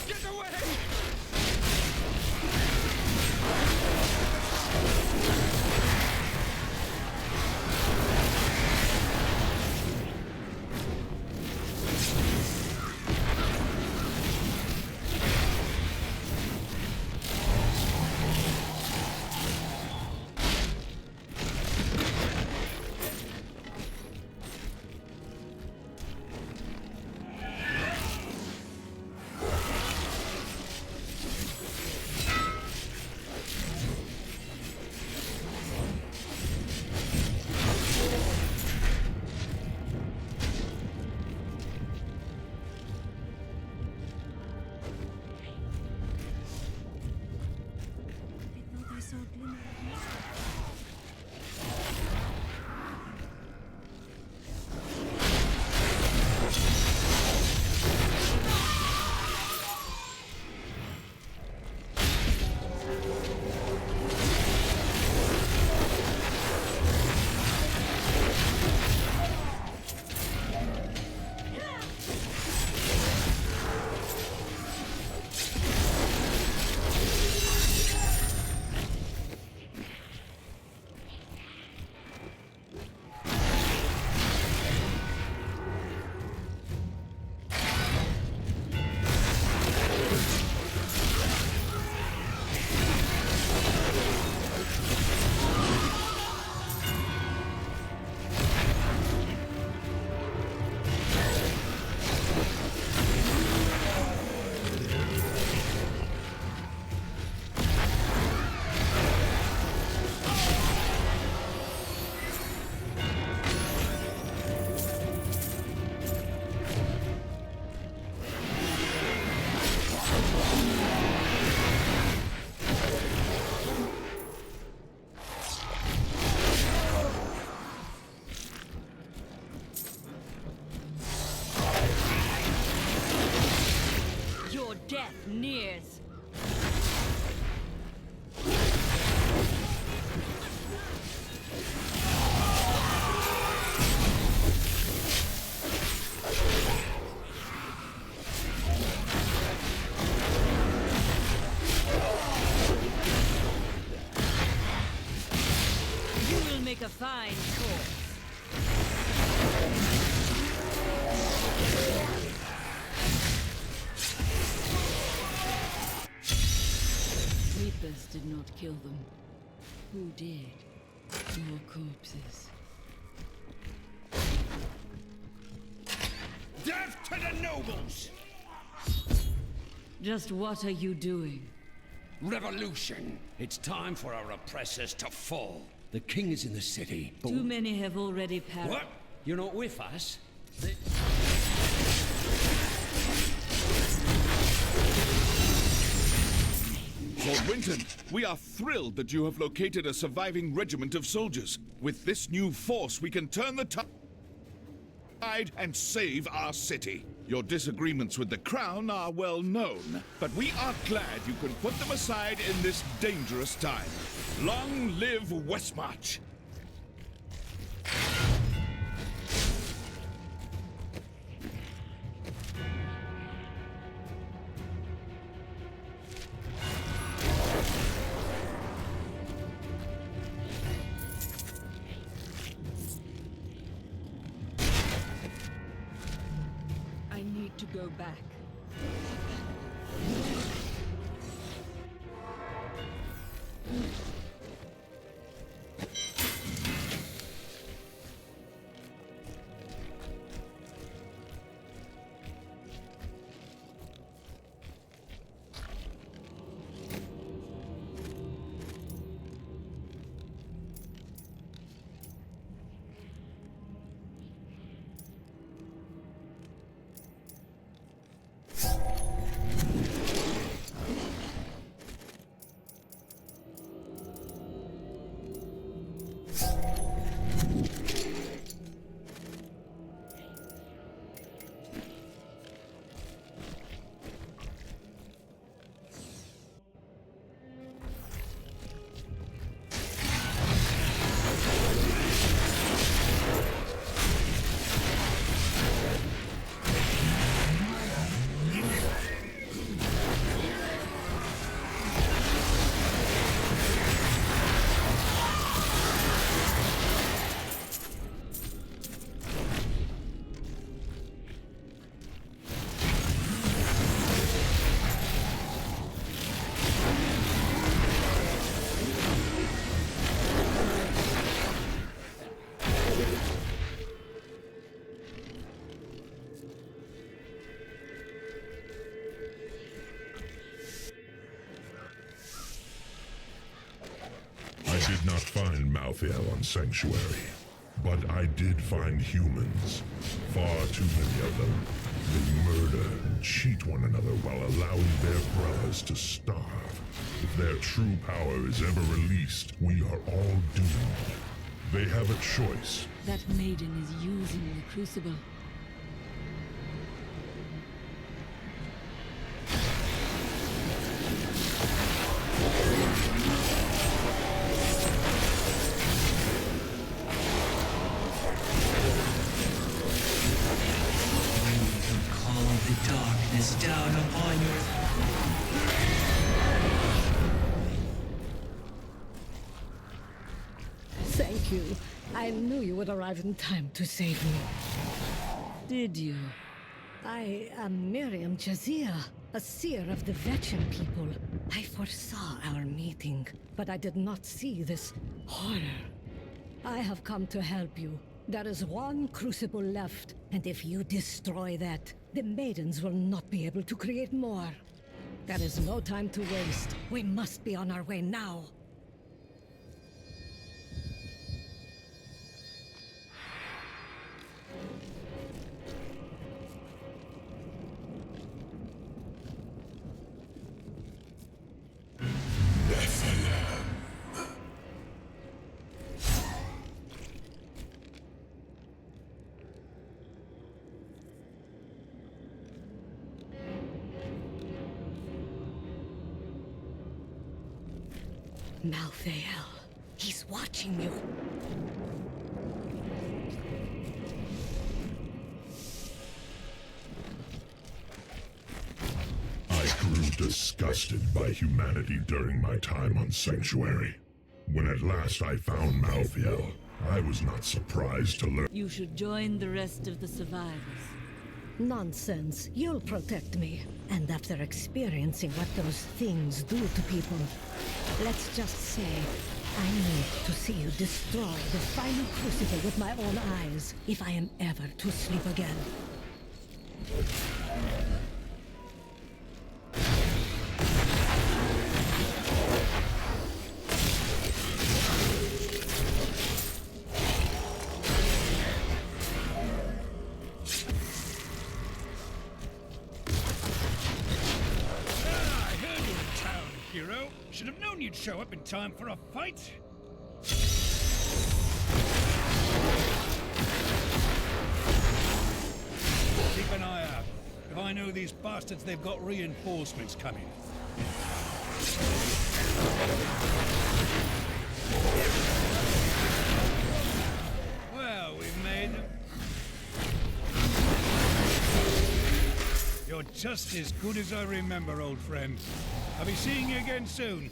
Get away! I saw a glimmer of light. a fine course. Reapers did not kill them. Who did? More corpses. Death to the nobles! Just what are you doing? Revolution! It's time for our oppressors to fall. The king is in the city, but... Too many have already perished. What? You're not with us? Lord Winton, we are thrilled that you have located a surviving regiment of soldiers. With this new force, we can turn the tide and save our city. Your disagreements with the Crown are well known, but we are glad you can put them aside in this dangerous time. Long live Westmarch! I need to go back. I did not find Malthael on Sanctuary, but I did find humans. Far too many of them. They murder and cheat one another while allowing their brothers to starve. If their true power is ever released, we are all doomed. They have a choice. That maiden is using the crucible. Down upon you. Thank you. I knew you would arrive in time to save me. Did you? I am Miriam Jazia, a seer of the Vetchin people. I foresaw our meeting, but I did not see this horror. I have come to help you. There is one crucible left, and if you destroy that, the maidens will not be able to create more. There is no time to waste. We must be on our way now. Malthael, he's watching you. I grew disgusted by humanity during my time on Sanctuary. When at last I found Malthael, I was not surprised to learn. You should join the rest of the survivors. Nonsense. You'll protect me. And after experiencing what those things do to people, let's just say I need to see you destroy the final crucible with my own eyes if I am ever to sleep again. Should have known you'd show up in time for a fight. Keep an eye out. If I know these bastards, they've got reinforcements coming. Well, we've made them. You're just as good as I remember, old friend. I'll be seeing you again soon.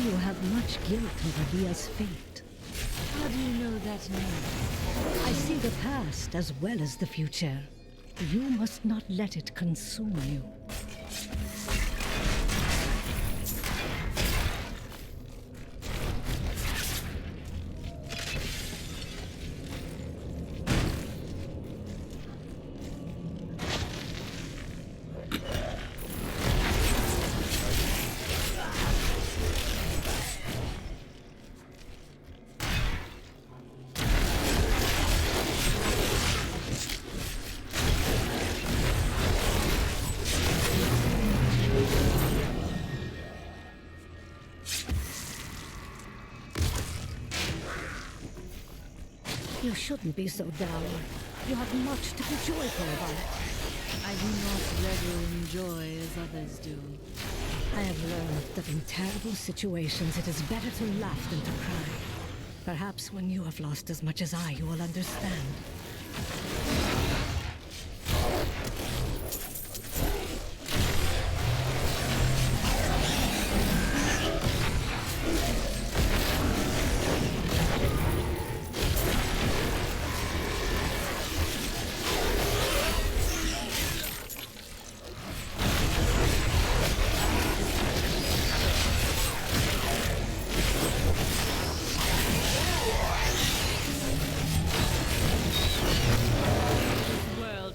You have much guilt over Leah's fate. How do you know that name? I see the past as well as the future. You must not let it consume you. You shouldn't be so down. You have much to be joyful about. I do not revel in joy as others do. I have learned that in terrible situations it is better to laugh than to cry. Perhaps when you have lost as much as I, you will understand.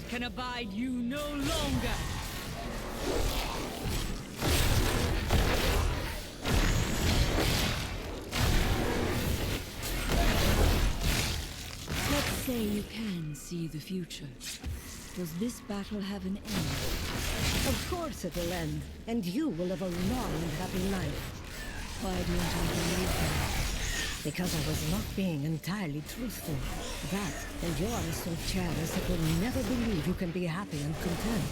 Can abide you no longer. Let's say you can see the future. Does this battle have an end? Of course it will end, and you will live a long and happy life. Why don't I believe that? Because I was not being entirely truthful. That, and you are so careless that will never believe you can be happy and content.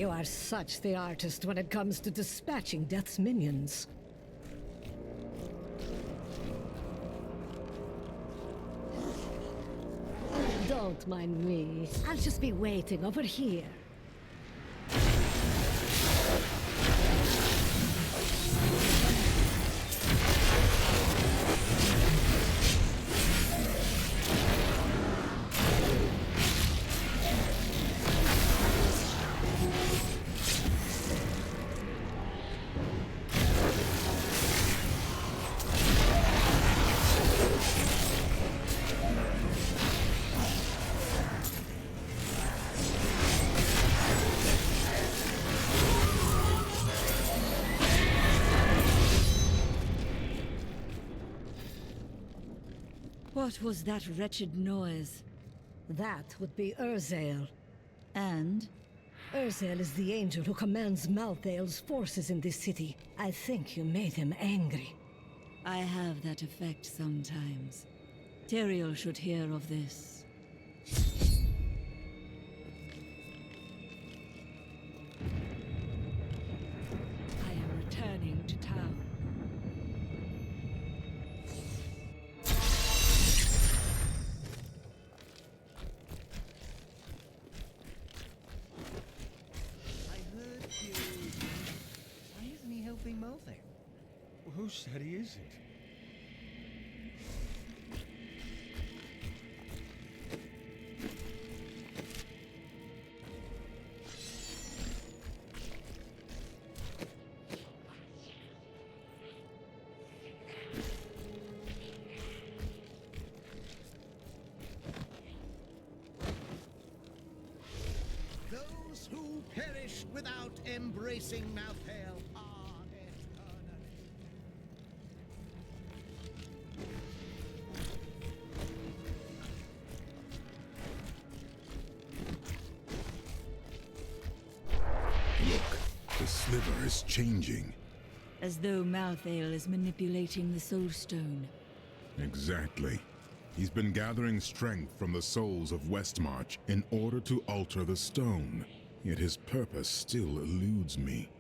You are such the artist when it comes to dispatching Death's minions. Don't mind me. I'll just be waiting over here. What was that wretched noise? That would be Urzael. And? Urzael is the angel who commands Malthael's forces in this city. I think you made him angry. I have that effect sometimes. Teriel should hear of this. I am returning to town. Who said he isn't? Those who perish without embracing Malthael are eternal. Look, the sliver is changing. As though Malthael is manipulating the Soul Stone. Exactly. He's been gathering strength from the souls of Westmarch in order to alter the stone. Yet his purpose still eludes me.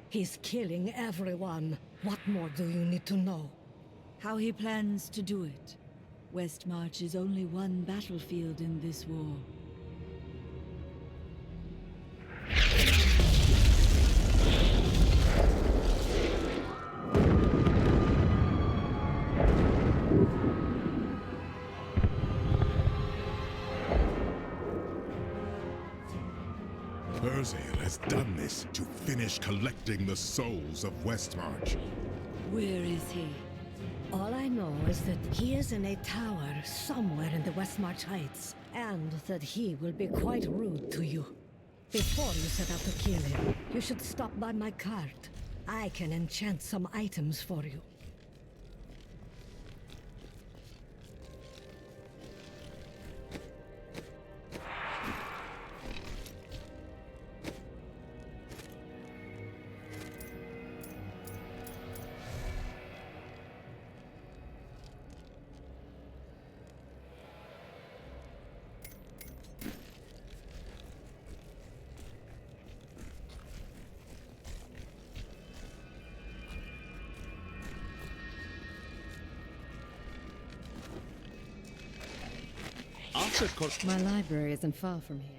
He's killing everyone. What more do you need to know? How he plans to do it. Westmarch is only one battlefield in this war. Urzael has done this to finish collecting the souls of Westmarch. Where is he? All I know is that he is in a tower somewhere in the Westmarch Heights, and that he will be quite rude to you. Before you set out to kill him, you should stop by my cart. I can enchant some items for you. My library isn't far from here.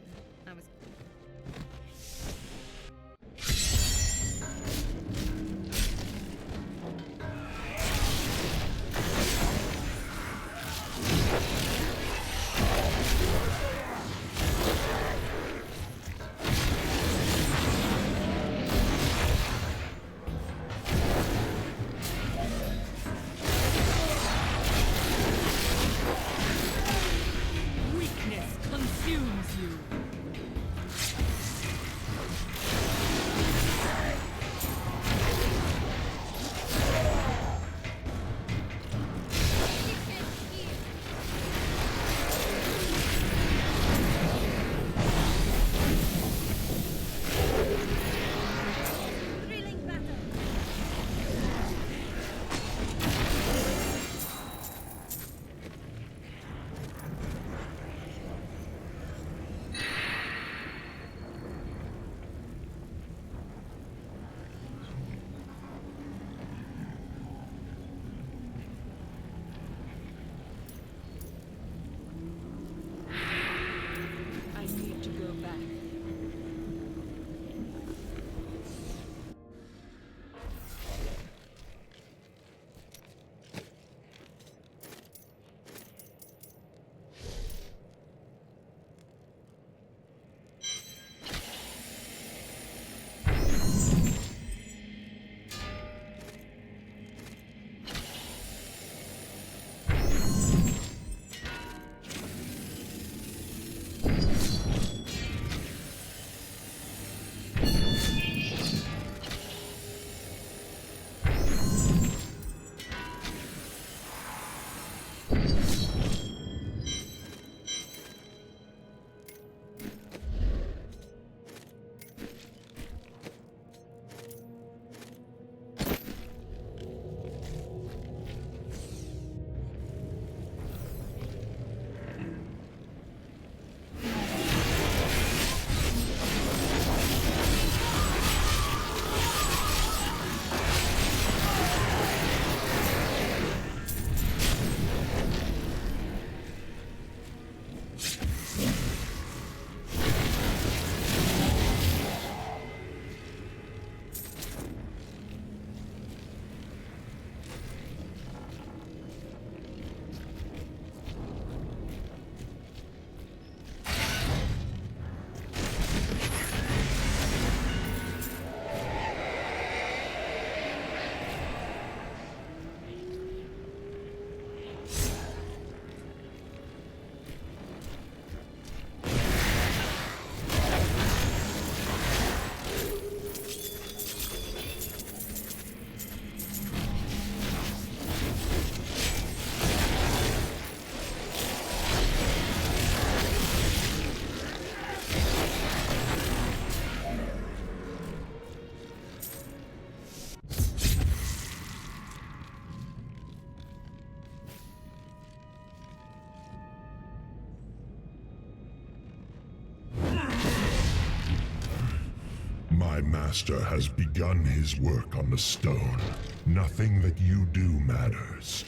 My master has begun his work on the stone. Nothing that you do matters.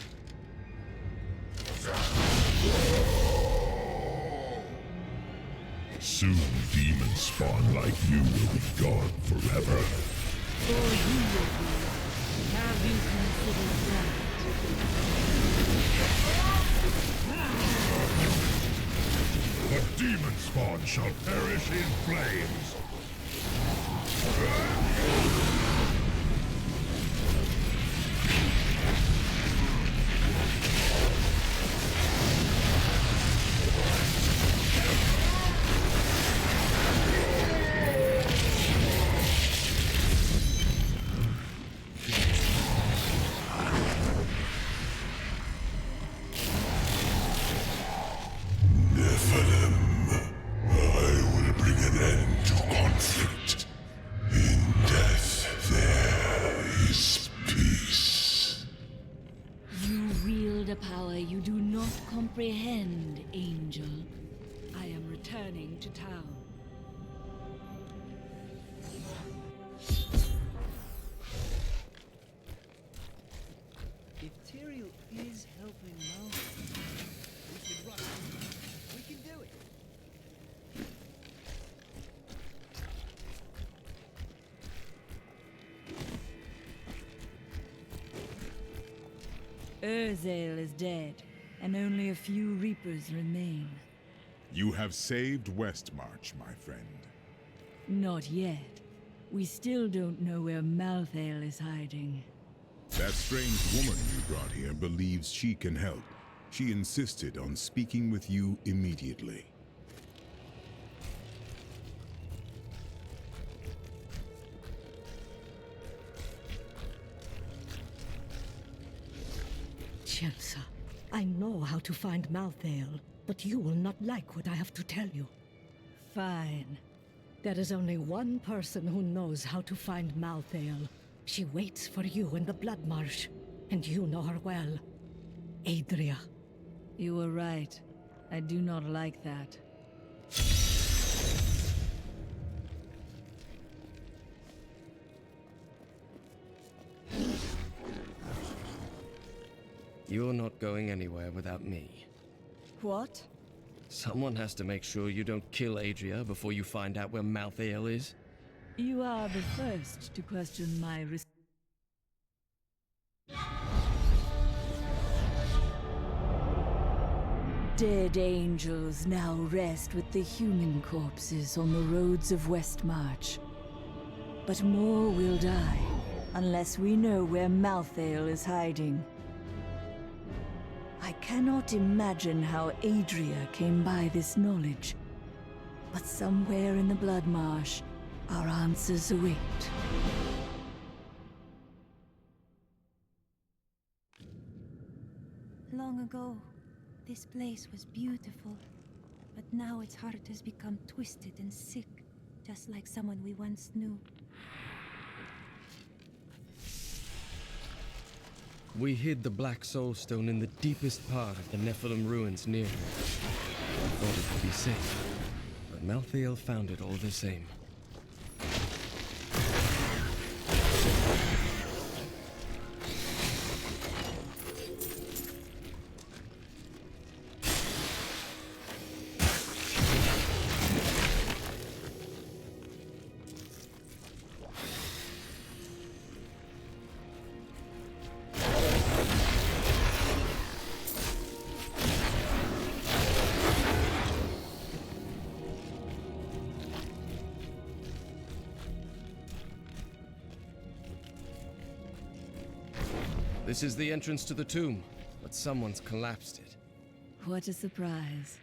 Soon demons spawn like you will be gone forever. Or you will be. Have you considered that? The demon spawn shall perish in flames. Comprehend, Angel. I am returning to town. If Tyrael is helping Malphite, we should rush him. We can do it. Urzael is dead, and only a few Reapers remain. You have saved Westmarch, my friend. Not yet. We still don't know where Malphale is hiding. That strange woman you brought here believes she can help. She insisted on speaking with you immediately. Chelsea, I know how to find Malphale, but you will not like what I have to tell you. Fine. There is only one person who knows how to find Malphale. She waits for you in the Blood Marsh, and you know her well. Adria. You were right. I do not like that. You're not going anywhere without me. What? Someone has to make sure you don't kill Adria before you find out where Malphale is. You are the first to question my Dead angels now rest with the human corpses on the roads of Westmarch. But more will die, unless we know where Malphale is hiding. I cannot imagine how Adria came by this knowledge, but somewhere in the Blood Marsh, our answers await. Long ago, this place was beautiful, but now its heart has become twisted and sick, just like someone we once knew. We hid the Black Soul Stone in the deepest part of the Nephilim ruins near here. I thought it would be safe, but Malphale found it all the same. This is the entrance to the tomb, but someone's collapsed it. What a surprise.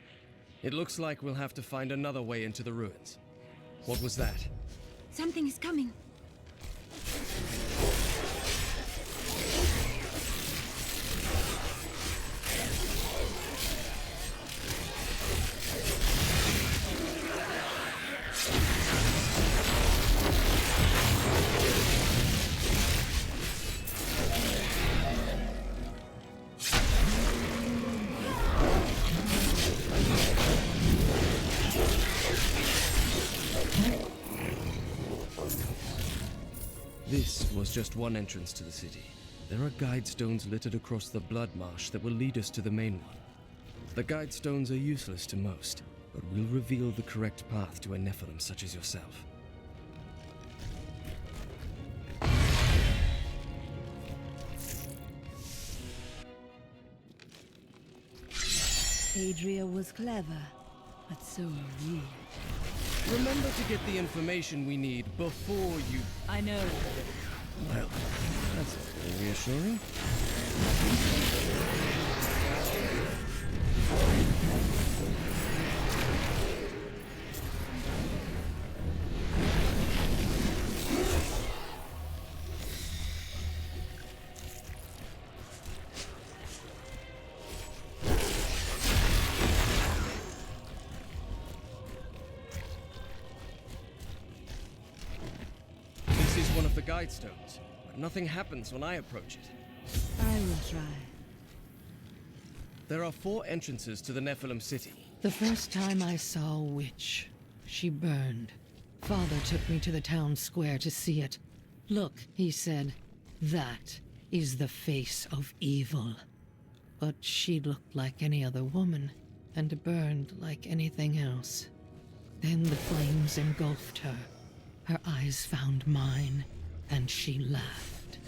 It looks like we'll have to find another way into the ruins. What was that? Something is coming. This was just one entrance to the city. There are guide stones littered across the blood marsh that will lead us to the main one. The guide stones are useless to most, but will reveal the correct path to a Nephilim such as yourself. Adria was clever, but so are you. Remember to get the information we need before you... I know. Well, that's reassuring. This is one of the guide stones, but nothing happens when I approach it. I will try. There are 4 entrances to the Nephilim city. The first time I saw a witch, she burned. Father took me to the town square to see it. Look, he said, that is the face of evil. But she looked like any other woman, and burned like anything else. Then the flames engulfed her. Her eyes found mine, and she laughed.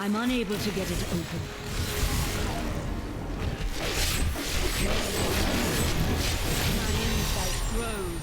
I'm unable to get it open. My insight grows.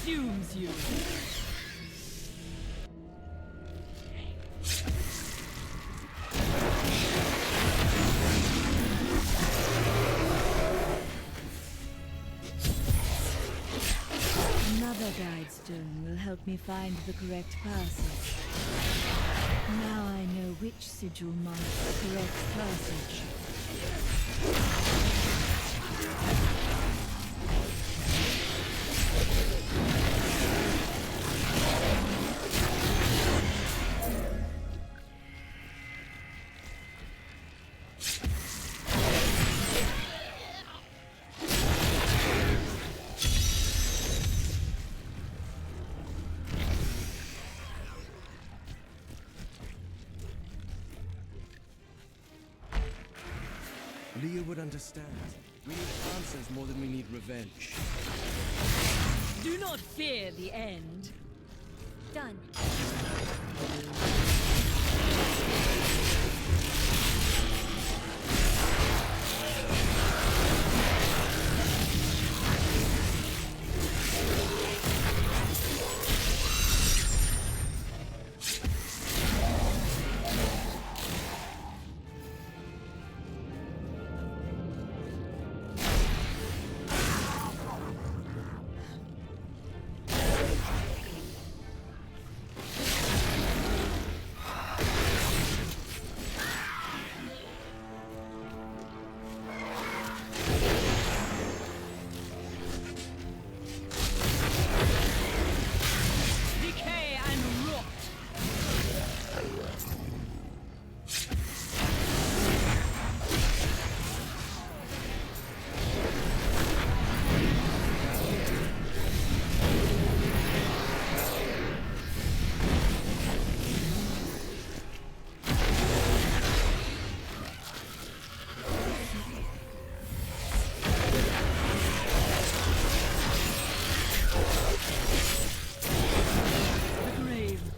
consumes you. Another guide stone will help me find the correct passage. Now I know which sigil marks the correct passage. Leah would understand. We need answers more than we need revenge. Do not fear the end. Done.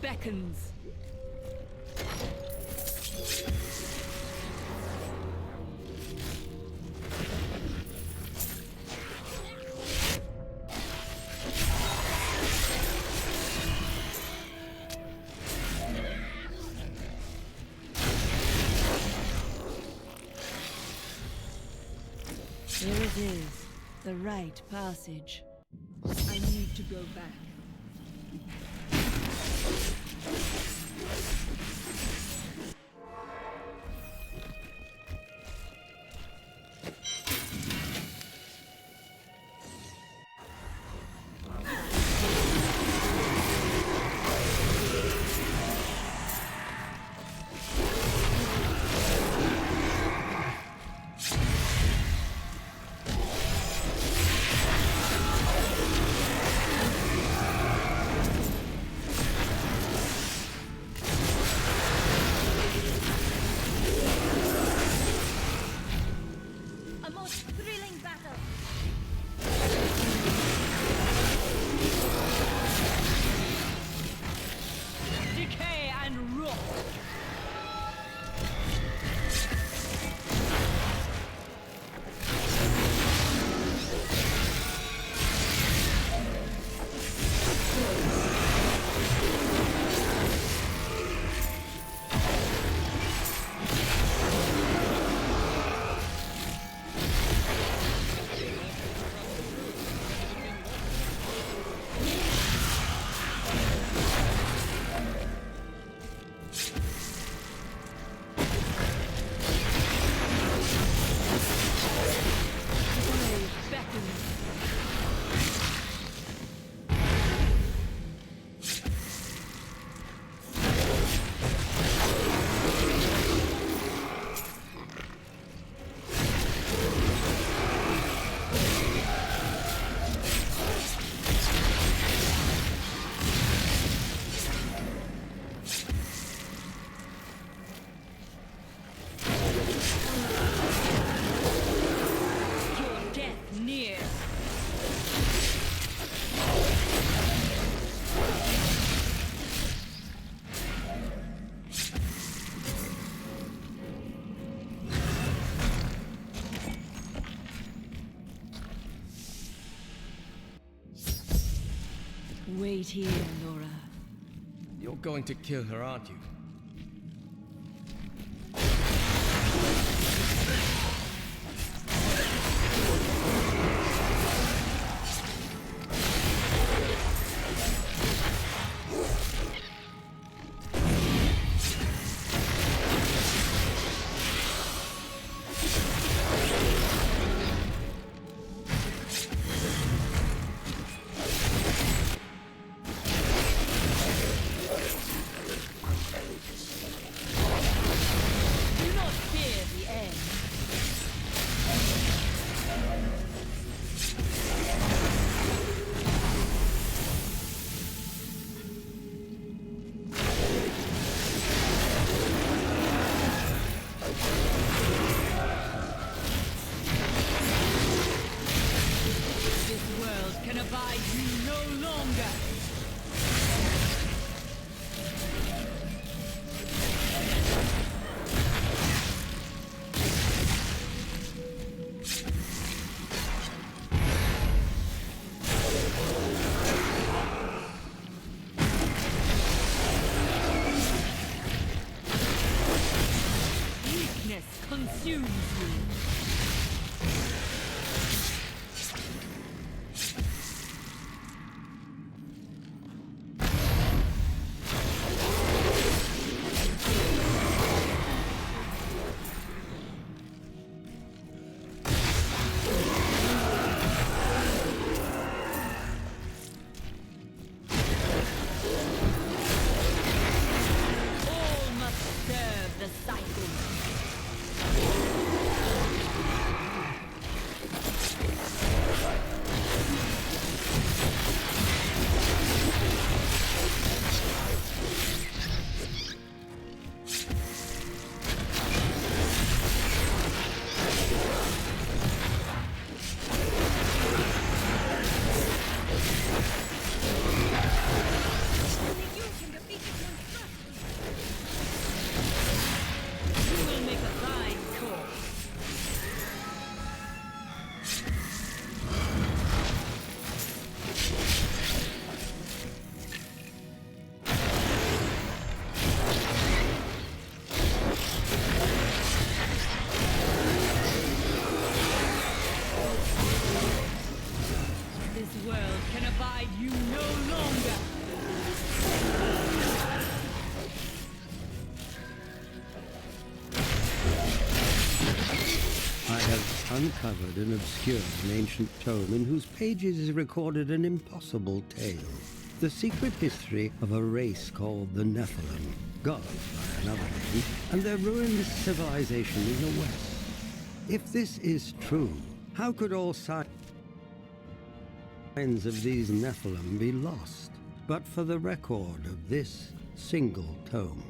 Beckons. Here it is, the right passage. I need to go back. Wait here, Laura. You're going to kill her, aren't you? Consumes you. All must serve the cycle. This world can abide you no longer. I have uncovered and obscured an ancient tome in whose pages is recorded an impossible tale. The secret history of a race called the Nephilim, gods by another name, and their ruined civilization in the west. If this is true, how could all signs of these Nephilim be lost, but for the record of this single tome?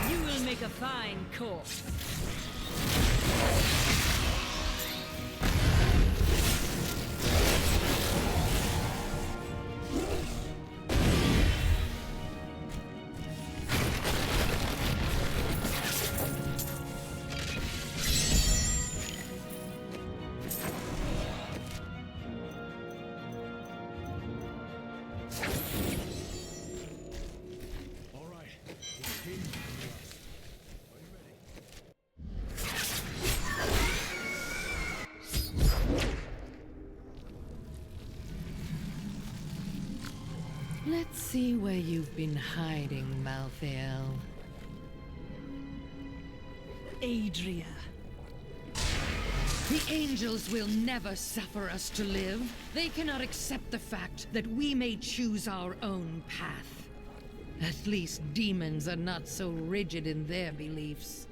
You will make a fine corpse. Let's see where you've been hiding, Malthael. Adria. The angels will never suffer us to live. They cannot accept the fact that we may choose our own path. At least demons are not so rigid in their beliefs.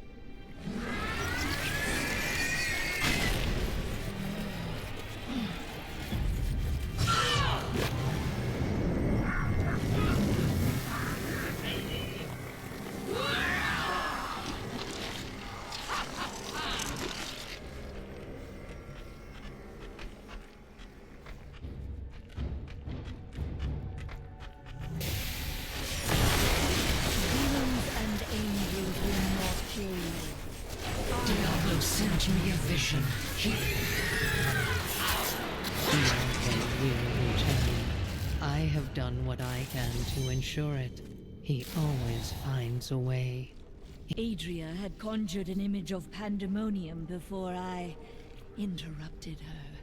corruption. Malthael will return. I have done what I can to ensure it. He always finds a way. Adria had conjured an image of pandemonium before I interrupted her.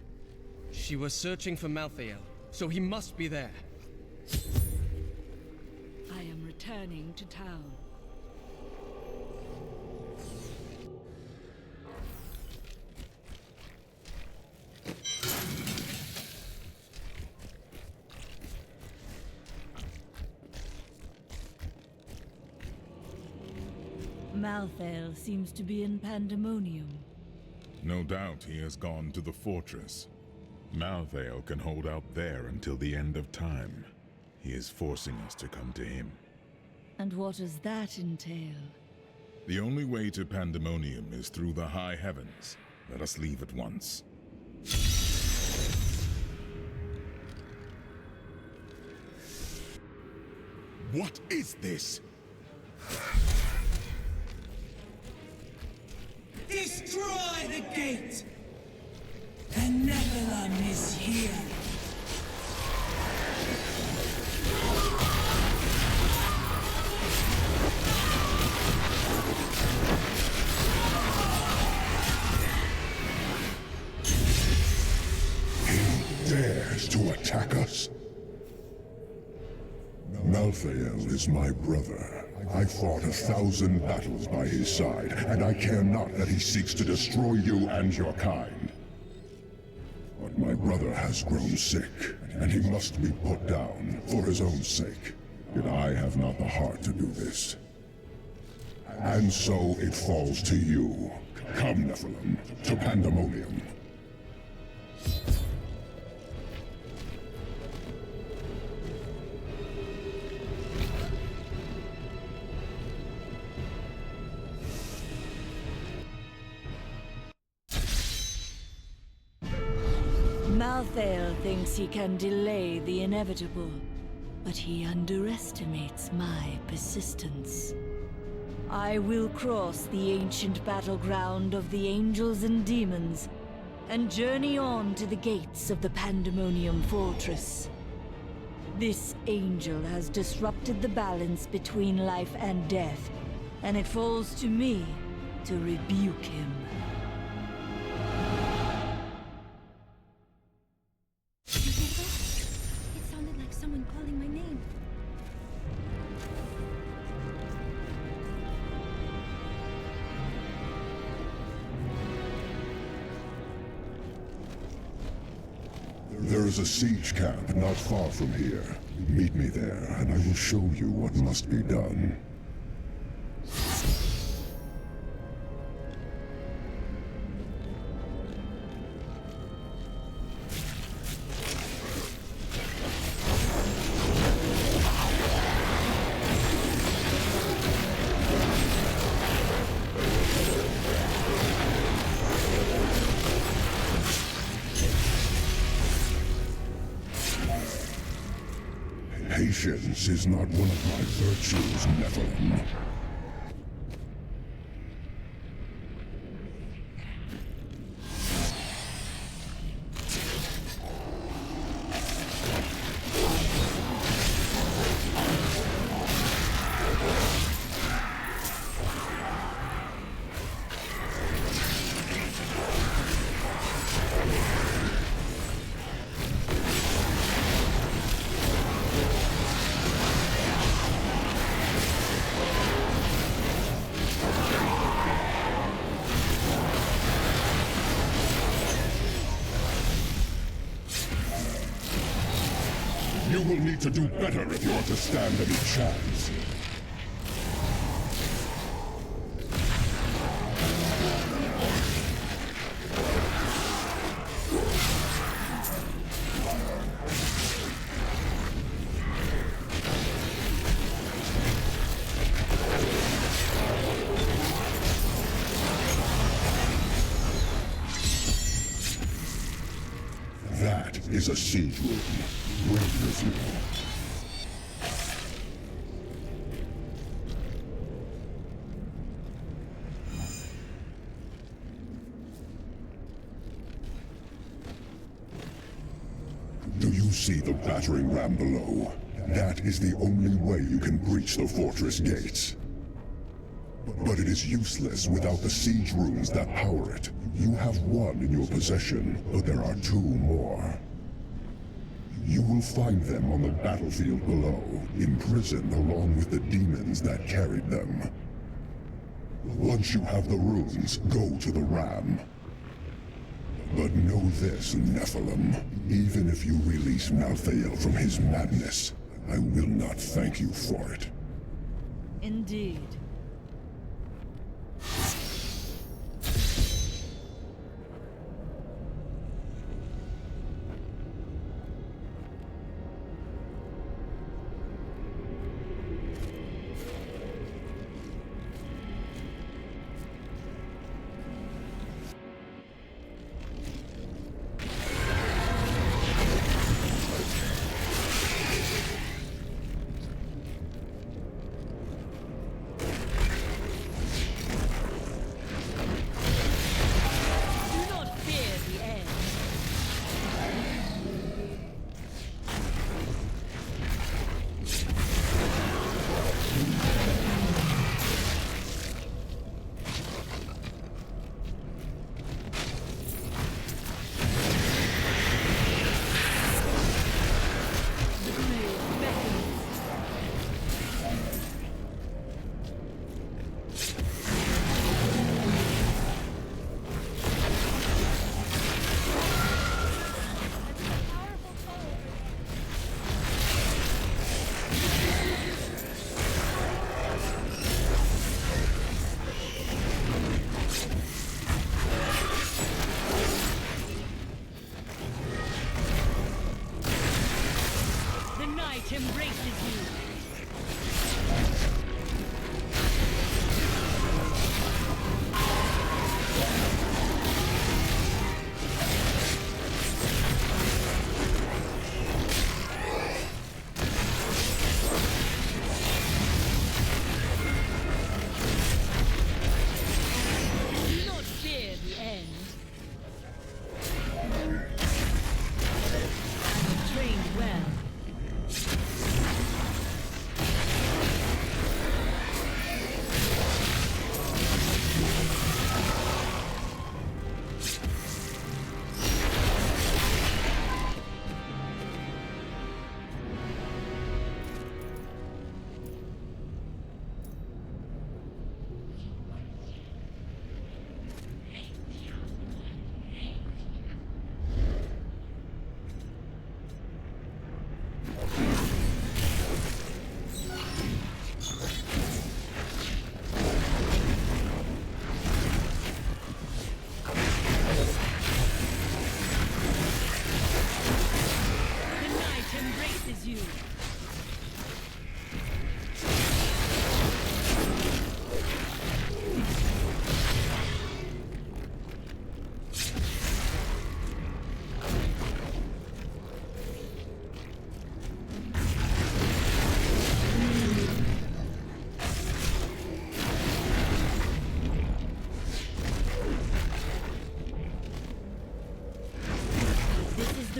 She was searching for Malthael, so he must be there. I am returning to town. Malthael seems to be in pandemonium. No doubt he has gone to the fortress. Malthael can hold out there until the end of time. He is forcing us to come to him. And what does that entail? The only way to Pandemonium is through the high heavens. Let us leave at once. What is this? Destroy the gate! The Nephilim is here! He dares to attack us? Malthael is my brother. I fought 1,000 battles by his side, and I care not that he seeks to destroy you and your kind. But my brother has grown sick, and he must be put down for his own sake. Yet I have not the heart to do this. And so it falls to you. Come, Nephilim, to Pandemonium. Malthael thinks he can delay the inevitable, but he underestimates my persistence. I will cross the ancient battleground of the angels and demons, and journey on to the gates of the Pandemonium Fortress. This angel has disrupted the balance between life and death, and it falls to me to rebuke him. It sounded like someone calling my name. There is a siege camp not far from here. Meet me there, and I will show you what must be done. Patience is not one of my virtues, Nephilim. You will need to do better if you are to stand any chance. That is a siege room. Bring with you. see the battering ram below? That is the only way you can breach the fortress gates. But it is useless without the siege rooms that power it. You have one in your possession, but there are 2 more. You will find them on the battlefield below, imprisoned along with the demons that carried them. Once you have the runes, go to the ram. But know this, Nephilim. Even if you release Malthael from his madness, I will not thank you for it. Indeed.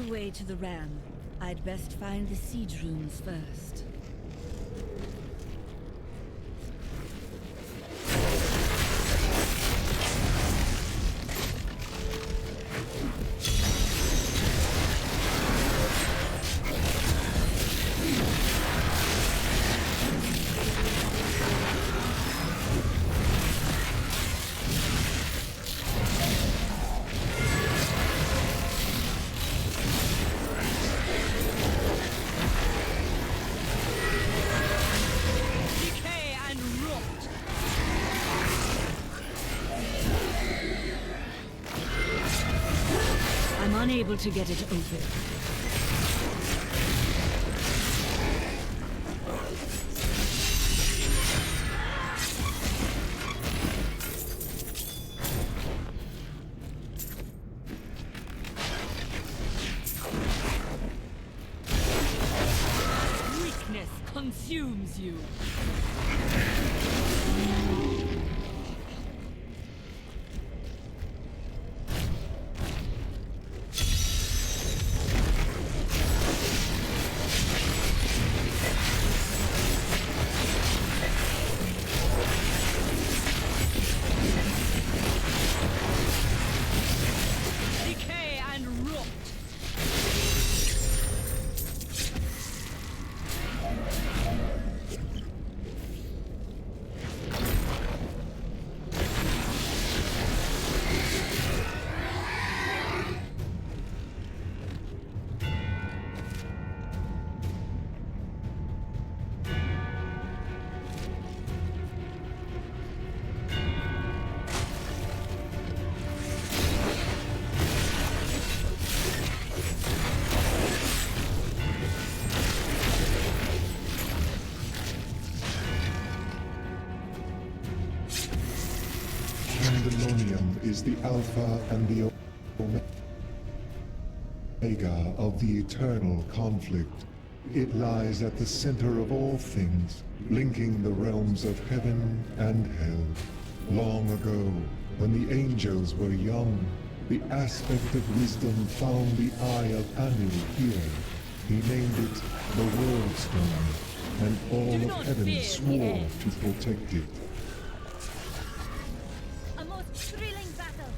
Way to the ram. I'd best find the siege rooms first. Unable to get it open. Weakness consumes you. is the Alpha and the Omega of the eternal conflict. It lies at the center of all things, linking the realms of heaven and hell. Long ago, when the angels were young, the aspect of wisdom found the eye of Anu here. He named it the World Stone, and all of heaven swore to protect it. A most thrilling battle.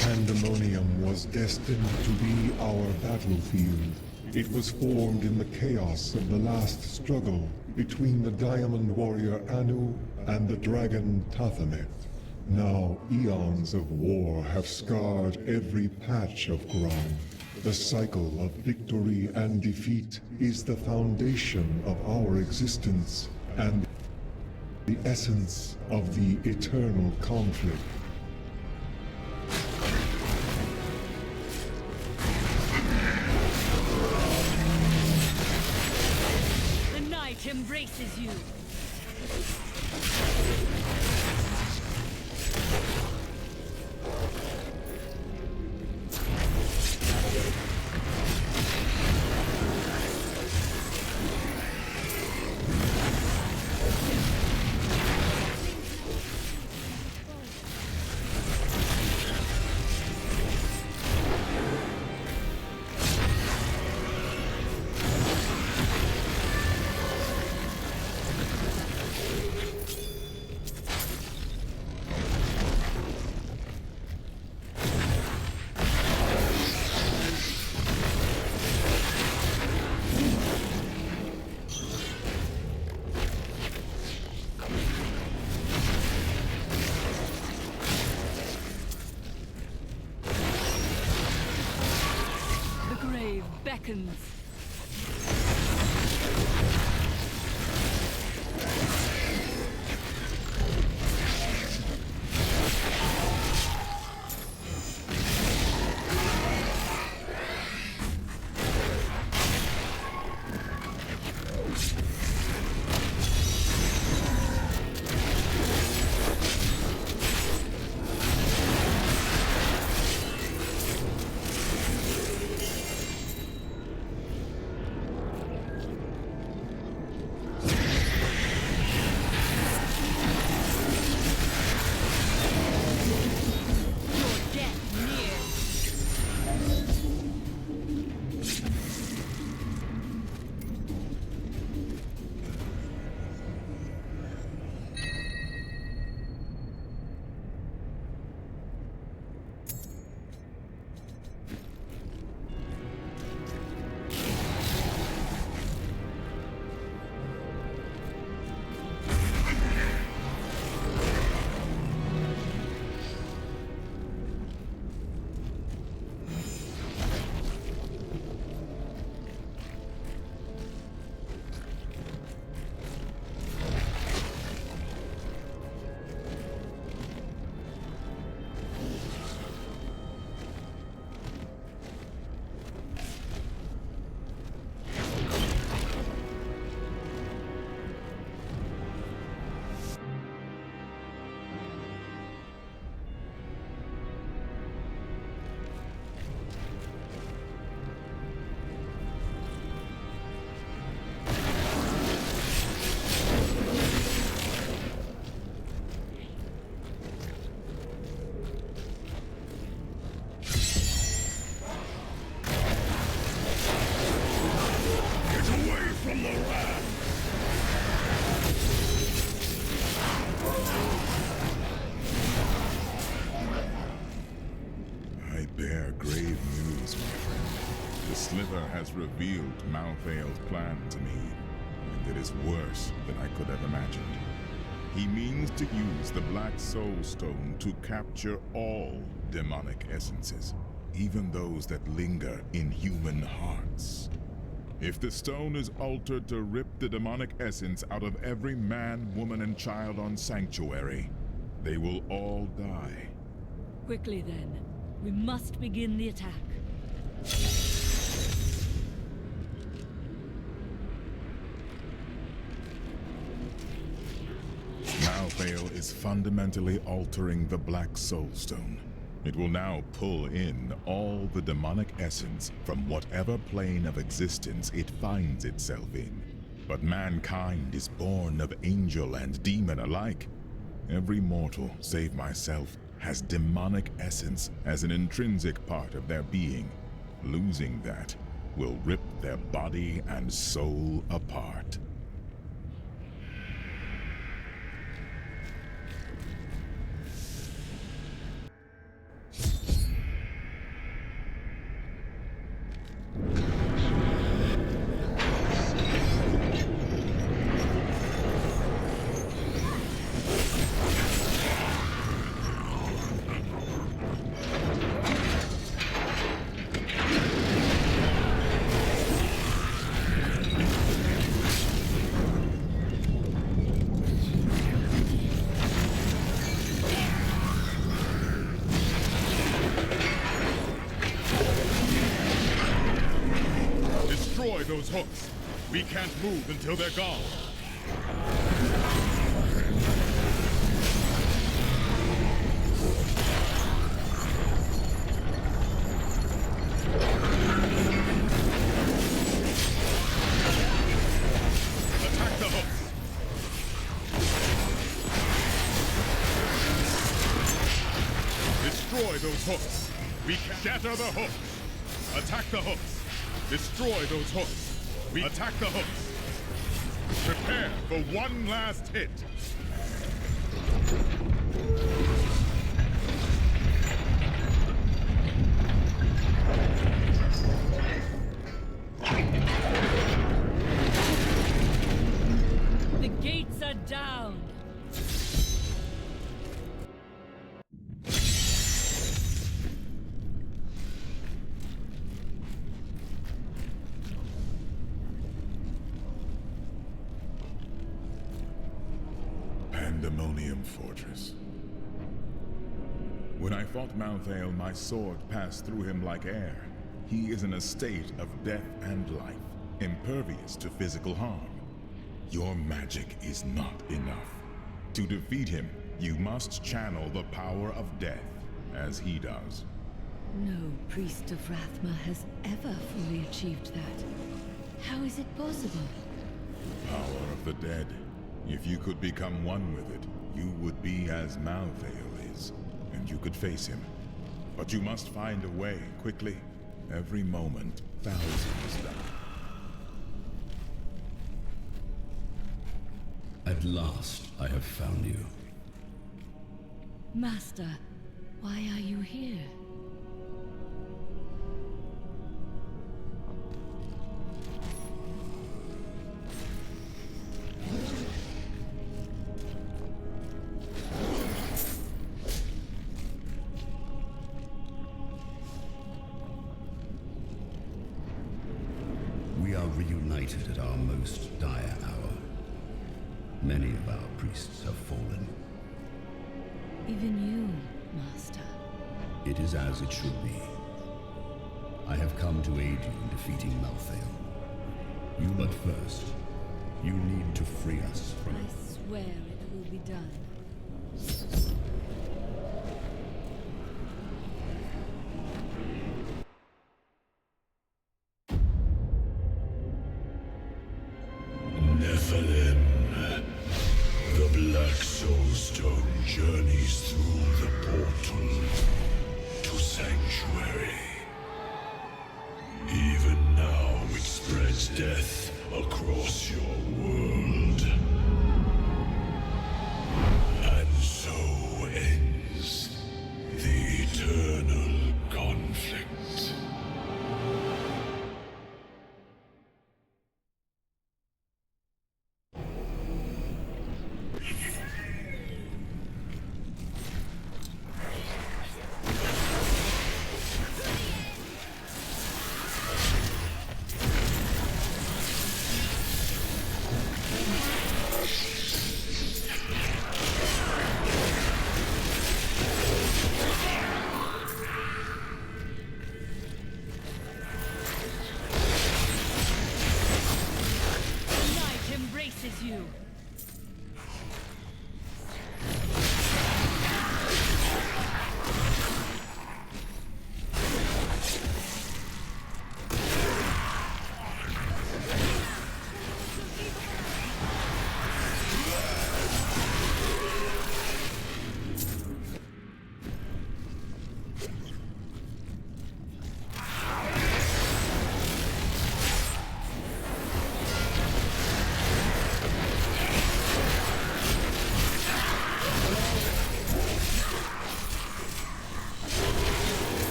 Pandemonium was destined to be our battlefield. It was formed in the chaos of the last struggle between the Diamond Warrior Anu and the Dragon Tathamet. Now, eons of war have scarred every patch of ground. The cycle of victory and defeat is the foundation of our existence and the essence of the eternal conflict. The night embraces you. Beckons. has revealed Malthael's plan to me, and it is worse than I could have imagined. He means to use the Black Soul Stone to capture all demonic essences, even those that linger in human hearts. If the stone is altered to rip the demonic essence out of every man, woman, and child on Sanctuary, they will all die. Quickly then. We must begin the attack. Malthael is fundamentally altering the Black Soul Stone. It will now pull in all the demonic essence from whatever plane of existence it finds itself in. But mankind is born of angel and demon alike. Every mortal, save myself, has demonic essence as an intrinsic part of their being. Losing that will rip their body and soul apart. Those hooks. We can't move until they're gone. Attack the hooks. Destroy those hooks. We can shatter the hooks. Attack the hooks. Destroy those hooks. We attack the hooks. Prepare for one last hit. The gates are down. Pandemonium Fortress. When I fought Malthael, my sword passed through him like air. He is in a state of death and life, impervious to physical harm. Your magic is not enough. To defeat him, you must channel the power of death, as he does. No priest of Rathma has ever fully achieved that. How is it possible? Power of the dead. If you could become one with it, you would be as Malthael is, and you could face him. But you must find a way, quickly. Every moment, thousands die. At last, I have found you. Master, why are you here? We are reunited at our most dire hour. Many of our priests have fallen. Even you, Master. It is as it should be. I have come to aid you in defeating Malthael. But first, you need to free us from... I swear it will be done. Nephilim. The Black Soul Stone journeys through the portal to Sanctuary. Even now it spreads death across your world. And so ends the eternal conflict.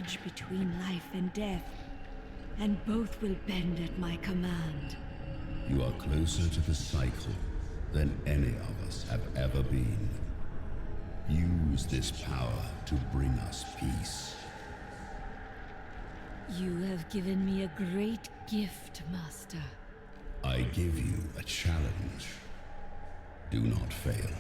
bridge between life and death, and both will bend at my command. You are closer to the cycle than any of us have ever been. Use this power to bring us peace. You have given me a great gift, Master. I give you a challenge. Do not fail.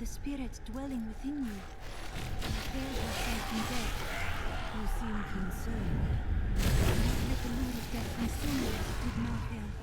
spirit dwelling within you. You failed yourself in death. You seem concerned. Don't let the mood of death consume you, did not help.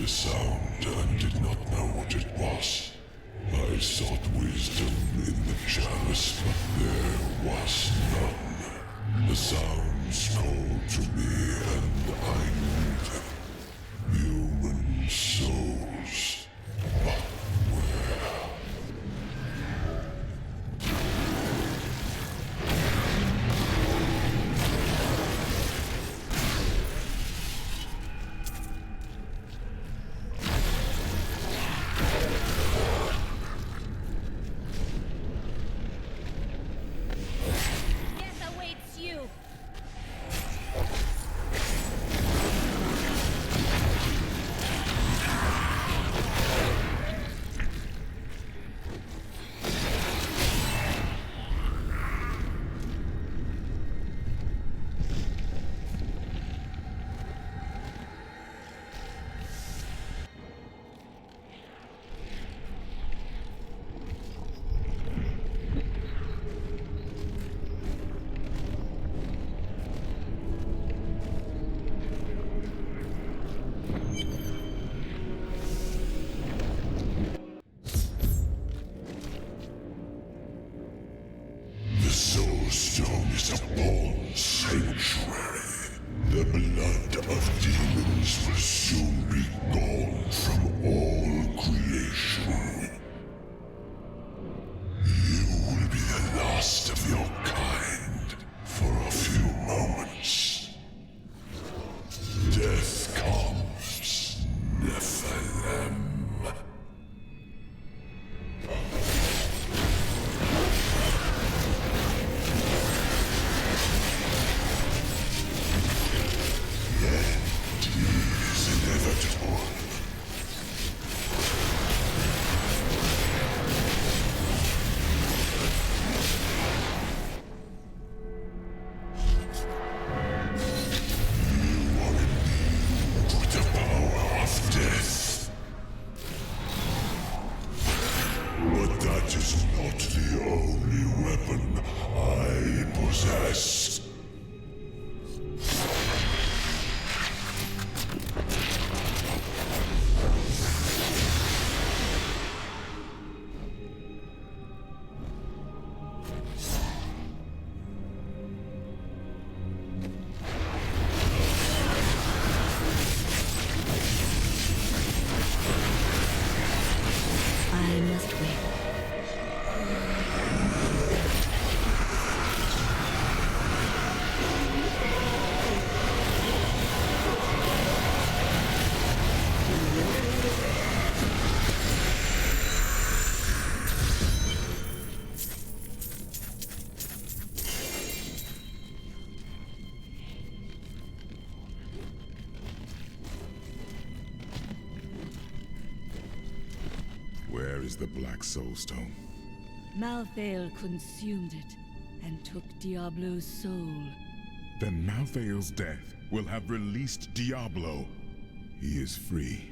a sound and did not know what it was. I sought wisdom in the chalice, but there was none. The sounds called to me, and I knew them. Human souls. But where? Death awaits you. The Soul Stone is a born sanctuary. The blood of demons will soon be gone from all creation. You will be the last of your kind for a few moments. Death comes, Nephilim. It is inevitable. You are imbued with the power of death. But that is not the only weapon I possess. I must wait. Where is the Black Soul Stone? Malthael consumed it and took Diablo's soul. Then Malthael's death will have released Diablo. He is free.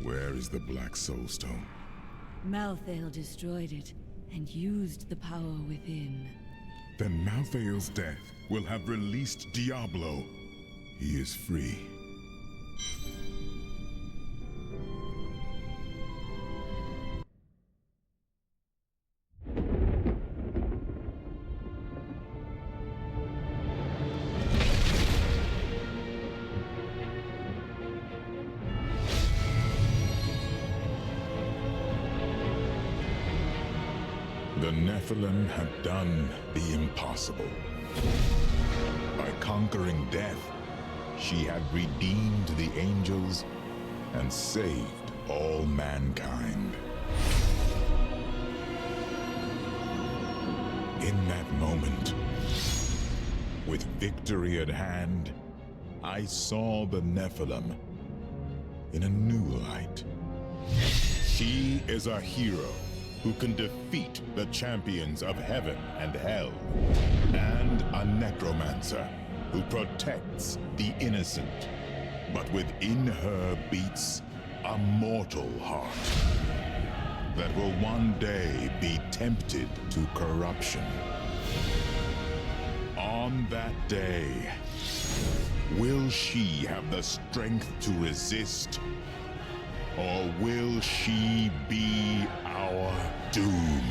Where is the Black Soul Stone? Malthael destroyed it and used the power within. Then Malthael's death will have released Diablo. He is free. The Nephilim had done the impossible. By conquering death, she had redeemed the angels and saved all mankind. In that moment, with victory at hand, I saw the Nephilim in a new light. She is a hero who can defeat the champions of heaven and hell, and a necromancer who protects the innocent. But within her beats a mortal heart that will one day be tempted to corruption. On that day, will she have the strength to resist? Or will she be our doom?